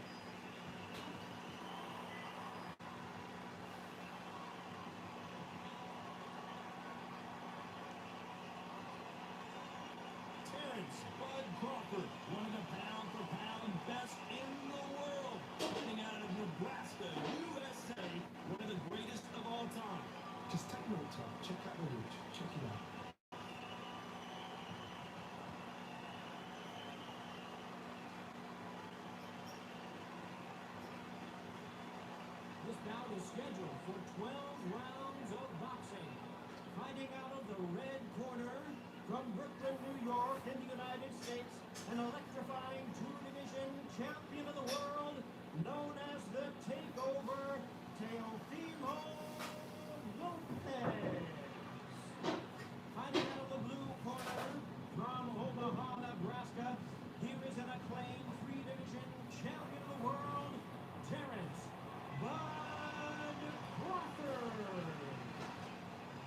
Terrence Bud Crawford, one of the pound-for-pound best in the world, coming out of Nebraska, USA, one of the greatest of all time. Just take note, Todd. Check out the reach. Check it out. This bout is scheduled for 12 rounds of boxing. Fighting out of the red corner, from Brooklyn, New York, in the United States, an electrifying two-division champion of the world, known as the Takeover, Teofimo Lopez. Fighting out of the blue corner, from Omaha, Nebraska, here is an acclaimed three-division champion of the world, Terrence Bud Crawford.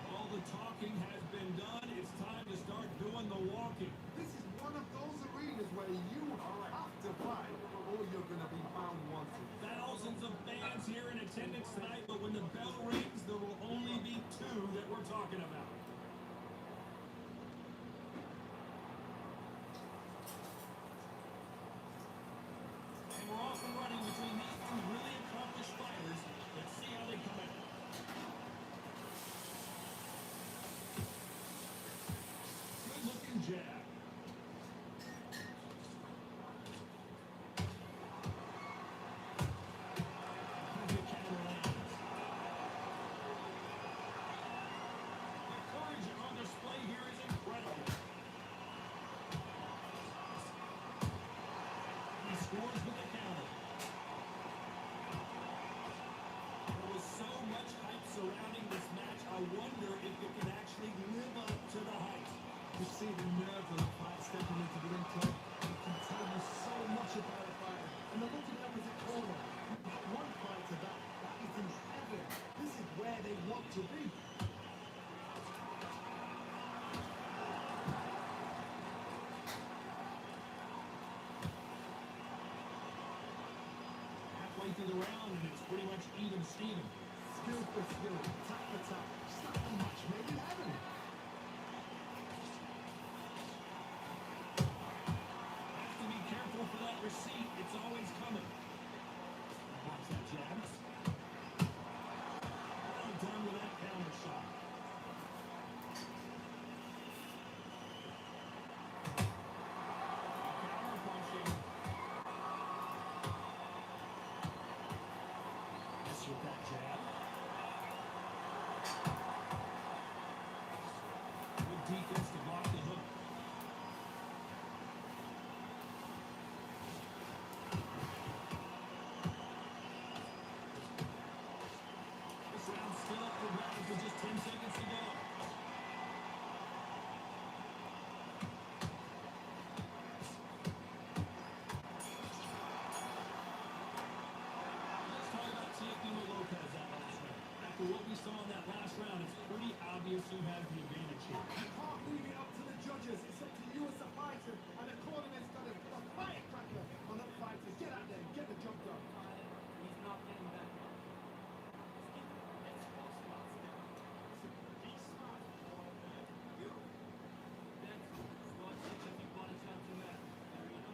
All the talking has been done. It's time to start doing the walking. This is one of those arenas where you have to fight or you're going to be found wanted. Thousands of fans here in attendance tonight, but when the bell rings, there will only be two that we're talking about. And we're off and running between these two really accomplished fighters. Let's see how they come out. Good looking jab. Good counter lands. The courage on display here is incredible. He scores with the counter. There was so much hype surrounding this match, I wonder if it can actually live up to the hype. You see the nerve of the fight stepping into the ring club. It can tell you so much about a fighter. And the look in the opposite corner. You've got one fighter that is in heaven. This is where they want to be. Halfway through the round, and it's pretty much even Steven. Skill for skill, tap for tap. Just like a match made in heaven. Have to be careful for that receipt. It's always coming. Watch that jab. Well done with that counter shot. Counter punching. Miss with that jab. Good defense to block the hook. This round's still up for grabs with just 10 seconds to go. Let's talk about Teofimo Lopez that last round. After what we saw in that last round, it's pretty obvious who has the advantage here. You can't leave it up to the judges. It's up to you as a fighter. And the cornerman's got to put a firecracker on the fighters. Get out there and get the job done. He's not getting back. Let's cross spots now. Big smart. You. That's not such a big body shot to that. There you go.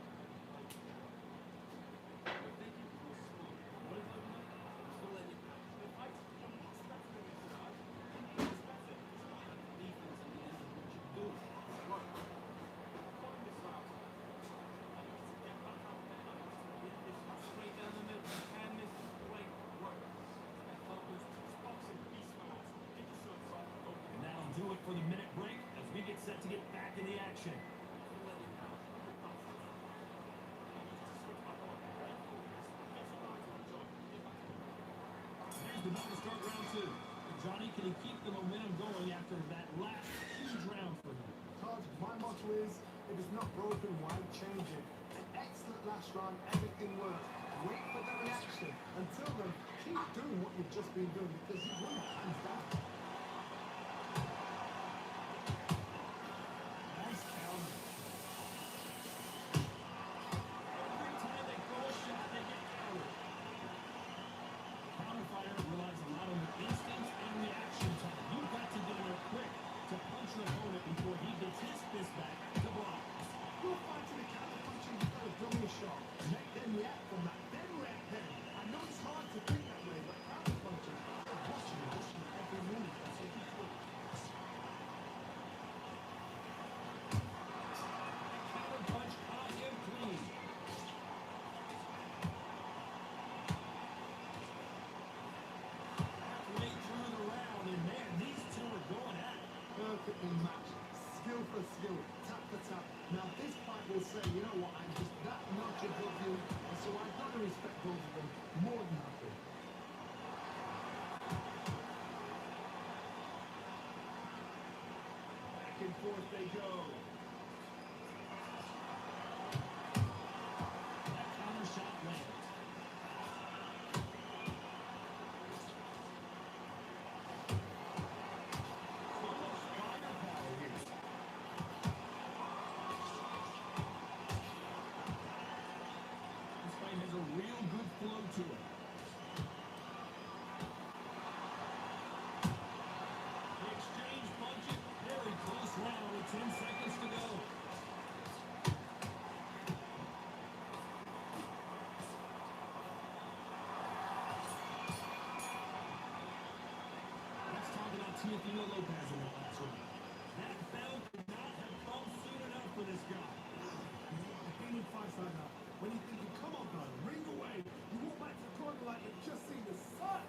Thank you for smart. What is it? So let it. The fight's unexpected. Unexpected. It's not defense at the end of what you do. set to get back in the action. Here's the ball to start round two. Johnny, can he keep the momentum going after that last huge round for him? Todd, my motto is, if it's not broken, why change it? An excellent last round, everything worked. Wait for the reaction. Until then, keep doing what you've just been doing because you won hands down. Nice counter. Every time they throw a shot, they get countered. Counter fighter relies a lot on the instincts and reaction time. You've got to get in there quick to punch your opponent before he gets his fist back to block. You're fighting a counter puncher, you've got to dummy a shot. Make them react from that, then react then. I know it's hard to think that way, but counter punching, they're watching every move. That's what you do. Counter punch caught him clean. Halfway through the round, and man, these two are going at it. Perfectly matched. Skill for skill, tap for tap. Now this fight will say, you know what, I'm just that much above you, and so I've got to respect both of them more than happy. Back and forth they go. That counter shot lands. So much firepower here. This fight has a real good flow to it. They exchange punches. Very close round with 10 seconds to go. Let's talk about Teofimo Lopez in the last round. That bell could not have come soon enough for this guy. The feeling fights like that. When you're thinking, come on, brother, ring away. You walk back to the corner like you've just seen the sun.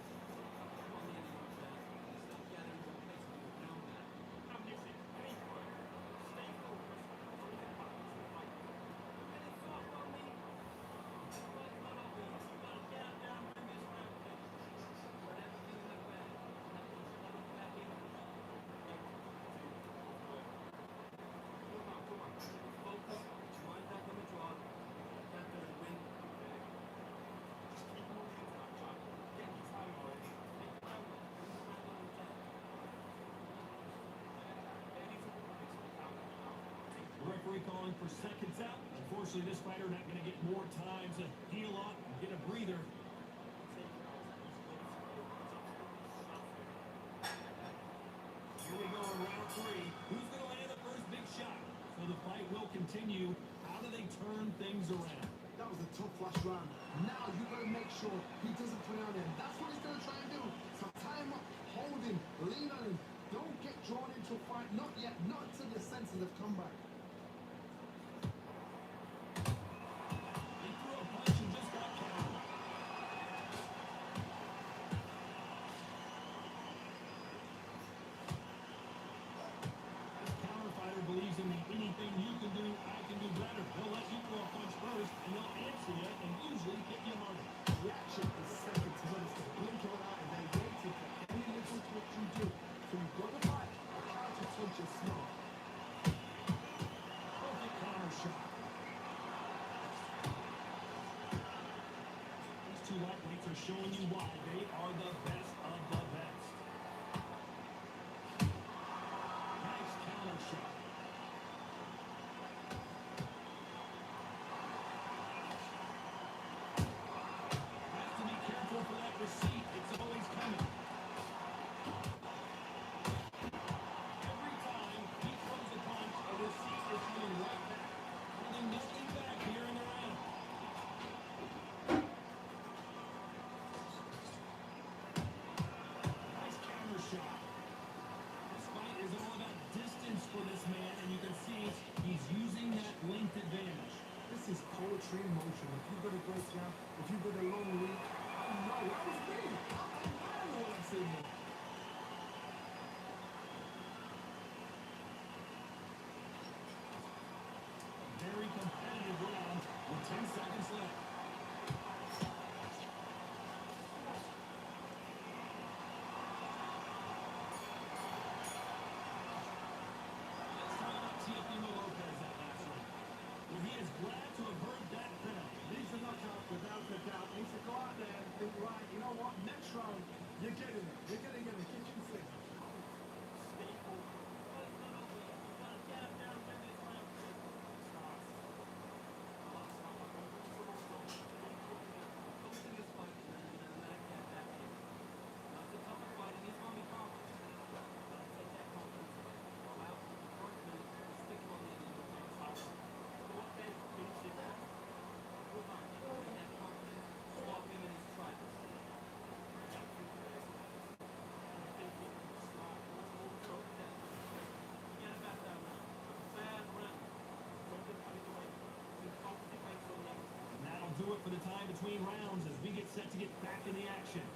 Referee calling for seconds out. Unfortunately, this fighter not going to get more time to heal up and get a breather. Here we go in round three. Who's going to land the first big shot? So the fight will continue. How do they turn things around? That was a tough last round. Now you got to make sure he doesn't put it on him. That's what he's going to try and do. So tie him up, hold him, lean on him. Don't get drawn into a fight. Not yet. Not until your senses have come back. He threw a punch and just got countered. This counter fighter believes in the anything you can do, I can do better. They'll let you throw a punch first, and they'll answer you and usually hit you harder. Reaction is second to none. It's the blink of an eye, and they're waiting for any little twitch you do. So you've got to fight. A counter punch is smart. Perfect counter shot. These two lightweights are showing you why they are the best of the best. Nice counter shot. Has to be careful for that receipt. It's always coming. Every time he throws a punch, a receipt is coming right back. Holding nothing back here in the round. Nice know what? Next round, you're getting it. You're gonna get a kitchen sink. Staple. Well, it's not over yet. You've got to get him down when this round starts. Last time I got someone stopped. Come to this fight and let it get back in. That's a tougher fight and he's going to be confident. But take that confidence away. Go out, work good, stick on the end of the next fight. Go up there, finish it off. Move on. And that confidence, swap him in his tracks. And that'll do it for the time between rounds as we get set to get back in the action.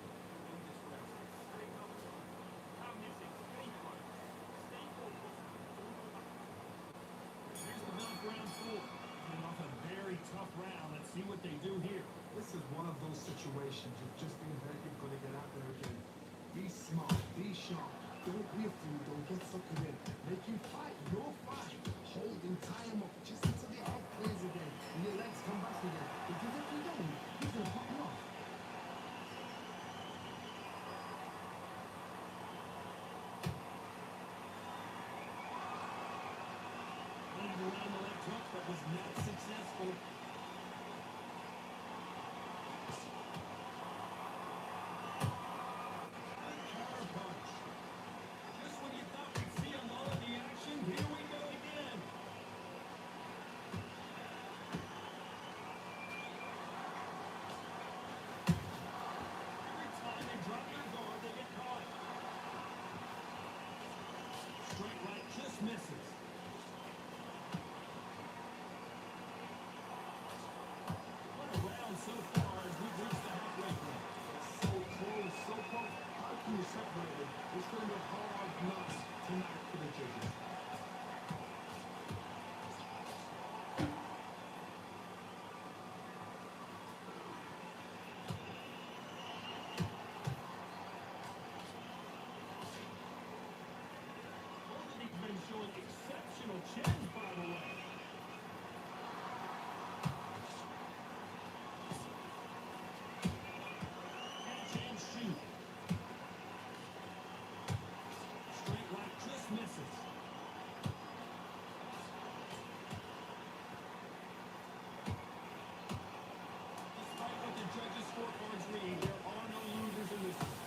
Here's the bell for round 4. Coming off a very tough round. Let's see what they do here. This is one of those situations you've just been hurt, you've got to get out there again. Be smart, be sharp. Don't be a fool, don't get suckered in. Make him fight your fight. Hold him, tie him up, just until the head clears again and your legs come back again. Because if you don't, he's going to pop you off. Lead around the left hook, but was not successful. Counter punch. Just when you thought we'd see a lull in the action, here we go again. Every time they drop their guard, they get caught. Straight right just misses. What a round so far as we've reached the halfway point. So close, so close. How can you separate it? It's going to be a hard nut tonight for the judges. Both of these men showing exceptional chins, by the way. Catch and shoot. Straight right just misses. Despite what the judges' scorecards read, there are no losers in this one.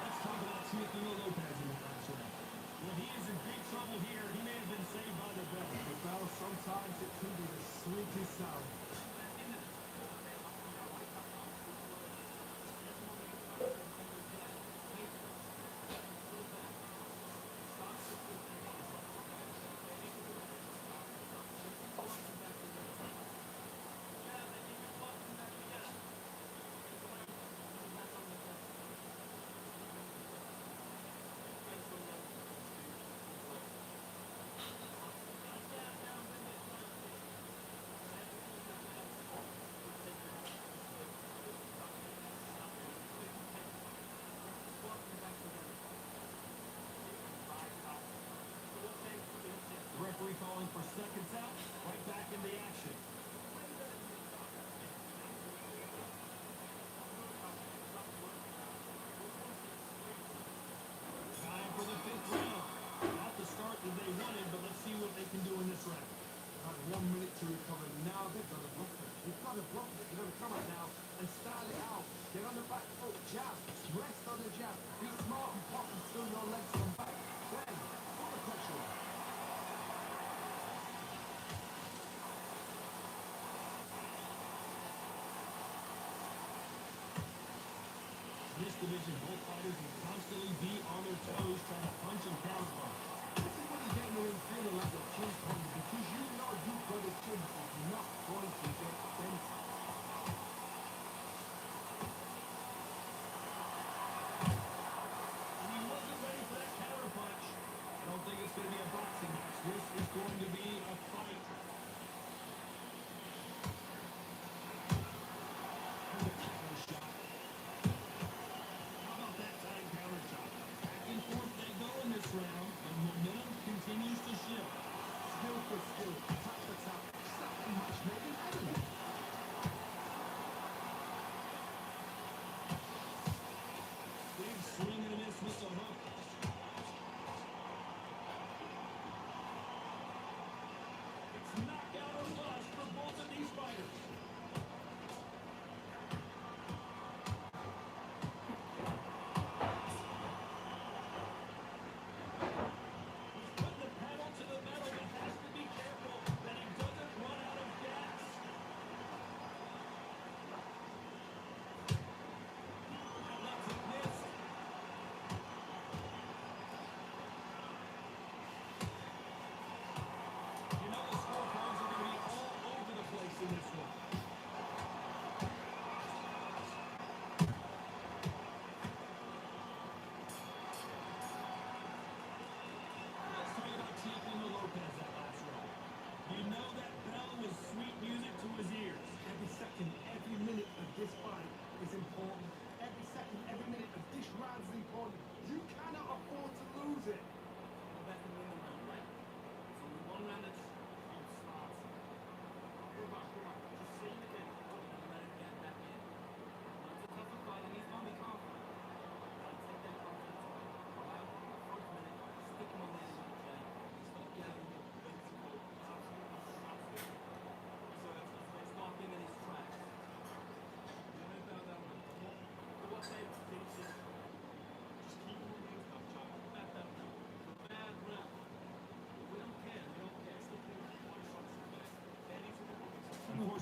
Let's talk about Teofimo Lopez in the first round. Well, he is in big trouble here. He may have been saved by the bell. But now sometimes it can be the sweetest sound. The referee calling for seconds out. Right back in the action. Time for the 5th round. Not the start that they wanted, but let's see what they can do in this round. Had 1 minute to recover. Now they've got to block it. You've got to block it. You've got to come out now and style it out. Get on the back foot, jab, rest on the jab. Be smart and pop until your legs come back. Then, put the pressure on. In this division, both fighters will constantly be on their toes trying to punch and counter punch. This is when you get in the ring feeling like your chin's coming because you know you've got a chin that's not going to get bent. And he wasn't ready for that counter punch. I don't think it's going to be a boxing match. This is going to be a fight. And the counter shot. How about that time counter shot? Back and forth they go in this round, but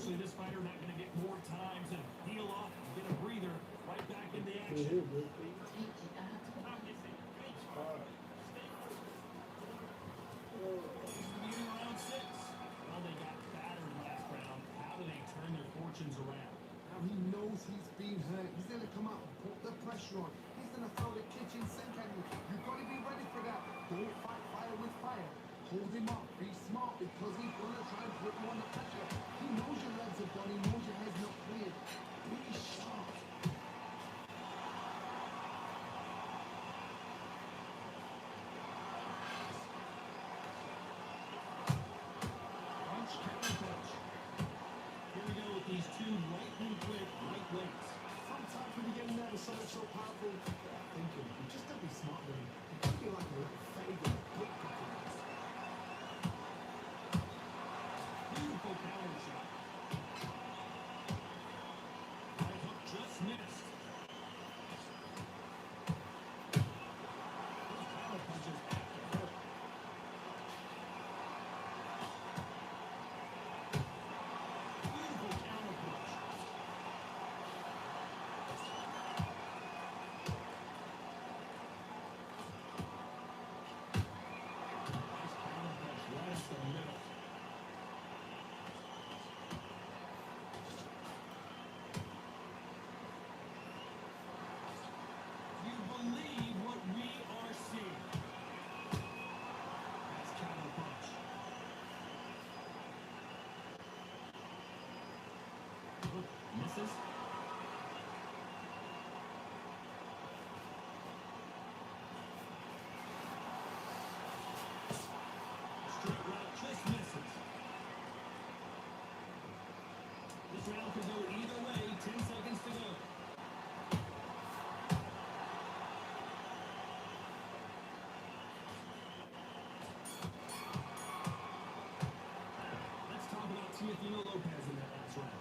Unfortunately, this fighter not going to get more time to heal up and get a breather. Right back into Here, action. bro. He's beginning round 6. Well, they got battered last round. How do they turn their fortunes around? Now he knows he's been hurt. He's gonna come out and put the pressure on. He's gonna throw the kitchen sink at you. You've got to be ready for that. Don't fight fire with fire. Hold him up. Be smart because he's gonna try and put you under pressure. He knows your legs are gone. He knows your head's not clear. Be sharp. Punch, counter punch. Here we go with these two lightning quick lightweights. Sometimes when you get nervous, something so powerful, thinking, you just gotta be smart with him. You gotta be like a little fade and quick performance. Beautiful counter shot. Right hook just missed. Those counter punches have to hurt. Beautiful counter punch. Nice counter punch right up the middle. Do you believe what we are seeing? Nice counter punch. Look, misses. Straight right just misses. This round could go either way. 10 seconds to go. Let's talk about Teofimo Lopez in that last round.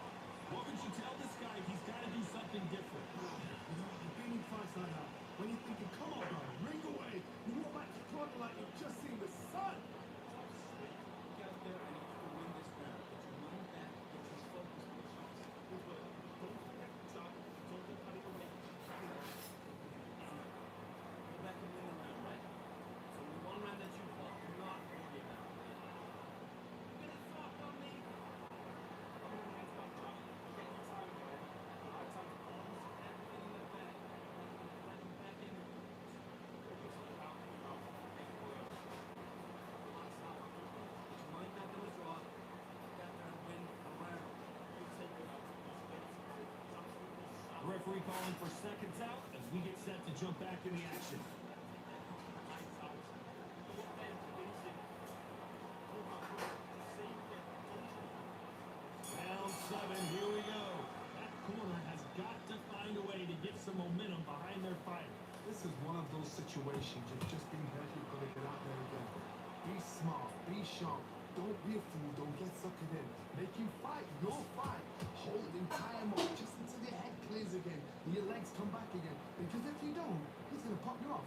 What would you tell this guy? He's got to do something different. You know, you've been in fights like that. When you're thinking, come on, bro, ring away. You walk back to the corner like you've just seen the sun. Get out there and you win this round. Get your mind back, get your focus on the shots. Good work. Don't forget the shot. Don't get carried away. Go back and win the round, right? So the one round that you fought, do not worry about it. Get it soft on me. I'm gonna hands back drop. Get your time, man. I time to close everything in the back. Let him back in. Focus on how you know. Make it work. Relax out. Get your mind back on the draw. Get there and win a round. You take it out. The referee calling for seconds out as we get set to jump back in the action. Round 7, here we go. That corner has got to find a way to get some momentum behind their fighter. This is one of those situations you've just been hurt, you've got to get out there again. Be smart, be sharp. Don't be a fool, don't get suckered in. Make him fight your fight. Hold him, tie him up, just until your head clears again and your legs come back again. Because if you don't, he's going to pop you off.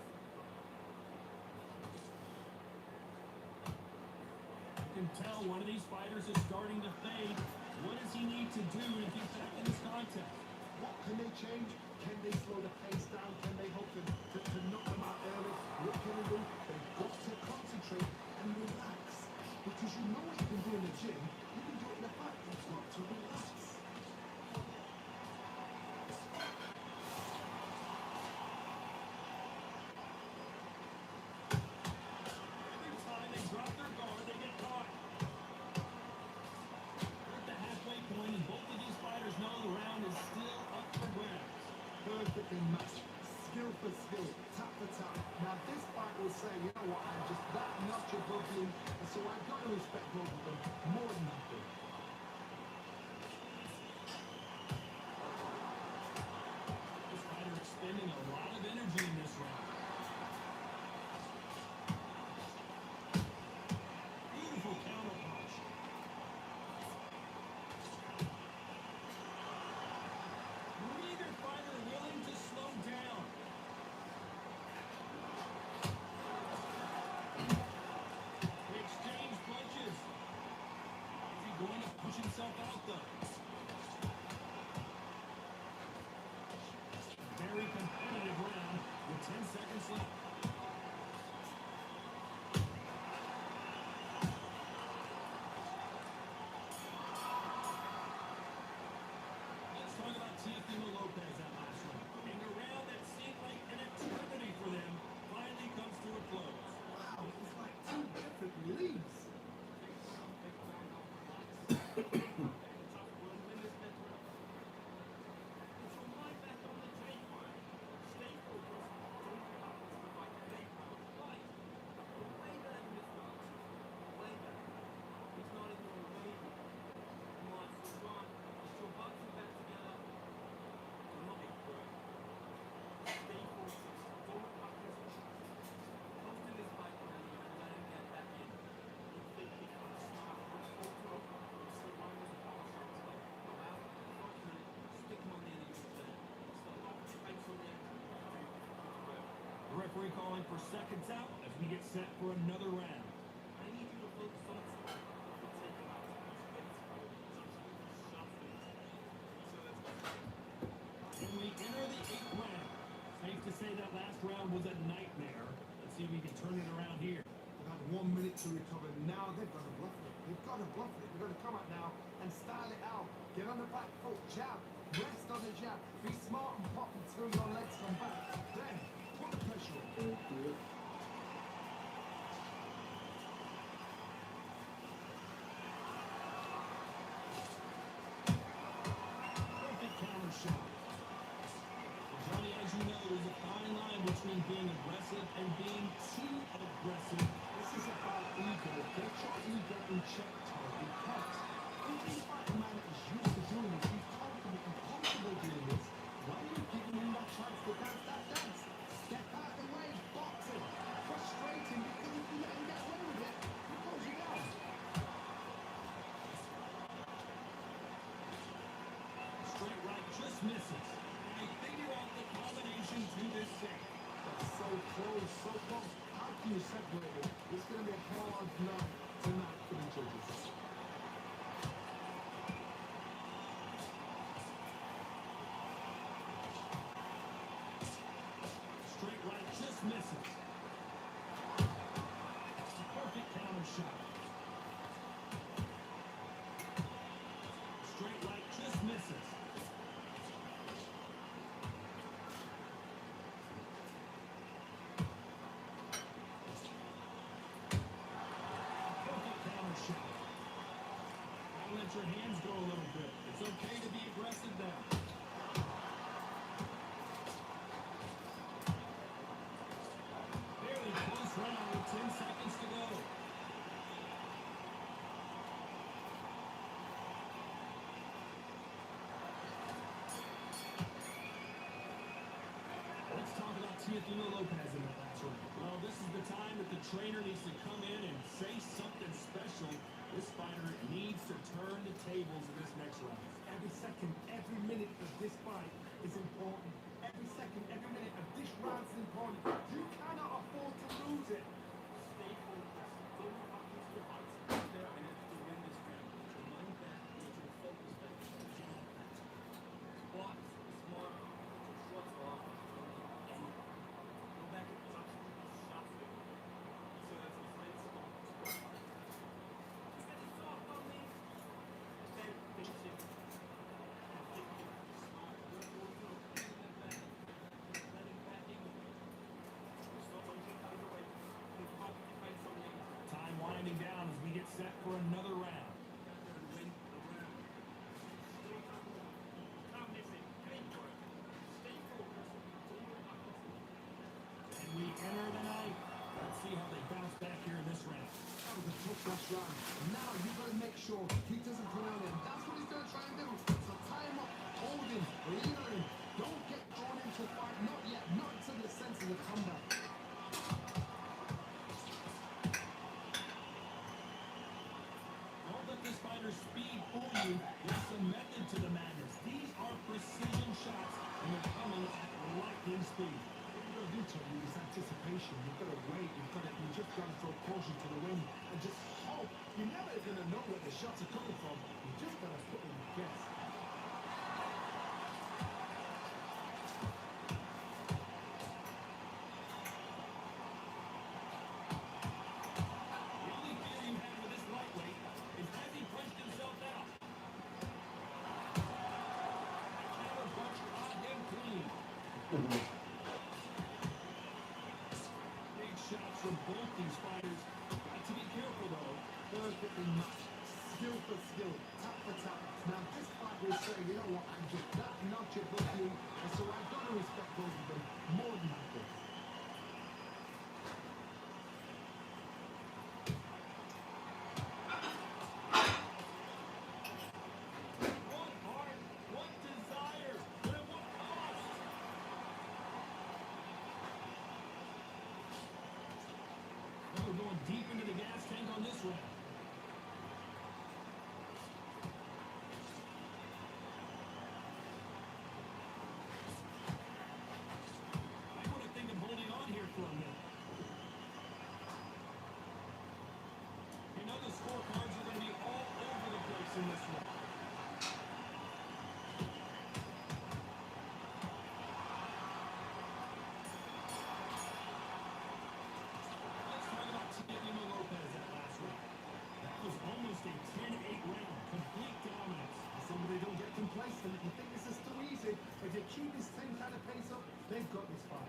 You can tell one of these fighters is starting to fade. What does he need to do to get back in this contest? What can they change? Can they slow the pace down? Can they hope to knock them out early? What can they do? They've got to concentrate and relax. Because you know what you can do in the gym, you can do it in the fight. You've got to relax. Every time they drop their guard, they get caught. We're at the halfway point, and both of these fighters know the round is still up for grabs. Perfectly matched. Skill for skill, tap for tap. Now this fight will say, you know what, I'm just that notch above you, and so I've got to respect both of them more than nothing. This fighter expending a lot of energy in this round. Beautiful counter punch. Neither fighter willing to slow down. They exchange punches. seconds out as we get set for another round. I need you to focus on attack. Take him out. And we enter the 8th round. Safe to say that last round was a nightmare. Let's see if we can turn it around here. They've had 1 minute to recover. Now they've got to bluff it. They've got to bluff it. They've got to come out now and style it out. Get on the back foot, jab. Rest on the jab. Be smart and pop until your legs come back. Then put the pressure on. Perfect counter shot. Johnny, as you know, there's a fine line between being aggressive and being too aggressive. This is about ego. Get your ego in check, Todd, because if this fighting man is used to doing this, he's confident and comfortable doing this, why are you giving him that chance to dance that dance? Step out the way, box him. Frustrate him because if you let him get away with it, he pulls you down. Straight right just misses. And they figure out the combination to this set. That's so close, so close. How can you separate it? It's going to be a hard night tonight for the judges. Straight right just misses. Perfect counter shot. Straight right just misses. Perfect counter shot. Don't let your hands go a little bit. It's okay to be aggressive now. Fairly close round with 10 seconds to go. Let's talk about Teofimo Lopez in that last round. Well, this is the time that the trainer needs to come in and say something special. This fighter needs to turn the tables in this next round. Every second, every minute of this fight is important. Every second, every minute of this round is important. You cannot afford to lose it. Stay focused. Don't fuck into the fight. Stay there and to win this round. Put your mind back. Get your focus back. Box, smart, put your shots off. And go back and touch the shots there. So that's defensible. Just get it soft on me. Then finish it. Smart. Good, good, good. Let it back. Let it back in. Stop on your carries away. And pop defense on me. Time winding down as we get set for another round. Win the round. Stay calm. Can't miss it. Great work. Stay focused. Don't worry about it. And we enter the ninth. Let's see how they bounce back here in this round. That was a tough last round. Now you got to make sure he doesn't put on him. That's what he's going to try and do. So tie him up, hold him, lean on him. Don't get drawn into a fight. Not yet. Not until the sense of the combat. Don't let this fighter's speed fool you. There's some method to the madness. These are precision shots, and they're coming at lightning speed. What you got to do, Tony, is anticipation. You've got to wait. You just got to throw caution to the wind and just hope. You're never going to know where the shots are coming from. You just got to put in a guess. The only fear you have with this lightweight is has he punched himself out? Counter punch caught him clean. Big shots from both these fighters. Got to be careful though. Perfectly matched. Skill for skill. Tap for tap. Now this fight will say, you know what, I'm just that notch above you. And so I've got to respect both of them more than happy. One heart, one desire, but at what cost? Now we're going deep into the gas tank on this round. I want to think of holding on here for a minute. They've got this fight.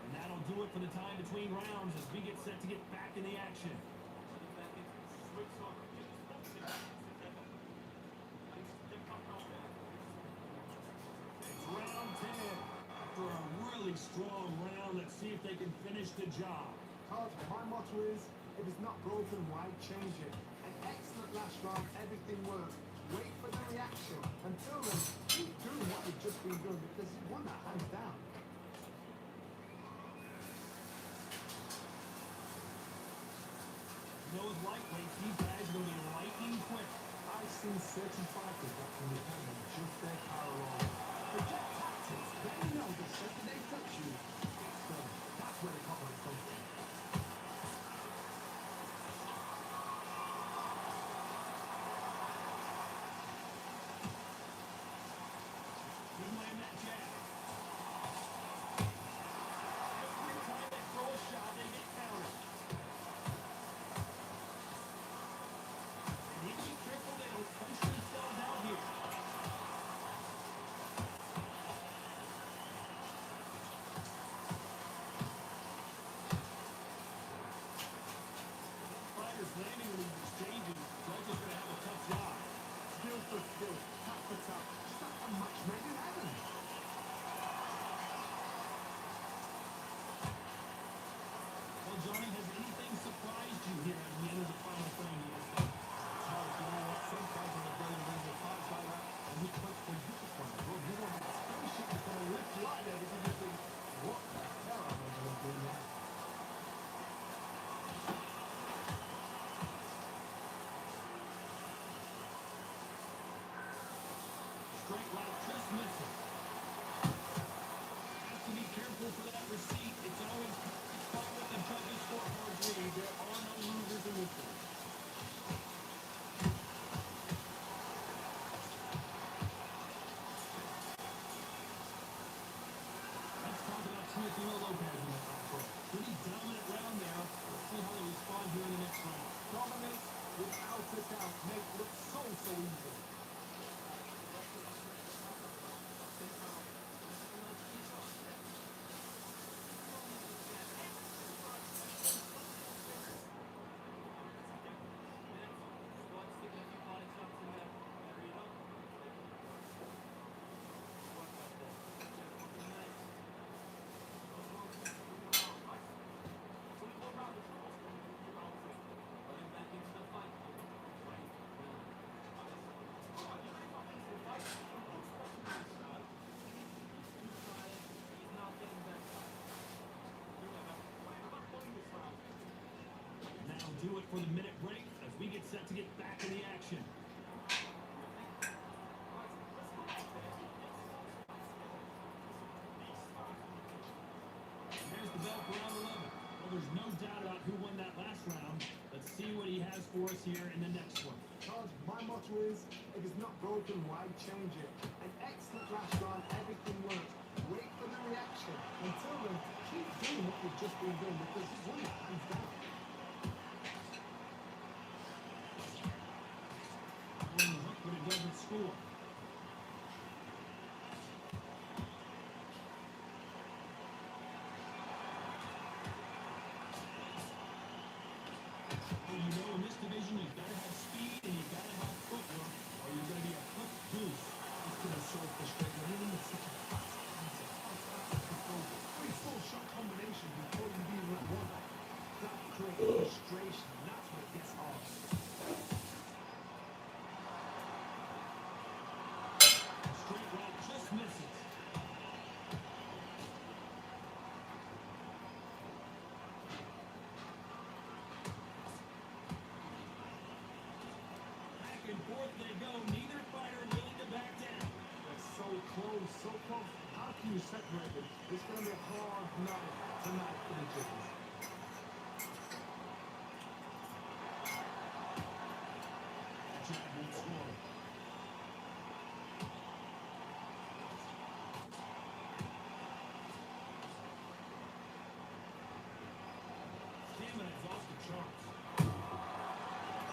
And that'll do it for the time between rounds as we get set to get back in the action. It's round 10. After a really strong round, let's see if they can finish the job. Todd, my motto is, if it's not broken, why change it? An excellent last round, everything worked. Wait for the reaction. Until then, keep doing what you've just been doing because you won that hands down. Those lightweights, these guys are going to be lightning quick. I've seen certain fighters that can depend on just their power alone. Forget tactics. They know the second they touch you, it's done. That's where the confidence comes from. Good land that jab. Every time they throw a shot, they get countered. And you be careful they don't punch themselves out here. Fighters landing in these exchanges, judges are going to have a tough job. Skill for skill, tap for tap. Just like a match made in heaven. Well, Johnny, has anything surprised you here at the end of the final frame of this thing? Todd, you know what? Sometimes when you're going around the fights like that, and you punch for you to fight, well, you want that spaceship to kind of lift you out there because you think, what the hell am I going to do now? Straight right, just missing. Have to be careful for that receipt. It's always fun when the judges scorecards read. There are no losers in this one. Let's talk about Teofimo Lopez in the top row. Pretty dominant round there. Let's see how they respond here in the next round. Dominance without a doubt make it look so easy. Now do it for the minute break as we get set to get back in the action. There's the bell for round 11. Well, there's no doubt about who won that last round. Let's see what he has for us here in the next one. Todd, my motto is, if it's not broken, why change it? An excellent last round, everything worked. Wait for the reaction. Until then, keep doing what you've just been doing because you won that hands down. But it doesn't score. Well, you know, in this division, you've got to have speed and you've got to have footwork, or you're going to be a hook goose. It's going to be so frustrating. Even with such a fast counter, how fast it can go. 3-4 shot combination before you even let one. That creates frustration. That's what gets hard. you separated, it's going to be a hard night tonight for the Jiggers. Jack will score. Stamina is off the charts.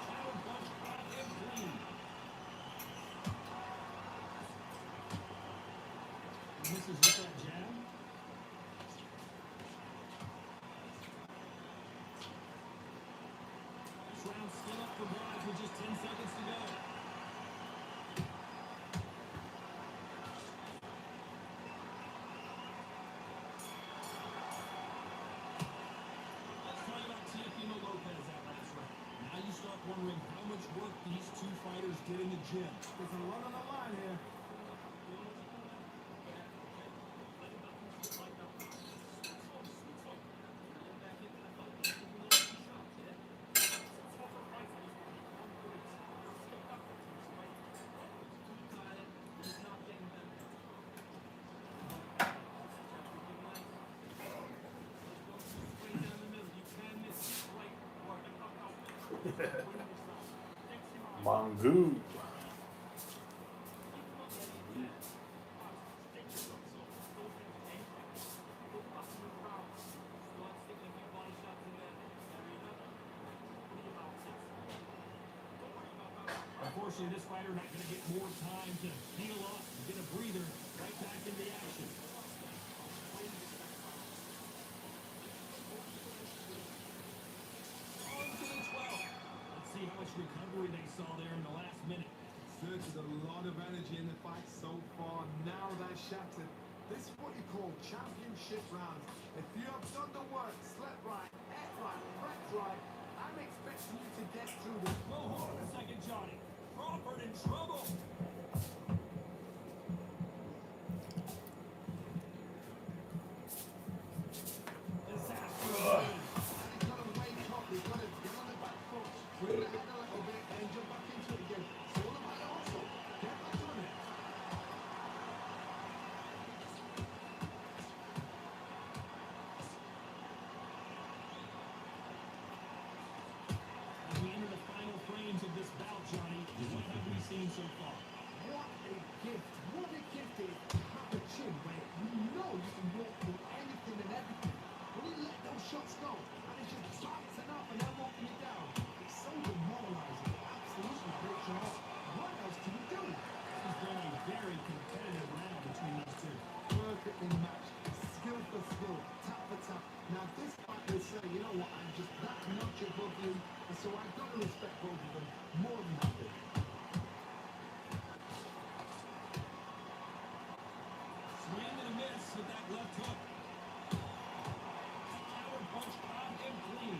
Power punch out and clean. Misses with that jab. This round still up for grabs with just 10 seconds to go. Let's talk about Teofimo Lopez that last round. Now you start wondering how much work these two fighters did in the gym. There's a lot on the line here. Mongoose. Unfortunately, this fighter not going to get more time to heal up and get a breather right back into the action. On to the 12th. Let's see how much recovery they saw there in the last minute. Exerted a lot of energy in the fight so far. Now they're shattered. This is what you call championship rounds. If you have done the work, slept right, ate right, prepped right, I'm expecting you to get through this. Whoa, hold on a second, Johnny. Crawford in trouble. Disaster. You've got to wake up. You've got to get on the back foot, bring the head a little bit, and jump back into it again. It's all about the hustle. Get back on it. As we enter the final frames of this bout, Johnny, what have we seen so far? What a gift. What a gift it is to have a chin where you know you can walk through anything and everything. When you let those shots go, and it's just tighten up and they're walking you down. It's so demoralizing. It absolutely breaks your heart. What else can you do? This has been a very competitive round between these two. Perfectly matched. Skill for skill. Tap for tap. Now this fight will say, you know what, I'm just that notch above you. And so I've got to respect both of them more than happy. Swing and a miss with that left hook. Power punch out and clean.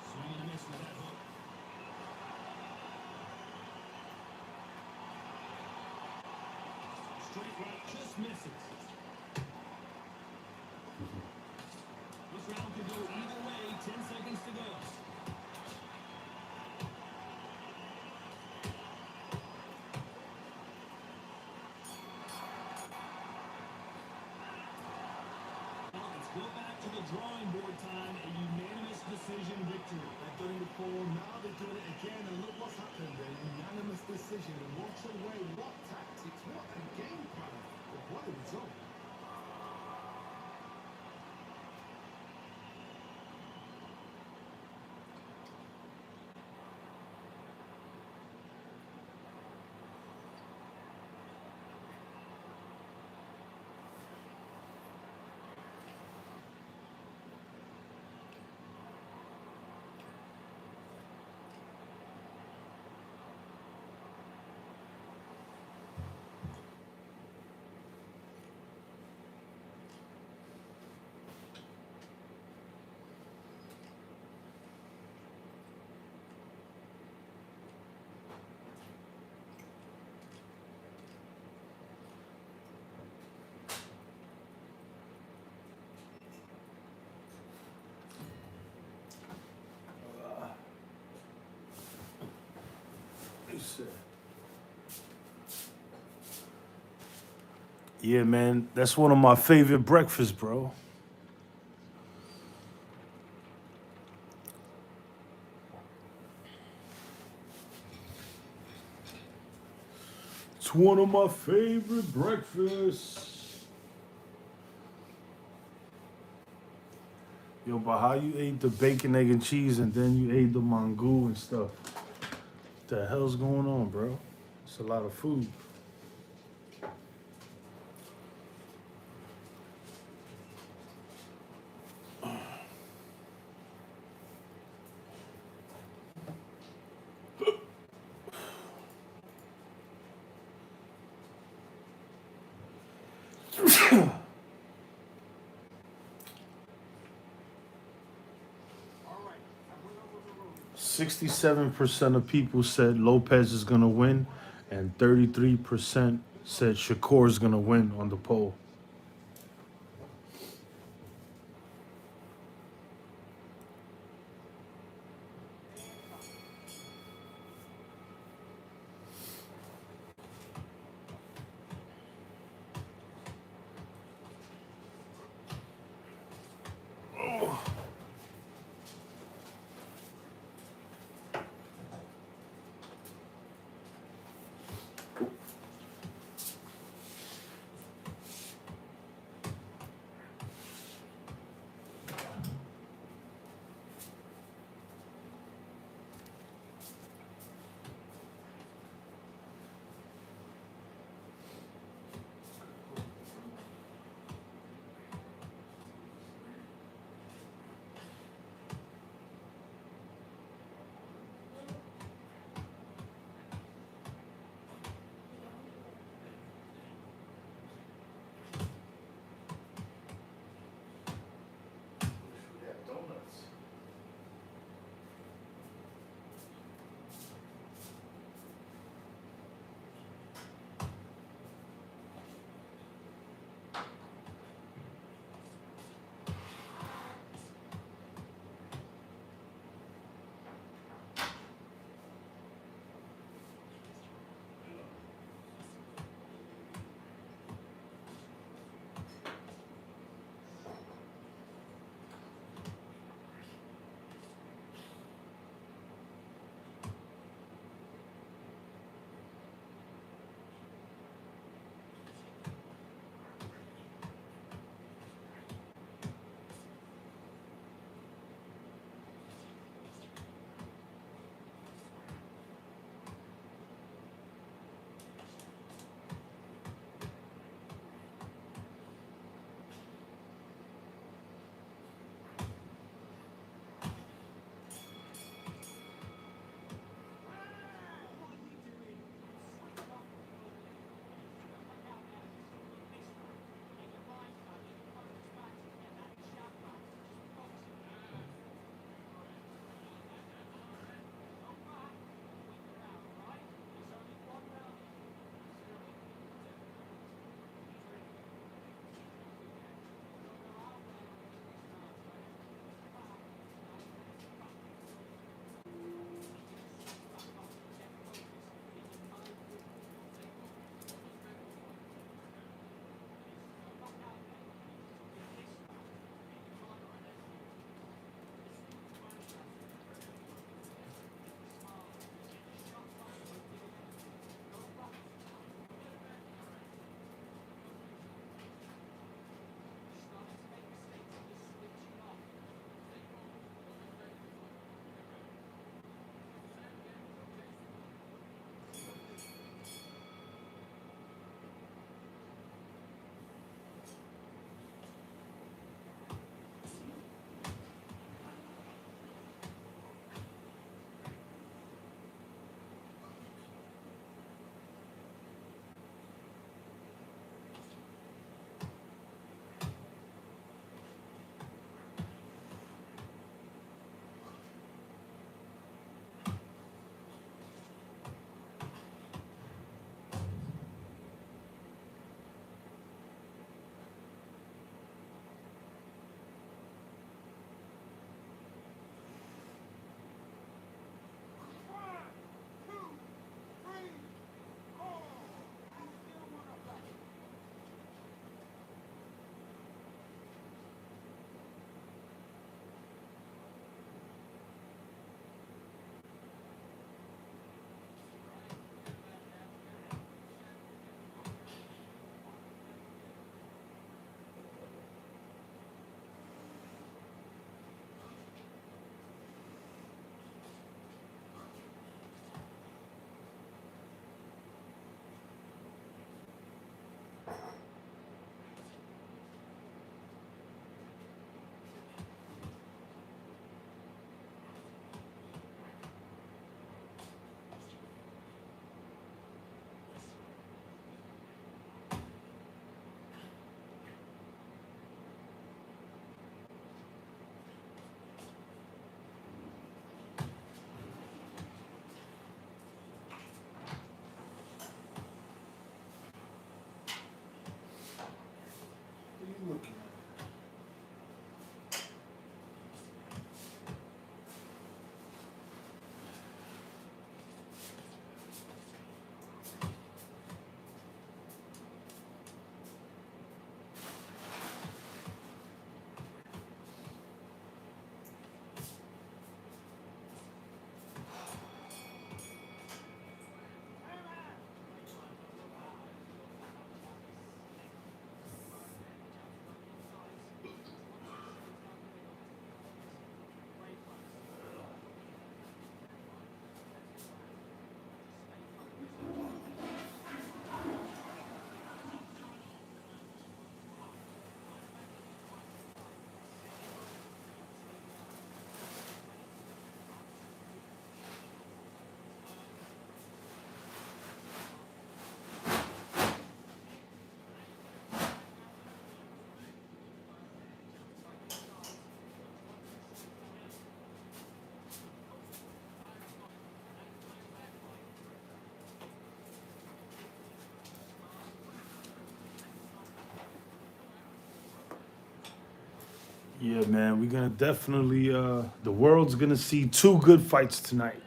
Swing and a miss with that hook. Straight right just misses. This round could go either way. 10 seconds to go. Let's go back to the drawing board time. A unanimous decision victory. They've done it before, now they're doing it again, and look what's happened. A unanimous decision. What a way, what tactics, what a game plan. But what a result. Yeah, man, that's one of my favorite breakfasts, bro. It's one of my favorite breakfasts. Yo, but how you ate the bacon, egg, and cheese, and then you ate the mango and stuff? What the hell's going on, bro? It's a lot of food. All right, I went over the rules. 67% of people said Lopez is gonna win, and 33% said Shakur is gonna win on the poll. Yeah, man, we're gonna definitely the world's gonna see two good fights tonight.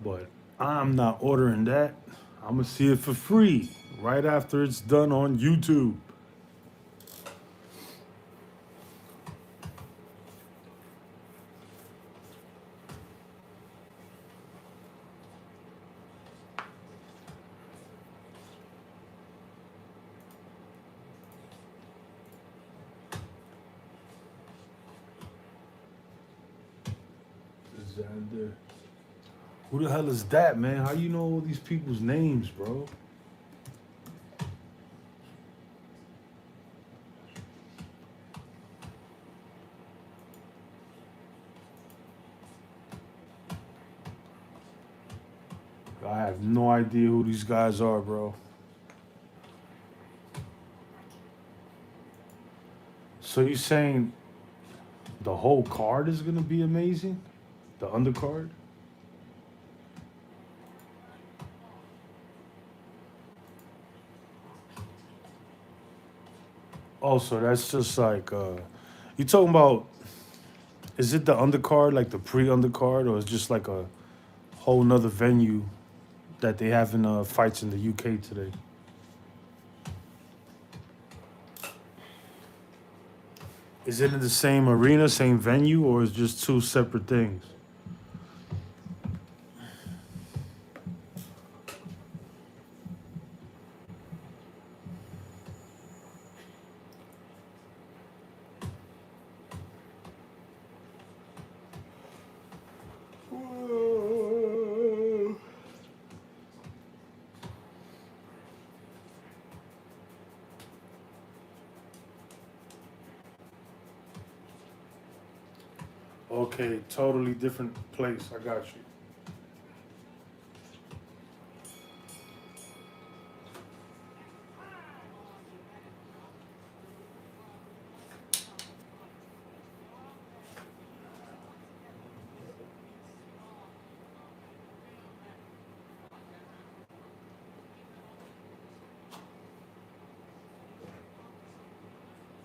But I'm not ordering that. I'm gonna see it for free right after it's done on YouTube. Xander. Who the hell is that, man? How you know all these people's names, bro? I have no idea who these guys are, bro. So you saying the whole card is gonna be amazing? The undercard? Oh, so that's just like you talking about, is it the undercard, like the pre-undercard, or is just like a whole nother venue that they have in fights in the UK today? Is it in the same arena, same venue, or is it just two separate things? Okay, totally different place. I got you.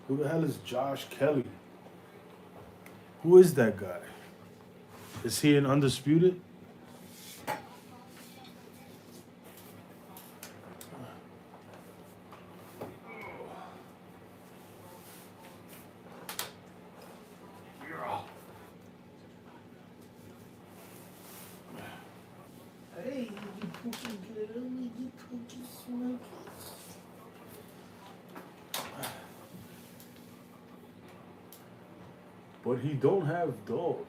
Who the hell is Josh Kelly? Who is that guy? Is he an undisputed? Hey, you cookie girl, you cookie smoke. But he don't have dog.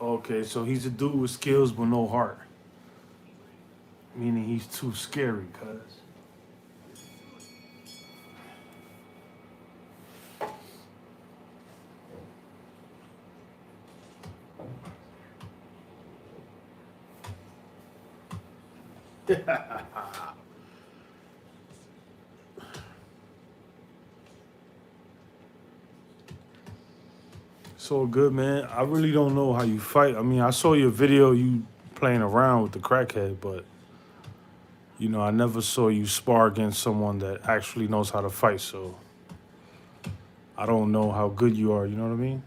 Okay, so he's a dude with skills but no heart. Meaning he's too scary, cuz. So good, man. I really don't know how you fight. I mean, I saw your video, you playing around with the crackhead, but I never saw you spar against someone that actually knows how to fight. So I don't know how good you are. You know what I mean?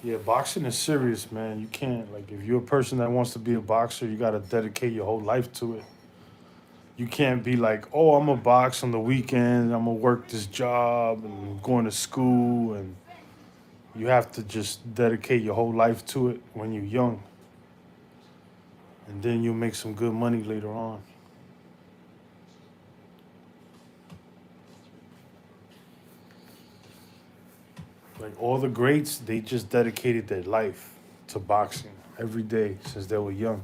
Yeah, boxing is serious, man. You can't, like, if you're a person that wants to be a boxer, you got to dedicate your whole life to it. You can't be like, oh, I'm gonna box on the weekend, I'm gonna work this job and going to school, and you have to just dedicate your whole life to it when you're young, and then you'll make some good money later on. Like all the greats, they just dedicated their life to boxing every day since they were young.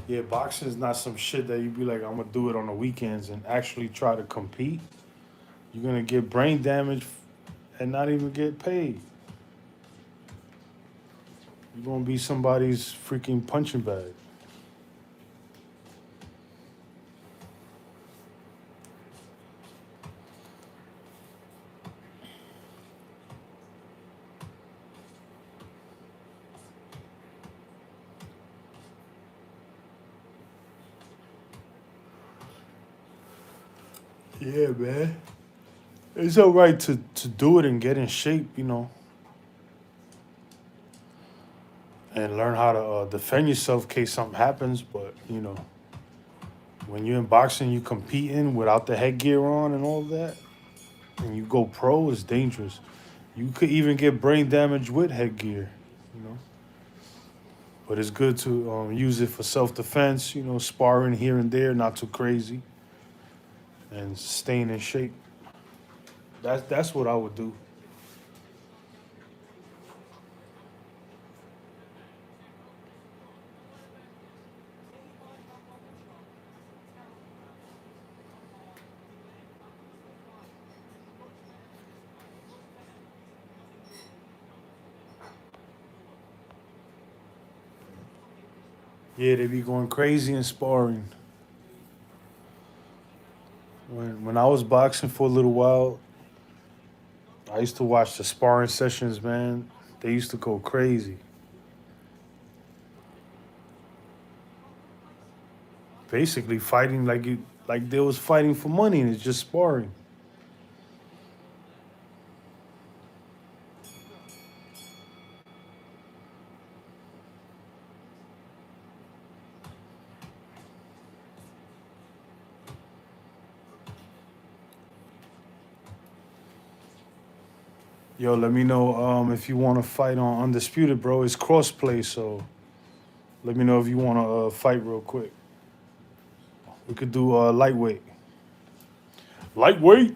Yeah, boxing is not some shit that you be like, I'm gonna do it on the weekends and actually try to compete. You're gonna get brain damage and not even get paid. You're gonna be somebody's freaking punching bag. Yeah, man. It's all right to do it and get in shape, you know, and learn how to defend yourself in case something happens. But you know, when you're in boxing, you competing without the headgear on and all that, and you go pro, it's dangerous. You could even get brain damage with headgear, you know. But it's good to use it for self defense, you know, sparring here and there, not too crazy, and staying in shape. That's what I would do. Yeah, they be going crazy in sparring. When I was boxing for a little while, I used to watch the sparring sessions, man. They used to go crazy. Basically fighting like they was fighting for money and it's just sparring. Yo, let me know if you want to fight on Undisputed, bro. It's crossplay, so let me know if you want to fight real quick. We could do lightweight. Lightweight.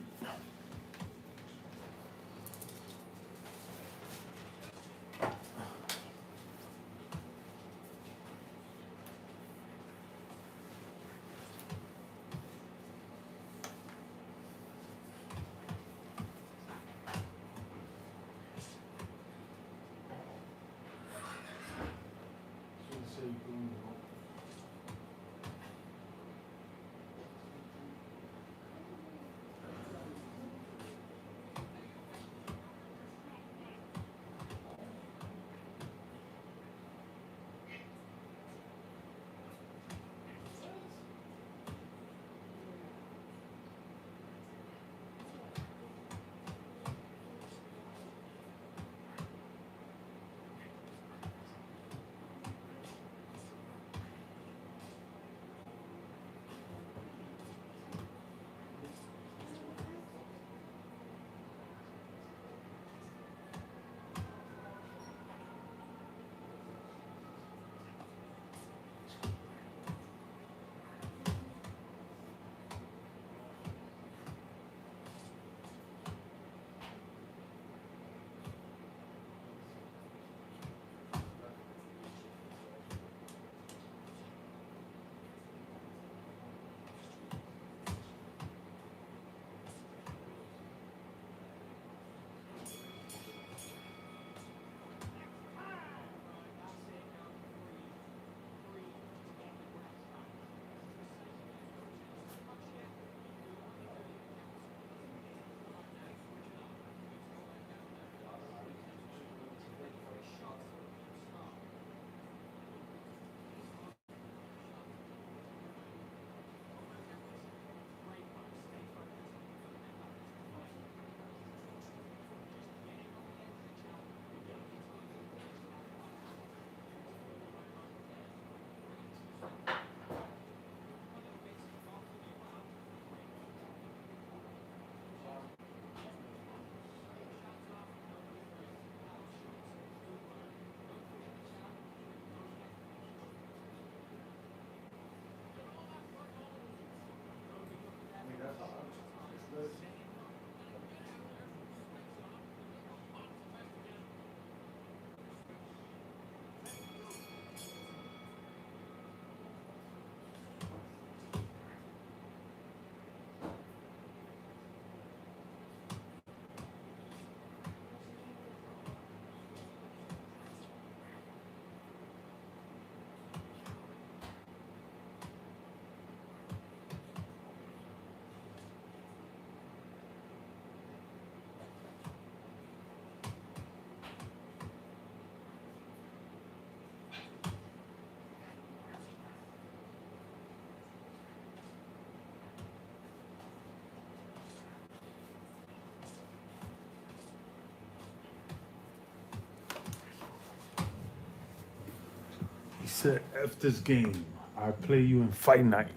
Said F this game. I play you in Fight Night.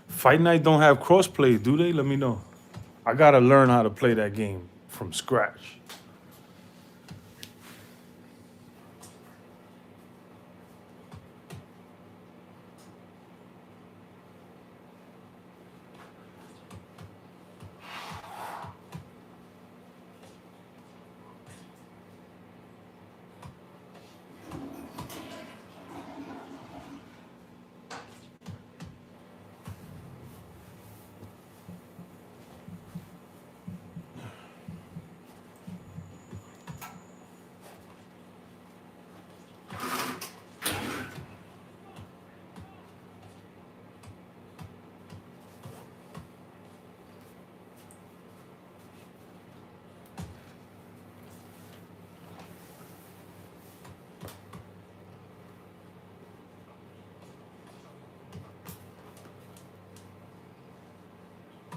Fight Night don't have crossplay, do they? Let me know. I gotta learn how to play that game from scratch.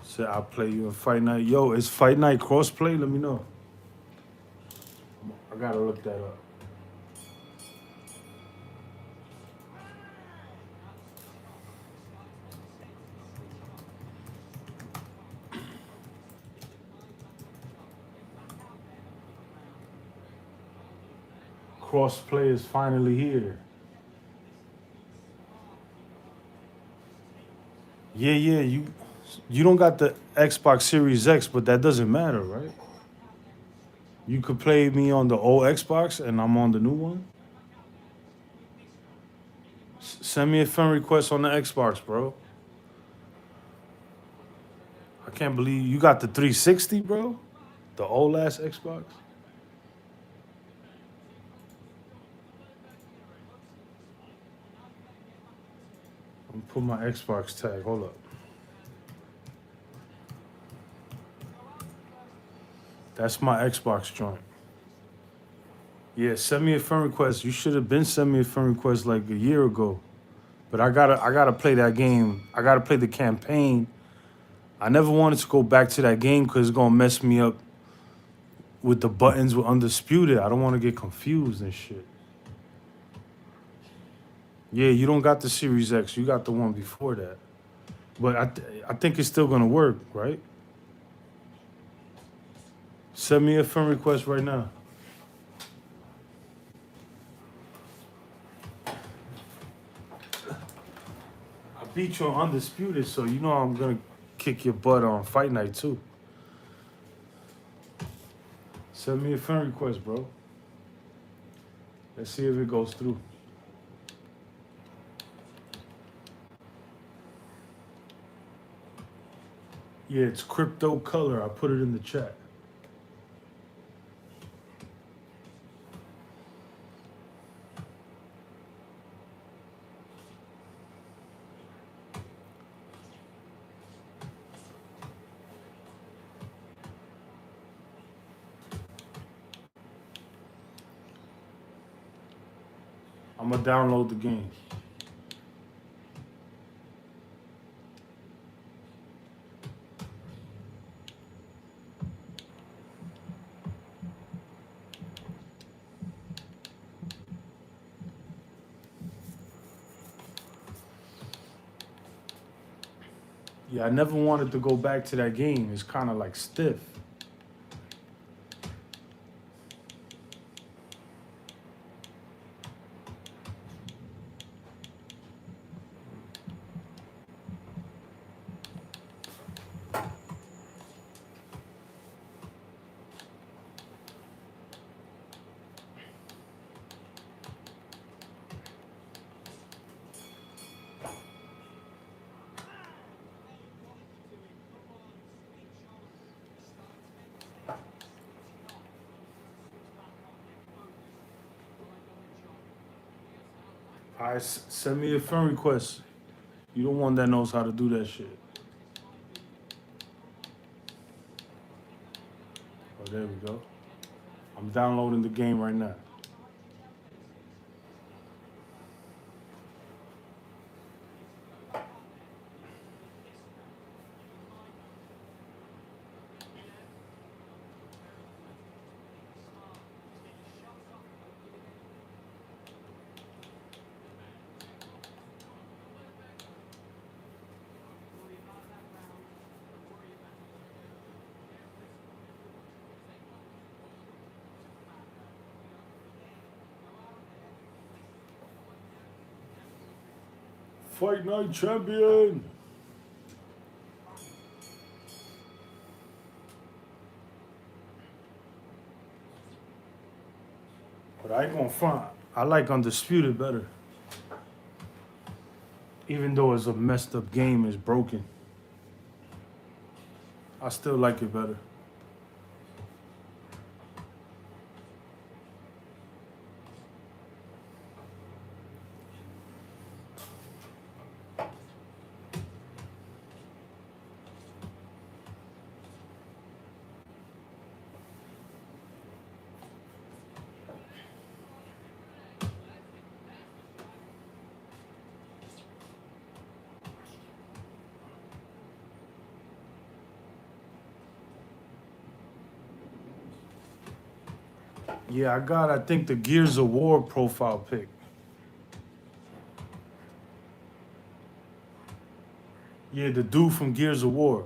Said I'll play you in Fight Night. Yo, is Fight Night crossplay? Let me know. I gotta look that up. Crossplay is finally here. Yeah, you don't got the Xbox Series X, but that doesn't matter, right? You could play me on the old Xbox and I'm on the new one. Send me a friend request on the Xbox, bro. I can't believe you got the 360, bro. The old ass Xbox. I'm gonna put my Xbox tag. Hold up. That's my Xbox joint. Yeah, send me a friend request. You should have been sending me a friend request like a year ago. But I gotta play that game. I gotta play the campaign. I never wanted to go back to that game because it's gonna mess me up with the buttons with Undisputed. I don't want to get confused and shit. Yeah, you don't got the Series X. You got the one before that. But I think it's still gonna work, right? Send me a friend request right now. I beat you on Undisputed, so you know I'm gonna kick your butt on Fight Night too. Send me a friend request, bro. Let's see if it goes through. Yeah, it's Crypto Color. I put it in the chat. I'm gonna download the game. Yeah, I never wanted to go back to that game. It's kind of like stiff. All right, send me a friend request. You the one that knows how to do that shit. Oh, there we go. I'm downloading the game right now. Fight night champion. But I ain't gonna front. I like Undisputed better. Even though it's a messed up game, it's broken. I still like it better. Yeah, I think, the Gears of War profile pic. Yeah, the dude from Gears of War.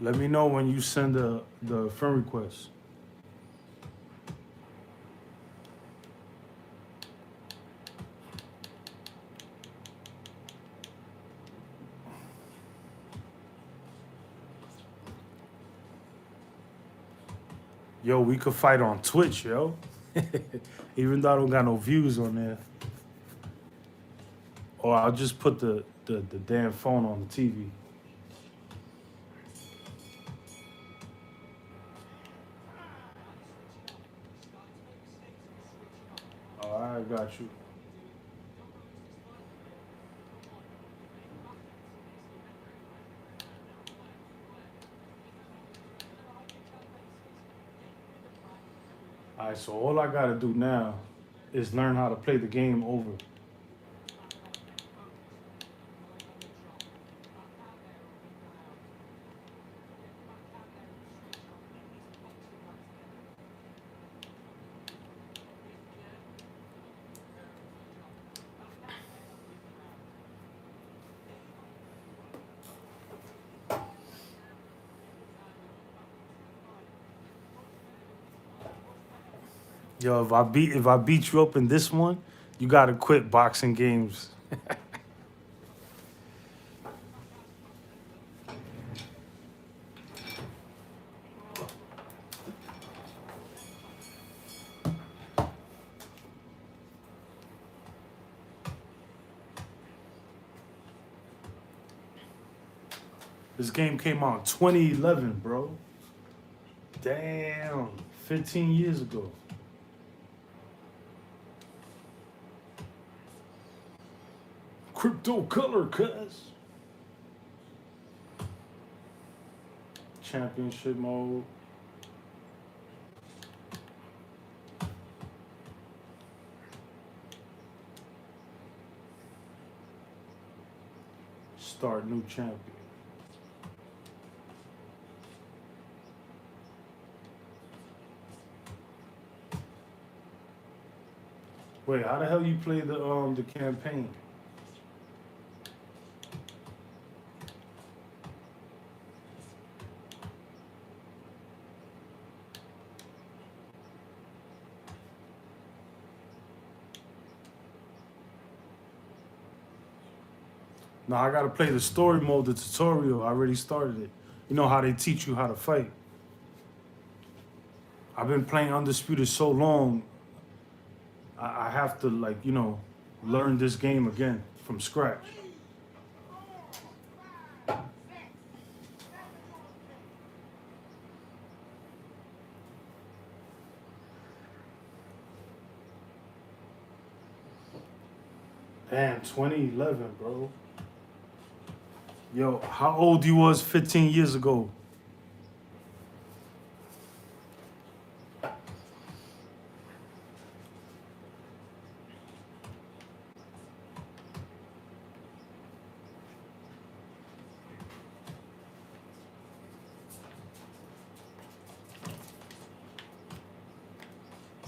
Let me know when you send the friend request. Yo, we could fight on Twitch, yo. Even though I don't got no views on there. Or I'll just put the damn phone on the TV. All right, I got you. All right, so all I gotta do now is learn how to play the game over. Yo, if I beat you up in this one, you gotta quit boxing games. This game came out in 2011, bro. Damn, 15 years ago. Crypto color, cuz. Championship mode. Start new champion. Wait, how the hell you play the campaign? No, I gotta play the story mode, the tutorial. I already started it. You know how they teach you how to fight. I've been playing Undisputed so long, I have to, like, learn this game again from scratch. Damn, 2011, bro. Yo, how old you was 15 years ago?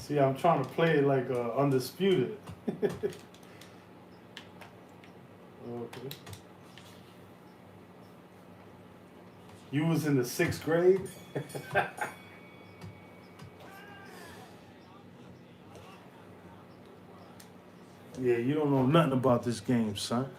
See, I'm trying to play it like undisputed. Okay. You was in the 6th grade? Yeah, you don't know nothing about this game, son.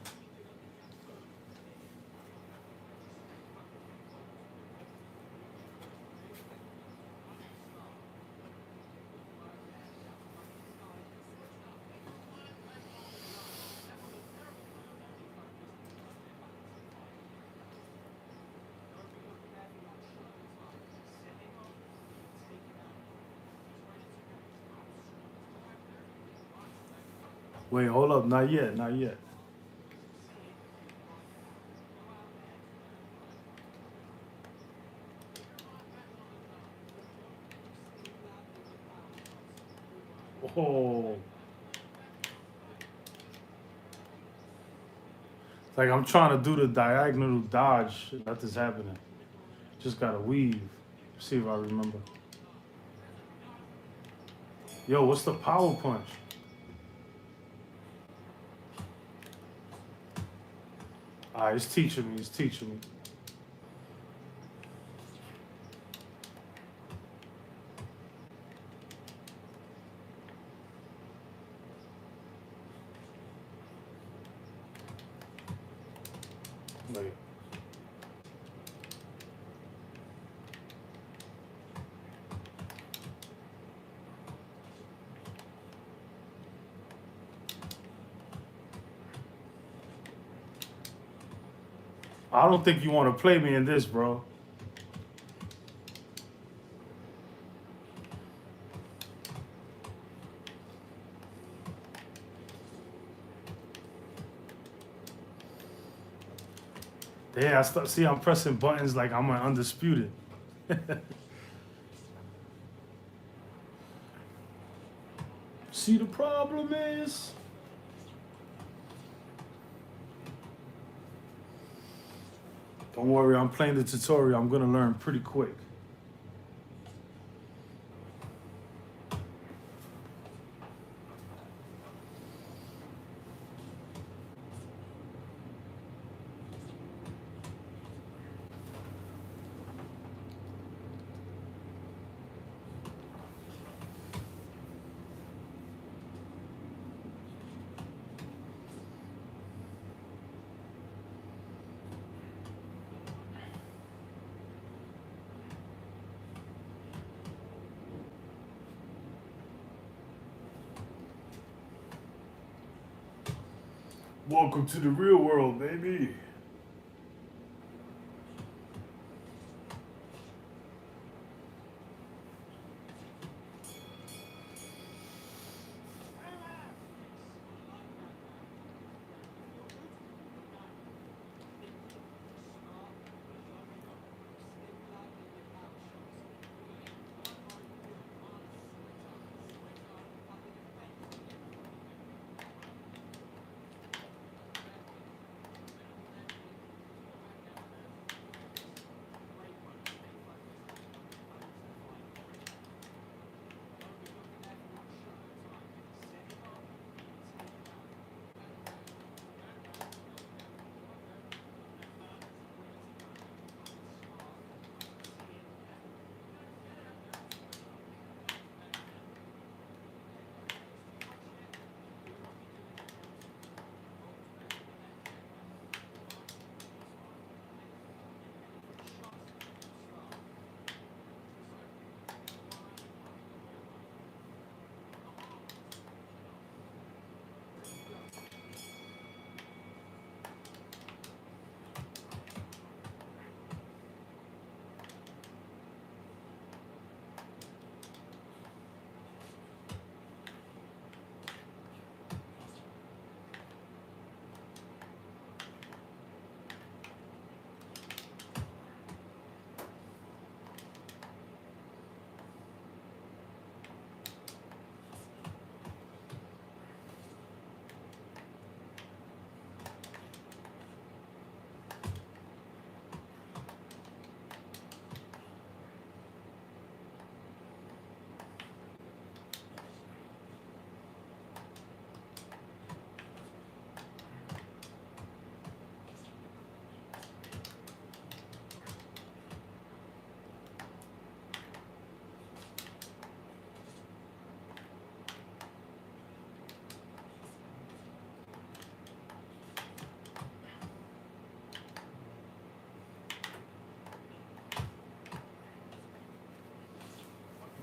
Wait, hold up. Not yet. Not yet. Oh. It's like I'm trying to do the diagonal dodge. Nothing's happening. Just gotta weave. See if I remember. Yo, what's the power punch? Alright, it's teaching me. It's teaching me. Wait. I don't think you want to play me in this, bro. Yeah, see, I'm pressing buttons like I'm an undisputed. See, the problem is, don't worry, I'm playing the tutorial. I'm gonna learn pretty quick. Welcome to the real world, baby.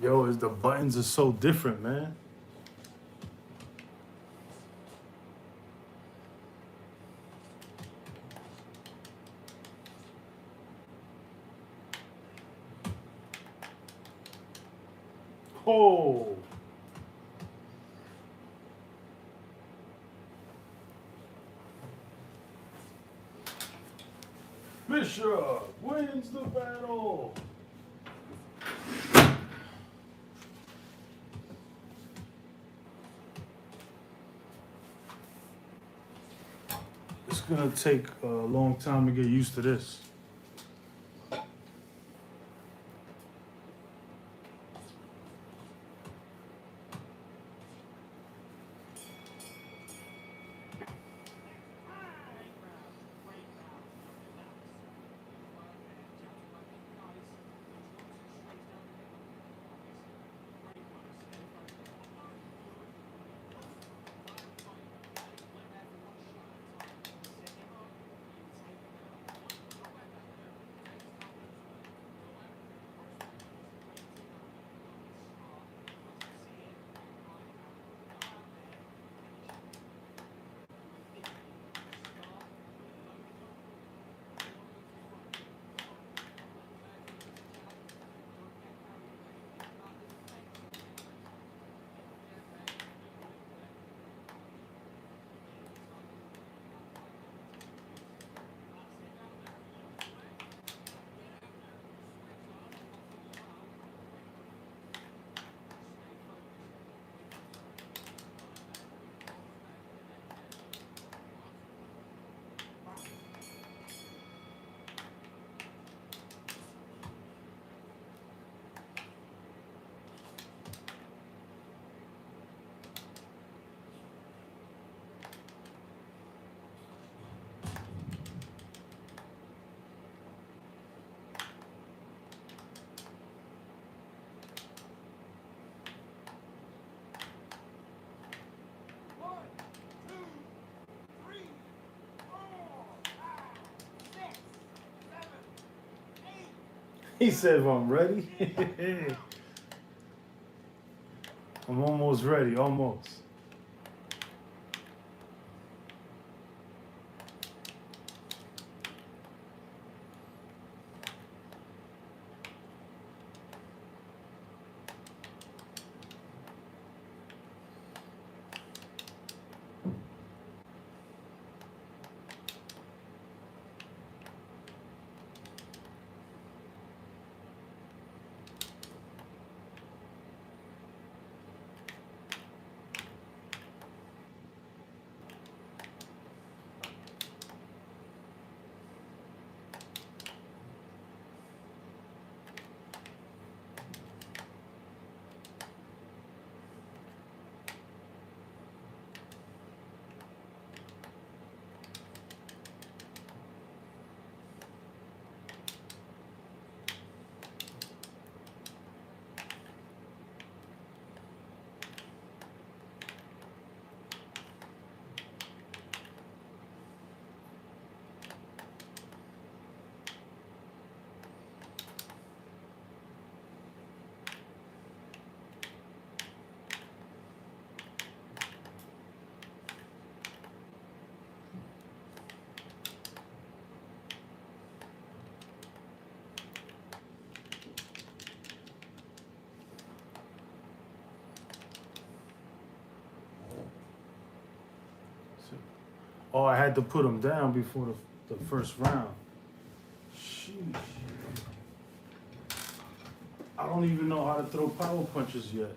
Yo, the buttons are so different, man. Oh. Bishop wins the battle. It's gonna take a long time to get used to this. He said, if I'm ready. I'm almost ready, almost. Oh, I had to put him down before the first round. Sheesh. I don't even know how to throw power punches yet.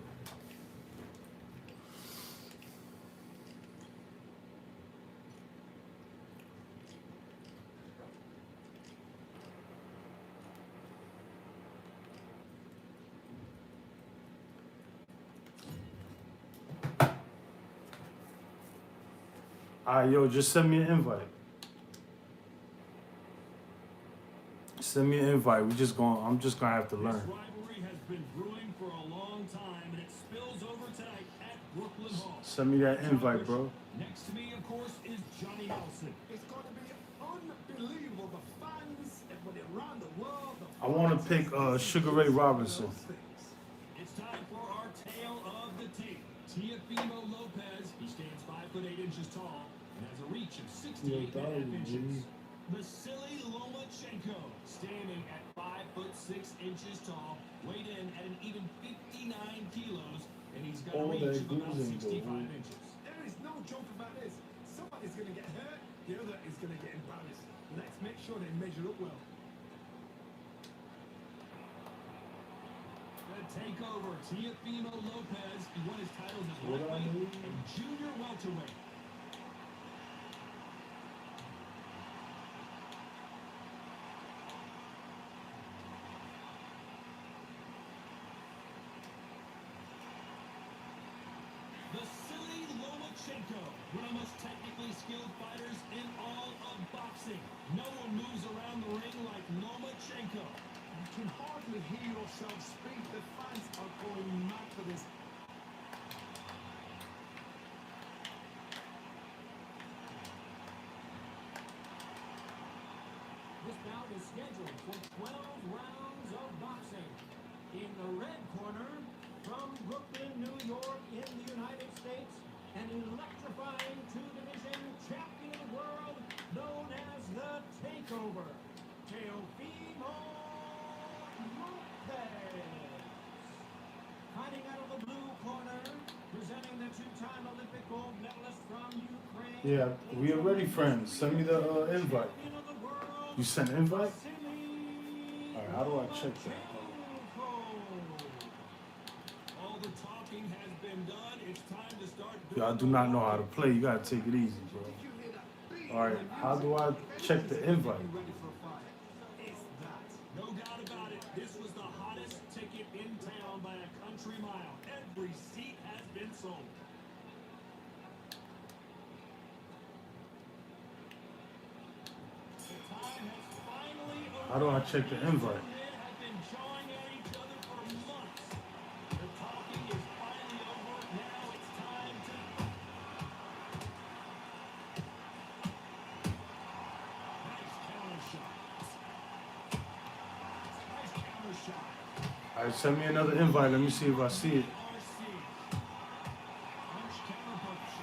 Alright, yo, just send me an invite. Send me an invite. I'm just gonna have to This learn. rivalry has been brewing for a long time, and it spills over tonight at Brooklyn Hall. Send me that invite, bro. Next to me, of course, is Johnny Nelson. It's going to be unbelievable. The fans, everybody around the world. I want to pick Sugar Ray Robinson. It's time Teofimo Lopez. He stands 5'8" tall and has a reach of 68.5 inches. Vasily Lomachenko, standing at 5'6" tall, weighed in at an even 59 kilos, and he's got a All reach that of about bruising, 65 though. inches. There is no joke about this. Somebody's going to get hurt, the other is going to get embarrassed. Let's make sure they measure up well. The takeover, Teofimo Lopez. He won his titles as What I lightweight need? and junior welterweight. Vasily Lomachenko, one of the most technically skilled fighters in all of boxing. No one moves around the ring like Lomachenko. You can hardly hear yourself speak. The fans are going mad for this. This bout is scheduled for 12 rounds of boxing. In the red corner, from Brooklyn, New York, in the United States, an electrifying two-division champion of the world known as the Takeover, Teofimo Lopez. Fighting out of the blue corner, presenting the two-time Olympic gold medalist from Ukraine. Yeah, we already friends. Send me the invite. Champion of the world, You sent invite? Vasily All right, how do I check that? Lomachenko. All the talking has been done. It's time to start. Y'all do not know how to play. You gotta take it easy, bro. Did you hear that beat? All right, how do I check the invite? You ready for a fight? It's that. No doubt about it. This was the hottest ticket in town by a country mile. Every seat has been sold. The time has finally arrived. How do I check the invite? Men have been jawing at each other for months. The talking is finally over. Now it's time to. Nice counter shot. Nice counter shot. All right, send me another invite. Let me see if I see it. RC. Punch counter punch.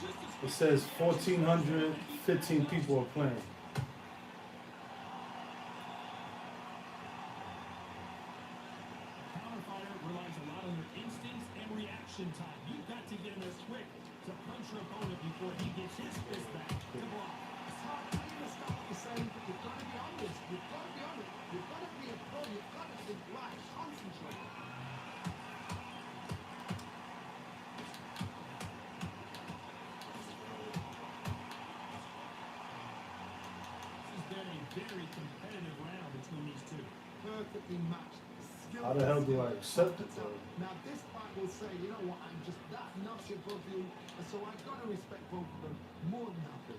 Just as It says 1,415 people are playing. counter fighter relies a lot on their instincts and reaction time. You've got to get him as quick to punch your opponent before he gets his fist back to block. It's hard to understand what you're saying, but you've got to be honest. You've got to be honest. You've got to be a pro. You've got to think right. Concentrate. This has been a very competitive round between these two. Perfectly matched. Skill How the hell do I skill. accept it, though? Now this fight will say, you know what, I'm just that notch above you, and so I've got to respect both of them more than happy.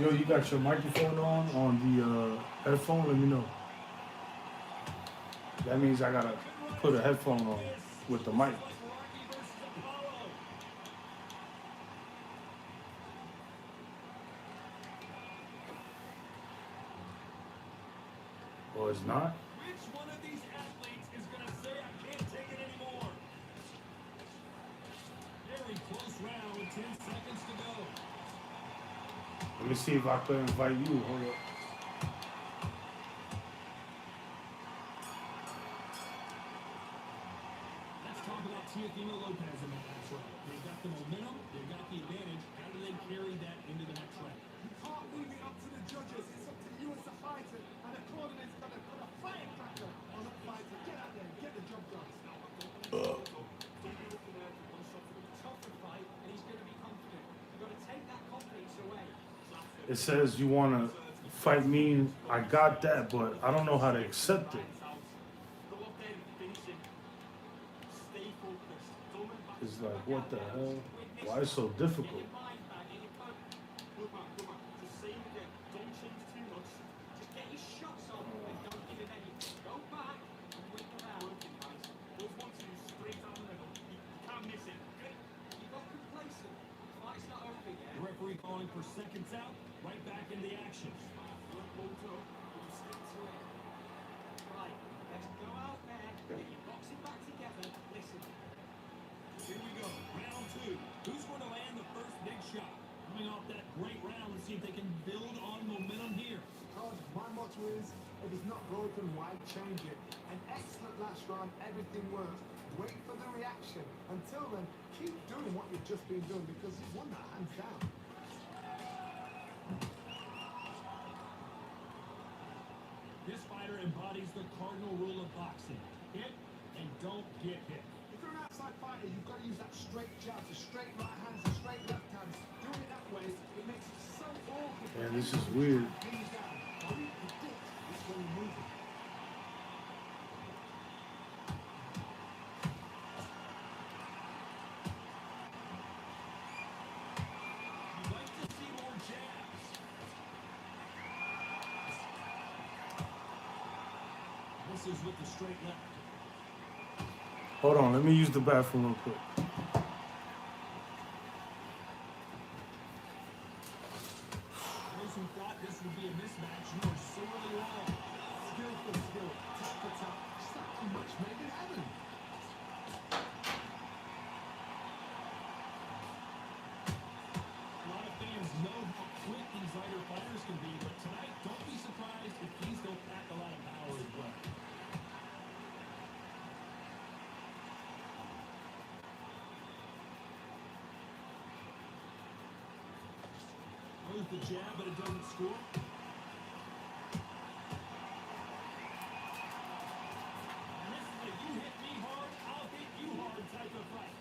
Yo, you got your microphone on the headphone? Let me know. That means I gotta put a headphone on with the mic. Like Rocky versus Apollo. Or it's not? Which one of these athletes is going to say, I can't take it anymore? Very close round with 10 seconds to go. Let me see if I can invite you. Hold up. Let's talk about Teofimo Lopez in that last round. They've got the momentum, they've got the advantage. How do they carry that into the next round? You can't leave it up to the judges. It's up to you as a fighter, and the coordinate's got to put a firecracker on that fighter. Get out there, get the job done. Don't be looking there for one shot. It's a tougher fight, and he's going to be confident. You've got to take that confidence away. It says you wanna fight me. I got that, but I don't know how to accept it. Go up there and finish him. Stay focused. Don't let back. It's like, what the hell? Why is it so difficult? Good man, good man. Just say it again. Don't change too much. Just get his shots on and don't give him any. Go back and win the round. Working, guys. Those 1-2 straight down the middle. You can't miss it. Okay? You got complacent. The fight's not over yet. The referee calling going for seconds out, right back in the action. Look, hold up. You stick to it. Right, let's go out there, get your boxing back together. Listen, Here we go, round two. Who's going to land the first big shot? Coming off that great round, let's see if they can build on momentum here. God, my motto is, if it's not broken, why change it? An excellent last round, everything works. Wait for the reaction. Until then, keep doing what you've just been doing because you've won that hands down. This fighter embodies the cardinal rule of boxing. Hit and don't get hit. If you're an outside fighter, you've got to use that straight jab, the straight right hands, the straight left hands. Doing it that way, it makes it so awkward. Man, this is weird. Pin you down. All you predict is when you move it. You'd like to see more jabs. This is with the straight left. Hold on, let me use the bathroom real quick. Those who thought this would be a mismatch, you are sorely wrong. Skill for skill, top for top. It's not too much made in heaven. A lot of fans know how quick these lighter fighters can be, but tonight, don't be surprised if these don't pack a lot of power as well. Throws the jab, but it doesn't score. And this is a you hit me hard, I'll hit you hard type of fight.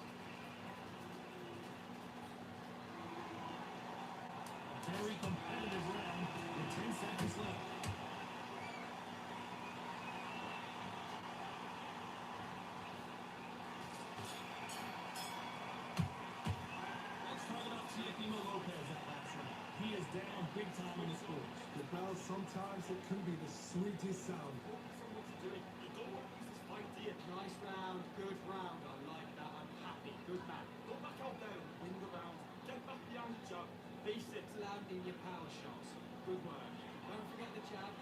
A very competitive round with 10 seconds left. Let's talk about Teofimo Lopez that last round. He is down big time on the scores. The bell, sometimes it can be the sweetest sound. so much to do it. You don't want to lose this fight, do you? Nice round, good round. I like that. I'm happy. Good man. Go back out there and win the round. Get back behind the jab. Basics, landing your power shots. Good work. Don't forget the jab.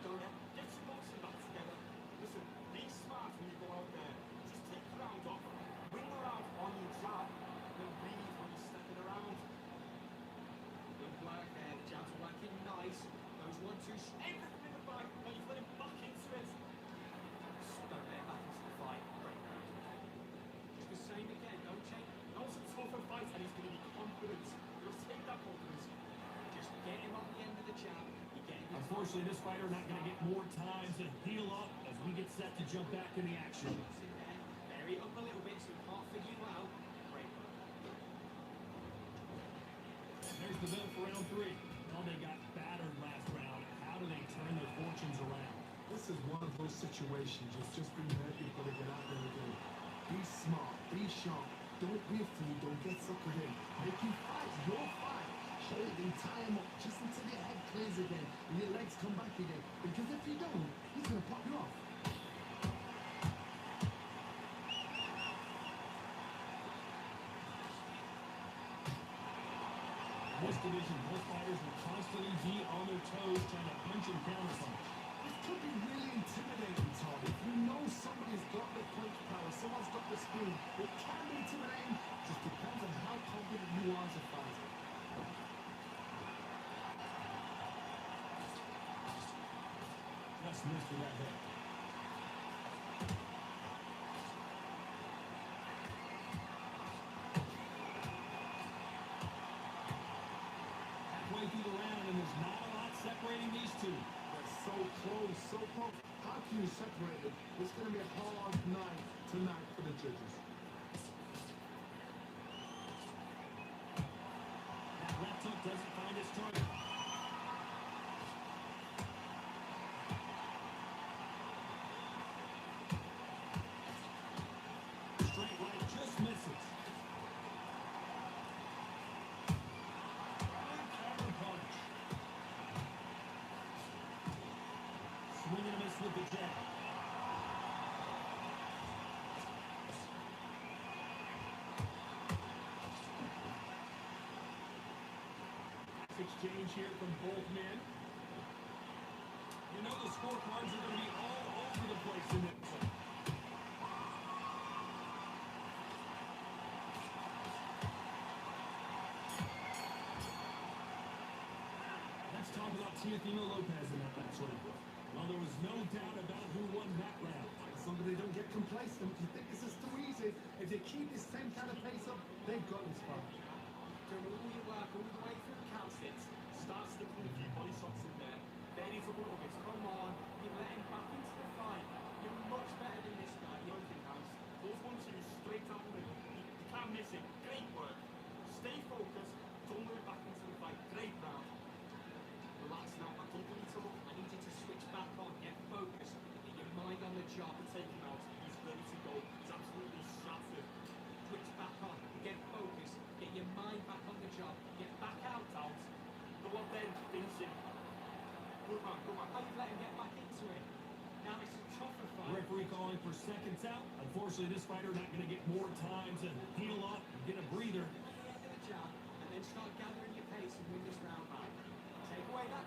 Don't get your boxing back together. Listen, be smart when you go out there. Just take the round off. Win the round on your jab. Then breathe when you're stepping around. Good work there. The jab's working nice. Those 1-2 everything in the fight. Now you've let him back into it. Don't let him back into the fight. Great round. Just the same again. Don't change. That was a tougher fight and he's going to be confident. You'll take that confidence. Just get him on the end of the jab. You get him. Unfortunately, this fighter not going to get more time to heal up as we get set to jump back in the action. It's in there. Vary it up a little bit so he can't figure you out. Great work. There's the bell for round three. Well, they got battered last round. How do they turn their fortunes around? This is one of those situations you've just been there, you've got to get out there again. Be smart, be sharp, don't be a fool, don't get suckered in. Make him fight your fight. Hold him, tie him up, just until your head clears again and your legs come back again. Because if you don't, he's going to pop you off. In this division, both fighters will constantly be on their toes trying to punch and counterpunch. This could be really intimidating, Tom. If you know somebody's got the punch power, someone's got the speed, it can be intimidating. Just depends on how confident you are as a fighter. Just missed with that hit. Halfway through the round, and there's not a lot separating these two. They're so close, so close. How can you separate them? It's going to be a hard night tonight for the judges. That left hook doesn't find its target. Straight right just misses. Counter punch. Swing and a miss with the jab. exchange here from both men. You know the scorecards are going to be all over the place in this one. Let's talk about Teofimo Lopez in that last one. Well, there was no doubt about who won that round. Somebody don't get complacent. If you think this is too easy, if they keep this same kind of pace up, they've got this far. Doing all your work all the way through count sits. Start sticking a few body shots in there. Then he's a little bit. Come on, you're letting back into the fight. You're much better than this guy. You open house. Those 1-2s straight down the middle. You can't miss it. Great work. Stay focused. Don't let it back into the fight. Great round. Relax now. I don't want you to look. I need you to switch back on. Get focused. Get your mind on the job and take him out. He's ready to go. He's absolutely shattered. Switch back on. Get focused. Get your mind back on the job. Get back out. Go on then. Finish him. Good man. Good man. How you let him get back into it? Now it's a tougher fight. Referee calling for seconds out. Unfortunately, this fighter not going to get more time to heal up and get a breather. At the end of the jab, and then start gathering your pace and win this round back. Take away that.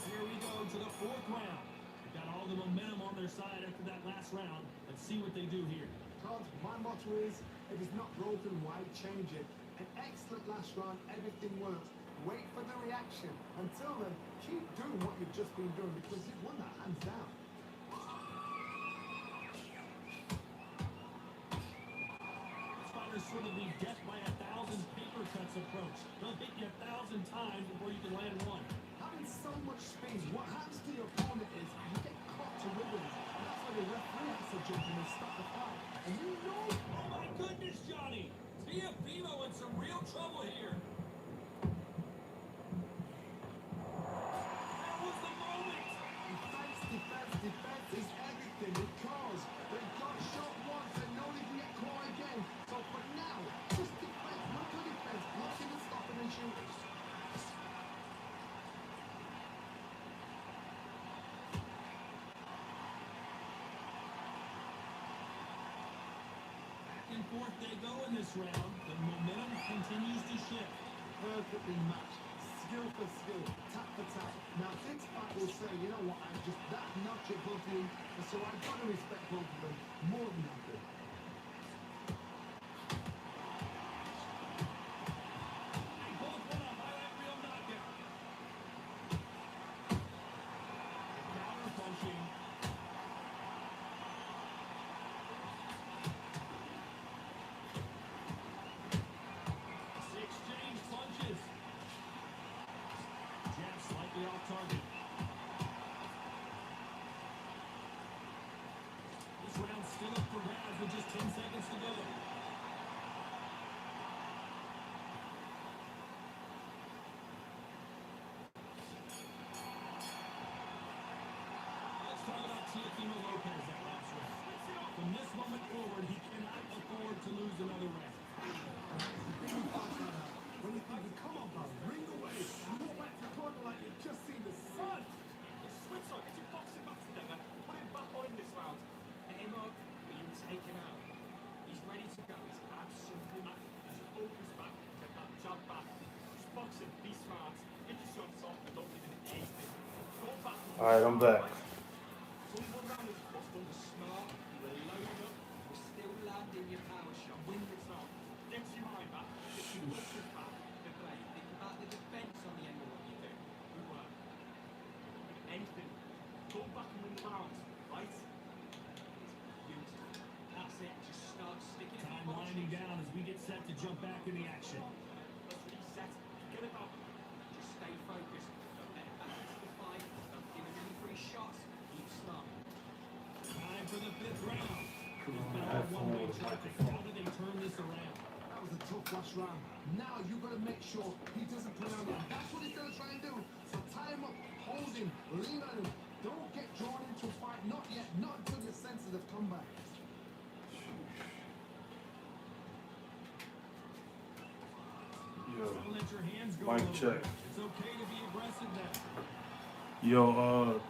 Here we go to the fourth round. They've got all the momentum on their side after that last round. Let's see what they do here. Todd, my motto is, if it's not broken, why change it? An excellent last round, everything works. Wait for the reaction. Until then, keep doing what you've just been doing because you've won that hands down. This fighter's sort of the death by 1,000 paper cuts approach. They'll hit you 1,000 times before you can land one. Having so much speed, what happens to your opponent is you get caught to rhythms. That's why the referee has to jump in and stop the fight. And you know, Oh my goodness, Johnny! Teofimo in some real trouble here. That was the moment. defense is everything because they got shot once and know they can get caught again. So for now, just defense, look at defense, blocking and stopping and shooting. Back and forth they go in this round. The momentum continues to shift. Perfectly matched, skill for skill, tap for tap. Now this fight will say, you know what, I'm just that notch above you, and so I've got to respect both of them more than I do. They both want a highlight reel knockout. Counter punching. Exchange punches. Jab slightly off target. This round's still up for grabs with just 10 seconds to go. Let's talk about Teofimo Lopez that last round. From this moment forward, he cannot afford to lose another round. When you think, come on, pal, ring away, you go back to the corner like you've just seen the sun. Switch on, get your boxing back together, put him back on this round. Hit him up, but you take him out. He's ready to go. He's absolutely Back, just focus back, get that jab back. Just box him, be smart, get your shots off, and don't give him anything. Go back. All right, I'm back. Someone round his foot, don't be smart, you were loaded up, You're still landing your power shot. win this round. Get your mind back, get your focus back. Good play. Think about the defense on the end of what you do. Good work. Anything. Go back and win the round, right? Beautiful. That's it. Just start sticking it. Time winding down as we get set to jump back in the action. Let's reset. Forget about Just stay focused. Don't let it back into the fight. Don't give him any free shots. Keep smart. Time for the fifth round. It's been a one-way traffic. How do they turn this around? That was a tough last round. Now you got to make sure he doesn't put on you. That's what he's going to try and do. So tie him up, hold him, lean on him. Don't get drawn into a fight. Not yet. Not until your senses have come back. Yo, Don't let your hands go Mic over. check. It's okay to be aggressive now. yo,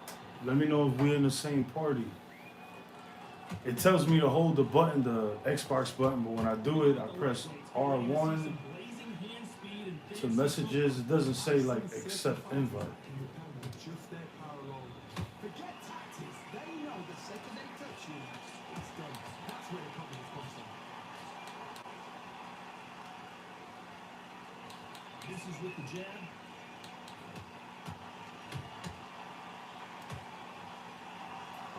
let me know if we're in the same party. It tells me to hold the button, the Xbox button, but when I do it, I press Some R1. blazing hand speed and to messages, it doesn't say like accept invite. And you can with just their power alone. Forget tactics. They know the second they touch you, it's done. That's where the confidence comes from. This is with the jab.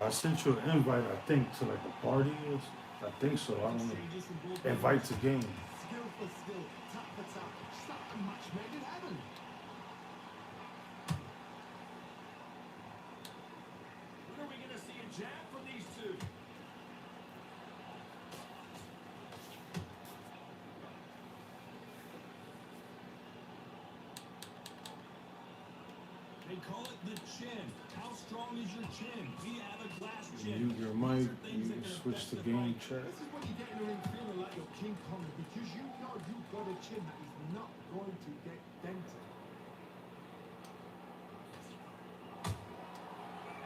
I sent you an invite, I think, to like a party or I think so. I don't know. Exchanges from both Invite to game. Skill for skill, tap for tap. Just like a match made in heaven. When are we going to see a jab from these two? They call it the chin. How strong is your chin? We have a glass chin. Mute your mic, you switch to game chat. This is what you get in the ring feeling like you're King Kong because you know you've got a chin that is not going to get dented.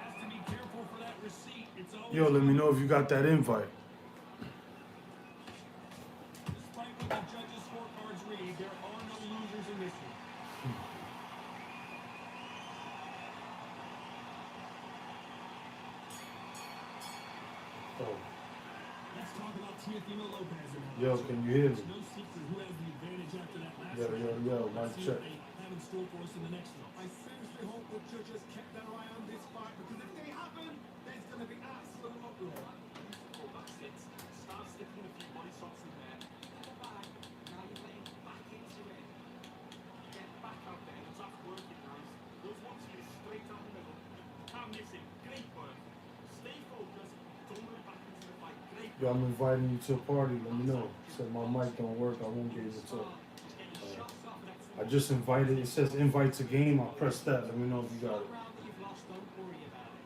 Has to be careful for that receipt. It's always Yo, let me know if you got that invite. Despite what the judges' scorecards read, there are no losers in this one. Oh, Let's talk about Teofimo Lopez. yo, can you hear me? It's no secret who has the advantage after that last Yo, yo, round. yo, Let's mic see check. what they have in store for us in the next one. I seriously hope the judges kept their eye on this fight because if they haven't, there's going to be absolute uproar. Beautiful, that's it. Start sticking a few body shots in there. Get back. Now you're getting back into it. Get back out there. That's working, guys. Those ones here straight down the middle. Can't miss it. Great work. Stay focused. Don't go back into the fight. Great Yo, I'm inviting you to a party. Let me know. Said my mic don't work. I won't be able to talk. Just getting shots off next to I just invited. It says invite to game. I pressed that. Let me know if you got it. round that you've lost, don't worry about it.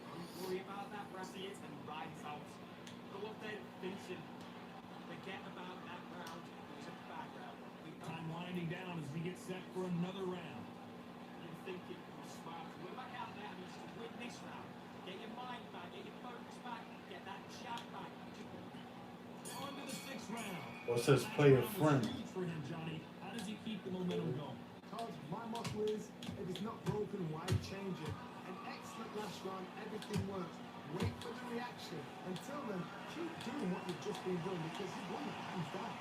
Don't worry about that, see it and rides out. Go up there, finish him. Forget about that round. It was a bad round. Time winding down as we get set for another round. You think it was smart. We're back out there and let's win this round. Get your mind back, get your focus back, get that jab back. On to the sixth round. Well, it says play a Last round was friend. huge for him, Johnny. How does he keep the momentum going? Because my motto is, if it's not broken, why change it? An excellent last round, everything works. Wait for the reaction. Until then, keep doing what you've just been doing because you've won it hands down.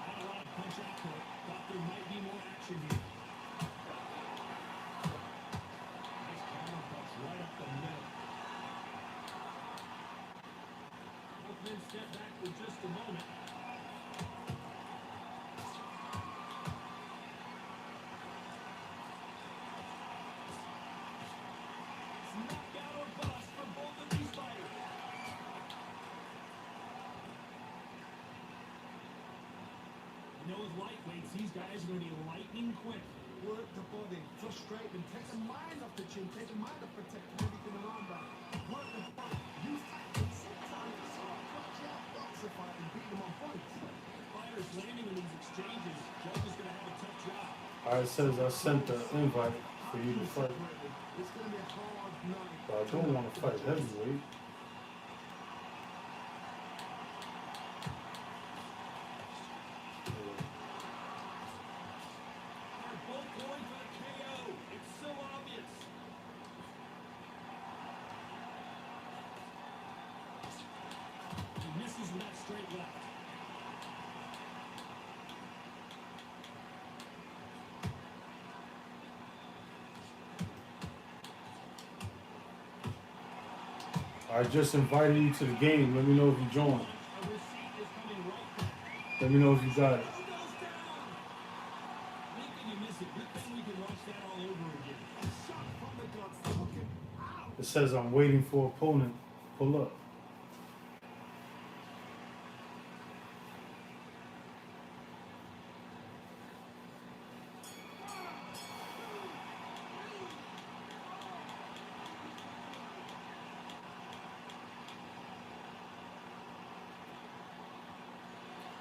Had a lot of punch output. Thought there might be more action here. Nice counter punch right up the middle. Both men step back for just a moment. It's knockout or bust for both of these fighters. You know, with lightweights, these guys are going to be lightning quick. Work the body, frustrate them, take the mind off the chin, take the mind off protecting everything around that. Work the body, use tactics, sometimes it's so clutch out, boxer fight and beat them on points. Fighters landing in these exchanges. Judge is going to have a tough job. Alright, it says I sent the invite for you to fight. It's going to be a hard night. But I don't want to fight heavyweight. They're both going for the KO. It's so obvious. He misses with that straight left. I just invited you to the game. Let me know if you join. A receipt is coming right back. Let me know if you got it. Who goes down? When can you miss it? Good thing we can watch that all over again. A shot from the guts, looking out. It says I'm waiting for opponent. Pull up.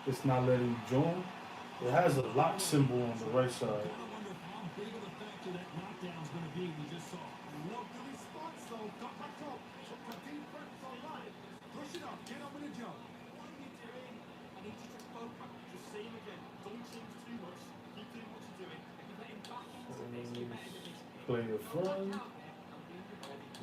It's not letting you join. It has a lock symbol on the right side. Gotta wonder how big of a factor that knockdown's going to be we just saw. Love the response though, got back up, took that player friend.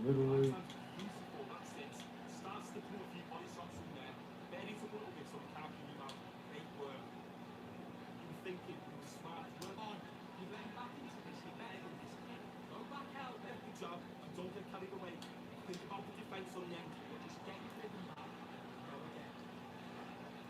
Middleweight. Beautiful, that's it. Start sticking a few body shots in there. Bury it up a little bit so we can't give you out. Great work. You were thinking, you were smart. Come on, you're getting back into this. You're better than this, kid. Go back out there. Good job, and don't get carried away. Think about the defence on the end. Just get your rhythm back. Go again.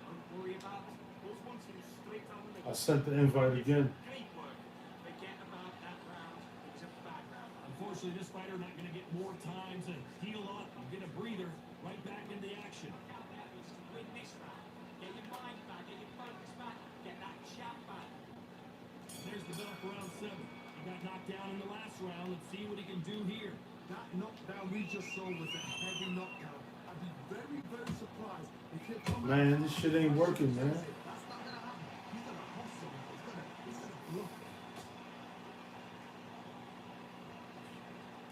Don't worry about it. Those 1-2 straight down the I middle. sent the invite again. Great work. Forget about that round. It was a bad round. Unfortunately, this fighter not going to get more time to heal up and get a breather. Right back in the action. Back out there is to win this round. Get your mind back. Get your focus back. Get that jab back. There's the bell for round 7. He got knocked down in the last round. Let's see what he can do here. That knockdown we just saw was a heavy knockdown. I'd be very, very surprised if he come Man, this shit ain't working, man. That's not gonna happen. He's gonna hustle. He's gonna bluff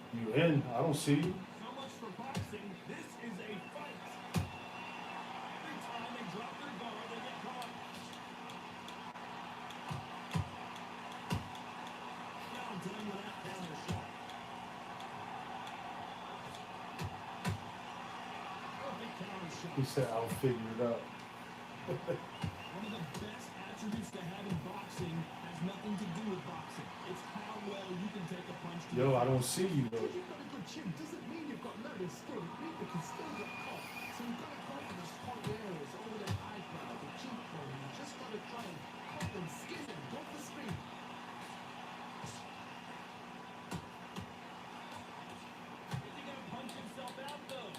it. You in? I don't see you. So much for boxing. This is a fight. Every time they drop their guard, they get caught. Now done with that counter shot. Perfect counter shot. He said, I'll figure it out. One of the best attributes to have in boxing has nothing to do with boxing. It's how well you can take a punch to Yo, the I don't see you, though. Because you've got a good chin doesn't mean you've got loads of skill. It means you can still get caught. So you've got to go for those point areas, all the eyebrow, the cheekbone. You just got to try and cut them, skin them, go for speed. Is he gonna punch himself out though?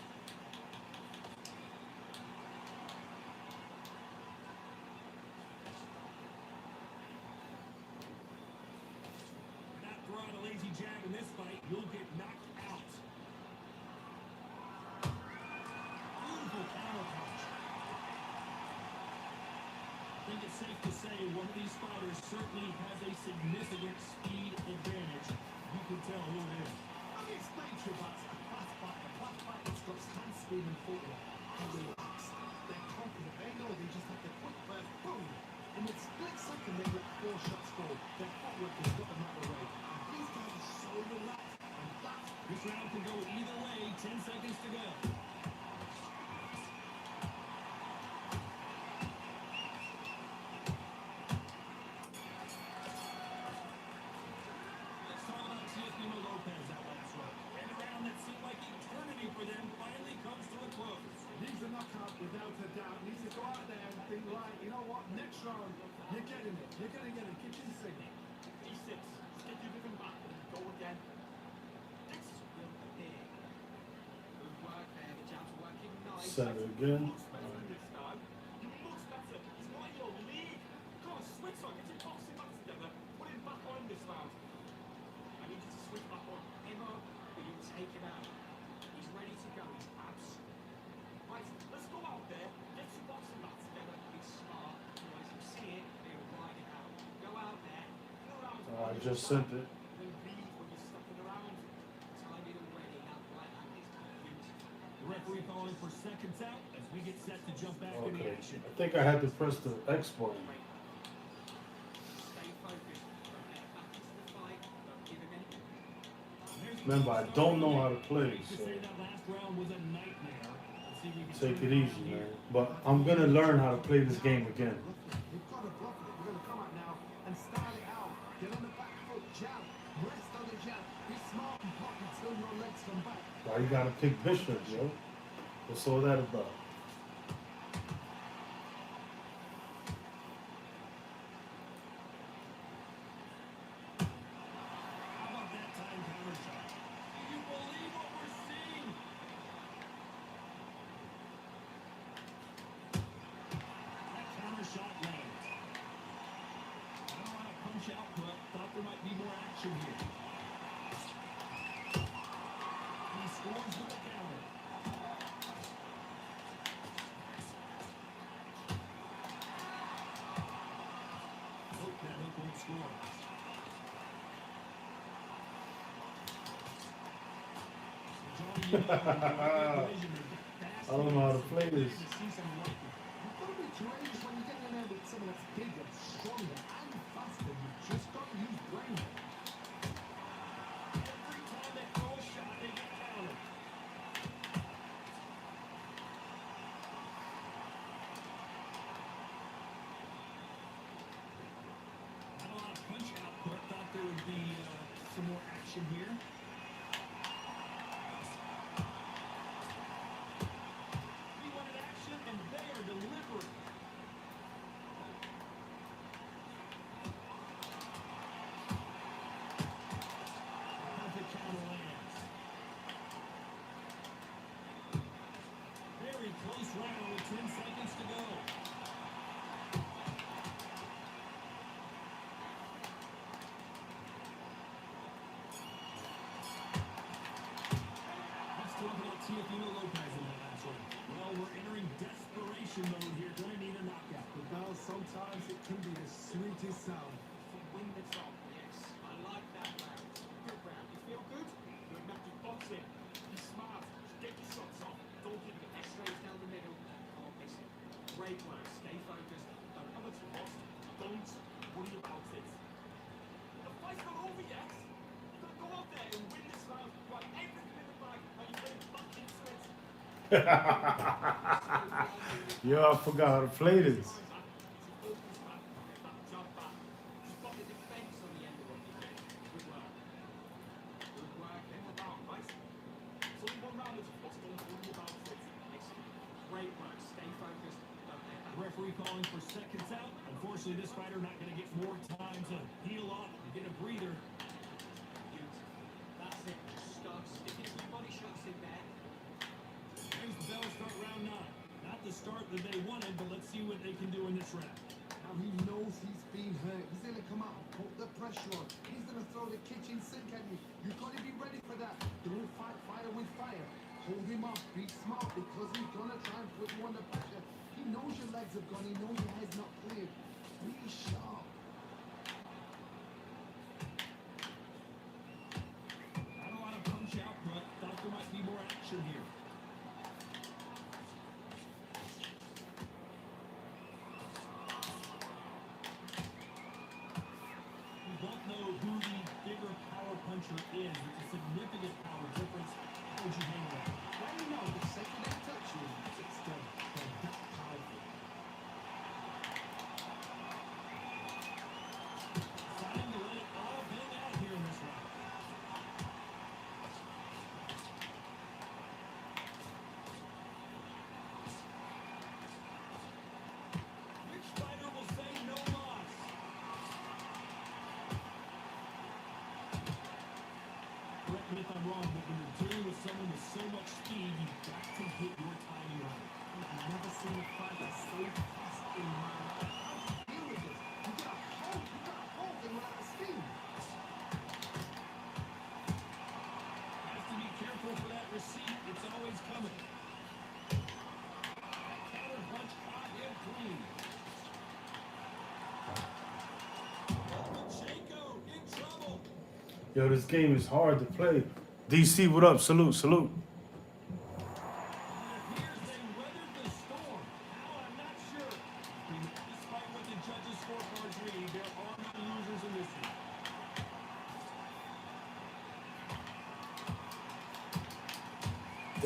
Not throw out a lazy jab in this fight, you'll get knocked out. Beautiful counter punch. I think it's safe to say one of these fighters certainly has a significant speed advantage. You can tell who it is. Let me explain to you about a fast fighter. A fast fighter's got stand speed and footwork. They relax. They're confident. They know they just have to quick first, boom. In a split second, they get 4 shots forward. Their footwork has got them out of the way. And these guys are so relaxed. And that's This round can go either way. 10 seconds to go. Let's talk about Teofimo Lopez that last round. And a round that seemed like eternity for them finally comes to a close. He's a knockout without a doubt. He needs to go out there and think, right, you know what, next round, you're getting it. You're going to get it. Kitchen sink. D6. Stick your rhythm back and go again. This is real big. Good work there. The jab's working nice. Send it again. Much better than this time. You're much better. He's not in your league. Come on, switch on. Get your boxing back together. Put him back on this round. I need you to switch back on. Him up, but you take him out. He's ready to go. He's absolutely. Right, let's go out there. Get your boxing back together. Be smart. Otherwise, you see it, he'll ride it out. Go out there. Go around. I just sent it. Then breathe when you're stepping around. Time it already. That right hand is beautiful. The referee calling for seconds out as we get set to jump back in the Okay. action. I think I had to press the X button. Stay focused. Don't get back into the fight. Don't give him any. There's the Remember, I don't know how to play, You could so say that last round was a nightmare. Let's see if we can take turn it around easy, here. man. But I'm gonna learn how to play this game again. You've got to bluff it. You're going to come out now and start it out. Get on the back foot, jab. Rest on the jab. Be smart and pop until your legs come back. Why you gotta pick Bishop, yo? What's all that about? How about that time counter shot? Do you believe what we're seeing? That counter shot lands. I don't know how to punch out, but thought there might be more action here. He scores with the counter. Hope that hook won't score. I don't know how to play this. You've got to be courageous when you get in there with someone that's bigger, stronger, and faster. You've just got to use brain. action here. He wanted action, and they are delivering. Perfect counter lands. Very close round with 10 seconds to go. Let's talk about Teofimo Lopez in that last one. Well, we're entering desperation mode here. Gonna need a knockout. But now sometimes it can be the sweetest sound. To win the top, yes. I like that round. Good round. You feel good? Good match. You box it. Be smart. Get your shots off. Don't give it straight down the middle. Can't miss it. Great work. Stay focused. Don't have a lost. Don't worry about it. The fight's not over yet. You've got to go out there and win this round. You've got everything in the bag. Are you getting back into it? Yo, I forgot how to play this. Referee calling for seconds out. Unfortunately, this fighter not going to get more time to heal up and get a breather. That's it. Start sticking some body shots in there. Rings the bell, start round 9. Not the start that they wanted, but let's see what they can do in this round. Now he knows he's been hurt. He's going to come out and put the pressure on. He's going to throw the kitchen sink at you. You've got to be ready for that. Don't fight fire with fire. Hold him off. Be smart because he's going to try and put you under pressure. He knows your legs have gone. He knows your head's not cleared. Be sharp. Not a lot of punch output. Thought there might be more action here. We both know who the bigger power puncher is. It's a significant power difference. How would you handle that? Well, you know, the second they touch you, it's done. They're that powerful. Trying to let it all hang out here in this round. Which fighter will say no loss? Correct me if I'm wrong, but when you're dealing with someone with so much speed, you've got to hit your timing right. I've never seen a fight that's so fast in my life. How do you deal with this? You got to hold them without the steam. Has to be careful for that receipt. It's always coming. Counter punch hot and clean. Lomachenko in trouble. Yo, this game is hard to play. DC, what up? Salute, salute. It appears they weathered the storm. How? I'm not sure. Despite what the judges' scorecards read, there are no losers in this one.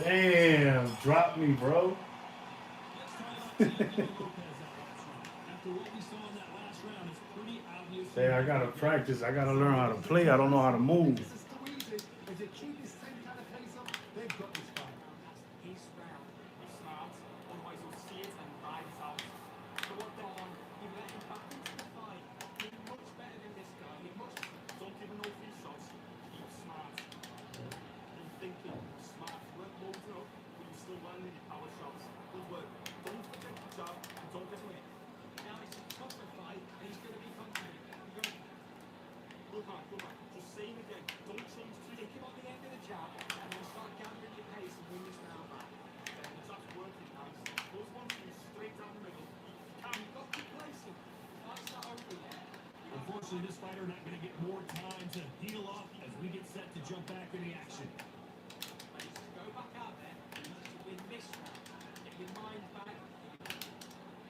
Damn, drop me, bro. Let's talk about Teofimo Lopez that last round. After what we saw in that last round, it's pretty obvious. Hey, I gotta practice. I gotta learn how to play. I don't know how to move. This is too easy. If they keep this same kind of pace up, they've got this fight. That's his round. Be smart, otherwise you'll see it and ride it out. So what they're on, you let him back into the fight. You're much better than this guy. You're much. Don't give him no free shots. Keep smart. Keep thinking. Smart. Work loads up, but you're still landing your power shots. Good work. Don't forget the job and don't get away. Now it's a tougher fight and he's going to be confident. You're going to. Good man. Just saying again, don't change to think about the end of the jab and then start gathering your pace and win this round back. The jab's working nice. Those ones you straight down the middle. You've got to keep placing. Fight's not over yet. Unfortunately, this fighter not going to get more time to heal up as we get set to jump back in the action. I need to go back out there. You need to win this round. Get your mind back.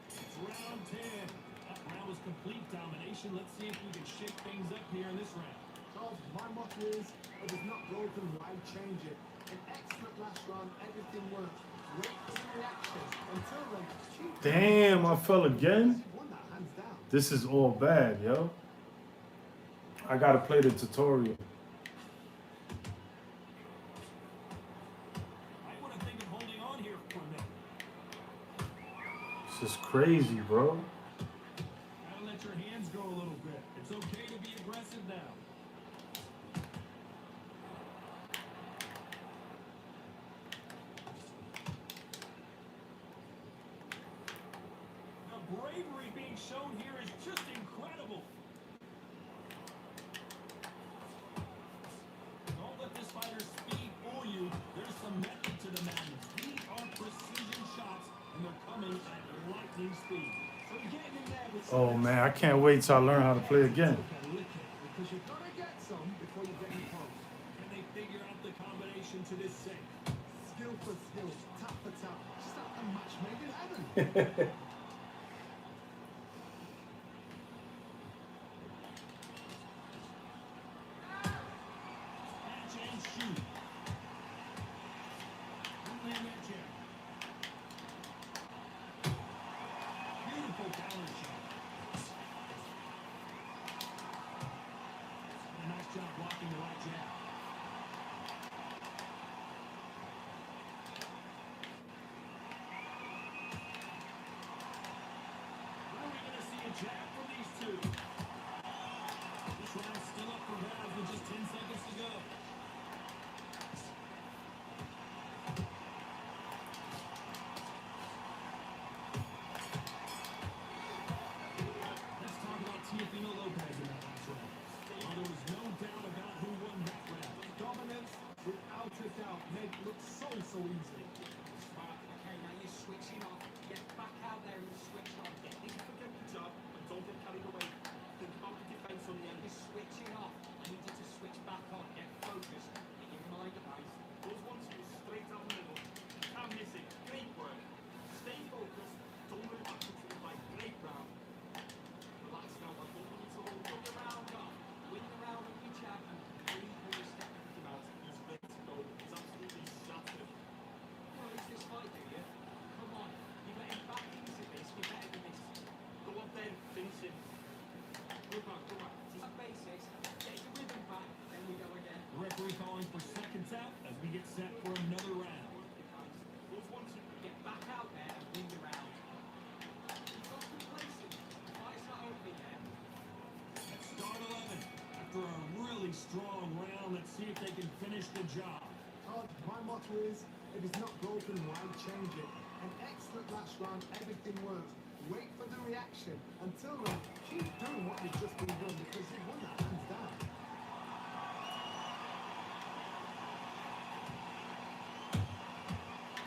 It's round 10. That round was complete domination. Let's see if we can shake things up here in this round. Charles, my motto is, if it's not broken, why change it? An excellent last round, everything worked. Wait for the reaction until then. Damn, I fell again. He won that hands down. This is all bad, yo. I gotta play the tutorial. This is crazy, bro. Gotta let your hands go a little bit. It's okay to be aggressive now. The bravery being shown here is just incredible. Don't let this fighter's speed fool you. There's some method to the madness. These are precision shots, and they're coming at lightning speed. So you're getting in there with Oh man, I can't wait till I learn how to play again. because you've got to get some before you get any close. Can they figure out the combination to this safe? Skill for skill, tap for tap. Just like a match made in heaven. Catch and shoot. Don't land that jab. Beautiful counter shot. And a nice job blocking the right jab. When are we going to see a jab from these two? This round's still up for grabs with just 10 seconds to go. Let's talk about Teofimo Lopez in that last round. Well, there was no doubt about who won that round. Dominance, without a doubt, made it look so easy. Smart. Okay, now you're switching off. Get back out there and switch on. Get this Forget the job and don't get carried away. Think about the defense on the end. You're switching off. I need you to switch back on. Get focused. Get your mind about it. Those ones go straight down the middle. Can't miss it. Great work. Stay focused. Don't go back into the fight. Great round. Relax now. I don't want you to hold Win up. the round off. Win the round with your jab and breathe when you step into the mouth. He's ready to go. He's absolutely shattered. You want to lose this fight, do you? Come on. You're getting back into this. You're better than this. Go up there and finish it. Good man, good man. Just basics. Get your rhythm back. Then we go again. The referee calling for seconds out as we get set for another round. Those ones you Get back out there and win the round. You've got complacent. The fight's not over yet. At start 11. After a really strong round, let's see if they can finish the job. Todd, my motto is, if it's not broken, why change it? An excellent last round, everything works. Wait for the reaction. Until then, keep doing what you've just been doing because you won that hands down.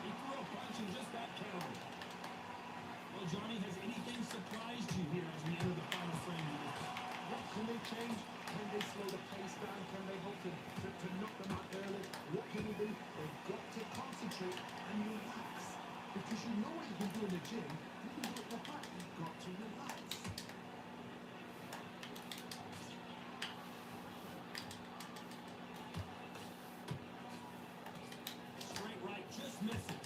He threw a punch and just got countered. Well, Johnny, has anything surprised you here as we enter the final frame of this? What can they change? Can they slow the pace down? Can they hope to knock them out early? What can you do? They've got to concentrate and relax. Because you know what you can do in the gym. You can do it in the fight. You've got to relax. Straight right just misses.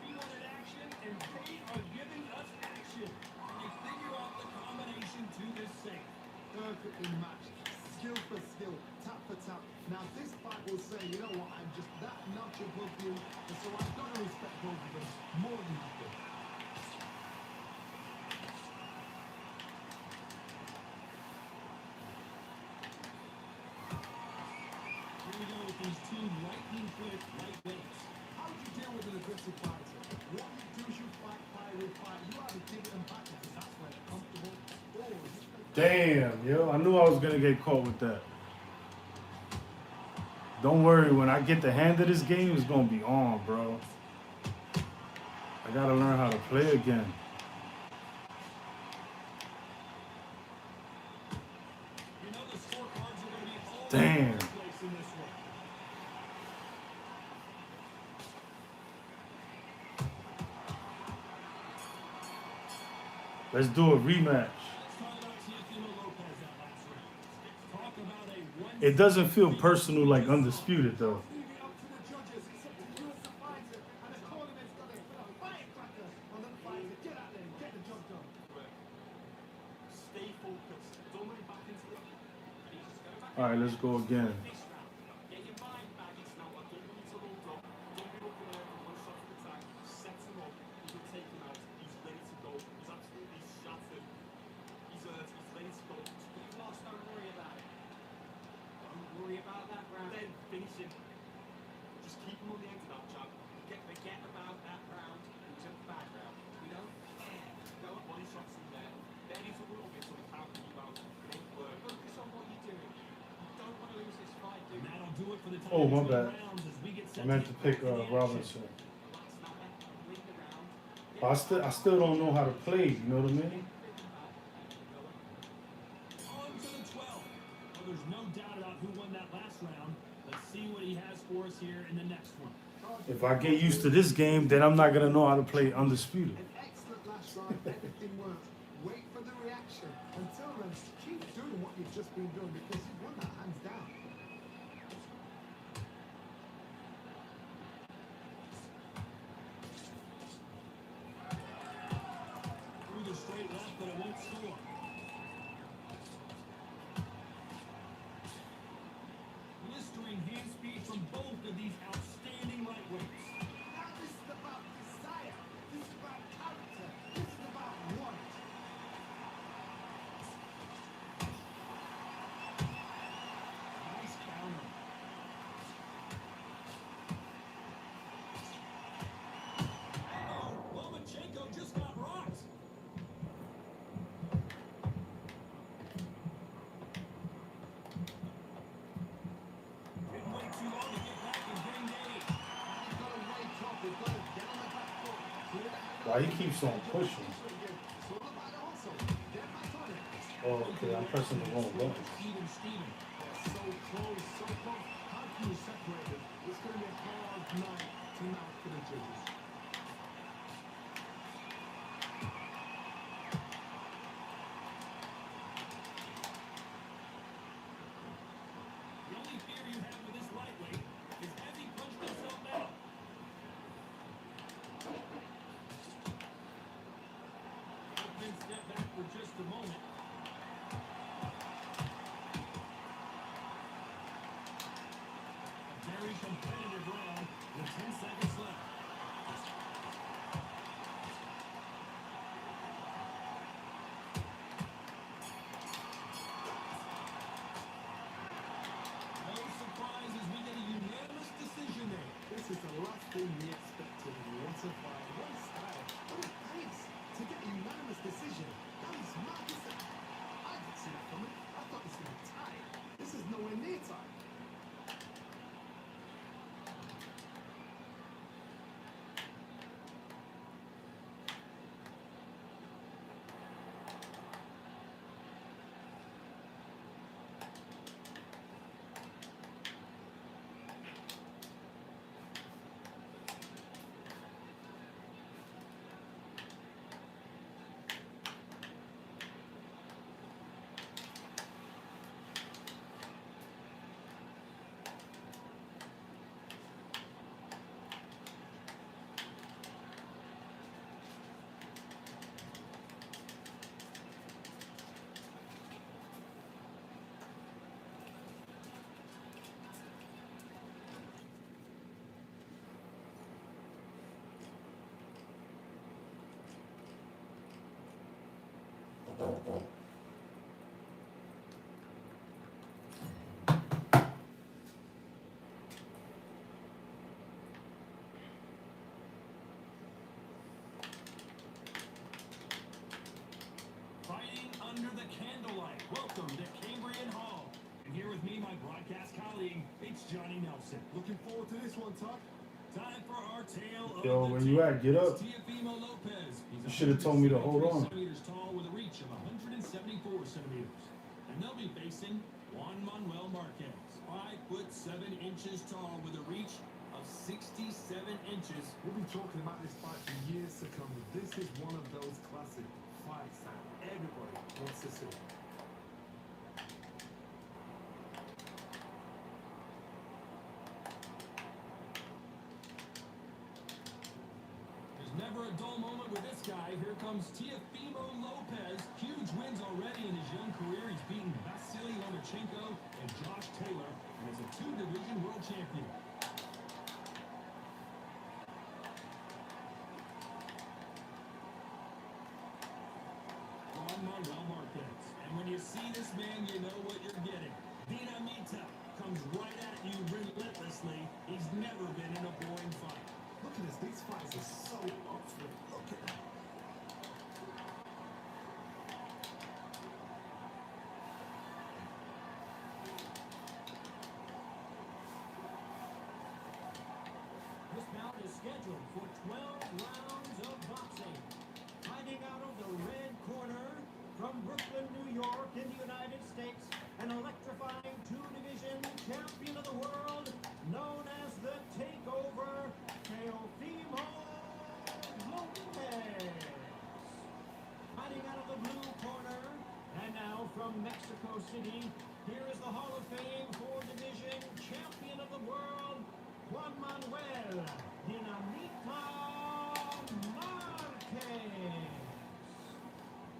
We wanted action, and they are giving us action. Can they figure out the combination to this safe? Perfectly matched. Skill for skill. Tap for tap. Now this fight will say, you know what, I'm just that notch above you. And so I've got to respect both of them more than you do. Here we go with these two lightning-quick lightweights. How do you deal with an aggressive fighter? What you do is you fight, fire, fight. You either give them back because that's where they're comfortable, or you Damn, yo, I knew I was gonna get caught with that. Don't worry, when I get the hand of this game, it's gonna be on, bro. I gotta learn how to play again. You know the scorecards are going to be all Damn. over the place in this one. Let's do a rematch. Let's talk about Teofimo Lopez that last round. Talk about a one. It doesn't feel personal like Undisputed, though. leave it up to the judges. It's up to you as the fighter. And the cornerman's got a firecracker on the fighter. Get out there and get the job done. stay focused. Don't worry back into it. All right, let's go again. This round. Get your mind back. It's now. I don't want you to hold up. Don't be looking at for the Oh, time my 12 bad. rounds as we get I set meant to get pick back to the action. Robinson. But I still don't know how to play. You know what I mean? On to the 12th. Well, there's no doubt about who won that last round. Let's see what he has for us here in the next one. If I get used to this game, then I'm not gonna know how to play undisputed. An excellent last round. Everything worked. Wait for the reaction. Until then, keep doing what you've just been doing because you've won that hands down. Through the straight left, but it won't score. Blistering hand speed from both of these outstanding lightweights. Now this is about desire. This is about character. This is about want. Nice counter. Uh-oh, Lomachenko just got rocked. Didn't wait too long to get back in ring gauge. You've got to wake up. You've got to get on the back foot. Clear the hand. Why he keeps on pushing? It's all about the hustle. Get back on it. Oh, okay, I'm pressing the wrong button. Steven. They're so close, so close. How can you separate them? It's going to be a hard night tonight for the judges. The only fear you have with this lightweight is has he punched himself out? Lopez step back for just a moment. A very competitive round with 10 seconds left. No surprise as we get a unanimous decision there. This is the last thing we expected. What a fight, what a style, what a pace to get a unanimous decision. That is mad, isn't it? I didn't see that coming. I thought this would be tight. This is nowhere near time. Fighting under the candlelight. Welcome to Cambrian Hall. And here with me, my broadcast colleague, it's Johnny Nelson. Looking forward to this one, Todd. Time for our tale of Yo, the where you tape. at? Get up. It's Teofimo Lopez. He's You should have told me to hold 173 on. centimeters tall with a reach of 174 centimeters. And they'll be facing Juan Manuel Marquez. 5'7" tall with a reach of 67 inches. We'll be talking about this fight for years to come. This is one of those classic fights that everybody wants to see. There's never a dull moment with this guy. Here comes Teofimo Lopez. Huge wins already in his young career. He's beaten Vasily Lomachenko and Josh Taylor and is a 2-division world champion. Juan Manuel Marquez. And when you see this man, you know what you're getting. Dinamita comes right at you relentlessly. He's never been in a boring fight. Look at this. These fights are so up for it. Look at that. for 12 rounds of boxing. Fighting out of the red corner from Brooklyn, New York in the United States, an electrifying two-division champion of the world known as the Takeover, Teofimo Lopez. Fighting out of the blue corner, and now from Mexico City, here is the Hall of Fame four-division champion of the world, Juan Manuel Dinamita Marquez.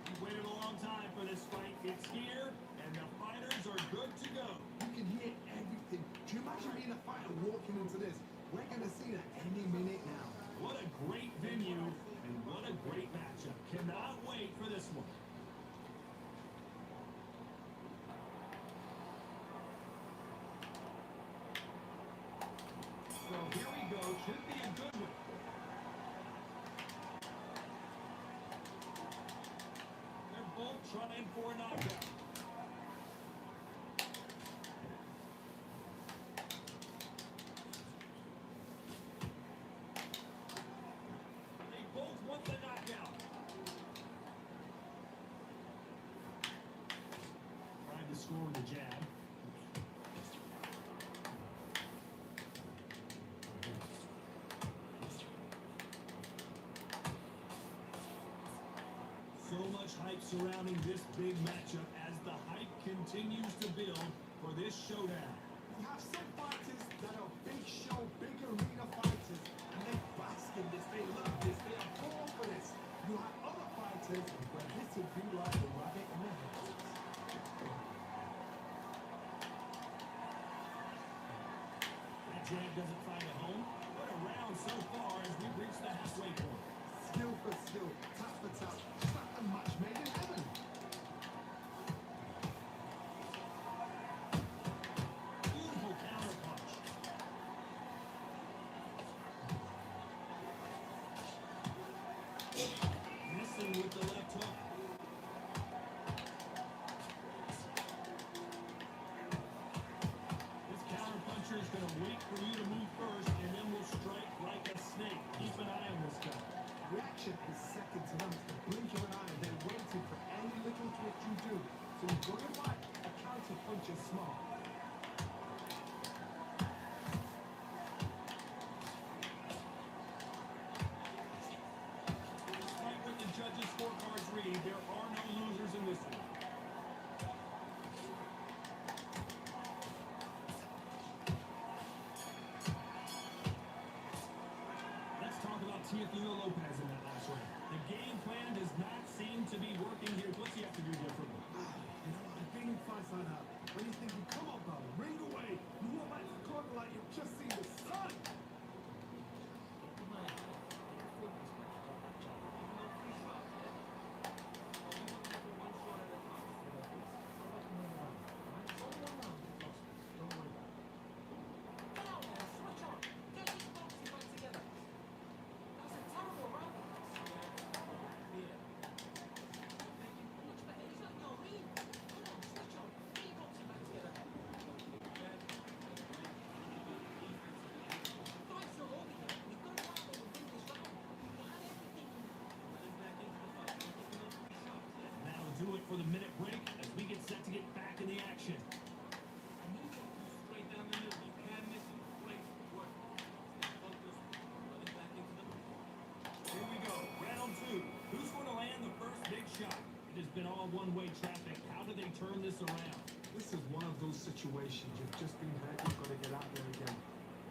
We waited a long time for this fight. It's here, and the fighters are good to go. You can hear everything. Do you imagine being a fighter walking into this? We're going to see that any minute now. What a great venue, and what a great matchup. Cannot wait for this one. So here we go. Should be a good one. They're both trying for a knockout. They both want the knockout. Trying to score with a jab. So much hype surrounding this big matchup as the hype continues to build for this showdown. We have some fighters that are big show, big arena fighters, and they bask in this, they love this, they are born for this. You have other fighters where this would be like a rabbit in the headlights. That jab doesn't find a home. What a round so far as we reach the halfway point. Skill for skill, tap for tap, slap and match made in heaven. Beautiful counter punch. Missing with the left hook. This counter puncher is going to wait for you to move first and then will strike like a snake. Keep an eye on this guy. Reaction is second to none. It's the blink of an eye. They're waiting for any little twitch you do. So you've got to fight a counter punch is smart. Despite what the judges' scorecards read, there are no losers in this one. Let's talk about Teofimo Lopez in that last round. The game plan does not seem to be working here. What's he have to do differently? You know, I've been in fights like that. When you think you come on, brother, ring away. You walk back to the corner like you've just seen the sun. That'll do it for the minute break as we get set to get back in the action. Straight down the middle. You can't miss it. Great work. Stay focused. Running back into the Here we go, round two. Who's going to land the first big shot? It has been all one-way traffic. How do they turn this around? This is one of those situations. You've just been hurt. You've got to get out there again.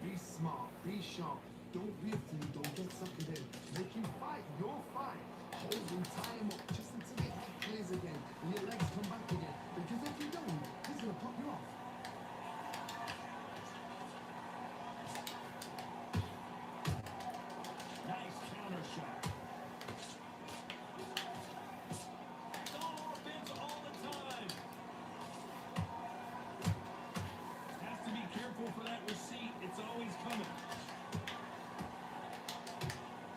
Be smart. Be sharp. Don't be a fool. Don't get suckered in. Make him fight your fight. Hold him, tie him up just until your head clears again and your legs come back again. Because if you don't, he's going to pop you off. Nice counter shot. All offense all the time. Has to be careful for that receipt. It's always coming.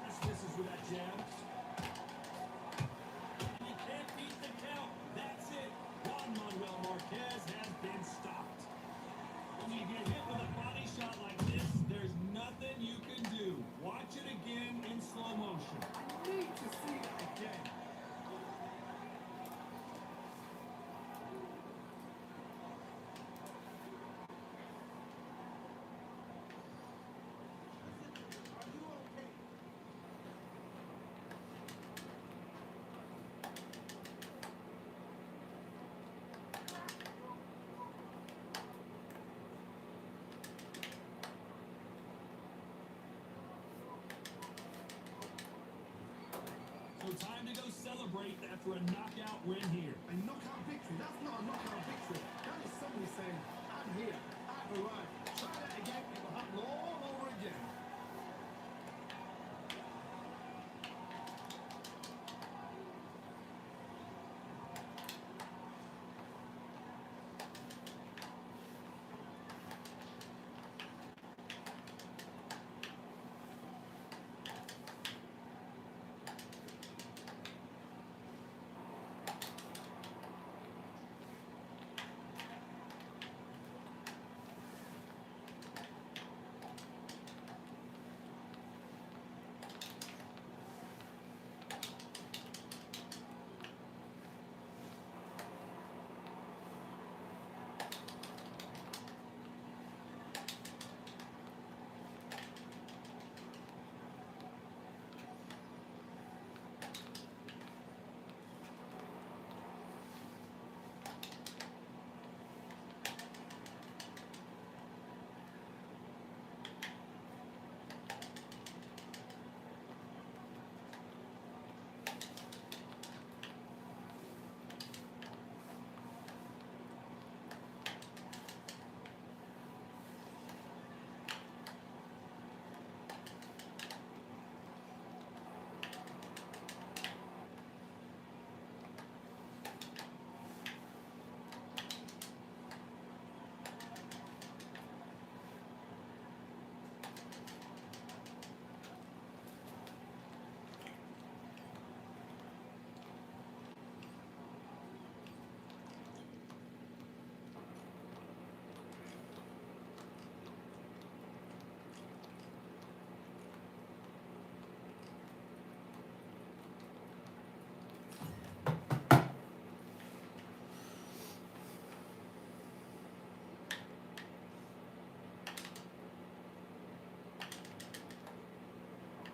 This misses with that jab. celebrate after a knockout win here. A knockout victory. That's not a knockout victory. That is somebody saying, I'm here. I've arrived. Try that again. It will happen all over again.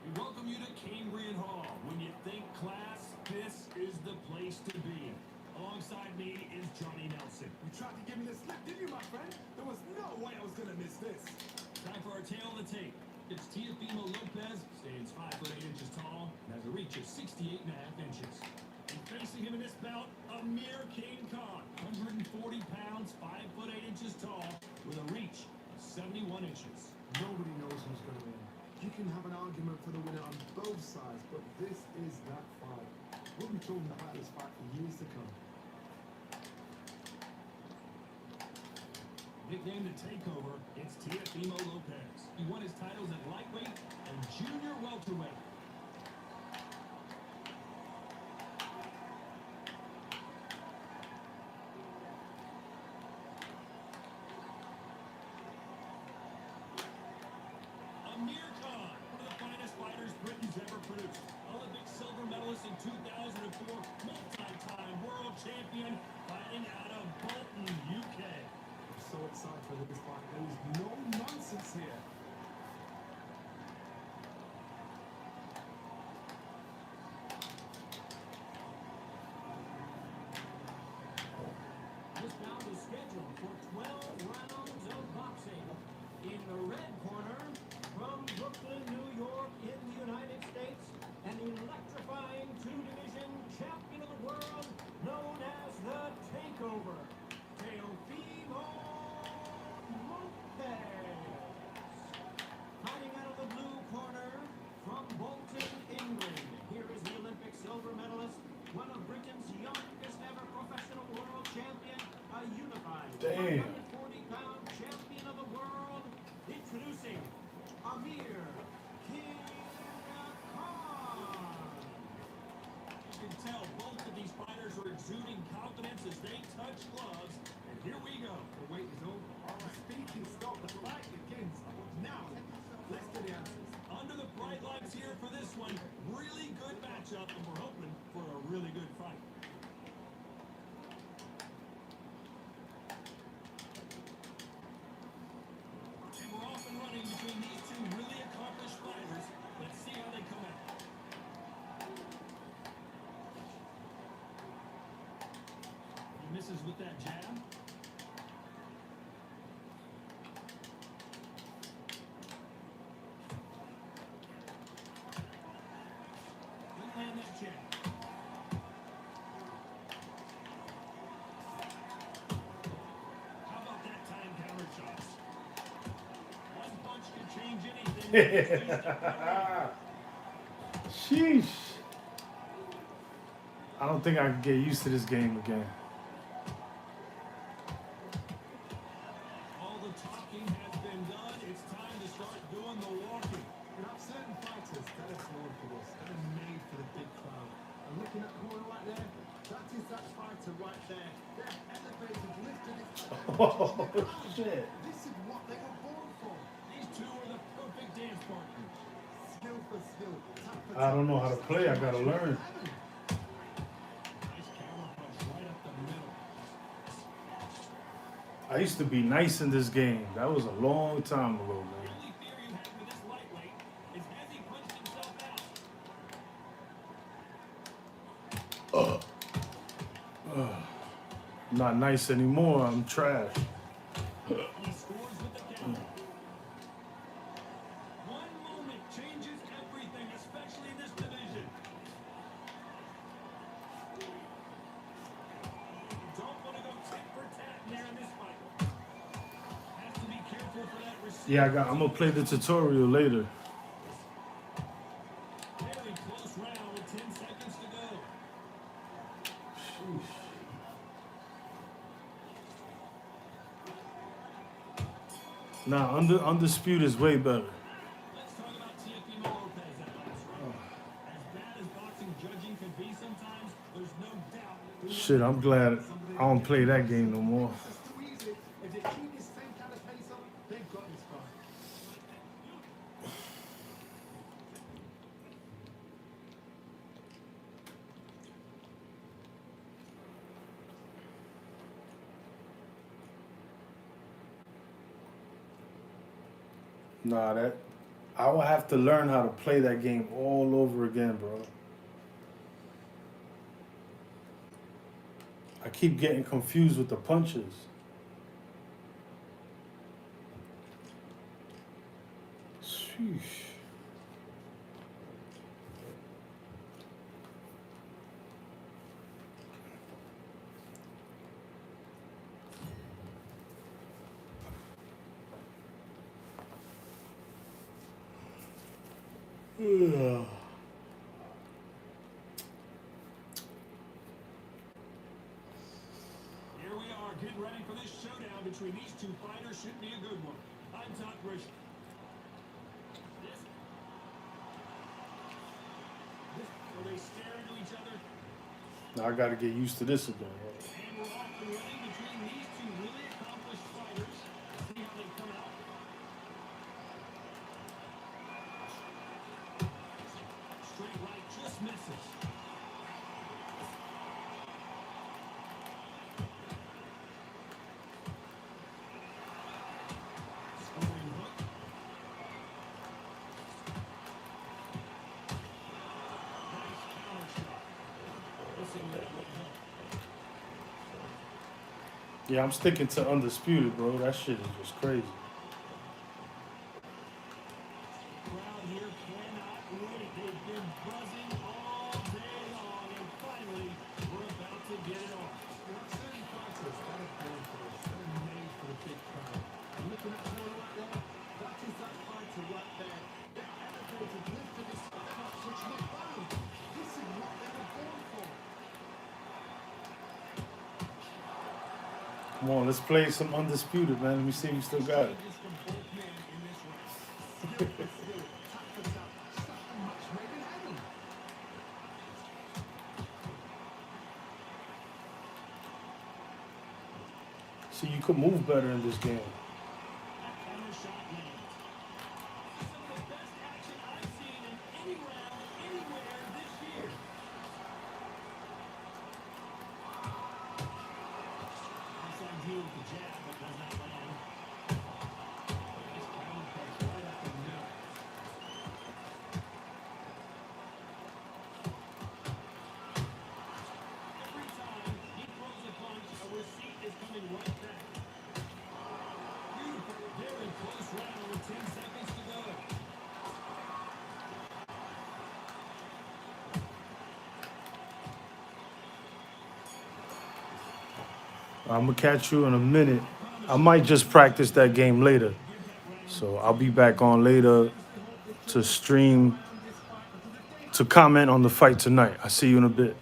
We welcome you to Cambrian Hall. When you think class, this is the place to be. Alongside me is Johnny Nelson. You tried to give me the slip, didn't you, my friend? There was no way I was going to miss this. Time for our tail of the tape. It's Teofimo Lopez, stands 5 foot 8 inches tall, and has a reach of 68.5 inches. And facing him in this bout, Amir King Khan, 140 pounds, 5 foot 8 inches tall, with a reach of 71 inches. Nobody knows who's going to win. You can have an argument for the winner on both sides, but this is that fight. We'll be talking about this fight for years to come. Nicknamed the Takeover, it's Teofimo Lopez. He won his titles at lightweight and junior welterweight. Amir Khan, one of the finest fighters Britain's ever produced. Olympic silver medalist in 2004, multi-time world champion, fighting out of Bolton, UK. I'm so excited for this fight. There is no nonsense here. This bout is scheduled for 12 rounds of boxing. In the red corner, from Brooklyn, New York, in the United States, an electrifying two-division champion of the world, known as the Takeover, Teofimo Lopez. Fighting out of the blue corner, from Bolton, England, here is the Olympic silver medalist, one of Britain's youngest ever professional world champion, a unified Damn. 140-pound champion of the world, introducing Amir King Khan. You can tell both of these fighters are exuding confidence as they touch gloves. And here we go. The wait is over. All right, speaking stop. The fight begins. Now, let's get the answers. Under the bright lights here for this one. Really good matchup, and we're hoping for a really good fight. And we're off and running between these two really accomplished fighters. Let's see how they come out. He misses with that jab. He'll land that jab. Sheesh. I don't think I can get used to this game again. All the talking has been done. It's time to start doing the walking. You have certain fighters that are known for this, that are made for the big crowd. And looking at the corner right there, that is that fighter right there. They're elevated, lifted. Oh, shit. This is what they were born for. These two are the perfect dance partners. Skill for skill, tap for I don't know how to play. I gotta learn. Nice counter punch right up the middle. I used to be nice in this game. That was a long time ago, man. The only fear you have with this lightweight is has he punched himself out? Not nice anymore. I'm trash. He scores with the counter. One moment changes everything, especially in this division. Don't want to go tit for tat here in this fight. Has to be careful for that receiver. Yeah, I'm gonna play the tutorial later. Very close round with 10 seconds to go. Nah, undisputed is way better. Let's talk about Teofimo Lopez that last round. As bad as boxing judging can be sometimes, there's no doubt who Shit, I'm glad I don't play that game no more. It's too easy. If they keep this same kind of pace up, they've got this fight. Nah, I will have to learn how to play that game all over again, bro. I keep getting confused with the punches. Sheesh. Ugh. Here we are, getting ready for this showdown between these two fighters. Should be a good one. I'm Top Rich. Will they stare into each other? Now I gotta get used to this again. And we're off and running between these two really accomplished fighters. See how they come out. Straight right just misses. Scoring hook. Nice counter shot. Missing that one hook. Yeah, I'm sticking to undisputed, bro. That shit is just crazy. Crowd here cannot wait. They've been buzzing all day long, and finally, we're about to get it on. You have certain fighters that are born for this, that are made for the big crowd. And looking at the corner right there, that is that fighter right there. They're elevated, lifted, this not touching it down. This is what they were born for. Come on, let's play some undisputed, man. Let me see if you still got it. Changes from both men in this round. Skill for skill, tap for tap. Stop the match made in heaven. See, you could move better in this game. That counter shot lands. Some of the best action I've seen in any round, anywhere this year. Outside deal with the jab, but does not land. Nice counter punch right up the middle. Every time he throws a punch, a receipt is coming right back. Beautiful, very close round with 10 seconds to go. I'm gonna catch you in a minute. I might just practice that game later. So I'll be back on later to stream, to comment on the fight tonight. I see you in a bit.